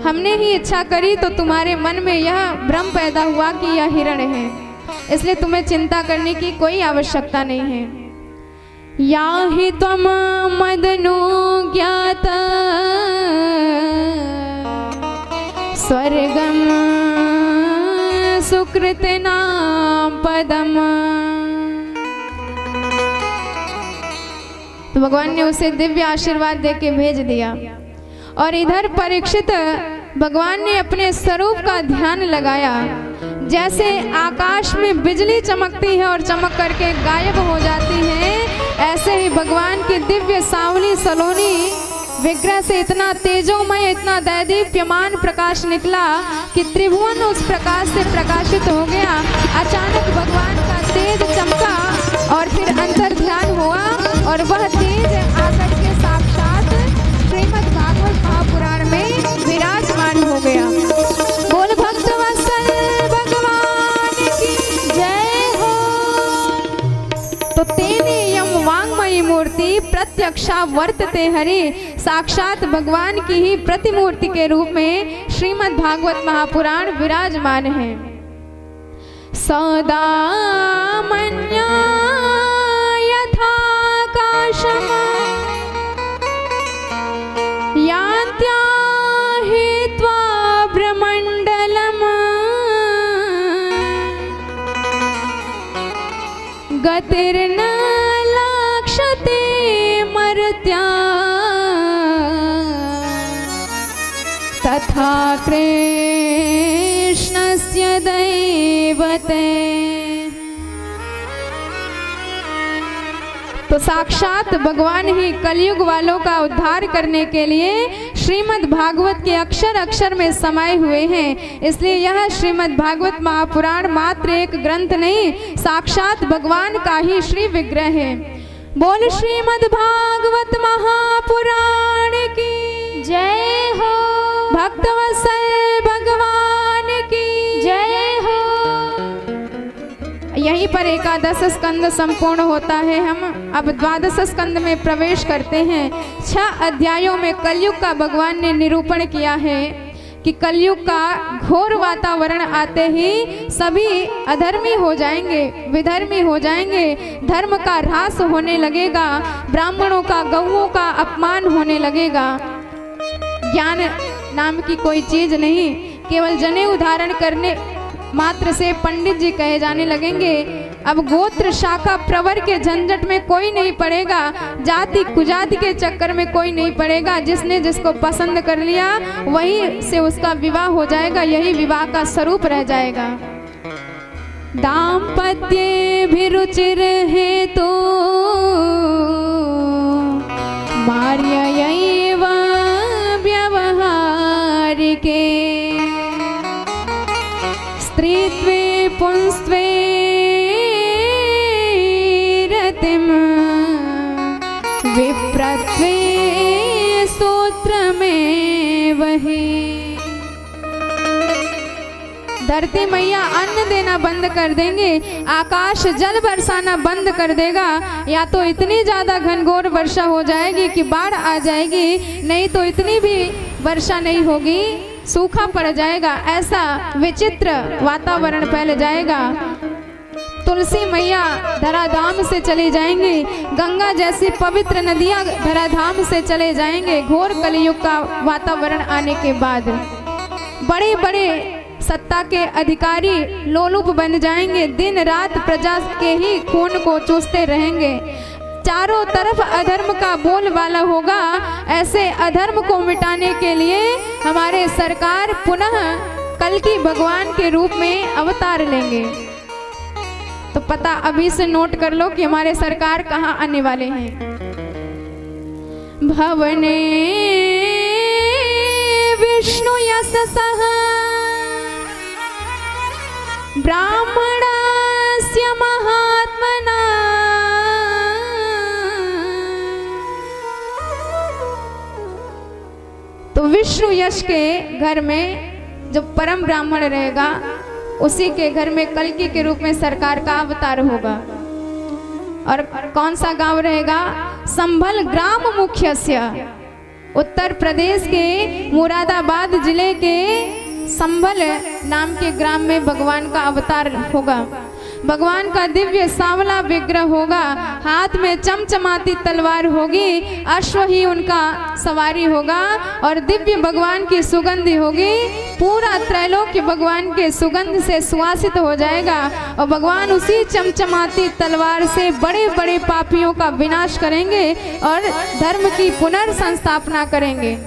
हमने ही इच्छा करी तो तुम्हारे मन में यह भ्रम पैदा हुआ कि यह हिरण है, इसलिए तुम्हें चिंता करने की कोई आवश्यकता नहीं है। या हि त्वम मदनो ज्ञाता स्वर्गम सुकृत नाम पदम। तो भगवान ने उसे दिव्य आशीर्वाद देके भेज दिया। और इधर परीक्षित भगवान ने अपने स्वरूप का ध्यान लगाया। जैसे आकाश में बिजली चमकती है और चमक करके गायब हो जाती है, ऐसे ही भगवान की दिव्य सांवली सलोनी विग्रह से इतना तेजोमय, इतना दैदीप्यमान प्रकाश निकला कि त्रिभुवन उस प्रकाश से प्रकाशित हो गया। अचानक भगवान का तेज चमका और फिर अंतर ध्यान हुआ और वह तेज आकर के साक्षात श्रीमद् भागवत महापुराण में विराजमान हो गया। बोल भक्तवत्सल भगवान की जय हो। तो तेने यम वांगमयी मूर्ति प्रत्यक्षा वर्तते हरि, साक्षात भगवान की ही प्रतिमूर्ति के रूप में श्रीमद् भागवत महापुराण विराजमान है। सदा मन्या यथाकाशम यान्त्या हित्वा ब्रह्मण्डलम् गतिर्न लक्ष्यते मर्त्या तथा कृष्णस्य दैवते। तो साक्षात भगवान ही कलयुग वालों का उद्धार करने के लिए श्रीमद् भागवत के अक्षर अक्षर में समाये हुए हैं। इसलिए यह श्रीमद् भागवत महापुराण मात्र एक ग्रंथ नहीं, साक्षात भगवान का ही श्री विग्रह है। बोल श्रीमद् भागवत महापुराण की जय हो। भक्तवत्सल भगवान की जय हो। यहीं पर एकादश स्कंद संपूर्ण होता है। हम अब द्वादश स्कंद में प्रवेश करते हैं। 6 अध्यायों में कलयुग का भगवान ने निरूपण किया है कि कलयुग का घोर वातावरण आते ही सभी अधर्मी हो जाएंगे, विधर्मी हो जाएंगे, धर्म का ह्रास होने लगेगा, ब्राह्मणों का, गौओं का अपमान होने लगेगा। ज्ञान नाम की कोई चीज नहीं, केवल जनेऊ धारण करने मात्र से पंडित जी कहे जाने लगेंगे। अब गोत्र शाखा प्रवर के झंझट में कोई नहीं पड़ेगा, जाति कुजाति के चक्कर में कोई नहीं पड़ेगा। जिसने जिसको पसंद कर लिया वही से उसका विवाह हो जाएगा, यही विवाह का स्वरूप रह जाएगा। दाम्पत्ये भिरुचिर हेतु मार्ययैव व्यवहारिके स्त्रीत्वे पुंस्त्वे रतिम विप्रत्वे स्तोत्रमेव हि। धरती मैया अन्न देना बंद कर देंगे, आकाश जल बरसाना बंद कर देगा, या तो इतनी ज्यादा घनघोर वर्षा हो जाएगी कि बाढ़ आ जाएगी, नहीं तो इतनी भी वर्षा नहीं होगी, सूखा पड़ जाएगा। ऐसा विचित्र वातावरण फैल जाएगा। तुलसी मैया धराधाम से चली जाएंगी, गंगा जैसी पवित्र नदियां धराधाम से चले जाएंगे। घोर कलयुग का वातावरण आने के बाद बड़े बड़े सत्ता के अधिकारी लोलुप बन जाएंगे, दिन रात प्रजा के ही खून को चूसते रहेंगे। चारों तरफ अधर्म का बोलबाला होगा। ऐसे अधर्म को मिटाने के लिए हमारे सरकार पुनः कल्कि भगवान के रूप में अवतार लेंगे। तो पता अभी से नोट कर लो कि हमारे सरकार कहाँ आने वाले हैं। भवने विष्णु यशसः ब्राह्मणस्य महात्मना तो विष्णु यश के घर में जो परम ब्राह्मण रहेगा उसी के घर में कल्कि के रूप में सरकार का अवतार होगा। और कौन सा गांव रहेगा? संभल ग्राम मुख्यस्य, उत्तर प्रदेश के मुरादाबाद जिले के संभल नाम के ग्राम में भगवान का अवतार होगा। भगवान का दिव्य सांवला विग्रह होगा, हाथ में चमचमाती तलवार होगी, अश्व ही उनका सवारी होगा और दिव्य भगवान की सुगंध होगी। पूरा त्रैलोक्य भगवान के सुगंध से सुवासित हो जाएगा और भगवान उसी चमचमाती तलवार से बड़े बड़े पापियों का विनाश करेंगे और धर्म की पुनर्संस्थापना करेंगे।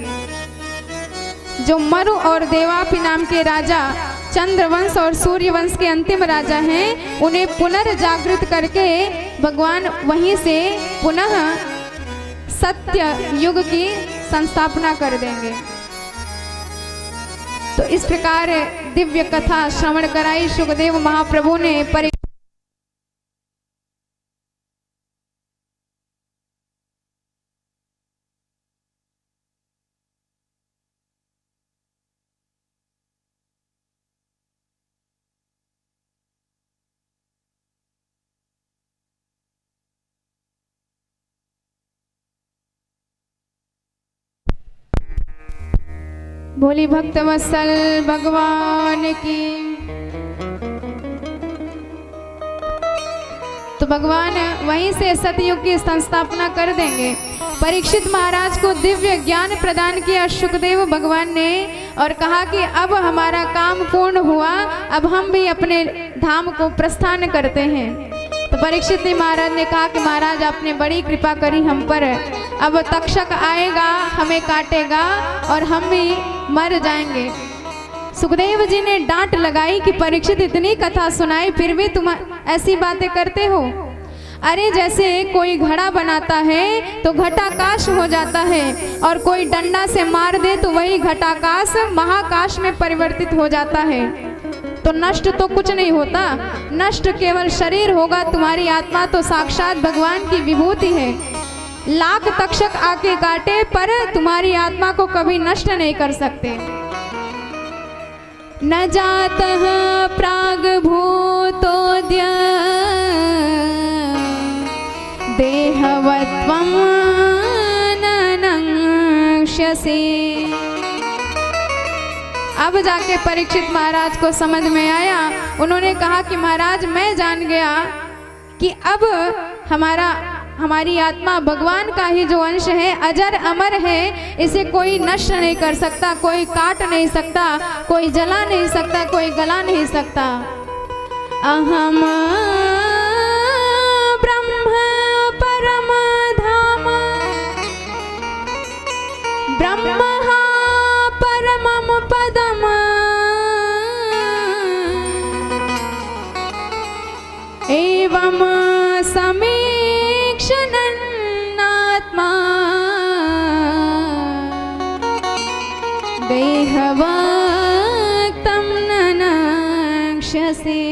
जो मरु और देवापि नाम के राजा चंद्रवंश और सूर्यवंश के अंतिम राजा हैं, उन्हें पुनर्जागृत करके भगवान वहीं से पुनः सत्य युग की संस्थापना कर देंगे। तो इस प्रकार दिव्य कथा श्रवण कराई सुखदेव महाप्रभु ने। बोली भक्तवत्सल भगवान की। तो भगवान वहीं से सतयुग की संस्थापना कर देंगे। परीक्षित महाराज को दिव्य ज्ञान प्रदान किया सुखदेव भगवान ने और कहा कि अब हमारा काम पूर्ण हुआ, अब हम भी अपने धाम को प्रस्थान करते हैं। तो परीक्षित महाराज ने कहा कि महाराज आपने बड़ी कृपा करी हम पर, अब तक्षक आएगा, हमें काटेगा और हम भी मर जाएंगे। सुखदेव जी ने डांट लगाई कि परीक्षित इतनी कथा सुनाई फिर भी तुम ऐसी बातें करते हो। अरे जैसे कोई घड़ा बनाता है तो घटाकाश हो जाता है और कोई डंडा से मार दे तो वही घटाकाश महाकाश में परिवर्तित हो जाता है। तो नष्ट तो कुछ नहीं होता, नष्ट केवल शरीर होगा, तुम्हारी आत्मा तो साक्षात भगवान की विभूति है। लाख तक्षक आके काटे पर तुम्हारी आत्मा को कभी नष्ट नहीं कर सकते। न जातः प्राग्भूतोऽद्य देहवत्वं न नङ्क्ष्यसि। अब जाके परीक्षित महाराज को समझ में आया। उन्होंने कहा कि महाराज मैं जान गया कि अब हमारी आत्मा भगवान का ही जो अंश है, अजर अमर है, इसे कोई नष्ट नहीं कर सकता, कोई काट नहीं सकता, कोई जला नहीं सकता, कोई गला नहीं सकता। अहम ब्रह्म परम धाम ब्रह्म परमम पदम एवं समीक्षणात्मा देहवक्तं न नक्ष्यसि।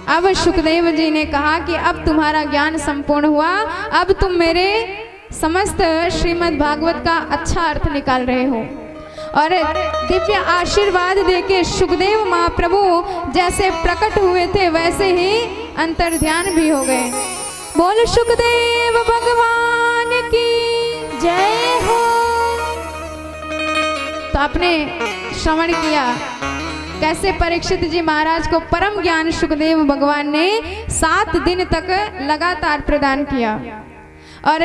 अब सुखदेव जी ने कहा कि अब तुम्हारा ज्ञान संपूर्ण हुआ, अब तुम मेरे समस्त श्रीमद् भागवत का अच्छा अर्थ निकाल रहे हो। और दिव्य आशीर्वाद देके सुखदेव महाप्रभु जैसे प्रकट हुए थे वैसे ही अंतर ध्यान भी हो गए। बोल सुखदेव भगवान की जय हो। तो आपने श्रवण किया कैसे परीक्षित जी महाराज को परम ज्ञान सुखदेव भगवान ने 7 दिन तक लगातार प्रदान किया। और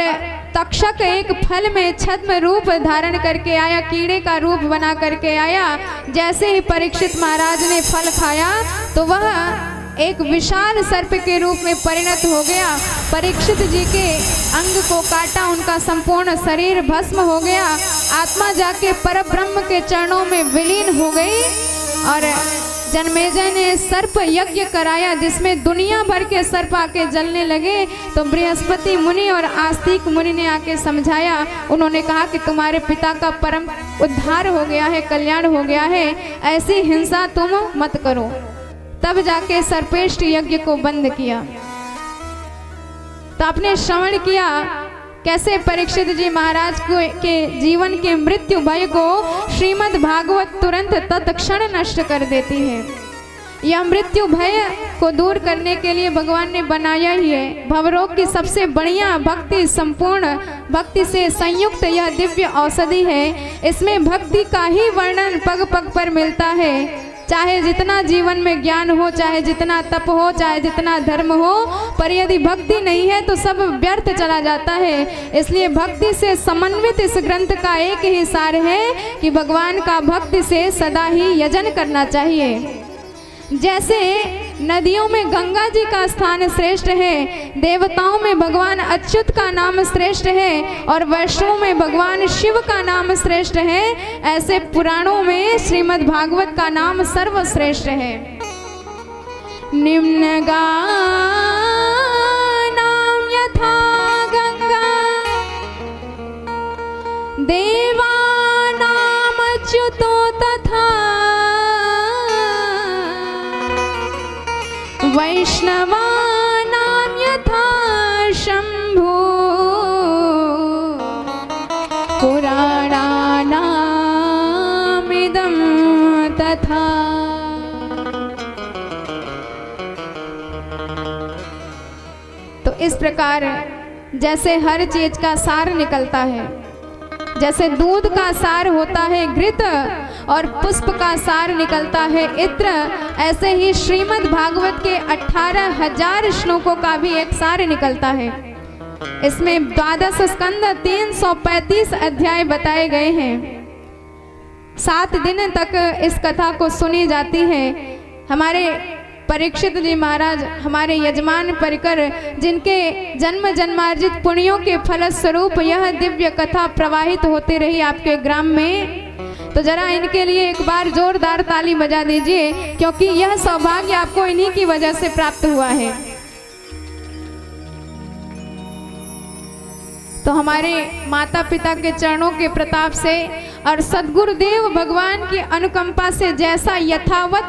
तक्षक एक फल में छद्म रूप धारण करके आया, कीड़े का रूप बना करके आया। जैसे ही परीक्षित महाराज ने फल खाया तो वह एक विशाल सर्प के रूप में परिणत हो गया। परीक्षित जी के अंग को काटा, उनका संपूर्ण शरीर भस्म हो गया, आत्मा जाके परब्रह्म के चरणों में विलीन हो गई। और जन्मेजय ने सर्प यज्ञ कराया जिसमें दुनिया भर के सर्प आके जलने लगे। तो बृहस्पति मुनि और आस्तिक मुनि ने आके समझाया। उन्होंने कहा कि तुम्हारे पिता का परम उद्धार हो गया है, कल्याण हो गया है, ऐसी हिंसा तुम मत करो। तब जाके सर्पेष्ट यज्ञ को बंद किया। तो आपने श्रवण किया कैसे परीक्षित जी महाराज के जीवन के मृत्यु भय को श्रीमद् भागवत तुरंत तत्क्षण नष्ट कर देती है। यह मृत्यु भय को दूर करने के लिए भगवान ने बनाया ही है। भवरोग की सबसे बढ़िया भक्ति, संपूर्ण भक्ति से संयुक्त यह दिव्य औषधि है। इसमें भक्ति का ही वर्णन पग पग पर मिलता है। चाहे जितना जीवन में ज्ञान हो, चाहे जितना तप हो, चाहे जितना धर्म हो, पर यदि भक्ति नहीं है तो सब व्यर्थ चला जाता है। इसलिए भक्ति से समन्वित इस ग्रंथ का एक ही सार है कि भगवान का भक्ति से सदा ही यजन करना चाहिए। जैसे नदियों में गंगा जी का स्थान श्रेष्ठ है, देवताओं में भगवान अच्युत का नाम श्रेष्ठ है और वैष्णवों में भगवान शिव का नाम श्रेष्ठ है, ऐसे पुराणों में श्रीमद् भागवत का नाम सर्वश्रेष्ठ है। निम्नगा देवानामच्युतो तथा वैष्णवानां यथा शम्भो पुराणानामिदं तथा। तो इस प्रकार जैसे हर चीज का सार निकलता है, जैसे दूध का सार होता है घृत और पुष्प का सार निकलता है इत्र, ऐसे ही श्रीमद् भागवत के 18,000 श्लोकों का भी एक सार निकलता है। इसमें 12 स्कंद 335 अध्याय बताए गए हैं। 7 दिन तक इस कथा को सुनी जाती है। हमारे परीक्षित जी महाराज, हमारे यजमान परिकर, जिनके जन्म जन्मार्जित पुण्यों के फलस्वरूप यह दिव्य कथा प्रवाहित होती रही आपके ग्राम में, तो जरा इनके लिए एक बार जोरदार ताली बजा दीजिए, क्योंकि यह सौभाग्य आपको इन्हीं की वजह से प्राप्त हुआ है। तो हमारे माता पिता के चरणों के प्रताप से और सद्गुरुदेव भगवान की अनुकंपा से जैसा यथावत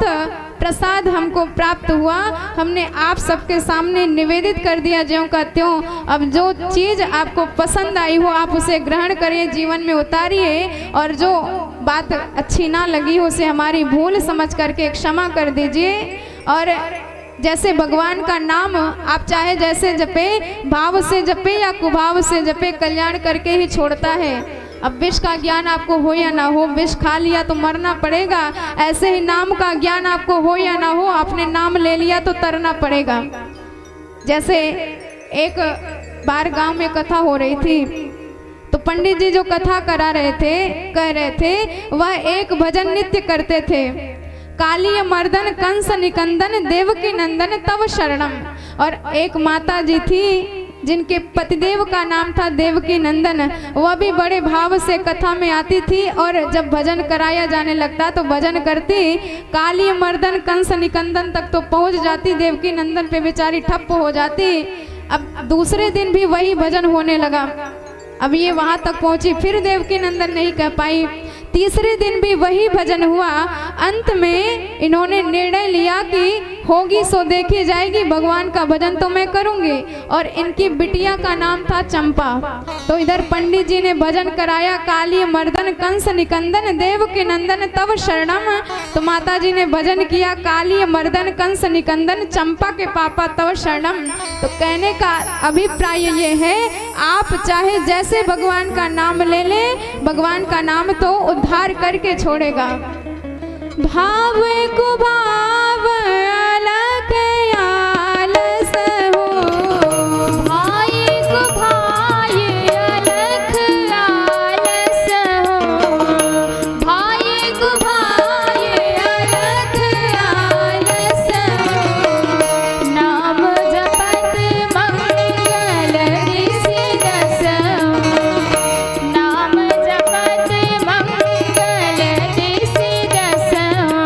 प्रसाद हमको प्राप्त हुआ, हमने आप सबके सामने निवेदित कर दिया ज्यों का त्यों। अब जो चीज़ आपको पसंद आई हो आप उसे ग्रहण करिए, जीवन में उतारिए, और जो बात अच्छी ना लगी हो उसे हमारी भूल समझ करके क्षमा कर दीजिए। और जैसे भगवान का नाम आप चाहे जैसे जपे, भाव से जपे या कुभाव से जपे, कल्याण करके ही छोड़ता है। अब विष का ज्ञान आपको हो या ना हो, विष खा लिया तो मरना पड़ेगा, ऐसे ही नाम का ज्ञान आपको हो या ना हो, आपने नाम ले लिया तो तरना पड़ेगा। जैसे एक बार गांव में कथा हो रही थी, तो पंडित जी जो कथा करा रहे थे, कह रहे थे, वह एक भजन नित्य करते थे, काली मर्दन कंस निकंदन देवकी नंदन तव शरणम। और एक माता जी थी जिनके पतिदेव का नाम था देवकी नंदन, वह भी बड़े भाव से कथा में आती थी, और जब भजन कराया जाने लगता तो भजन करती, काली मर्दन कंस निकंदन तक तो पहुंच जाती, देवकी नंदन पे बेचारी ठप्प हो जाती। अब दूसरे दिन भी वही भजन होने लगा, अब ये वहां तक पहुंची, फिर देवकी नंदन नहीं कह पाई, तीसरे दिन भी वही भजन हुआ। अंत में इन्होंने निर्णय लिया कि होगी सो देखी जाएगी, भगवान का भजन तो मैं करूंगी। और इनकी बिटिया का नाम था चंपा। तो इधर पंडित जी ने भजन कराया, काली मर्दन कंस निकंदन देव के नंदन तव शरणम। तो माता जी ने भजन किया, काली मर्दन कंस निकंदन चंपा के पापा तव शरणम। तो कहने का अभिप्राय ये है, आप चाहे जैसे भगवान का नाम ले लें, भगवान का नाम तो उद्धार करके छोड़ेगा। भाव को भाव अलग आलस हो, भाई को भाई अलग आलस हो, भाई को भाई अलग आलस हो। नाम जपत मंगल ऋषि दस हो, नाम जपत मंगल ऋषि दस हो।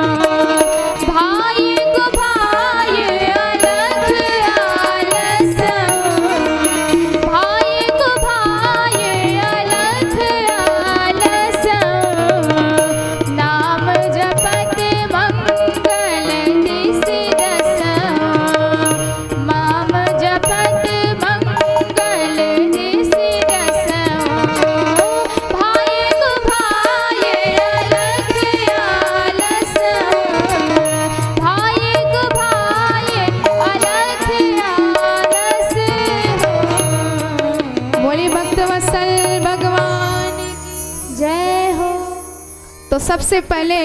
भाई को भाई अलग आलस हो, भाई को भाई अलग आलस हो। नाम जपत मंगल ऋषि दस हो, नाम जपत मंगल ऋषि दस हो। भाई को भाई अलग आलस हो, भाई को भाई अलग आलस हो। बोली भक्तवत्सल भगवान जय हो। तो सबसे पहले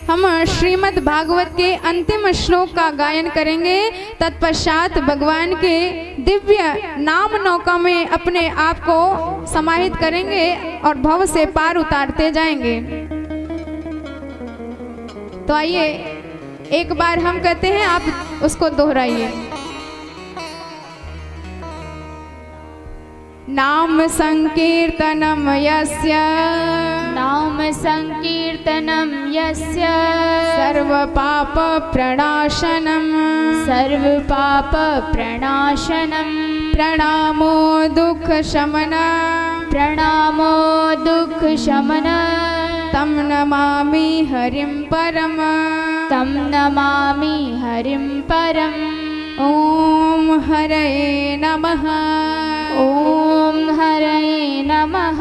हम श्रीमद् भागवत के अंतिम श्लोक का गायन करेंगे, तत्पश्चात भगवान के दिव्य नाम नौका में अपने आप को समाहित करेंगे और भव से पार उतारते जाएंगे। तो आइए एक बार हम कहते हैं, आप उसको दोहराइए। नाम संकीर्तनम यस्य, नाम संकीर्तनं यस्य सर्व पाप प्रणाशनम, सर्व पाप प्रणाशनम, प्रणामो दुख शमनम, प्रणामो दुख शमन तं नमामि हरिं परम तं नमामि हरिं परम् ॐ हरये नमः। ॐ हरये नमः।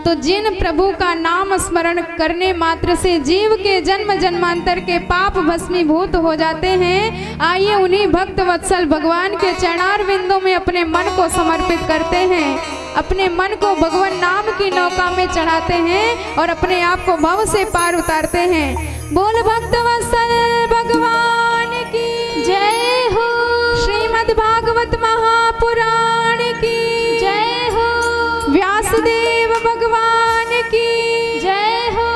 तो जिन प्रभु का नाम स्मरण करने मात्र से जीव के जन्म जन्मांतर के पाप भस्मीभूत हो जाते हैं, आइए उन्हीं भक्त वत्सल भगवान के चरणार बिंदों में अपने मन को समर्पित करते हैं, अपने मन को भगवान नाम की नौका में चढ़ाते हैं और अपने आप को भव से पार उतारते हैं। बोल भक्त वत्सल भगवान की जय हो। श्रीमद् भागवत महापुराण की जय हो। व्यासदेव भगवान की जय हो।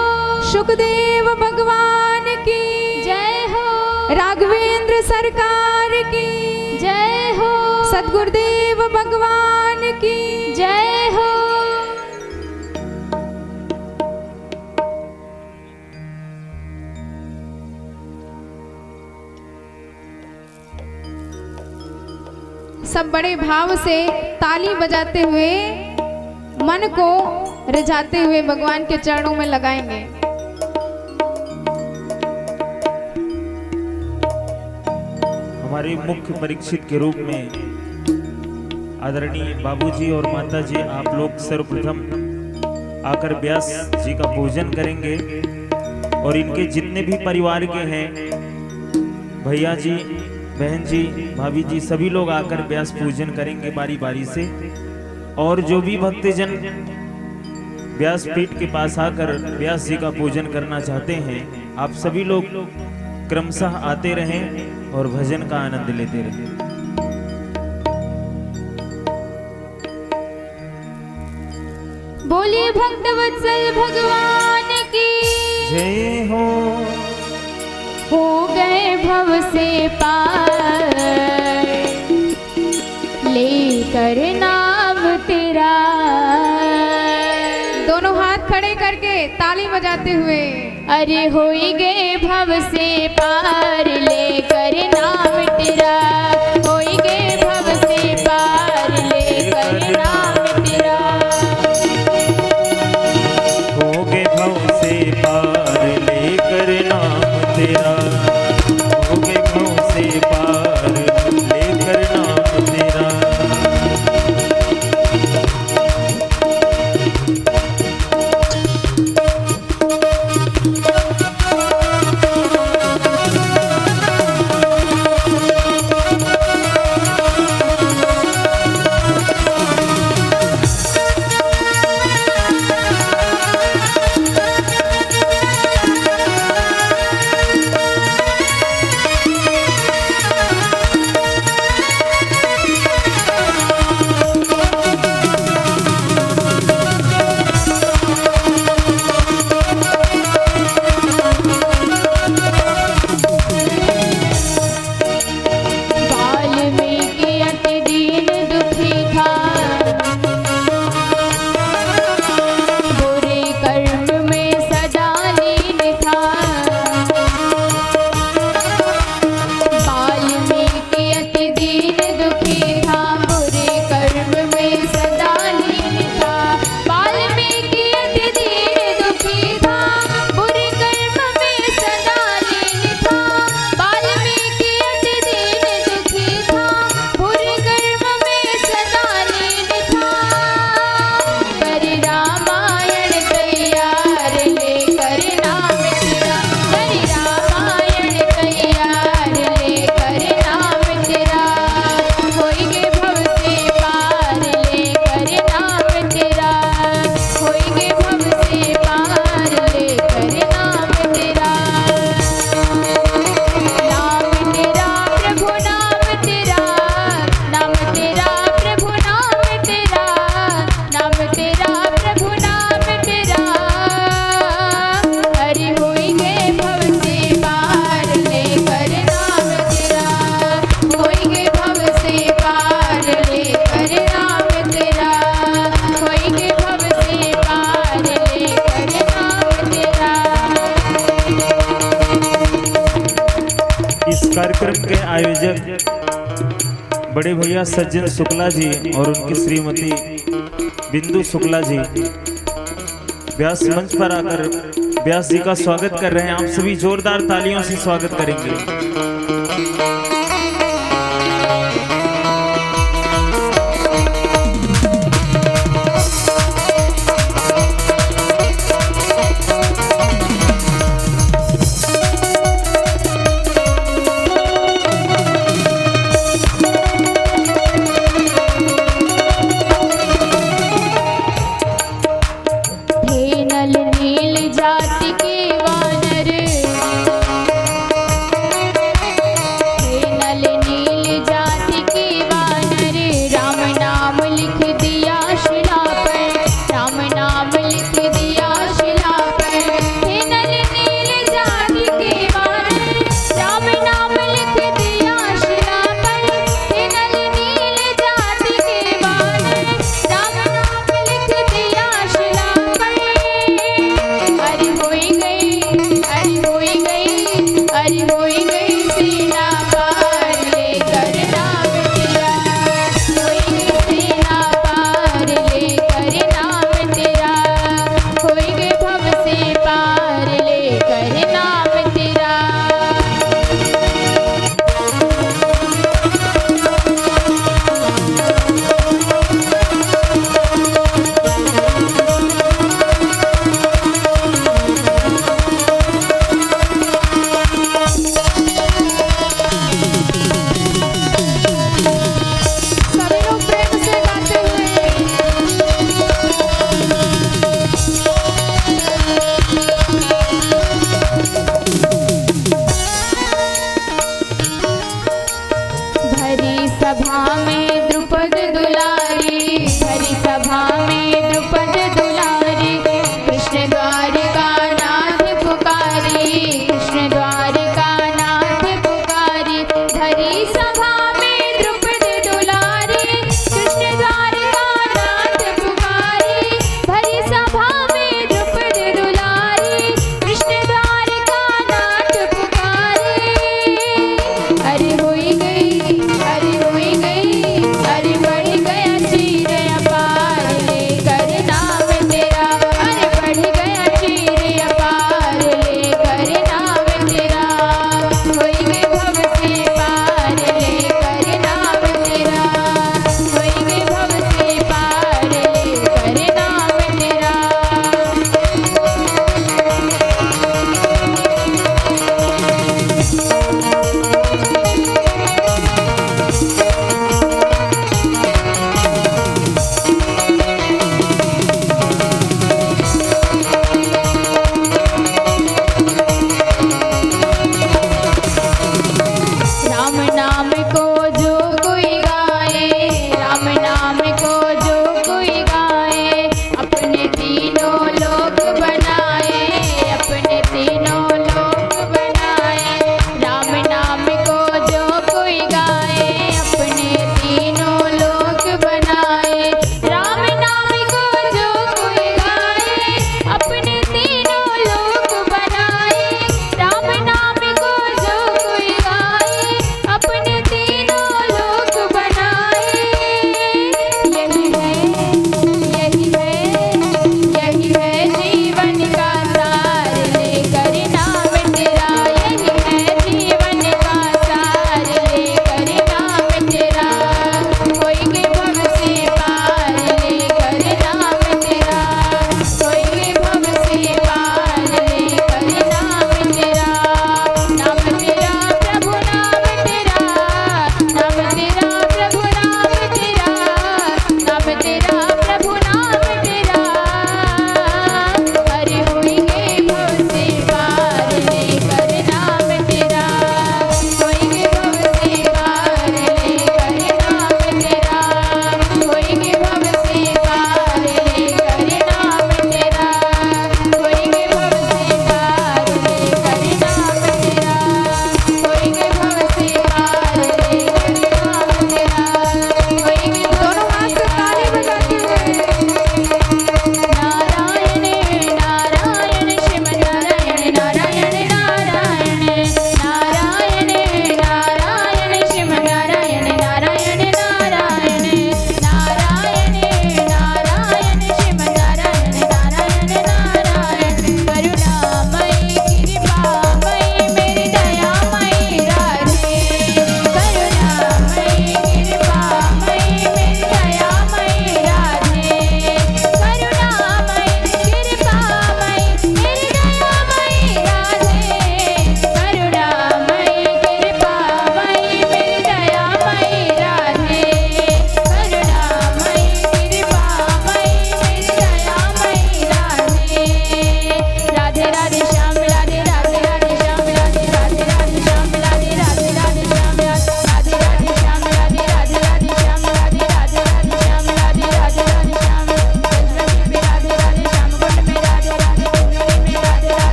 सुखदेव भगवान की जय हो। राघवेंद्र सरकार की जय हो। सद्गुरुदेव भगवान की जय हो। सब बड़े भाव से ताली बजाते हुए मन को रिझाते हुए भगवान के चरणों में लगाएंगे। हमारे मुख्य परीक्षित के रूप में आदरणीय बाबूजी और माताजी, आप लोग सर्वप्रथम आकर व्यास जी का पूजन करेंगे और इनके जितने भी परिवार के हैं, भैया जी, बहन जी, भाभी जी, सभी लोग आकर व्यास पूजन करेंगे बारी बारी से। और जो भी भक्तजन व्यास पीठ के पास आकर व्यास जी का पूजन करना चाहते हैं, आप सभी लोग क्रमशः आते रहें और भजन का आनंद लेते रहें। बोलिए भक्त वत्सल भगवान की जय हो गए भव से पार लेकर नाम तेरा। दोनों हाथ खड़े करके ताली बजाते हुए अरे होई गए भव से पार लेकर नाम तेरा। होई गए भव से पार लेकर नाम तेरा। हो गए भव से पार लेकर नाम तेरा। हो गए भव से पार लेकर नाम तेरा। कार्यक्रम के आयोजक बड़े भैया सज्जन शुक्ला जी और उनकी श्रीमती बिंदु शुक्ला जी व्यास मंच पर आकर व्यास जी का स्वागत कर रहे हैं। आप सभी जोरदार तालियों से स्वागत करेंगे। हे नल नील जाति के वानर, हे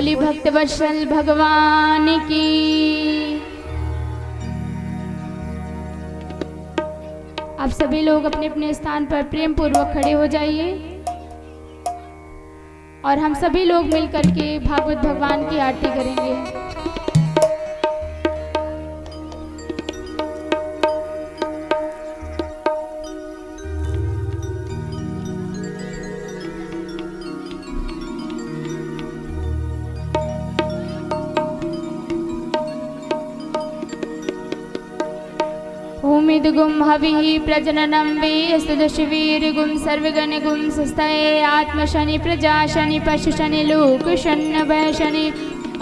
बोली भक्त वत्सल भगवान की। आप सभी लोग अपने अपने स्थान पर प्रेम पूर्वक खड़े हो जाइए और हम सभी लोग मिलकर के भागवत भगवान की आरती करेंगे। ओमिदुगुम हविः प्रजननं वेस्तुदशवीर्गुं सर्वगणगुं सुस्थये आत्मशनि प्रजा शनि पशु शनि लोक शन्नभय शनि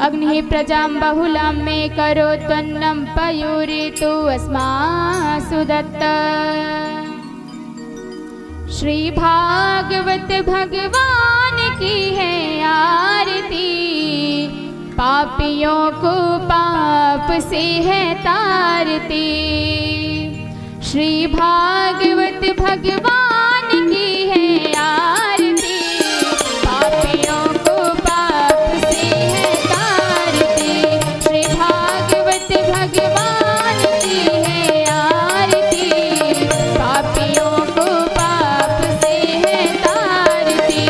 अग्निः प्रजां बहुलां मे करोत्पन्नं पयोरितु अस्मासु दत्त। श्री भागवत भगवान की है आरती, पापियों को पाप से है तारती। श्री भागवत भगवान की है आरती, पापियों को पाप से है तारती। श्री भागवत भगवान की है आरती, पापियों को पाप से है तारती।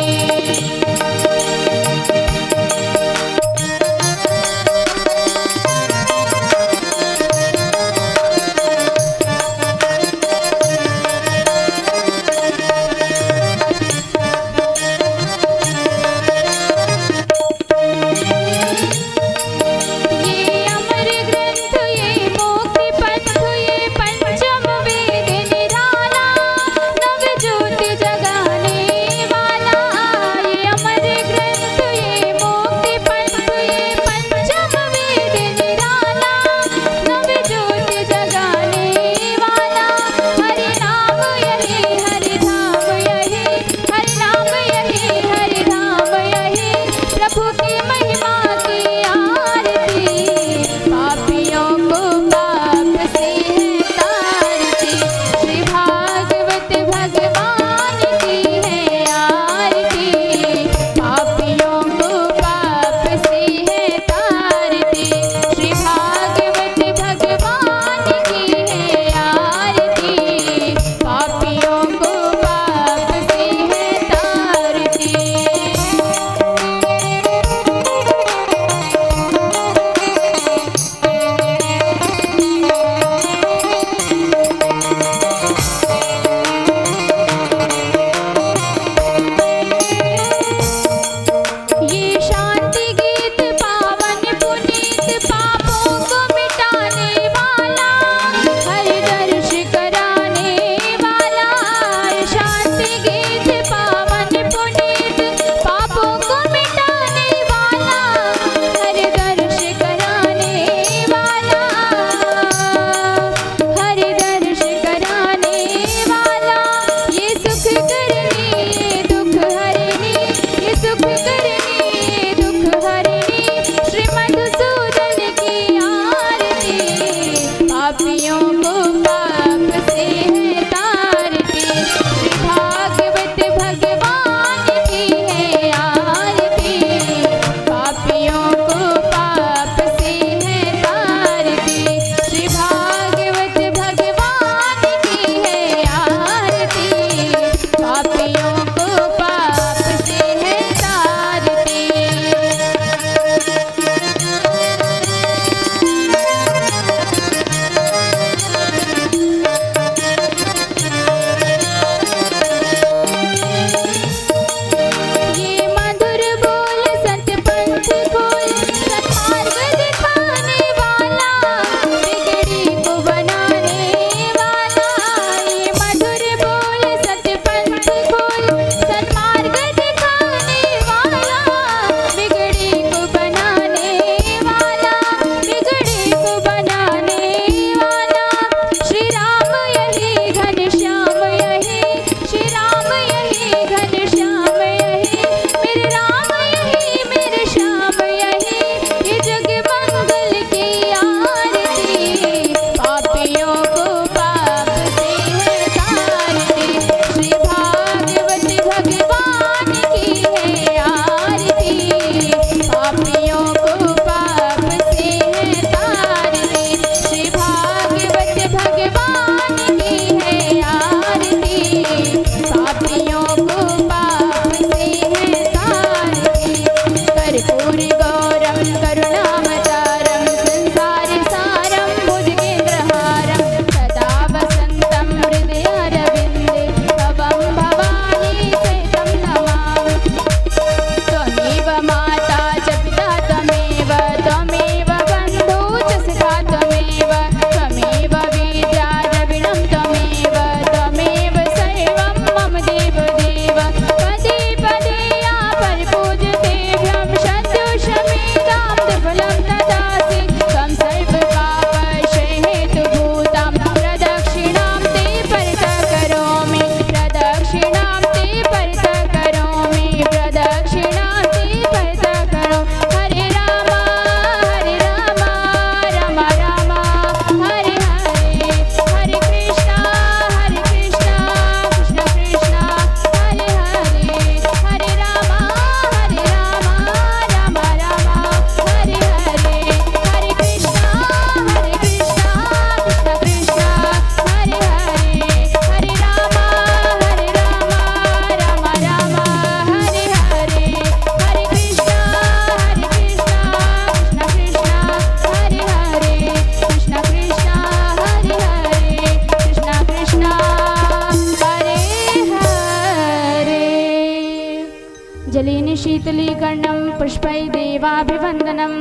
शीतलीकरणं पुष्पै देवाभिवन्दनम्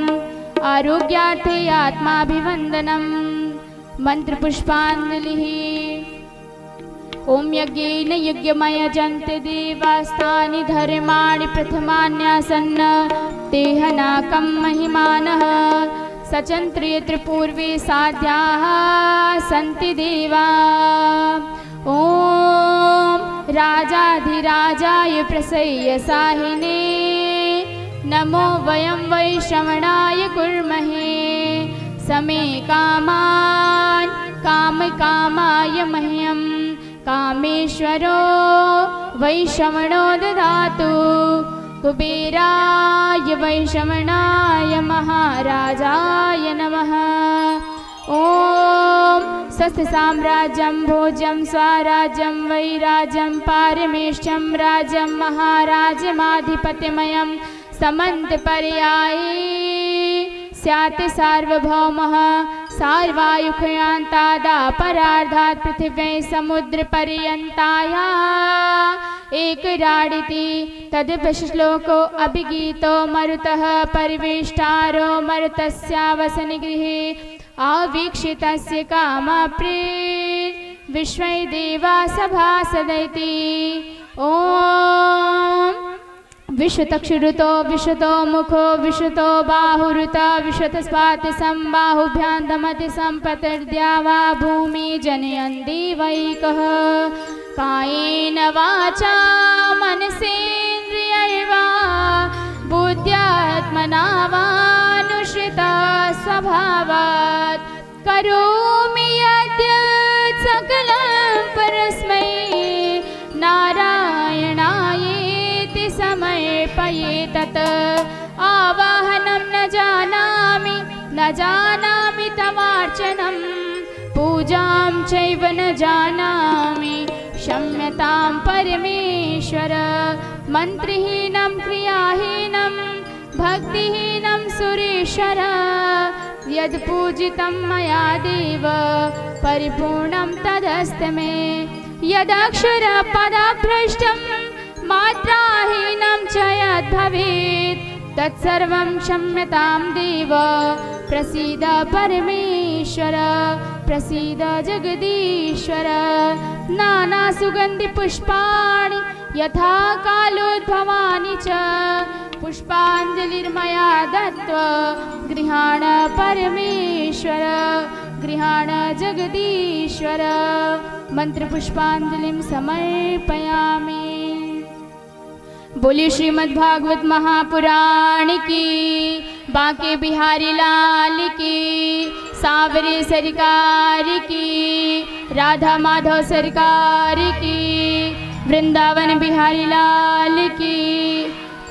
आरोग्यार्थे आत्माभिवन्दनम् मन्त्रपुष्पाञ्जलिः। ॐ यज्ञेन यज्ञमयजन्ते देवास्तानि धर्माणि प्रथमान्यासन्न तेहनाकं महिमानः सचन्त्र्यत्र पूर्वे साध्याः सन्ति देवा। ॐ राजाधिराजाय प्रसय्यसाहिने नमो वयं वै श्रवणाय कुर्महे समे कामान् कामकामाय मह्यं कामेश्वरो वै श्रवणो ददातु कुबेराय वै श्रवणाय महाराजाय नमः। ॐ स्वस्थसाम्राज्यं भोज्यं स्वराज्यं वैराज्यं पारमेष्ठ्यं राज्यं महाराजमाधिपत्यमयं समन्तपर्याये स्यात् सार्वभौमः सार्वायुखयान्तादापरार्धात् पृथिव्यै समुद्रपर्यन्ताया एकराडिति तद्वश्लोको अभिगीतो मरुतः परिवेष्टारो मरुतस्यावसनगृहे आवीक्षितस्य कामप्रीर् विश्वै देवा सभासदैति। ॐ विश्वतक्षुरुतो विश्वतो मुखो विश्वतो बाहुरुत विश्वतस्पाति सम्बाहुभ्यां दमति सम्पतिर्द्यावा भूमि जनयन् देवैकः कायेन वाचा मनसेन्द्रियैर्वा बुद्ध्यात्मना वानुसृता स्वभावात् करोमि यद्यत् सकलं परस्मै नारायणायेति समर्पये तत् आवाहनं न जानामि तवार्चनं पूजां चैव न जानामि क्षम्यतां परमेश्वर मन्त्रहीनं क्रियाहीनं भक्तिहीनं सुरेश्वर यद्पूजितं मया देव परिपूर्णं तदस्तु मे यदक्षरपदभ्रष्टं मात्राहीनं च यद्भवेत् तत्सर्वं क्षम्यतां देव प्रसीद परमेश्वर प्रसीद जगदीश्वर। नानासुगन्धिपुष्पाणि यथा कालोद्भवानि च पुष्पाञ्जलिर्मया दत्त्वा गृहाण परमेश्वर गृहाण जगदीश्वर मंत्रपुष्पाञ्जलिं समर्पयामि। बोलिए श्रीमद्भागवत महापुराण की, बांके बिहारी लाल की, सावरे सरकार की, राधा माधव सरकार की, वृंदावन बिहारी लाल की।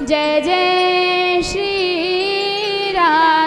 जय जय श्री राधा।